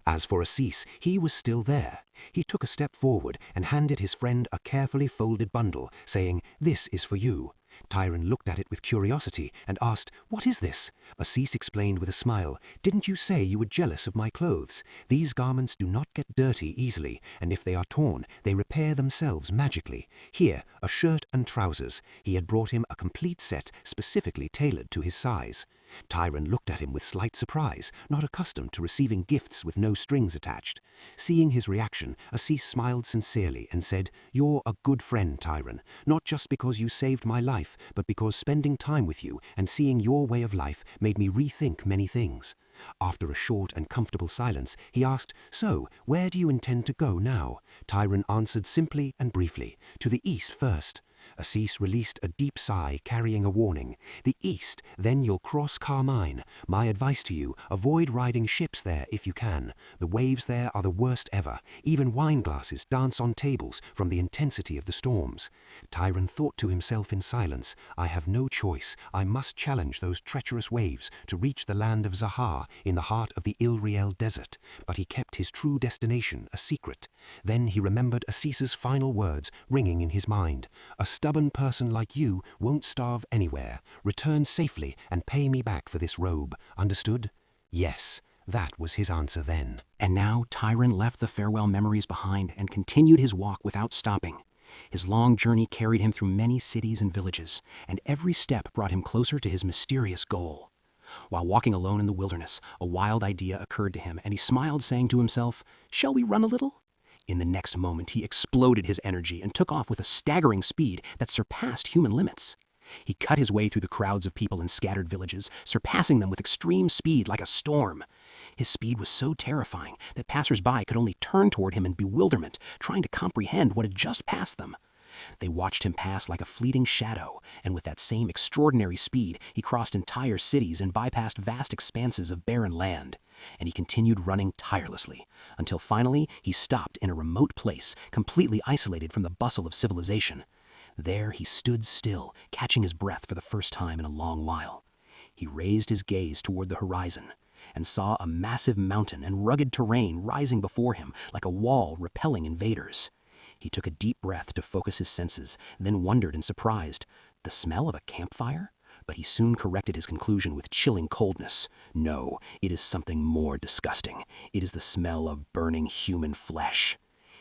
As for Acis, he was still there. He took a step forward and handed his friend a carefully folded bundle, saying, "This is for you." Turan looked at it with curiosity and asked, "What is this?" Acis explained with a smile, "Didn't you say you were jealous of my clothes? These garments do not get dirty easily, and if they are torn, they repair themselves magically. Here, a shirt and trousers." He had brought him a complete set specifically tailored to his size. Turan looked at him with slight surprise, not accustomed to receiving gifts with no strings attached. Seeing his reaction, Acis smiled sincerely and said, "You're a good friend, Turan, not just because you saved my life, but because spending time with you and seeing your way of life made me rethink many things." After a short and comfortable silence, he asked, "So, where do you intend to go now?" Turan answered simply and briefly, "To the east first." Acis released a deep sigh, carrying a warning. "The east, then you'll cross Carmine. My advice to you, avoid riding ships there if you can. The waves there are the worst ever. Even wine glasses dance on tables from the intensity of the storms." Turan thought to himself in silence, "I have no choice. I must challenge those treacherous waves to reach the land of Zahar in the heart of the Ilriel desert." But he kept his true destination a secret. Then he remembered Acis's final words ringing in his mind. "A stubborn person like you won't starve anywhere. Return safely and pay me back for this robe. Understood? Yes, that was his answer then. And now Tyran left the farewell memories behind and continued his walk without stopping. His long journey carried him through many cities and villages, and every step brought him closer to his mysterious goal. While walking alone in the wilderness, a wild idea occurred to him, and he smiled, saying to himself, "Shall we run a little?" In the next moment, he exploded his energy and took off with a staggering speed that surpassed human limits. He cut his way through the crowds of people in scattered villages, surpassing them with extreme speed like a storm. His speed was so terrifying that passers-by could only turn toward him in bewilderment, trying to comprehend what had just passed them. They watched him pass like a fleeting shadow, and with that same extraordinary speed, he crossed entire cities and bypassed vast expanses of barren land. And he continued running tirelessly, until finally he stopped in a remote place, completely isolated from the bustle of civilization. There he stood still, catching his breath for the first time in a long while. He raised his gaze toward the horizon, and saw a massive mountain and rugged terrain rising before him like a wall repelling invaders. He took a deep breath to focus his senses, then wondered and surprised. The smell of a campfire? But he soon corrected his conclusion with chilling coldness. No, it is something more disgusting. It is the smell of burning human flesh.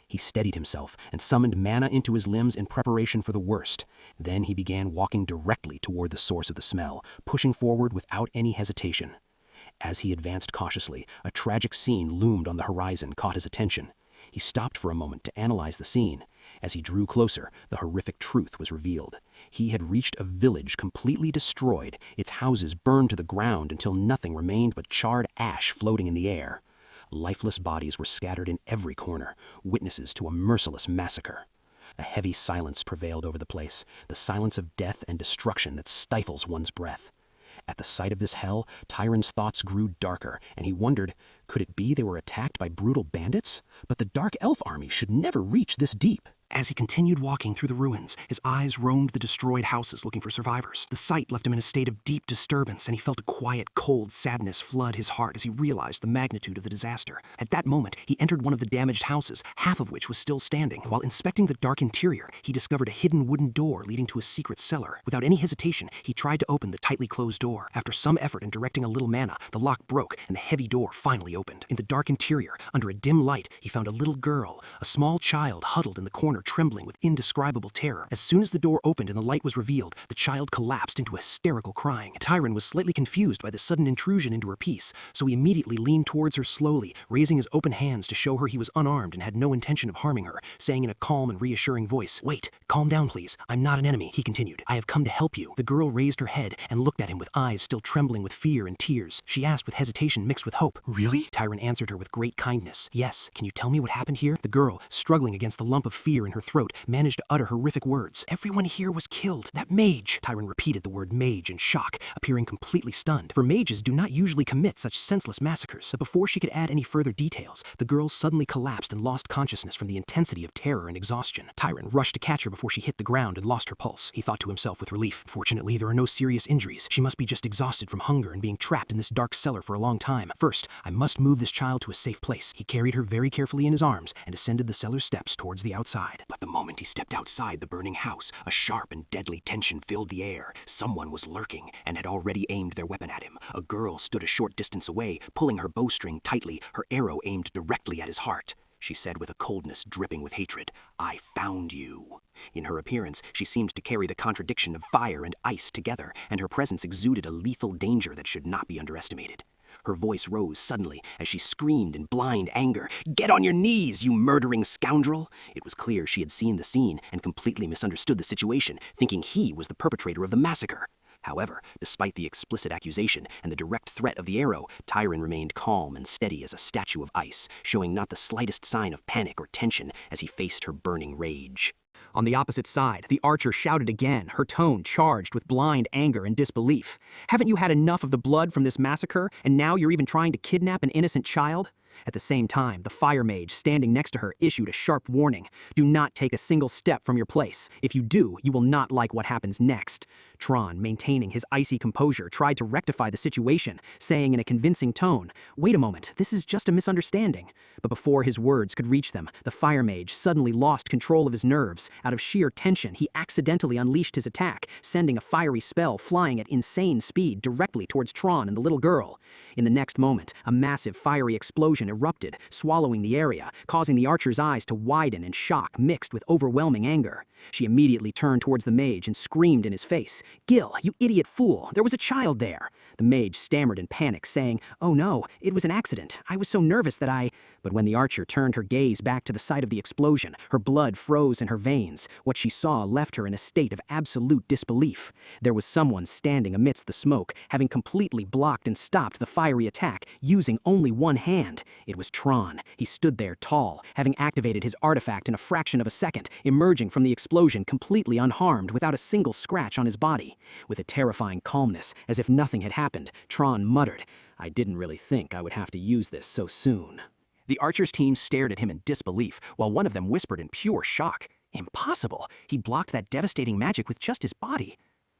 He steadied himself and summoned mana into his limbs in preparation for the worst. Then he began walking directly toward the source of the smell, pushing forward without any hesitation. As he advanced cautiously, a tragic scene loomed on the horizon caught his attention. He stopped for a moment to analyze the scene. As he drew closer, the horrific truth was revealed. He had reached a village completely destroyed, its houses burned to the ground until nothing remained but charred ash floating in the air. Lifeless bodies were scattered in every corner, witnesses to a merciless massacre. A heavy silence prevailed over the place, the silence of death and destruction that stifles one's breath. At the sight of this hell, Tyran's thoughts grew darker, and he wondered, could it be they were attacked by brutal bandits? But the Dark Elf army should never reach this deep. As he continued walking through the ruins, his eyes roamed the destroyed houses looking for survivors. The sight left him in a state of deep disturbance, and he felt a quiet, cold sadness flood his heart as he realized the magnitude of the disaster. At that moment, he entered one of the damaged houses, half of which was still standing. While inspecting the dark interior, he discovered a hidden wooden door leading to a secret cellar. Without any hesitation, he tried to open the tightly closed door. After some effort and directing a little mana, the lock broke, and the heavy door finally opened. In the dark interior, under a dim light, he found a little girl, a small child huddled in the corner, trembling with indescribable terror. As soon as the door opened and the light was revealed, the child collapsed into hysterical crying. Tyran was slightly confused by the sudden intrusion into her peace, so he immediately leaned towards her slowly, raising his open hands to show her he was unarmed and had no intention of harming her, saying in a calm and reassuring voice, "Wait, calm down please. I'm not an enemy," he continued. "I have come to help you." The girl raised her head and looked at him with eyes still trembling with fear and tears. She asked with hesitation mixed with hope, "Really?" Tyran answered her with great kindness. "Yes. Can you tell me what happened here?" The girl, struggling against the lump of fear in her throat, managed to utter horrific words. "Everyone here was killed. That mage." Tyran repeated the word mage in shock, appearing completely stunned, for mages do not usually commit such senseless massacres. But before she could add any further details, the girl suddenly collapsed and lost consciousness from the intensity of terror and exhaustion. Tyran rushed to catch her before she hit the ground and lost her pulse. He thought to himself with relief, "Fortunately, there are no serious injuries. She must be just exhausted from hunger and being trapped in this dark cellar for a long time. First, I must move this child to a safe place." He carried her very carefully in his arms and ascended the cellar steps towards the outside. But the moment he stepped outside the burning house, a sharp and deadly tension filled the air. Someone was lurking and had already aimed their weapon at him. A girl stood a short distance away, pulling her bowstring tightly, her arrow aimed directly at his heart. She said with a coldness dripping with hatred, "I found you." In her appearance, she seemed to carry the contradiction of fire and ice together, and her presence exuded a lethal danger that should not be underestimated. Her voice rose suddenly as she screamed in blind anger, "Get on your knees, you murdering scoundrel!" It was clear she had seen the scene and completely misunderstood the situation, thinking he was the perpetrator of the massacre. However, despite the explicit accusation and the direct threat of the arrow, Tyran remained calm and steady as a statue of ice, showing not the slightest sign of panic or tension as he faced her burning rage. On the opposite side, the archer shouted again, her tone charged with blind anger and disbelief. "Haven't you had enough of the blood from this massacre, and now you're even trying to kidnap an innocent child?" At the same time, the fire mage standing next to her issued a sharp warning. "Do not take a single step from your place. If you do, you will not like what happens next." Turan, maintaining his icy composure, tried to rectify the situation, saying in a convincing tone, "Wait a moment, this is just a misunderstanding." But before his words could reach them, the fire mage suddenly lost control of his nerves. Out of sheer tension, he accidentally unleashed his attack, sending a fiery spell flying at insane speed directly towards Turan and the little girl. In the next moment, a massive fiery explosion erupted, swallowing the area, causing the archer's eyes to widen in shock mixed with overwhelming anger. She immediately turned towards the mage and screamed in his face, "Gil, you idiot fool, there was a child there." The mage stammered in panic, saying, "Oh no, it was an accident. I was so nervous that I—" But when the archer turned her gaze back to the site of the explosion, her blood froze in her veins. What she saw left her in a state of absolute disbelief. There was someone standing amidst the smoke, having completely blocked and stopped the fiery attack, using only one hand. It was Turan. He stood there tall, having activated his artifact in a fraction of a second, emerging from the explosion completely unharmed without a single scratch on his body. With a terrifying calmness, as if nothing had happened, Turan muttered, "I didn't really think I would have to use this so soon." The archer's team stared at him in disbelief, while one of them whispered in pure shock, "Impossible! He blocked that devastating magic with just his body."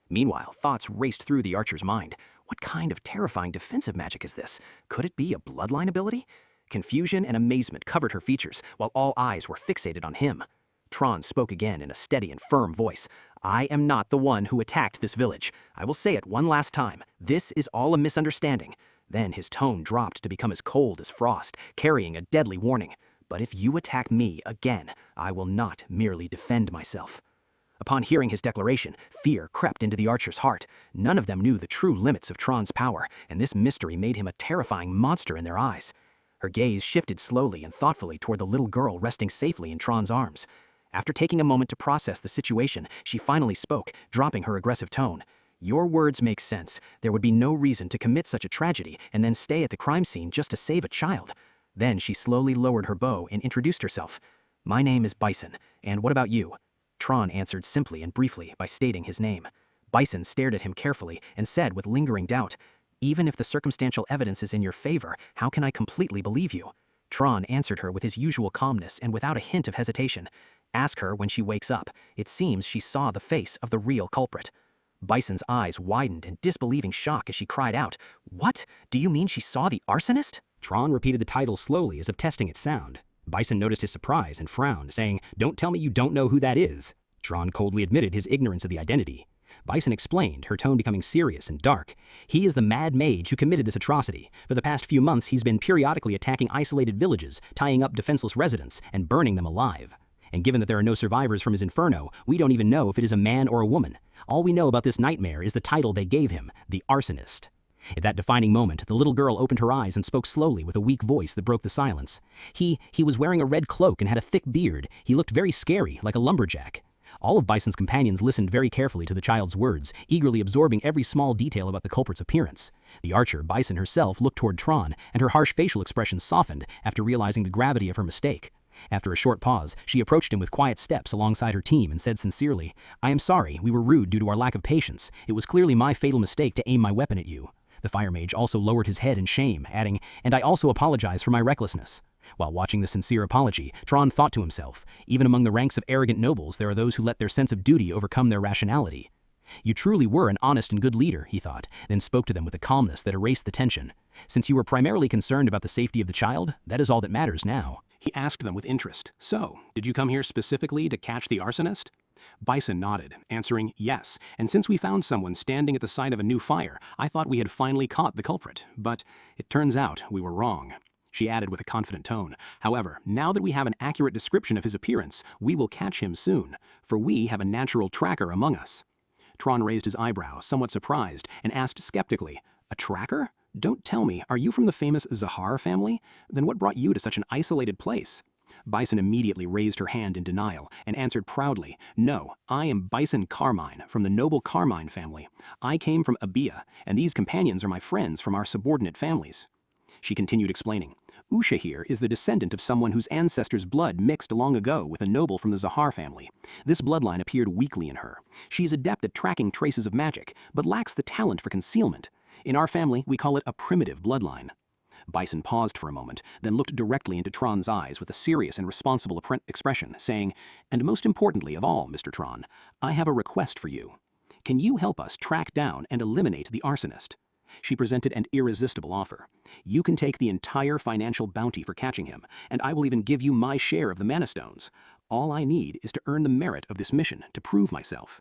Meanwhile, thoughts raced through the archer's mind. What kind of terrifying defensive magic is this? Could it be a bloodline ability? Confusion and amazement covered her features, while all eyes were fixated on him. Turan spoke again in a steady and firm voice. "I am not the one who attacked this village. I will say it one last time. This is all a misunderstanding." Then his tone dropped to become as cold as frost, carrying a deadly warning. "But if you attack me again, I will not merely defend myself." Upon hearing his declaration, fear crept into the archer's heart. None of them knew the true limits of Turan's power, and this mystery made him a terrifying monster in their eyes. Her gaze shifted slowly and thoughtfully toward the little girl resting safely in Turan's arms. After taking a moment to process the situation, she finally spoke, dropping her aggressive tone. "Your words make sense. There would be no reason to commit such a tragedy and then stay at the crime scene just to save a child." Then she slowly lowered her bow and introduced herself. "My name is Bison, and what about you?" Turan answered simply and briefly by stating his name. Bison stared at him carefully and said with lingering doubt, "Even if the circumstantial evidence is in your favor, how can I completely believe you?" Turan answered her with his usual calmness and without a hint of hesitation. "Ask her when she wakes up. It seems she saw the face of the real culprit." Bison's eyes widened in disbelieving shock as she cried out, "What? Do you mean she saw the arsonist?" Turan repeated the title slowly as if testing its sound. Bison noticed his surprise and frowned, saying, "Don't tell me you don't know who that is." Turan coldly admitted his ignorance of the identity. Bison explained, her tone becoming serious and dark. "He is the mad mage who committed this atrocity. For the past few months, he's been periodically attacking isolated villages, tying up defenseless residents, and burning them alive. And given that there are no survivors from his inferno, we don't even know if it is a man or a woman. All we know about this nightmare is the title they gave him, the arsonist." At that defining moment, the little girl opened her eyes and spoke slowly with a weak voice that broke the silence. He was wearing a red cloak and had a thick beard. He looked very scary, like a lumberjack." All of Bison's companions listened very carefully to the child's words, eagerly absorbing every small detail about the culprit's appearance. The archer, Bison herself, looked toward Turan, and her harsh facial expression softened after realizing the gravity of her mistake. After a short pause, she approached him with quiet steps alongside her team and said sincerely, "I am sorry, we were rude due to our lack of patience. It was clearly my fatal mistake to aim my weapon at you." The fire mage also lowered his head in shame, adding, "And I also apologize for my recklessness." While watching the sincere apology, Turan thought to himself, even among the ranks of arrogant nobles there are those who let their sense of duty overcome their rationality. "You truly were an honest and good leader," he thought, then spoke to them with a calmness that erased the tension. "Since you were primarily concerned about the safety of the child, that is all that matters now." He asked them with interest, "So, did you come here specifically to catch the arsonist?" Bison nodded, answering yes, and since we found someone standing at the site of a new fire, I thought we had finally caught the culprit, but it turns out we were wrong. She added with a confident tone, "However, now that we have an accurate description of his appearance, we will catch him soon, for we have a natural tracker among us." Turan raised his eyebrows, somewhat surprised, and asked skeptically, "A tracker? Don't tell me, are you from the famous Zahar family? Then what brought you to such an isolated place?" Bison immediately raised her hand in denial and answered proudly, "No, I am Bison Carmine from the noble Carmine family. I came from Abia, and these companions are my friends from our subordinate families." She continued explaining, "Usha here is the descendant of someone whose ancestors' blood mixed long ago with a noble from the Zahar family. This bloodline appeared weakly in her. She is adept at tracking traces of magic, but lacks the talent for concealment. In our family, we call it a primitive bloodline." Bison paused for a moment, then looked directly into Turan's eyes with a serious and responsible expression, saying, "And most importantly of all, Mr. Turan, I have a request for you." Can you help us track down and eliminate the arsonist? She presented an irresistible offer. You can take the entire financial bounty for catching him, and I will even give you my share of the mana stones. All I need is to earn the merit of this mission to prove myself.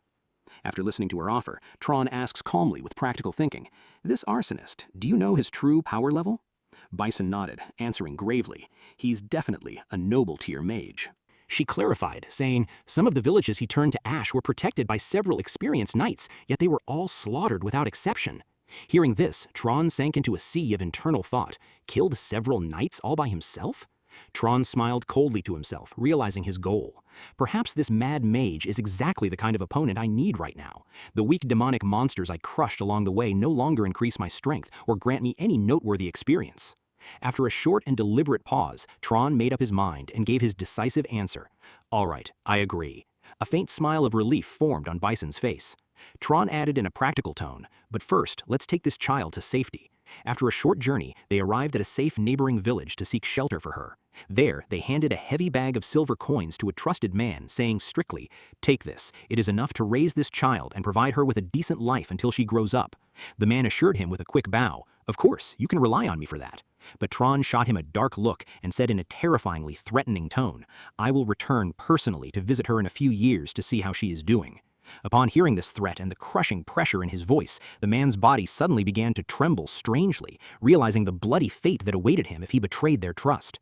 After listening to her offer, Turan asks calmly with practical thinking, "This arsonist, do you know his true power level?" Bison nodded, answering gravely, "He's definitely a noble-tier mage." She clarified, saying some of the villages he turned to ash were protected by several experienced knights, yet they were all slaughtered without exception. Hearing this, Turan sank into a sea of internal thought. Killed several knights all by himself? Turan smiled coldly to himself, realizing his goal. Perhaps this mad mage is exactly the kind of opponent I need right now. The weak demonic monsters I crushed along the way no longer increase my strength or grant me any noteworthy experience. After a short and deliberate pause, Turan made up his mind and gave his decisive answer. "All right, I agree." A faint smile of relief formed on Bison's face. Turan added in a practical tone, "But first, let's take this child to safety." After a short journey, they arrived at a safe neighboring village to seek shelter for her. There, they handed a heavy bag of silver coins to a trusted man, saying strictly, "Take this. It is enough to raise this child and provide her with a decent life until she grows up." The man assured him with a quick bow, "Of course, you can rely on me for that." But Turan shot him a dark look and said in a terrifyingly threatening tone, "I will return personally to visit her in a few years to see how she is doing." Upon hearing this threat and the crushing pressure in his voice, the man's body suddenly began to tremble strangely, realizing the bloody fate that awaited him if he betrayed their trust.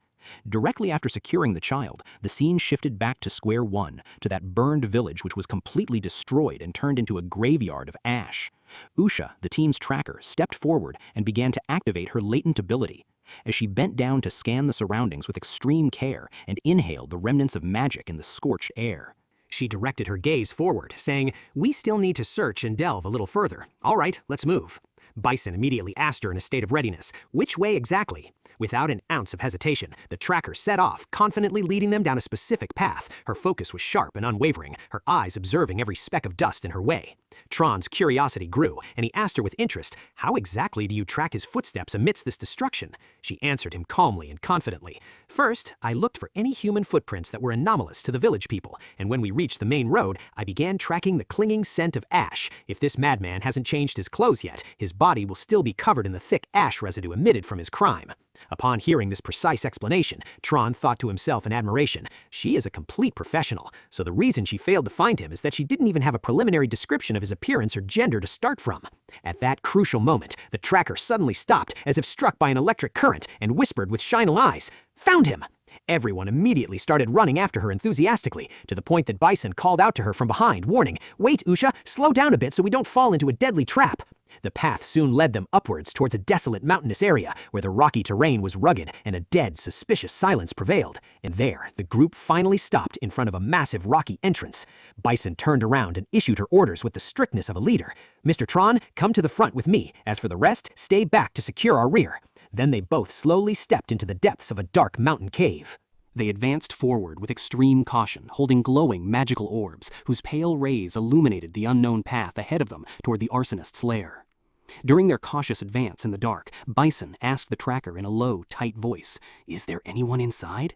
Directly after securing the child, the scene shifted back to square one, to that burned village which was completely destroyed and turned into a graveyard of ash. Usha, the team's tracker, stepped forward and began to activate her latent ability. As she bent down to scan the surroundings with extreme care and inhaled the remnants of magic in the scorched air, she directed her gaze forward, saying, "We still need to search and delve a little further. All right, let's move." Bison immediately asked her in a state of readiness, "Which way exactly?" Without an ounce of hesitation, the tracker set off, confidently leading them down a specific path. Her focus was sharp and unwavering, her eyes observing every speck of dust in her way. Turan's curiosity grew, and he asked her with interest, "How exactly do you track his footsteps amidst this destruction?" She answered him calmly and confidently, "First, I looked for any human footprints that were anomalous to the village people, and when we reached the main road, I began tracking the clinging scent of ash. If this madman hasn't changed his clothes yet, his body will still be covered in the thick ash residue emitted from his crime." Upon hearing this precise explanation, Turan thought to himself in admiration, "She is a complete professional, so the reason she failed to find him is that she didn't even have a preliminary description of his appearance or gender to start from." At that crucial moment, the tracker suddenly stopped as if struck by an electric current and whispered with shining eyes, "Found him!" Everyone immediately started running after her enthusiastically, to the point that Bison called out to her from behind, warning, "Wait, Usha, slow down a bit so we don't fall into a deadly trap." The path soon led them upwards towards a desolate mountainous area where the rocky terrain was rugged and a dead, suspicious silence prevailed. And there, the group finally stopped in front of a massive rocky entrance. Bison turned around and issued her orders with the strictness of a leader. "Mr. Turan, come to the front with me. As for the rest, stay back to secure our rear." Then they both slowly stepped into the depths of a dark mountain cave. They advanced forward with extreme caution, holding glowing magical orbs, whose pale rays illuminated the unknown path ahead of them toward the arsonist's lair. During their cautious advance in the dark, Bison asked the tracker in a low, tight voice, "Is there anyone inside?"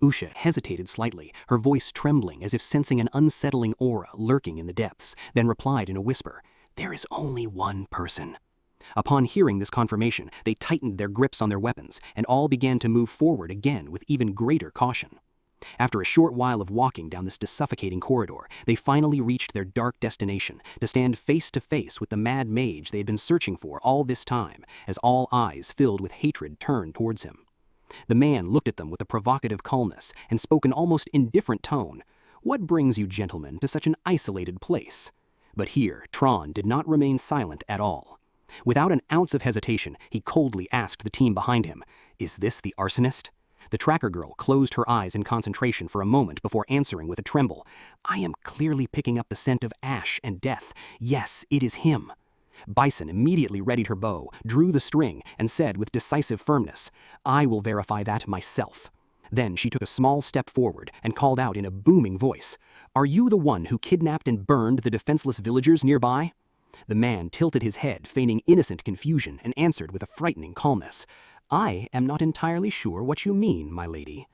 Usha hesitated slightly, her voice trembling as if sensing an unsettling aura lurking in the depths, then replied in a whisper, "There is only one person." Upon hearing this confirmation, they tightened their grips on their weapons, and all began to move forward again with even greater caution. After a short while of walking down this suffocating corridor, they finally reached their dark destination, to stand face to face with the mad mage they had been searching for all this time, as all eyes filled with hatred turned towards him. The man looked at them with a provocative calmness, and spoke in almost indifferent tone, "What brings you gentlemen to such an isolated place?" But here, Turan did not remain silent at all. Without an ounce of hesitation, he coldly asked the team behind him, "Is this the arsonist?" The tracker girl closed her eyes in concentration for a moment before answering with a tremble, "I am clearly picking up the scent of ash and death. Yes, it is him." Bison immediately readied her bow, drew the string, and said with decisive firmness, "I will verify that myself." Then she took a small step forward and called out in a booming voice, "Are you the one who kidnapped and burned the defenseless villagers nearby?" The man tilted his head, feigning innocent confusion, and answered with a frightening calmness, "I am not entirely sure what you mean, my lady."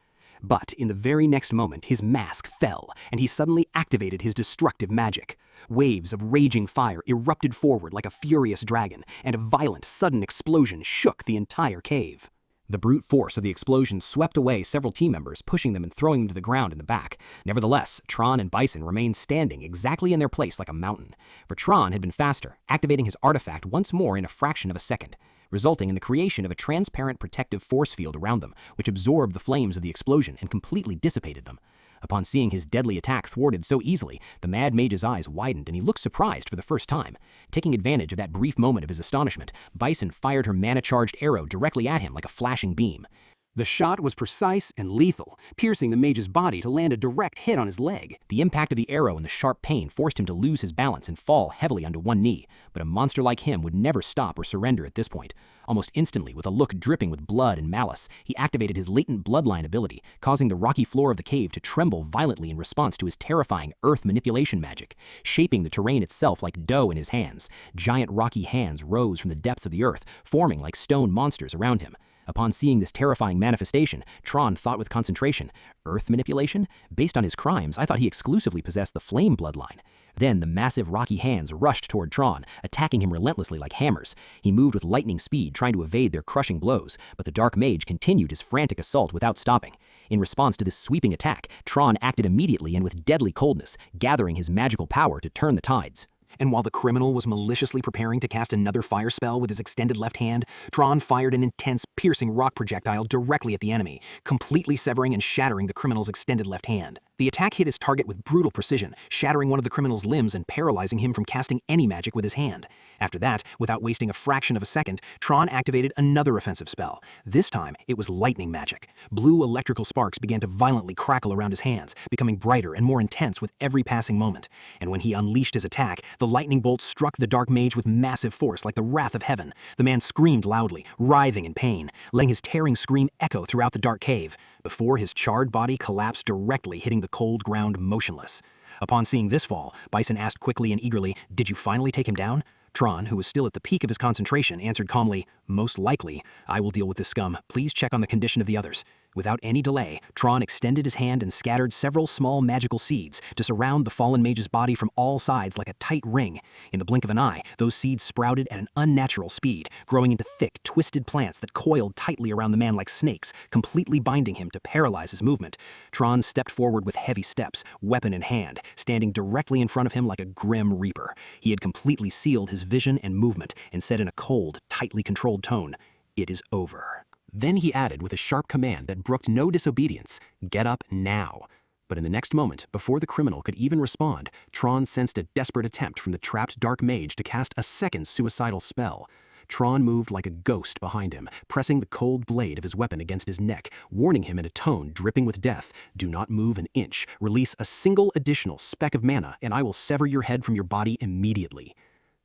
But in the very next moment, his mask fell, and he suddenly activated his destructive magic. Waves of raging fire erupted forward like a furious dragon, and a violent, sudden explosion shook the entire cave. The brute force of the explosion swept away several team members, pushing them and throwing them to the ground in the back. Nevertheless, Turan and Bison remained standing exactly in their place like a mountain. For Turan had been faster, activating his artifact once more in a fraction of a second, resulting in the creation of a transparent protective force field around them, which absorbed the flames of the explosion and completely dissipated them. Upon seeing his deadly attack thwarted so easily, the Mad Mage's eyes widened and he looked surprised for the first time. Taking advantage of that brief moment of his astonishment, Bison fired her mana-charged arrow directly at him like a flashing beam. The shot was precise and lethal, piercing the mage's body to land a direct hit on his leg. The impact of the arrow and the sharp pain forced him to lose his balance and fall heavily onto one knee, but a monster like him would never stop or surrender at this point. Almost instantly, with a look dripping with blood and malice, he activated his latent bloodline ability, causing the rocky floor of the cave to tremble violently in response to his terrifying earth manipulation magic, shaping the terrain itself like dough in his hands. Giant rocky hands rose from the depths of the earth, forming like stone monsters around him. Upon seeing this terrifying manifestation, Turan thought with concentration, earth manipulation? Based on his crimes, I thought he exclusively possessed the flame bloodline. Then the massive rocky hands rushed toward Turan, attacking him relentlessly like hammers. He moved with lightning speed, trying to evade their crushing blows, but the dark mage continued his frantic assault without stopping. In response to this sweeping attack, Turan acted immediately and with deadly coldness, gathering his magical power to turn the tides. And while the criminal was maliciously preparing to cast another fire spell with his extended left hand, Turan fired an intense, piercing rock projectile directly at the enemy, completely severing and shattering the criminal's extended left hand. The attack hit his target with brutal precision, shattering one of the criminal's limbs and paralyzing him from casting any magic with his hand. After that, without wasting a fraction of a second, Turan activated another offensive spell. This time, it was lightning magic. Blue electrical sparks began to violently crackle around his hands, becoming brighter and more intense with every passing moment. And when he unleashed his attack, the lightning bolt struck the dark mage with massive force like the wrath of heaven. The man screamed loudly, writhing in pain, letting his tearing scream echo throughout the dark cave, before his charred body collapsed directly, hitting the cold ground motionless. Upon seeing this fall, Bison asked quickly and eagerly, "Did you finally take him down?" Turan, who was still at the peak of his concentration, answered calmly, "Most likely. I will deal with this scum. Please check on the condition of the others." Without any delay, Turan extended his hand and scattered several small magical seeds to surround the fallen mage's body from all sides like a tight ring. In the blink of an eye, those seeds sprouted at an unnatural speed, growing into thick, twisted plants that coiled tightly around the man like snakes, completely binding him to paralyze his movement. Turan stepped forward with heavy steps, weapon in hand, standing directly in front of him like a grim reaper. He had completely sealed his vision and movement and said in a cold, tightly controlled tone, "It is over." Then he added with a sharp command that brooked no disobedience, "Get up now." But in the next moment, before the criminal could even respond, Turan sensed a desperate attempt from the trapped dark mage to cast a second suicidal spell. Turan moved like a ghost behind him, pressing the cold blade of his weapon against his neck, warning him in a tone dripping with death, "Do not move an inch, release a single additional speck of mana, and I will sever your head from your body immediately."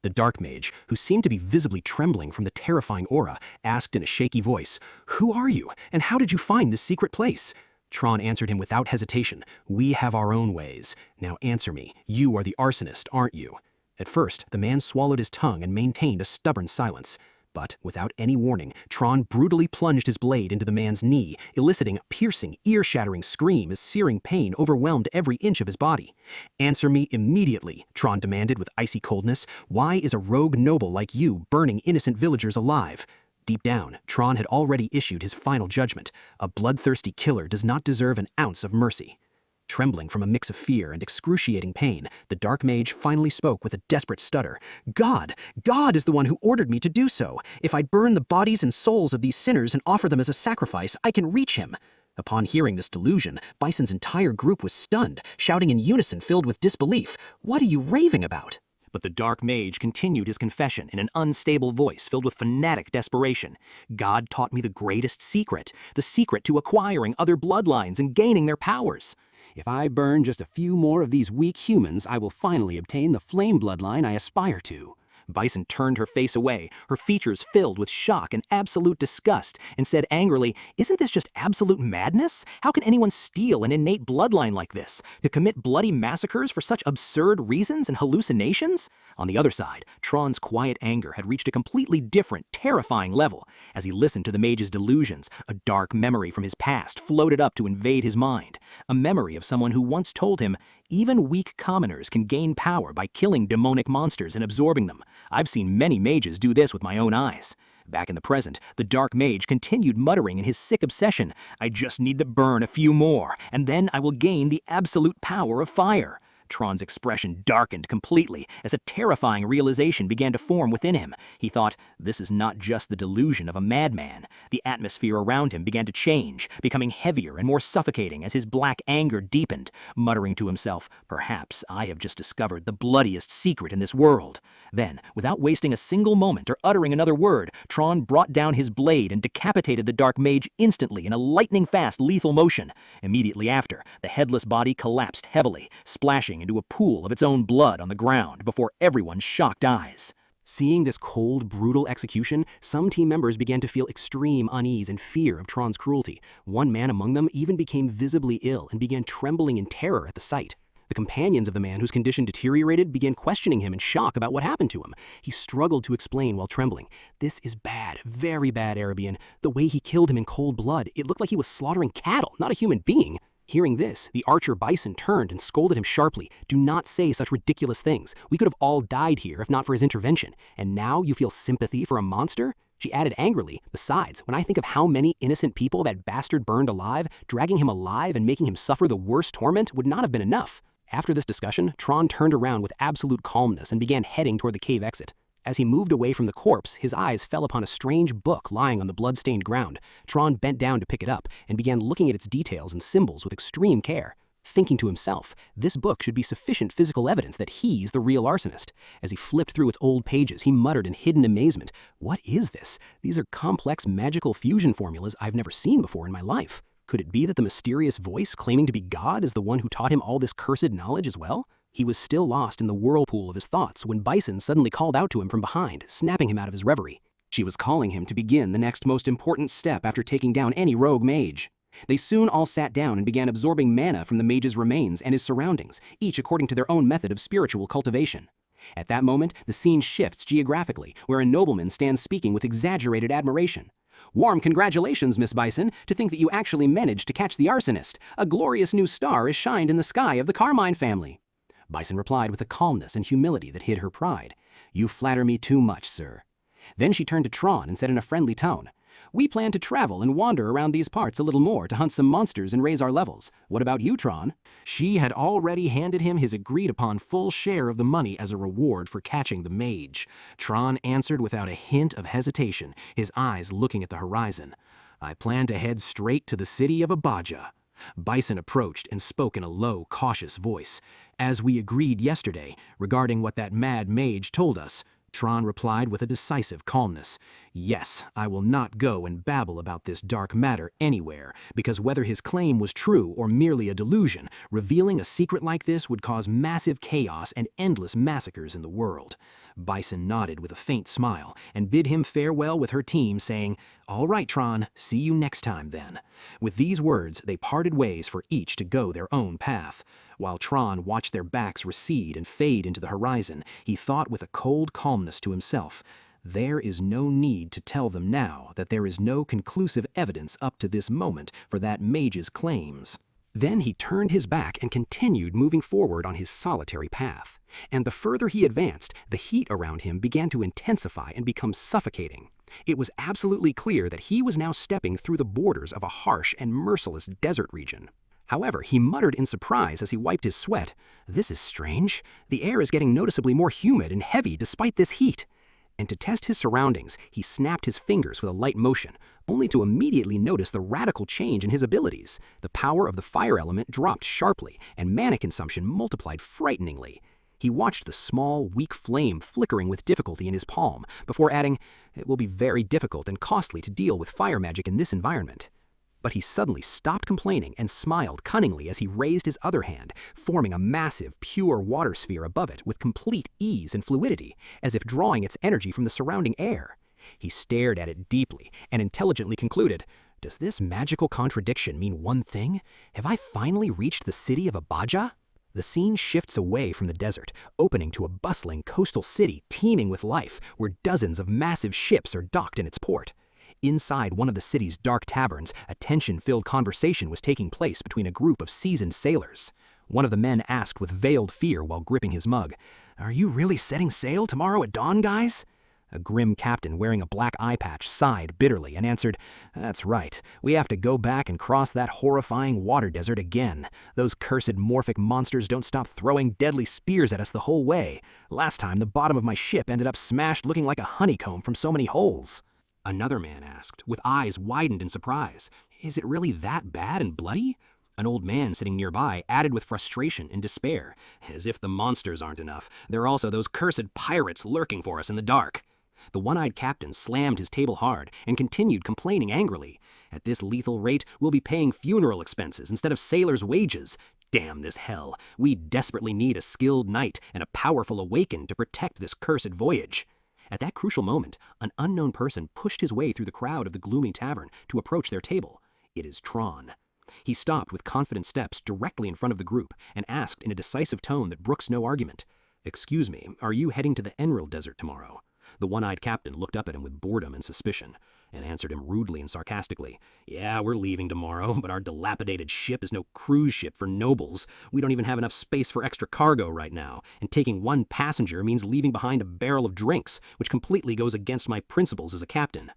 The dark mage, who seemed to be visibly trembling from the terrifying aura, asked in a shaky voice, "Who are you, and how did you find this secret place?" Turan answered him without hesitation, "We have our own ways. Now answer me, you are the arsonist, aren't you?" At first, the man swallowed his tongue and maintained a stubborn silence. But, without any warning, Turan brutally plunged his blade into the man's knee, eliciting a piercing, ear-shattering scream as searing pain overwhelmed every inch of his body. "Answer me immediately," Turan demanded with icy coldness. "Why is a rogue noble like you burning innocent villagers alive?" Deep down, Turan had already issued his final judgment. A bloodthirsty killer does not deserve an ounce of mercy. Trembling from a mix of fear and excruciating pain, the dark mage finally spoke with a desperate stutter. God is the one who ordered me to do so. If I burn the bodies and souls of these sinners and offer them as a sacrifice, I can reach him." Upon hearing this delusion, Bison's entire group was stunned, shouting in unison filled with disbelief, "What are you raving about?" But the dark mage continued his confession in an unstable voice filled with fanatic desperation. "God taught me the greatest secret, the secret to acquiring other bloodlines and gaining their powers. If I burn just a few more of these weak humans, I will finally obtain the flame bloodline I aspire to. Bison turned her face away, her features filled with shock and absolute disgust, and said angrily, "Isn't this just absolute madness? How can anyone steal an innate bloodline like this? To commit bloody massacres for such absurd reasons and hallucinations?" On the other side, Tron's quiet anger had reached a completely different, terrifying level. As he listened to the mage's delusions, a dark memory from his past floated up to invade his mind. A memory of someone who once told him, "Even weak commoners can gain power by killing demonic monsters and absorbing them. I've seen many mages do this with my own eyes." Back in the present, the dark mage continued muttering in his sick obsession, "I just need to burn a few more, and then I will gain the absolute power of fire." Tron's expression darkened completely as a terrifying realization began to form within him. He thought, this is not just the delusion of a madman. The atmosphere around him began to change, becoming heavier and more suffocating as his black anger deepened. Muttering to himself, "Perhaps I have just discovered the bloodiest secret in this world." Then, without wasting a single moment or uttering another word, Tron brought down his blade and decapitated the dark mage instantly in a lightning-fast lethal motion. Immediately after, the headless body collapsed heavily, splashing into a pool of its own blood on the ground before everyone's shocked eyes. Seeing this cold, brutal execution, some team members began to feel extreme unease and fear of Tron's cruelty. One man among them even became visibly ill and began trembling in terror at the sight. The companions of the man whose condition deteriorated began questioning him in shock about what happened to him. He struggled to explain while trembling. "This is bad, very bad, Arabian. The way he killed him in cold blood, it looked like he was slaughtering cattle, not a human being." Hearing this, the archer Bison turned and scolded him sharply. "Do not say such ridiculous things. We could have all died here if not for his intervention. And now you feel sympathy for a monster?" She added angrily, "Besides, when I think of how many innocent people that bastard burned alive, dragging him alive and making him suffer the worst torment would not have been enough." After this discussion, Tron turned around with absolute calmness and began heading toward the cave exit. As he moved away from the corpse, his eyes fell upon a strange book lying on the blood-stained ground. Tron bent down to pick it up and began looking at its details and symbols with extreme care. Thinking to himself, this book should be sufficient physical evidence that he's the real arsonist. As he flipped through its old pages, he muttered in hidden amazement, "What is this? These are complex magical fusion formulas I've never seen before in my life. Could it be that the mysterious voice claiming to be God is the one who taught him all this cursed knowledge as well?" He was still lost in the whirlpool of his thoughts when Bison suddenly called out to him from behind, snapping him out of his reverie. She was calling him to begin the next most important step after taking down any rogue mage. They soon all sat down and began absorbing mana from the mage's remains and his surroundings, each according to their own method of spiritual cultivation. At that moment, the scene shifts geographically, where a nobleman stands speaking with exaggerated admiration. "Warm congratulations, Miss Bison, to think that you actually managed to catch the arsonist. A glorious new star is shined in the sky of the Carmine family." Bison replied with a calmness and humility that hid her pride. "You flatter me too much, sir." Then she turned to Tron and said in a friendly tone, "We plan to travel and wander around these parts a little more to hunt some monsters and raise our levels. What about you, Tron?" She had already handed him his agreed-upon full share of the money as a reward for catching the mage. Tron answered without a hint of hesitation, his eyes looking at the horizon. "I plan to head straight to the city of Abaja." Bison approached and spoke in a low, cautious voice. "As we agreed yesterday, regarding what that mad mage told us," Tron replied with a decisive calmness. "Yes, I will not go and babble about this dark matter anywhere, because whether his claim was true or merely a delusion, revealing a secret like this would cause massive chaos and endless massacres in the world." Bison nodded with a faint smile and bid him farewell with her team, saying, "All right, Tron, see you next time then." With these words, they parted ways for each to go their own path. While Tron watched their backs recede and fade into the horizon, he thought with a cold calmness to himself, "There is no need to tell them now that there is no conclusive evidence up to this moment for that mage's claims." Then he turned his back and continued moving forward on his solitary path. And the further he advanced, the heat around him began to intensify and become suffocating. It was absolutely clear that he was now stepping through the borders of a harsh and merciless desert region. However, he muttered in surprise as he wiped his sweat, "This is strange. The air is getting noticeably more humid and heavy despite this heat." And to test his surroundings, he snapped his fingers with a light motion, only to immediately notice the radical change in his abilities. The power of the fire element dropped sharply, and mana consumption multiplied frighteningly. He watched the small, weak flame flickering with difficulty in his palm, before adding, "It will be very difficult and costly to deal with fire magic in this environment." But he suddenly stopped complaining and smiled cunningly as he raised his other hand, forming a massive, pure water sphere above it with complete ease and fluidity, as if drawing its energy from the surrounding air. He stared at it deeply and intelligently concluded, "Does this magical contradiction mean one thing? Have I finally reached the city of Abaja?" The scene shifts away from the desert, opening to a bustling coastal city teeming with life, where dozens of massive ships are docked in its port. Inside one of the city's dark taverns, a tension-filled conversation was taking place between a group of seasoned sailors. One of the men asked with veiled fear while gripping his mug, "Are you really setting sail tomorrow at dawn, guys?" A grim captain wearing a black eye patch sighed bitterly and answered, "That's right. We have to go back and cross that horrifying water desert again. Those cursed morphic monsters don't stop throwing deadly spears at us the whole way. Last time, the bottom of my ship ended up smashed looking like a honeycomb from so many holes." Another man asked, with eyes widened in surprise, "Is it really that bad and bloody?" An old man sitting nearby added with frustration and despair, "As if the monsters aren't enough, there are also those cursed pirates lurking for us in the dark." The one-eyed captain slammed his table hard and continued complaining angrily. "At this lethal rate, we'll be paying funeral expenses instead of sailors' wages. Damn this hell. We desperately need a skilled knight and a powerful awaken to protect this cursed voyage." At that crucial moment, an unknown person pushed his way through the crowd of the gloomy tavern to approach their table. It is Turan. He stopped with confident steps directly in front of the group and asked in a decisive tone that brooks no argument, "Excuse me, are you heading to the Enril Desert tomorrow?" The one-eyed captain looked up at him with boredom and suspicion, and answered him rudely and sarcastically, "Yeah, we're leaving tomorrow, but our dilapidated ship is no cruise ship for nobles. We don't even have enough space for extra cargo right now, and taking one passenger means leaving behind a barrel of drinks, which completely goes against my principles as a captain."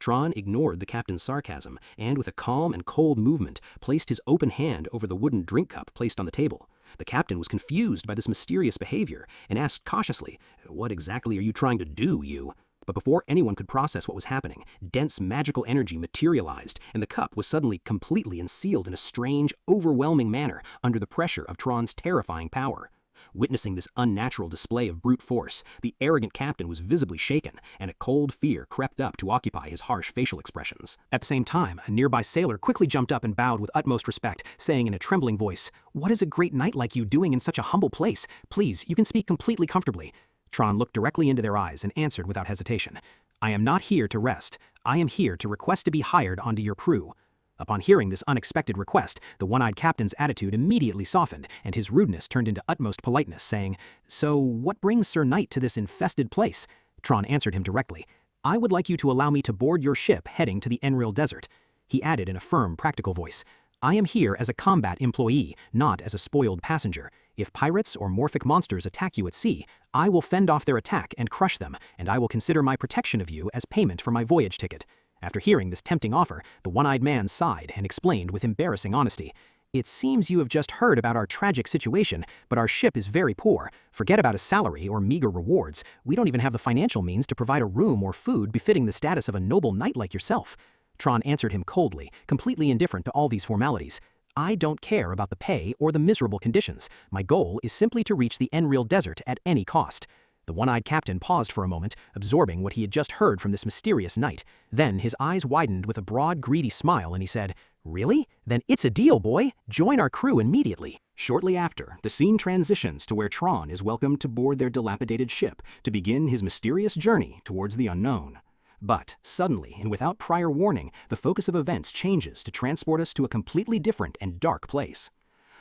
Turan ignored the captain's sarcasm, and with a calm and cold movement, placed his open hand over the wooden drink cup placed on the table. The captain was confused by this mysterious behavior, and asked cautiously, "What exactly are you trying to do, you?" But before anyone could process what was happening, dense magical energy materialized, and the cup was suddenly completely unsealed in a strange, overwhelming manner under the pressure of Turan's terrifying power. Witnessing this unnatural display of brute force, the arrogant captain was visibly shaken, and a cold fear crept up to occupy his harsh facial expressions. At the same time, a nearby sailor quickly jumped up and bowed with utmost respect, saying in a trembling voice, "What is a great knight like you doing in such a humble place? Please, you can speak completely comfortably." Turan looked directly into their eyes and answered without hesitation, "I am not here to rest. I am here to request to be hired onto your crew." Upon hearing this unexpected request, the one-eyed captain's attitude immediately softened, and his rudeness turned into utmost politeness, saying, "So, what brings Sir Knight to this infested place?" Turan answered him directly, "I would like you to allow me to board your ship heading to the Enril Desert." He added in a firm, practical voice, "I am here as a combat employee, not as a spoiled passenger. If pirates or morphic monsters attack you at sea, I will fend off their attack and crush them, and I will consider my protection of you as payment for my voyage ticket." After hearing this tempting offer, the one-eyed man sighed and explained with embarrassing honesty, "It seems you have just heard about our tragic situation, but our ship is very poor. Forget about a salary or meager rewards. We don't even have the financial means to provide a room or food befitting the status of a noble knight like yourself." Turan answered him coldly, completely indifferent to all these formalities. "I don't care about the pay or the miserable conditions. My goal is simply to reach the Enril Desert at any cost." The one-eyed captain paused for a moment, absorbing what he had just heard from this mysterious knight. Then his eyes widened with a broad, greedy smile, and he said, "Really? Then it's a deal, boy! Join our crew immediately." Shortly after, the scene transitions to where Turan is welcomed to board their dilapidated ship to begin his mysterious journey towards the unknown. But, suddenly, and without prior warning, the focus of events changes to transport us to a completely different and dark place.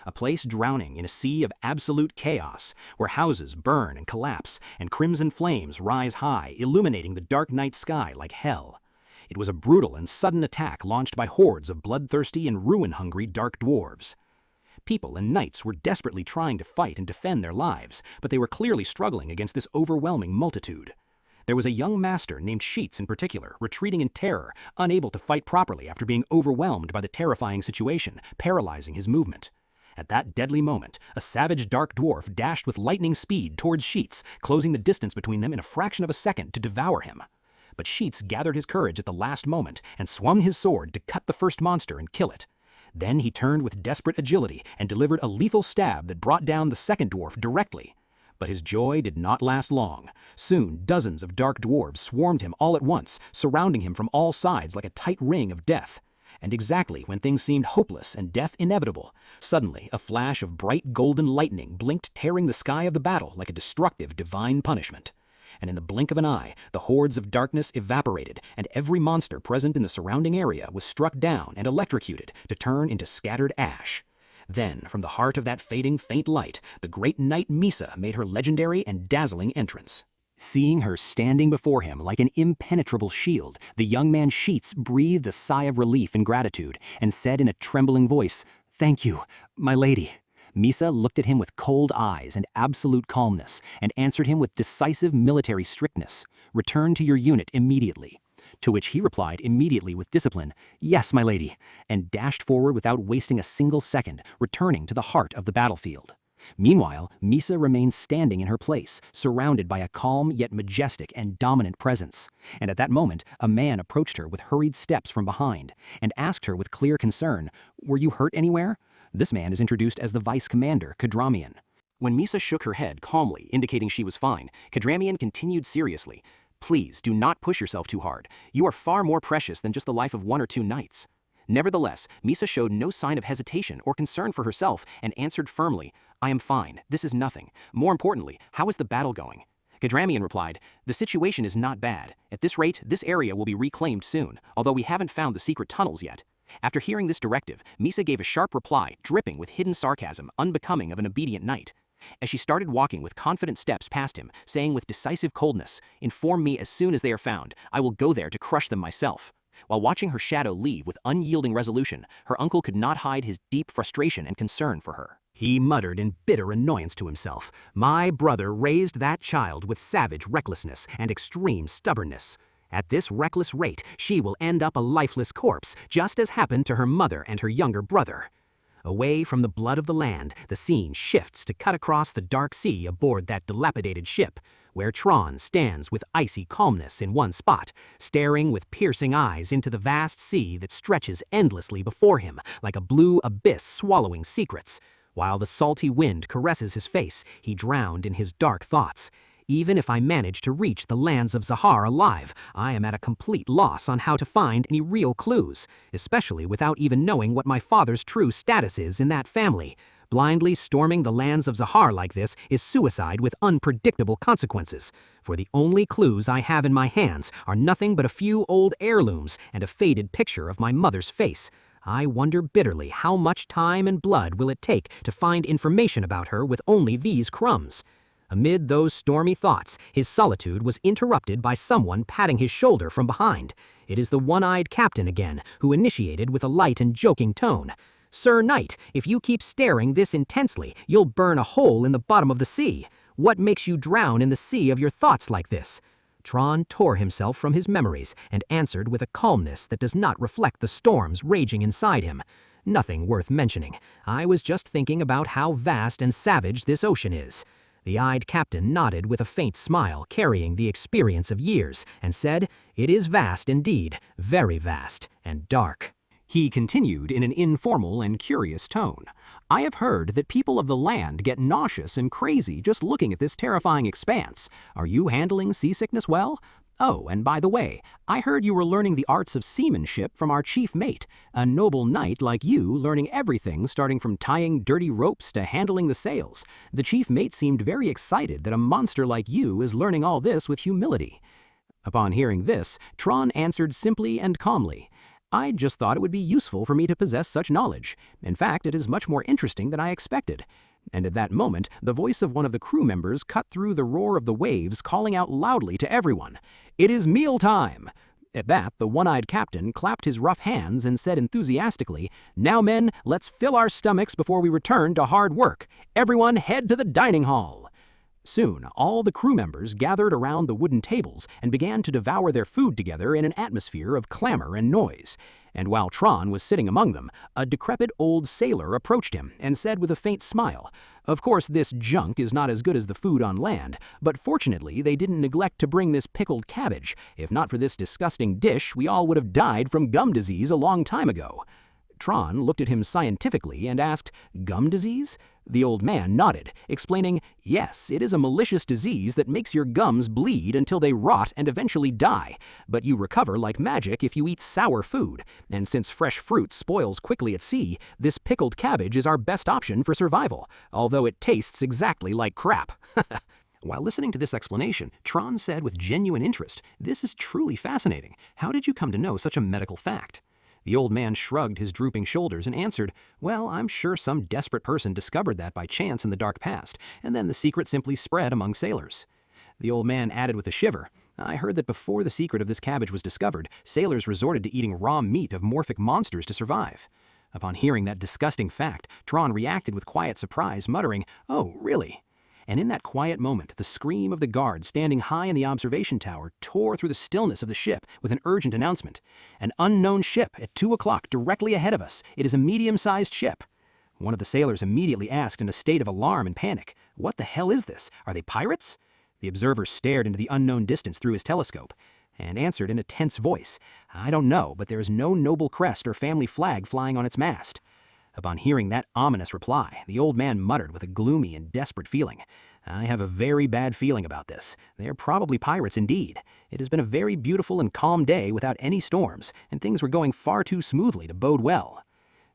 A place drowning in a sea of absolute chaos, where houses burn and collapse, and crimson flames rise high, illuminating the dark night sky like hell. It was a brutal and sudden attack launched by hordes of bloodthirsty and ruin-hungry dark dwarves. People and knights were desperately trying to fight and defend their lives, but they were clearly struggling against this overwhelming multitude. There was a young master named Sheets in particular, retreating in terror, unable to fight properly after being overwhelmed by the terrifying situation, paralyzing his movement. At that deadly moment, a savage dark dwarf dashed with lightning speed towards Sheets, closing the distance between them in a fraction of a second to devour him. But Sheets gathered his courage at the last moment and swung his sword to cut the first monster and kill it. Then he turned with desperate agility and delivered a lethal stab that brought down the second dwarf directly. But his joy did not last long. Soon, dozens of dark dwarves swarmed him all at once, surrounding him from all sides like a tight ring of death. And exactly when things seemed hopeless and death inevitable, suddenly a flash of bright golden lightning blinked, tearing the sky of the battle like a destructive divine punishment. And in the blink of an eye, the hordes of darkness evaporated, and every monster present in the surrounding area was struck down and electrocuted to turn into scattered ash. Then, from the heart of that fading faint light, the great knight Misa made her legendary and dazzling entrance. Seeing her standing before him like an impenetrable shield, the young man Sheets breathed a sigh of relief and gratitude, and said in a trembling voice, "Thank you, my lady." Misa looked at him with cold eyes and absolute calmness, and answered him with decisive military strictness, "Return to your unit immediately." To which he replied immediately with discipline, "Yes, my lady," and dashed forward without wasting a single second, returning to the heart of the battlefield. Meanwhile, Misa remained standing in her place, surrounded by a calm yet majestic and dominant presence. And at that moment, a man approached her with hurried steps from behind, and asked her with clear concern, "Were you hurt anywhere?" This man is introduced as the vice commander, Kadramian. When Misa shook her head calmly, indicating she was fine, Kadramian continued seriously, "Please, do not push yourself too hard. You are far more precious than just the life of 1 or 2 knights." Nevertheless, Misa showed no sign of hesitation or concern for herself and answered firmly, "I am fine. This is nothing. More importantly, how is the battle going?" Kadramian replied, "The situation is not bad. At this rate, this area will be reclaimed soon, although we haven't found the secret tunnels yet." After hearing this directive, Misa gave a sharp reply, dripping with hidden sarcasm unbecoming of an obedient knight. As she started walking with confident steps past him, saying with decisive coldness, "Inform me as soon as they are found. I will go there to crush them myself." While watching her shadow leave with unyielding resolution, her uncle could not hide his deep frustration and concern for her. He muttered in bitter annoyance to himself, "My brother raised that child with savage recklessness and extreme stubbornness. At this reckless rate, she will end up a lifeless corpse, just as happened to her mother and her younger brother." Away from the blood of the land, the scene shifts to cut across the dark sea aboard that dilapidated ship, where Turan stands with icy calmness in one spot, staring with piercing eyes into the vast sea that stretches endlessly before him like a blue abyss swallowing secrets. While the salty wind caresses his face, he drowned in his dark thoughts. Even if I manage to reach the lands of Zahar alive, I am at a complete loss on how to find any real clues, especially without even knowing what my father's true status is in that family. Blindly storming the lands of Zahar like this is suicide with unpredictable consequences, for the only clues I have in my hands are nothing but a few old heirlooms and a faded picture of my mother's face. I wonder bitterly how much time and blood will it take to find information about her with only these crumbs. Amid those stormy thoughts, his solitude was interrupted by someone patting his shoulder from behind. It is the one-eyed captain again, who initiated with a light and joking tone. "Sir Knight, if you keep staring this intensely, you'll burn a hole in the bottom of the sea. What makes you drown in the sea of your thoughts like this?" Turan tore himself from his memories and answered with a calmness that does not reflect the storms raging inside him. "Nothing worth mentioning. I was just thinking about how vast and savage this ocean is." The eyed captain nodded with a faint smile carrying the experience of years and said, "It is vast indeed, very vast and dark." He continued in an informal and curious tone, "I have heard that people of the land get nauseous and crazy just looking at this terrifying expanse. Are you handling seasickness well? Oh, and by the way, I heard you were learning the arts of seamanship from our chief mate, a noble knight like you learning everything starting from tying dirty ropes to handling the sails. The chief mate seemed very excited that a monster like you is learning all this with humility." Upon hearing this, Turan answered simply and calmly, "I just thought it would be useful for me to possess such knowledge. In fact, it is much more interesting than I expected." And at that moment, the voice of one of the crew members cut through the roar of the waves, calling out loudly to everyone, "It is mealtime!" At that, the one-eyed captain clapped his rough hands and said enthusiastically, "Now men, let's fill our stomachs before we return to hard work. Everyone head to the dining hall." Soon, all the crew members gathered around the wooden tables and began to devour their food together in an atmosphere of clamor and noise. And while Turan was sitting among them, a decrepit old sailor approached him and said with a faint smile, "Of course this junk is not as good as the food on land, but fortunately they didn't neglect to bring this pickled cabbage. If not for this disgusting dish, we all would have died from gum disease a long time ago." Turan looked at him scientifically and asked, "Gum disease?" The old man nodded, explaining, "Yes, it is a malicious disease that makes your gums bleed until they rot and eventually die, but you recover like magic if you eat sour food, and since fresh fruit spoils quickly at sea, this pickled cabbage is our best option for survival, although it tastes exactly like crap." While listening to this explanation, Turan said with genuine interest, "This is truly fascinating. How did you come to know such a medical fact?" The old man shrugged his drooping shoulders and answered, "Well, I'm sure some desperate person discovered that by chance in the dark past, and then the secret simply spread among sailors." The old man added with a shiver, "I heard that before the secret of this cabbage was discovered, sailors resorted to eating raw meat of morphic monsters to survive." Upon hearing that disgusting fact, Turan reacted with quiet surprise, muttering, "Oh, really?" And in that quiet moment, the scream of the guard standing high in the observation tower tore through the stillness of the ship with an urgent announcement. "An unknown ship at 2 o'clock directly ahead of us. It is a medium-sized ship." One of the sailors immediately asked in a state of alarm and panic, "What the hell is this? Are they pirates?" The observer stared into the unknown distance through his telescope and answered in a tense voice, "I don't know, but there is no noble crest or family flag flying on its mast." Upon hearing that ominous reply, the old man muttered with a gloomy and desperate feeling, "I have a very bad feeling about this. They are probably pirates indeed. It has been a very beautiful and calm day without any storms, and things were going far too smoothly to bode well."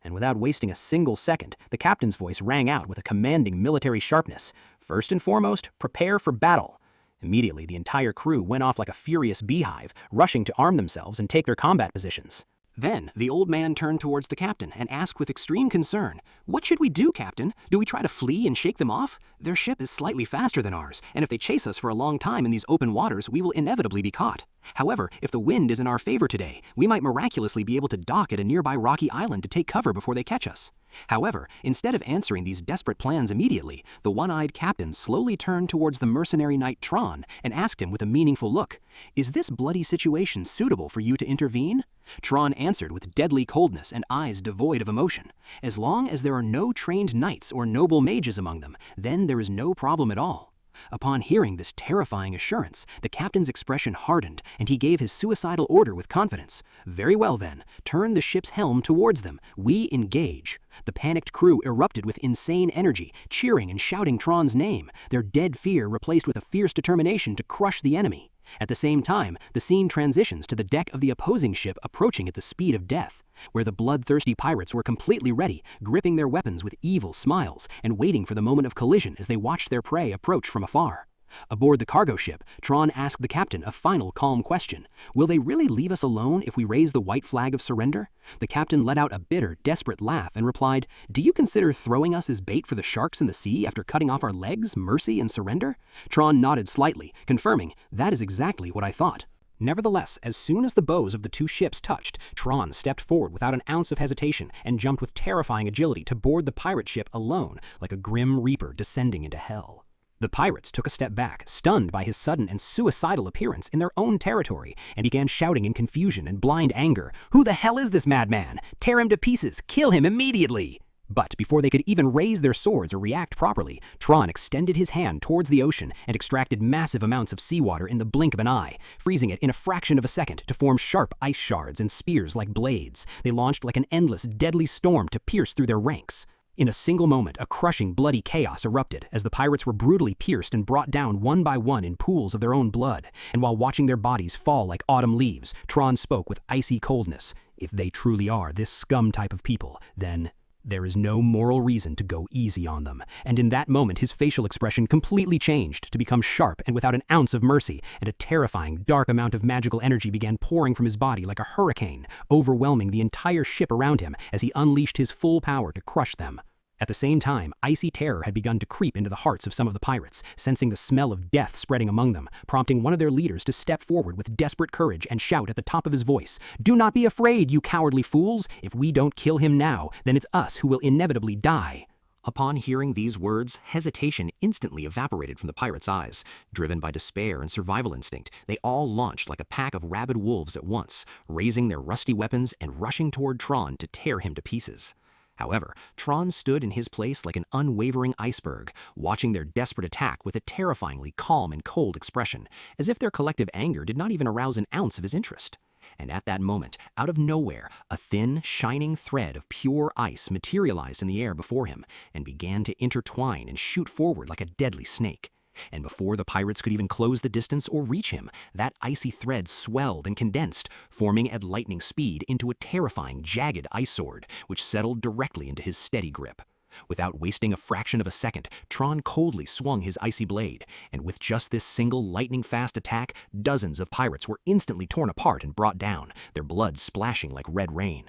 And without wasting a single second, the captain's voice rang out with a commanding military sharpness, "First and foremost, prepare for battle." Immediately, the entire crew went off like a furious beehive, rushing to arm themselves and take their combat positions. Then, the old man turned towards the captain and asked with extreme concern, "What should we do, Captain? Do we try to flee and shake them off? Their ship is slightly faster than ours, and if they chase us for a long time in these open waters, we will inevitably be caught. However, if the wind is in our favor today, we might miraculously be able to dock at a nearby rocky island to take cover before they catch us." However, instead of answering these desperate plans immediately, the one-eyed captain slowly turned towards the mercenary knight Turan and asked him with a meaningful look, "Is this bloody situation suitable for you to intervene?" Turan answered with deadly coldness and eyes devoid of emotion, "As long as there are no trained knights or noble mages among them, then there is no problem at all." Upon hearing this terrifying assurance, the captain's expression hardened, and he gave his suicidal order with confidence. "Very well then, turn the ship's helm towards them. We engage." The panicked crew erupted with insane energy, cheering and shouting Turan's name, their dead fear replaced with a fierce determination to crush the enemy. At the same time, the scene transitions to the deck of the opposing ship approaching at the speed of death, where the bloodthirsty pirates were completely ready, gripping their weapons with evil smiles and waiting for the moment of collision as they watched their prey approach from afar. Aboard the cargo ship, Turan asked the captain a final calm question. "Will they really leave us alone if we raise the white flag of surrender?" The captain let out a bitter, desperate laugh and replied, "Do you consider throwing us as bait for the sharks in the sea after cutting off our legs, mercy, and surrender?" Turan nodded slightly, confirming, "That is exactly what I thought." Nevertheless, as soon as the bows of the two ships touched, Turan stepped forward without an ounce of hesitation and jumped with terrifying agility to board the pirate ship alone, like a grim reaper descending into hell. The pirates took a step back, stunned by his sudden and suicidal appearance in their own territory, and began shouting in confusion and blind anger, "Who the hell is this madman? Tear him to pieces! Kill him immediately!" But before they could even raise their swords or react properly, Turan extended his hand towards the ocean and extracted massive amounts of seawater in the blink of an eye, freezing it in a fraction of a second to form sharp ice shards and spears like blades. They launched like an endless, deadly storm to pierce through their ranks. In a single moment, a crushing, bloody chaos erupted as the pirates were brutally pierced and brought down one by one in pools of their own blood. And while watching their bodies fall like autumn leaves, Turan spoke with icy coldness. "If they truly are this scum type of people, then there is no moral reason to go easy on them." And in that moment, his facial expression completely changed to become sharp and without an ounce of mercy, and a terrifying, dark amount of magical energy began pouring from his body like a hurricane, overwhelming the entire ship around him as he unleashed his full power to crush them. At the same time, icy terror had begun to creep into the hearts of some of the pirates, sensing the smell of death spreading among them, prompting one of their leaders to step forward with desperate courage and shout at the top of his voice, "Do not be afraid, you cowardly fools! If we don't kill him now, then it's us who will inevitably die." Upon hearing these words, hesitation instantly evaporated from the pirates' eyes. Driven by despair and survival instinct, they all launched like a pack of rabid wolves at once, raising their rusty weapons and rushing toward Turan to tear him to pieces. However, Turan stood in his place like an unwavering iceberg, watching their desperate attack with a terrifyingly calm and cold expression, as if their collective anger did not even arouse an ounce of his interest. And at that moment, out of nowhere, a thin, shining thread of pure ice materialized in the air before him and began to intertwine and shoot forward like a deadly snake. And before the pirates could even close the distance or reach him, that icy thread swelled and condensed, forming at lightning speed into a terrifying, jagged ice sword, which settled directly into his steady grip. Without wasting a fraction of a second, Turan coldly swung his icy blade, and with just this single lightning-fast attack, dozens of pirates were instantly torn apart and brought down, their blood splashing like red rain.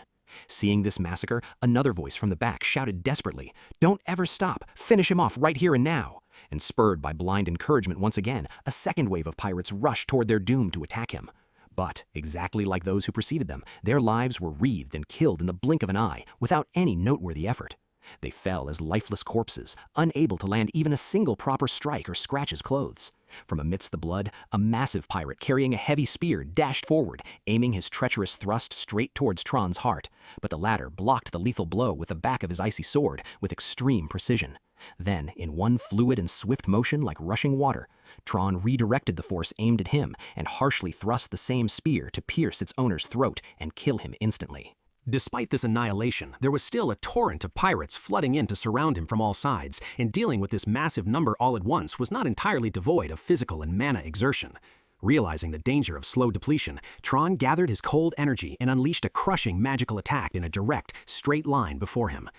Seeing this massacre, another voice from the back shouted desperately, "Don't ever stop! Finish him off right here and now!" And spurred by blind encouragement once again, a second wave of pirates rushed toward their doom to attack him. But, exactly like those who preceded them, their lives were wreathed and killed in the blink of an eye, without any noteworthy effort. They fell as lifeless corpses, unable to land even a single proper strike or scratch his clothes. From amidst the blood, a massive pirate carrying a heavy spear dashed forward, aiming his treacherous thrust straight towards Turan's heart, but the latter blocked the lethal blow with the back of his icy sword with extreme precision. Then, in one fluid and swift motion like rushing water, Turan redirected the force aimed at him and harshly thrust the same spear to pierce its owner's throat and kill him instantly. Despite this annihilation, there was still a torrent of pirates flooding in to surround him from all sides, and dealing with this massive number all at once was not entirely devoid of physical and mana exertion. Realizing the danger of slow depletion, Turan gathered his cold energy and unleashed a crushing magical attack in a direct, straight line before him.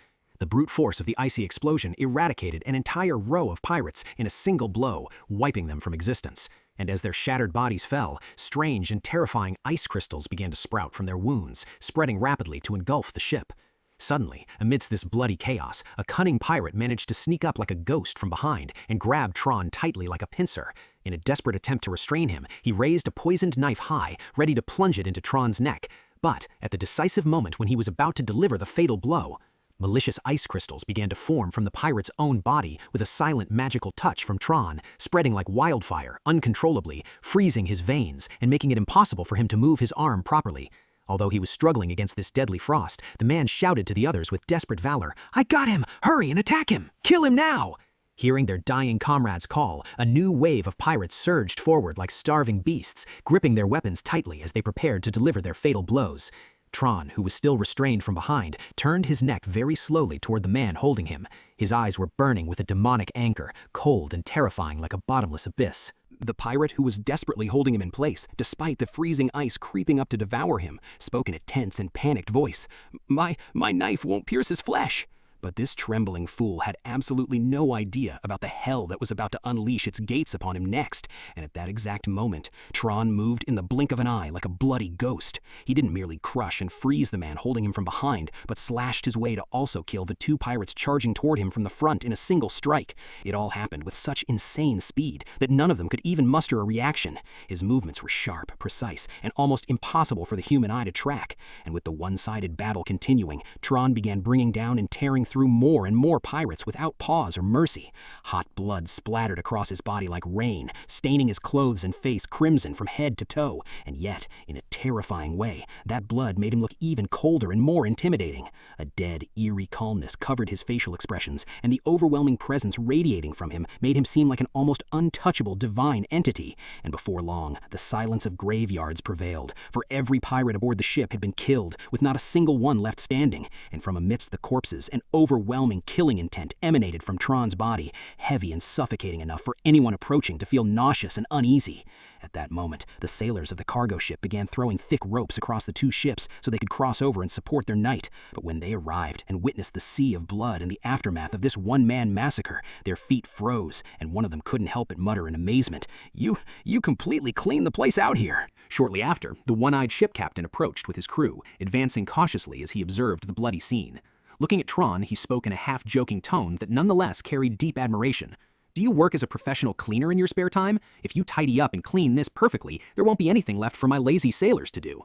The brute force of the icy explosion eradicated an entire row of pirates in a single blow, wiping them from existence. And as their shattered bodies fell, strange and terrifying ice crystals began to sprout from their wounds, spreading rapidly to engulf the ship. Suddenly, amidst this bloody chaos, a cunning pirate managed to sneak up like a ghost from behind and grab Turan tightly like a pincer. In a desperate attempt to restrain him, he raised a poisoned knife high, ready to plunge it into Turan's neck. But, at the decisive moment when he was about to deliver the fatal blow, malicious ice crystals began to form from the pirate's own body with a silent magical touch from Turan, spreading like wildfire, uncontrollably, freezing his veins and making it impossible for him to move his arm properly. Although he was struggling against this deadly frost, the man shouted to the others with desperate valor, "I got him! Hurry and attack him! Kill him now!" Hearing their dying comrades' call, a new wave of pirates surged forward like starving beasts, gripping their weapons tightly as they prepared to deliver their fatal blows. Turan, who was still restrained from behind, turned his neck very slowly toward the man holding him. His eyes were burning with a demonic anger, cold and terrifying like a bottomless abyss. The pirate, who was desperately holding him in place, despite the freezing ice creeping up to devour him, spoke in a tense and panicked voice. My knife won't pierce his flesh." But this trembling fool had absolutely no idea about the hell that was about to unleash its gates upon him next, and at that exact moment, Turan moved in the blink of an eye like a bloody ghost. He didn't merely crush and freeze the man holding him from behind, but slashed his way to also kill the two pirates charging toward him from the front in a single strike. It all happened with such insane speed that none of them could even muster a reaction. His movements were sharp, precise, and almost impossible for the human eye to track, and with the one-sided battle continuing, Turan began bringing down and tearing through more and more pirates without pause or mercy. Hot blood splattered across his body like rain, staining his clothes and face crimson from head to toe, and yet, in a terrifying way, that blood made him look even colder and more intimidating. A dead, eerie calmness covered his facial expressions, and the overwhelming presence radiating from him made him seem like an almost untouchable divine entity. And before long, the silence of graveyards prevailed, for every pirate aboard the ship had been killed, with not a single one left standing, and from amidst the corpses, an overwhelming killing intent emanated from Turan's body, heavy and suffocating enough for anyone approaching to feel nauseous and uneasy. At that moment, the sailors of the cargo ship began throwing thick ropes across the two ships so they could cross over and support their knight. But when they arrived and witnessed the sea of blood and the aftermath of this one-man massacre, their feet froze, and one of them couldn't help but mutter in amazement, You completely cleaned the place out here." Shortly after, the one-eyed ship captain approached with his crew, advancing cautiously as he observed the bloody scene. Looking at Turan, he spoke in a half-joking tone that nonetheless carried deep admiration. "Do you work as a professional cleaner in your spare time? If you tidy up and clean this perfectly, there won't be anything left for my lazy sailors to do."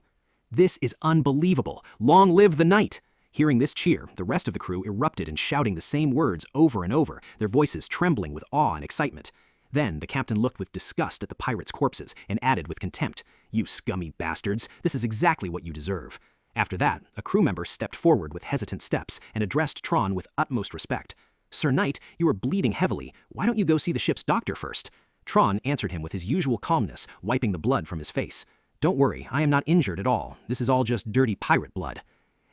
"This is unbelievable! Long live the knight!" Hearing this cheer, the rest of the crew erupted in shouting the same words over and over, their voices trembling with awe and excitement. Then the captain looked with disgust at the pirates' corpses and added with contempt, "You scummy bastards, this is exactly what you deserve." After that, a crew member stepped forward with hesitant steps and addressed Turan with utmost respect. "Sir Knight, you are bleeding heavily. Why don't you go see the ship's doctor first?" Turan answered him with his usual calmness, wiping the blood from his face. Don't worry, I am not injured at all. This is all just dirty pirate blood.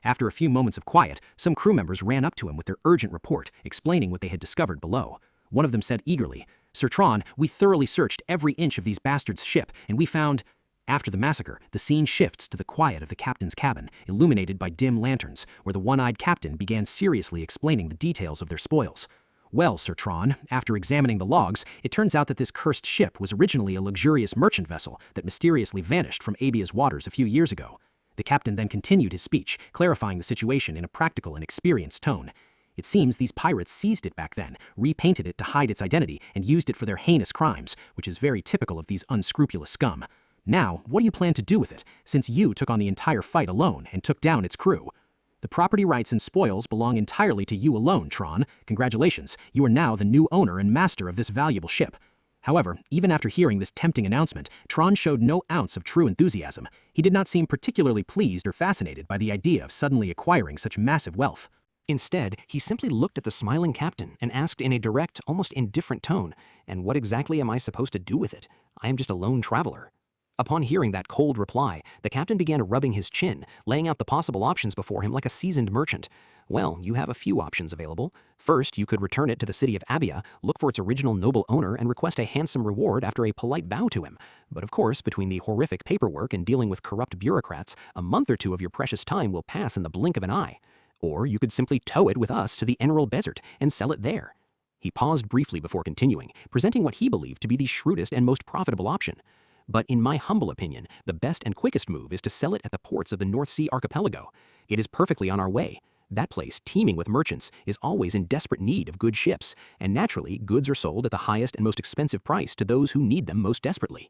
After a few moments of quiet, some crew members ran up to him with their urgent report, explaining what they had discovered below. One of them said eagerly, "Sir Turan, we thoroughly searched every inch of these bastards' ship, and we found—" After the massacre, the scene shifts to the quiet of the captain's cabin, illuminated by dim lanterns, where the one-eyed captain began seriously explaining the details of their spoils. Well, Sir Turan, after examining the logs, it turns out that this cursed ship was originally a luxurious merchant vessel that mysteriously vanished from Abia's waters a few years ago. The captain then continued his speech, clarifying the situation in a practical and experienced tone. It seems these pirates seized it back then, repainted it to hide its identity, and used it for their heinous crimes, which is very typical of these unscrupulous scum. Now, what do you plan to do with it, since you took on the entire fight alone and took down its crew? The property rights and spoils belong entirely to you alone, Turan. Congratulations, you are now the new owner and master of this valuable ship. However, even after hearing this tempting announcement, Turan showed no ounce of true enthusiasm. He did not seem particularly pleased or fascinated by the idea of suddenly acquiring such massive wealth. Instead, he simply looked at the smiling captain and asked in a direct, almost indifferent tone, "And what exactly am I supposed to do with it? I am just a lone traveler." Upon hearing that cold reply, the captain began rubbing his chin, laying out the possible options before him like a seasoned merchant. Well, you have a few options available. First, you could return it to the city of Abia, look for its original noble owner, and request a handsome reward after a polite bow to him. But of course, between the horrific paperwork and dealing with corrupt bureaucrats, a month or two of your precious time will pass in the blink of an eye. Or you could simply tow it with us to the Emerald Desert and sell it there. He paused briefly before continuing, presenting what he believed to be the shrewdest and most profitable option. But in my humble opinion, the best and quickest move is to sell it at the ports of the North Sea archipelago. It is perfectly on our way. That place, teeming with merchants, is always in desperate need of good ships, and naturally, goods are sold at the highest and most expensive price to those who need them most desperately.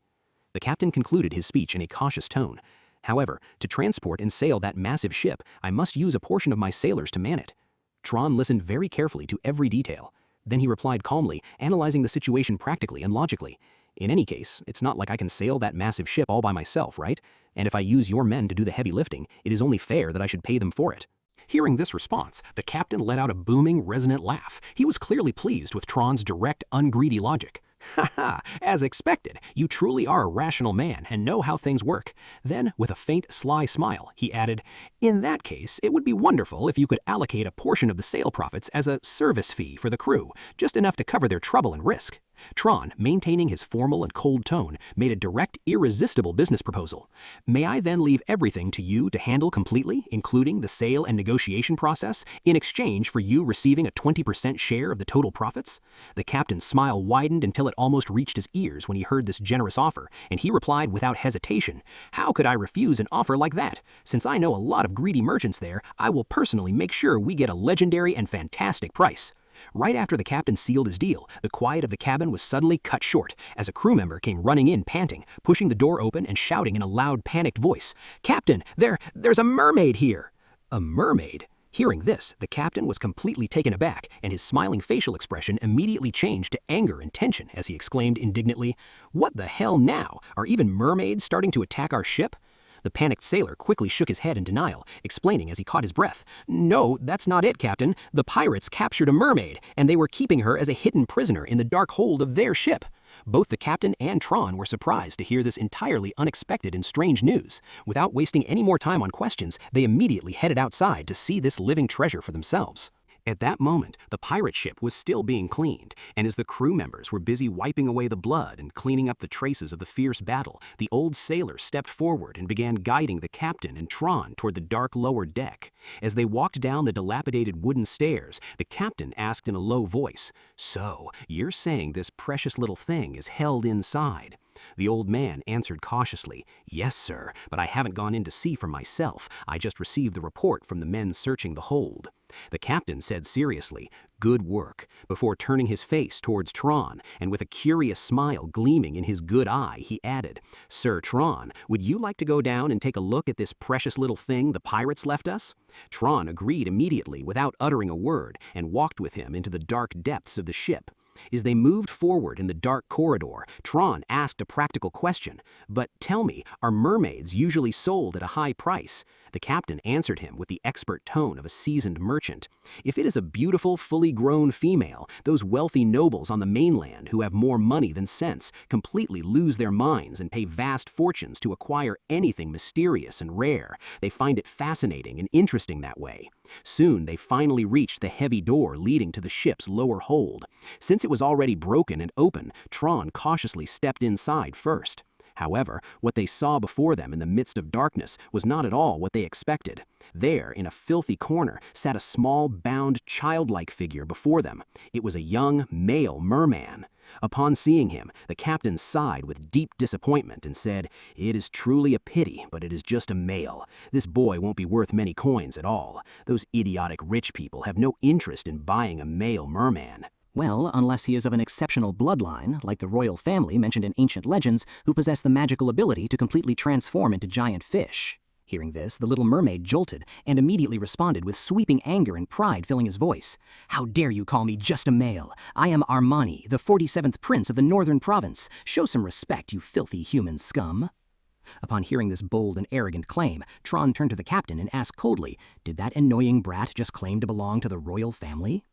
The captain concluded his speech in a cautious tone. However, to transport and sail that massive ship, I must use a portion of my sailors to man it. Turan listened very carefully to every detail. Then he replied calmly, analyzing the situation practically and logically. In any case, it's not like I can sail that massive ship all by myself, right? And if I use your men to do the heavy lifting, it is only fair that I should pay them for it. Hearing this response, the captain let out a booming, resonant laugh. He was clearly pleased with Turan's direct, ungreedy logic. "Ha ha, as expected, you truly are a rational man and know how things work." Then, with a faint, sly smile, he added, "In that case, it would be wonderful if you could allocate a portion of the sale profits as a service fee for the crew, just enough to cover their trouble and risk." Turan, maintaining his formal and cold tone, made a direct, irresistible business proposal. "May I then leave everything to you to handle completely, including the sale and negotiation process, in exchange for you receiving a 20% share of the total profits?" The captain's smile widened until it almost reached his ears when he heard this generous offer, and he replied without hesitation, "How could I refuse an offer like that? Since I know a lot of greedy merchants there, I will personally make sure we get a legendary and fantastic price." Right after the captain sealed his deal, the quiet of the cabin was suddenly cut short as a crew member came running in panting, pushing the door open and shouting in a loud, panicked voice, "Captain, there's a mermaid here!" A mermaid? Hearing this, the captain was completely taken aback, and his smiling facial expression immediately changed to anger and tension as he exclaimed indignantly, "What the hell now? Are even mermaids starting to attack our ship?" The panicked sailor quickly shook his head in denial, explaining as he caught his breath, "No, that's not it, Captain. The pirates captured a mermaid, and they were keeping her as a hidden prisoner in the dark hold of their ship." Both the captain and Turan were surprised to hear this entirely unexpected and strange news. Without wasting any more time on questions, they immediately headed outside to see this living treasure for themselves. At that moment, the pirate ship was still being cleaned, and as the crew members were busy wiping away the blood and cleaning up the traces of the fierce battle, the old sailor stepped forward and began guiding the captain and Turan toward the dark lower deck. As they walked down the dilapidated wooden stairs, the captain asked in a low voice, "So, you're saying this precious little thing is held inside?" The old man answered cautiously, "Yes, sir, but I haven't gone in to see for myself. I just received the report from the men searching the hold." The captain said seriously, "Good work," before turning his face towards Turan, and with a curious smile gleaming in his good eye, he added, "Sir Turan, would you like to go down and take a look at this precious little thing the pirates left us?" Turan agreed immediately without uttering a word and walked with him into the dark depths of the ship. As they moved forward in the dark corridor, Turan asked a practical question. "But tell me, are mermaids usually sold at a high price?" The captain answered him with the expert tone of a seasoned merchant. "If it is a beautiful, fully grown female, those wealthy nobles on the mainland who have more money than sense completely lose their minds and pay vast fortunes to acquire anything mysterious and rare. They find it fascinating and interesting that way." Soon they finally reached the heavy door leading to the ship's lower hold. Since it was already broken and open, Turan cautiously stepped inside first. However, what they saw before them in the midst of darkness was not at all what they expected. There, in a filthy corner, sat a small, bound, childlike figure before them. It was a young, male merman. Upon seeing him, the captain sighed with deep disappointment and said, "It is truly a pity, but it is just a male. This boy won't be worth many coins at all. Those idiotic rich people have no interest in buying a male merman." Well, unless he is of an exceptional bloodline, like the royal family mentioned in ancient legends, who possess the magical ability to completely transform into giant fish. Hearing this, the little mermaid jolted and immediately responded with sweeping anger and pride filling his voice. "How dare you call me just a male? I am Armani, the 47th prince of the northern province. Show some respect, you filthy human scum." Upon hearing this bold and arrogant claim, Turan turned to the captain and asked coldly, "Did that annoying brat just claim to belong to the royal family?"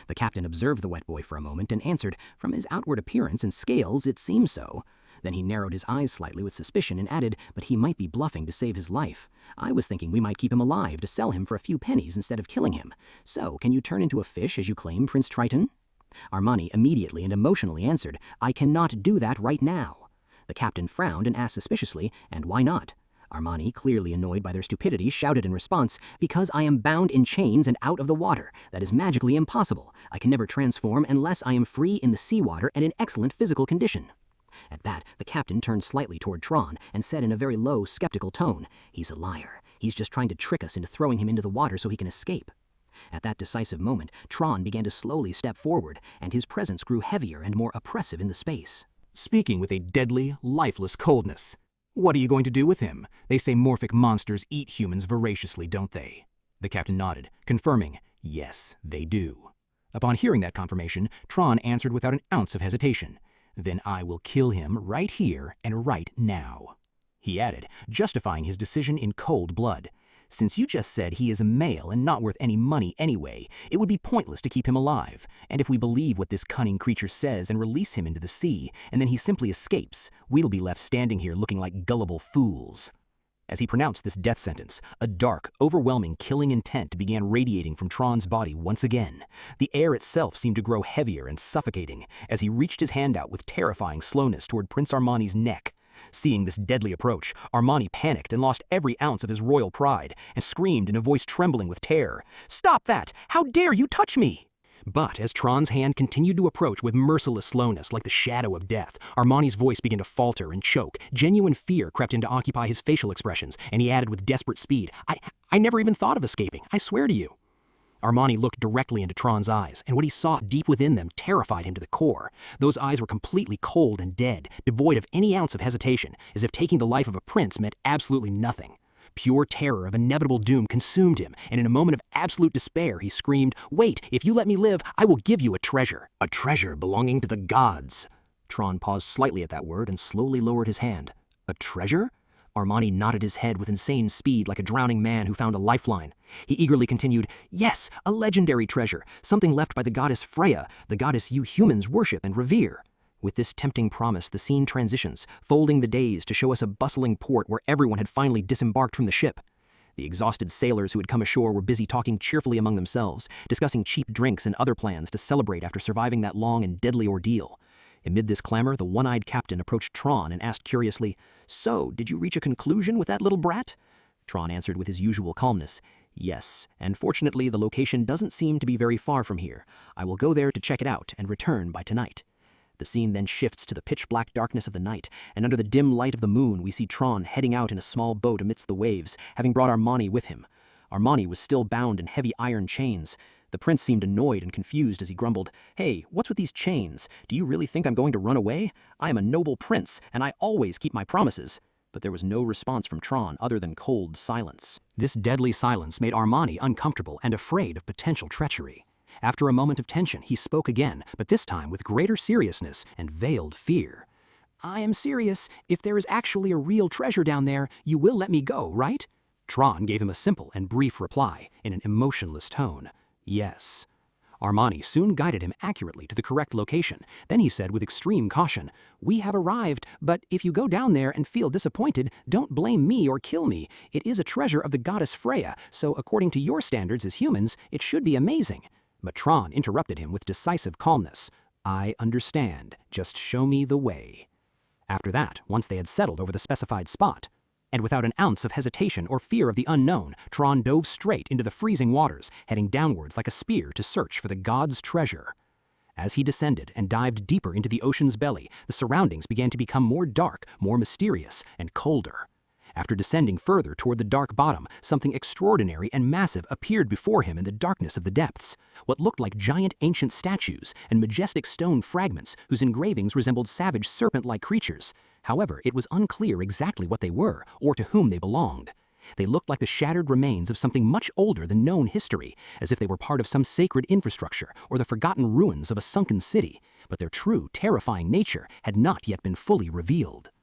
The captain observed the wet boy for a moment and answered, "From his outward appearance and scales, it seems so." Then he narrowed his eyes slightly with suspicion and added, "But he might be bluffing to save his life. I was thinking we might keep him alive to sell him for a few pennies instead of killing him. So, can you turn into a fish as you claim, Prince Triton?" Armani immediately and emotionally answered, "I cannot do that right now." The captain frowned and asked suspiciously, "And why not?" Armani, clearly annoyed by their stupidity, shouted in response, "Because I am bound in chains and out of the water. That is magically impossible. I can never transform unless I am free in the seawater and in excellent physical condition." At that, the captain turned slightly toward Turan and said in a very low, skeptical tone, "He's a liar. He's just trying to trick us into throwing him into the water so he can escape." At that decisive moment, Turan began to slowly step forward, and his presence grew heavier and more oppressive in the space. Speaking with a deadly, lifeless coldness. "What are you going to do with him? They say morphic monsters eat humans voraciously, don't they?" The captain nodded, confirming, "Yes, they do." Upon hearing that confirmation, Turan answered without an ounce of hesitation, "Then I will kill him right here and right now." He added, justifying his decision in cold blood, "Since you just said he is a male and not worth any money anyway, it would be pointless to keep him alive. And if we believe what this cunning creature says and release him into the sea, and then he simply escapes, we'll be left standing here looking like gullible fools." As he pronounced this death sentence, a dark, overwhelming killing intent began radiating from Turan's body once again. The air itself seemed to grow heavier and suffocating as he reached his hand out with terrifying slowness toward Prince Armani's neck. Seeing this deadly approach, Armani panicked and lost every ounce of his royal pride and screamed in a voice trembling with terror, "Stop that! How dare you touch me!" But as Turan's hand continued to approach with merciless slowness like the shadow of death, Armani's voice began to falter and choke. Genuine fear crept in to occupy his facial expressions, and he added with desperate speed, I never even thought of escaping, I swear to you." Armani looked directly into Turan's eyes, and what he saw deep within them terrified him to the core. Those eyes were completely cold and dead, devoid of any ounce of hesitation, as if taking the life of a prince meant absolutely nothing. Pure terror of inevitable doom consumed him, and in a moment of absolute despair he screamed, "Wait, if you let me live, I will give you a treasure. A treasure belonging to the gods." Turan paused slightly at that word and slowly lowered his hand. "A treasure?" Armani nodded his head with insane speed like a drowning man who found a lifeline. He eagerly continued, "Yes, a legendary treasure, something left by the goddess Freya, the goddess you humans worship and revere." With this tempting promise, the scene transitions, folding the days to show us a bustling port where everyone had finally disembarked from the ship. The exhausted sailors who had come ashore were busy talking cheerfully among themselves, discussing cheap drinks and other plans to celebrate after surviving that long and deadly ordeal. Amid this clamor, the one-eyed captain approached Turan and asked curiously, "So, did you reach a conclusion with that little brat?" Turan answered with his usual calmness, "Yes, and fortunately the location doesn't seem to be very far from here. I will go there to check it out and return by tonight." The scene then shifts to the pitch-black darkness of the night, and under the dim light of the moon we see Turan heading out in a small boat amidst the waves, having brought Armani with him. Armani was still bound in heavy iron chains. The prince seemed annoyed and confused as he grumbled, "Hey, what's with these chains? Do you really think I'm going to run away? I am a noble prince, and I always keep my promises." But there was no response from Turan other than cold silence. This deadly silence made Armani uncomfortable and afraid of potential treachery. After a moment of tension, he spoke again, but this time with greater seriousness and veiled fear. I am serious. If there is actually a real treasure down there, you will let me go, right? Turan gave him a simple and brief reply in an emotionless tone. Yes. Armani soon guided him accurately to the correct location. Then he said with extreme caution, We have arrived, but if you go down there and feel disappointed, don't blame me or kill me. It is a treasure of the goddess Freya, so according to your standards as humans, it should be amazing. But Turan interrupted him with decisive calmness. I understand. Just show me the way. After that, once they had settled over the specified spot, and without an ounce of hesitation or fear of the unknown, Turan dove straight into the freezing waters, heading downwards like a spear to search for the god's treasure. As he descended and dived deeper into the ocean's belly, the surroundings began to become more dark, more mysterious, and colder. After descending further toward the dark bottom, something extraordinary and massive appeared before him in the darkness of the depths. What looked like giant ancient statues and majestic stone fragments whose engravings resembled savage serpent-like creatures. However, it was unclear exactly what they were or to whom they belonged. They looked like the shattered remains of something much older than known history, as if they were part of some sacred infrastructure or the forgotten ruins of a sunken city, but their true, terrifying nature had not yet been fully revealed.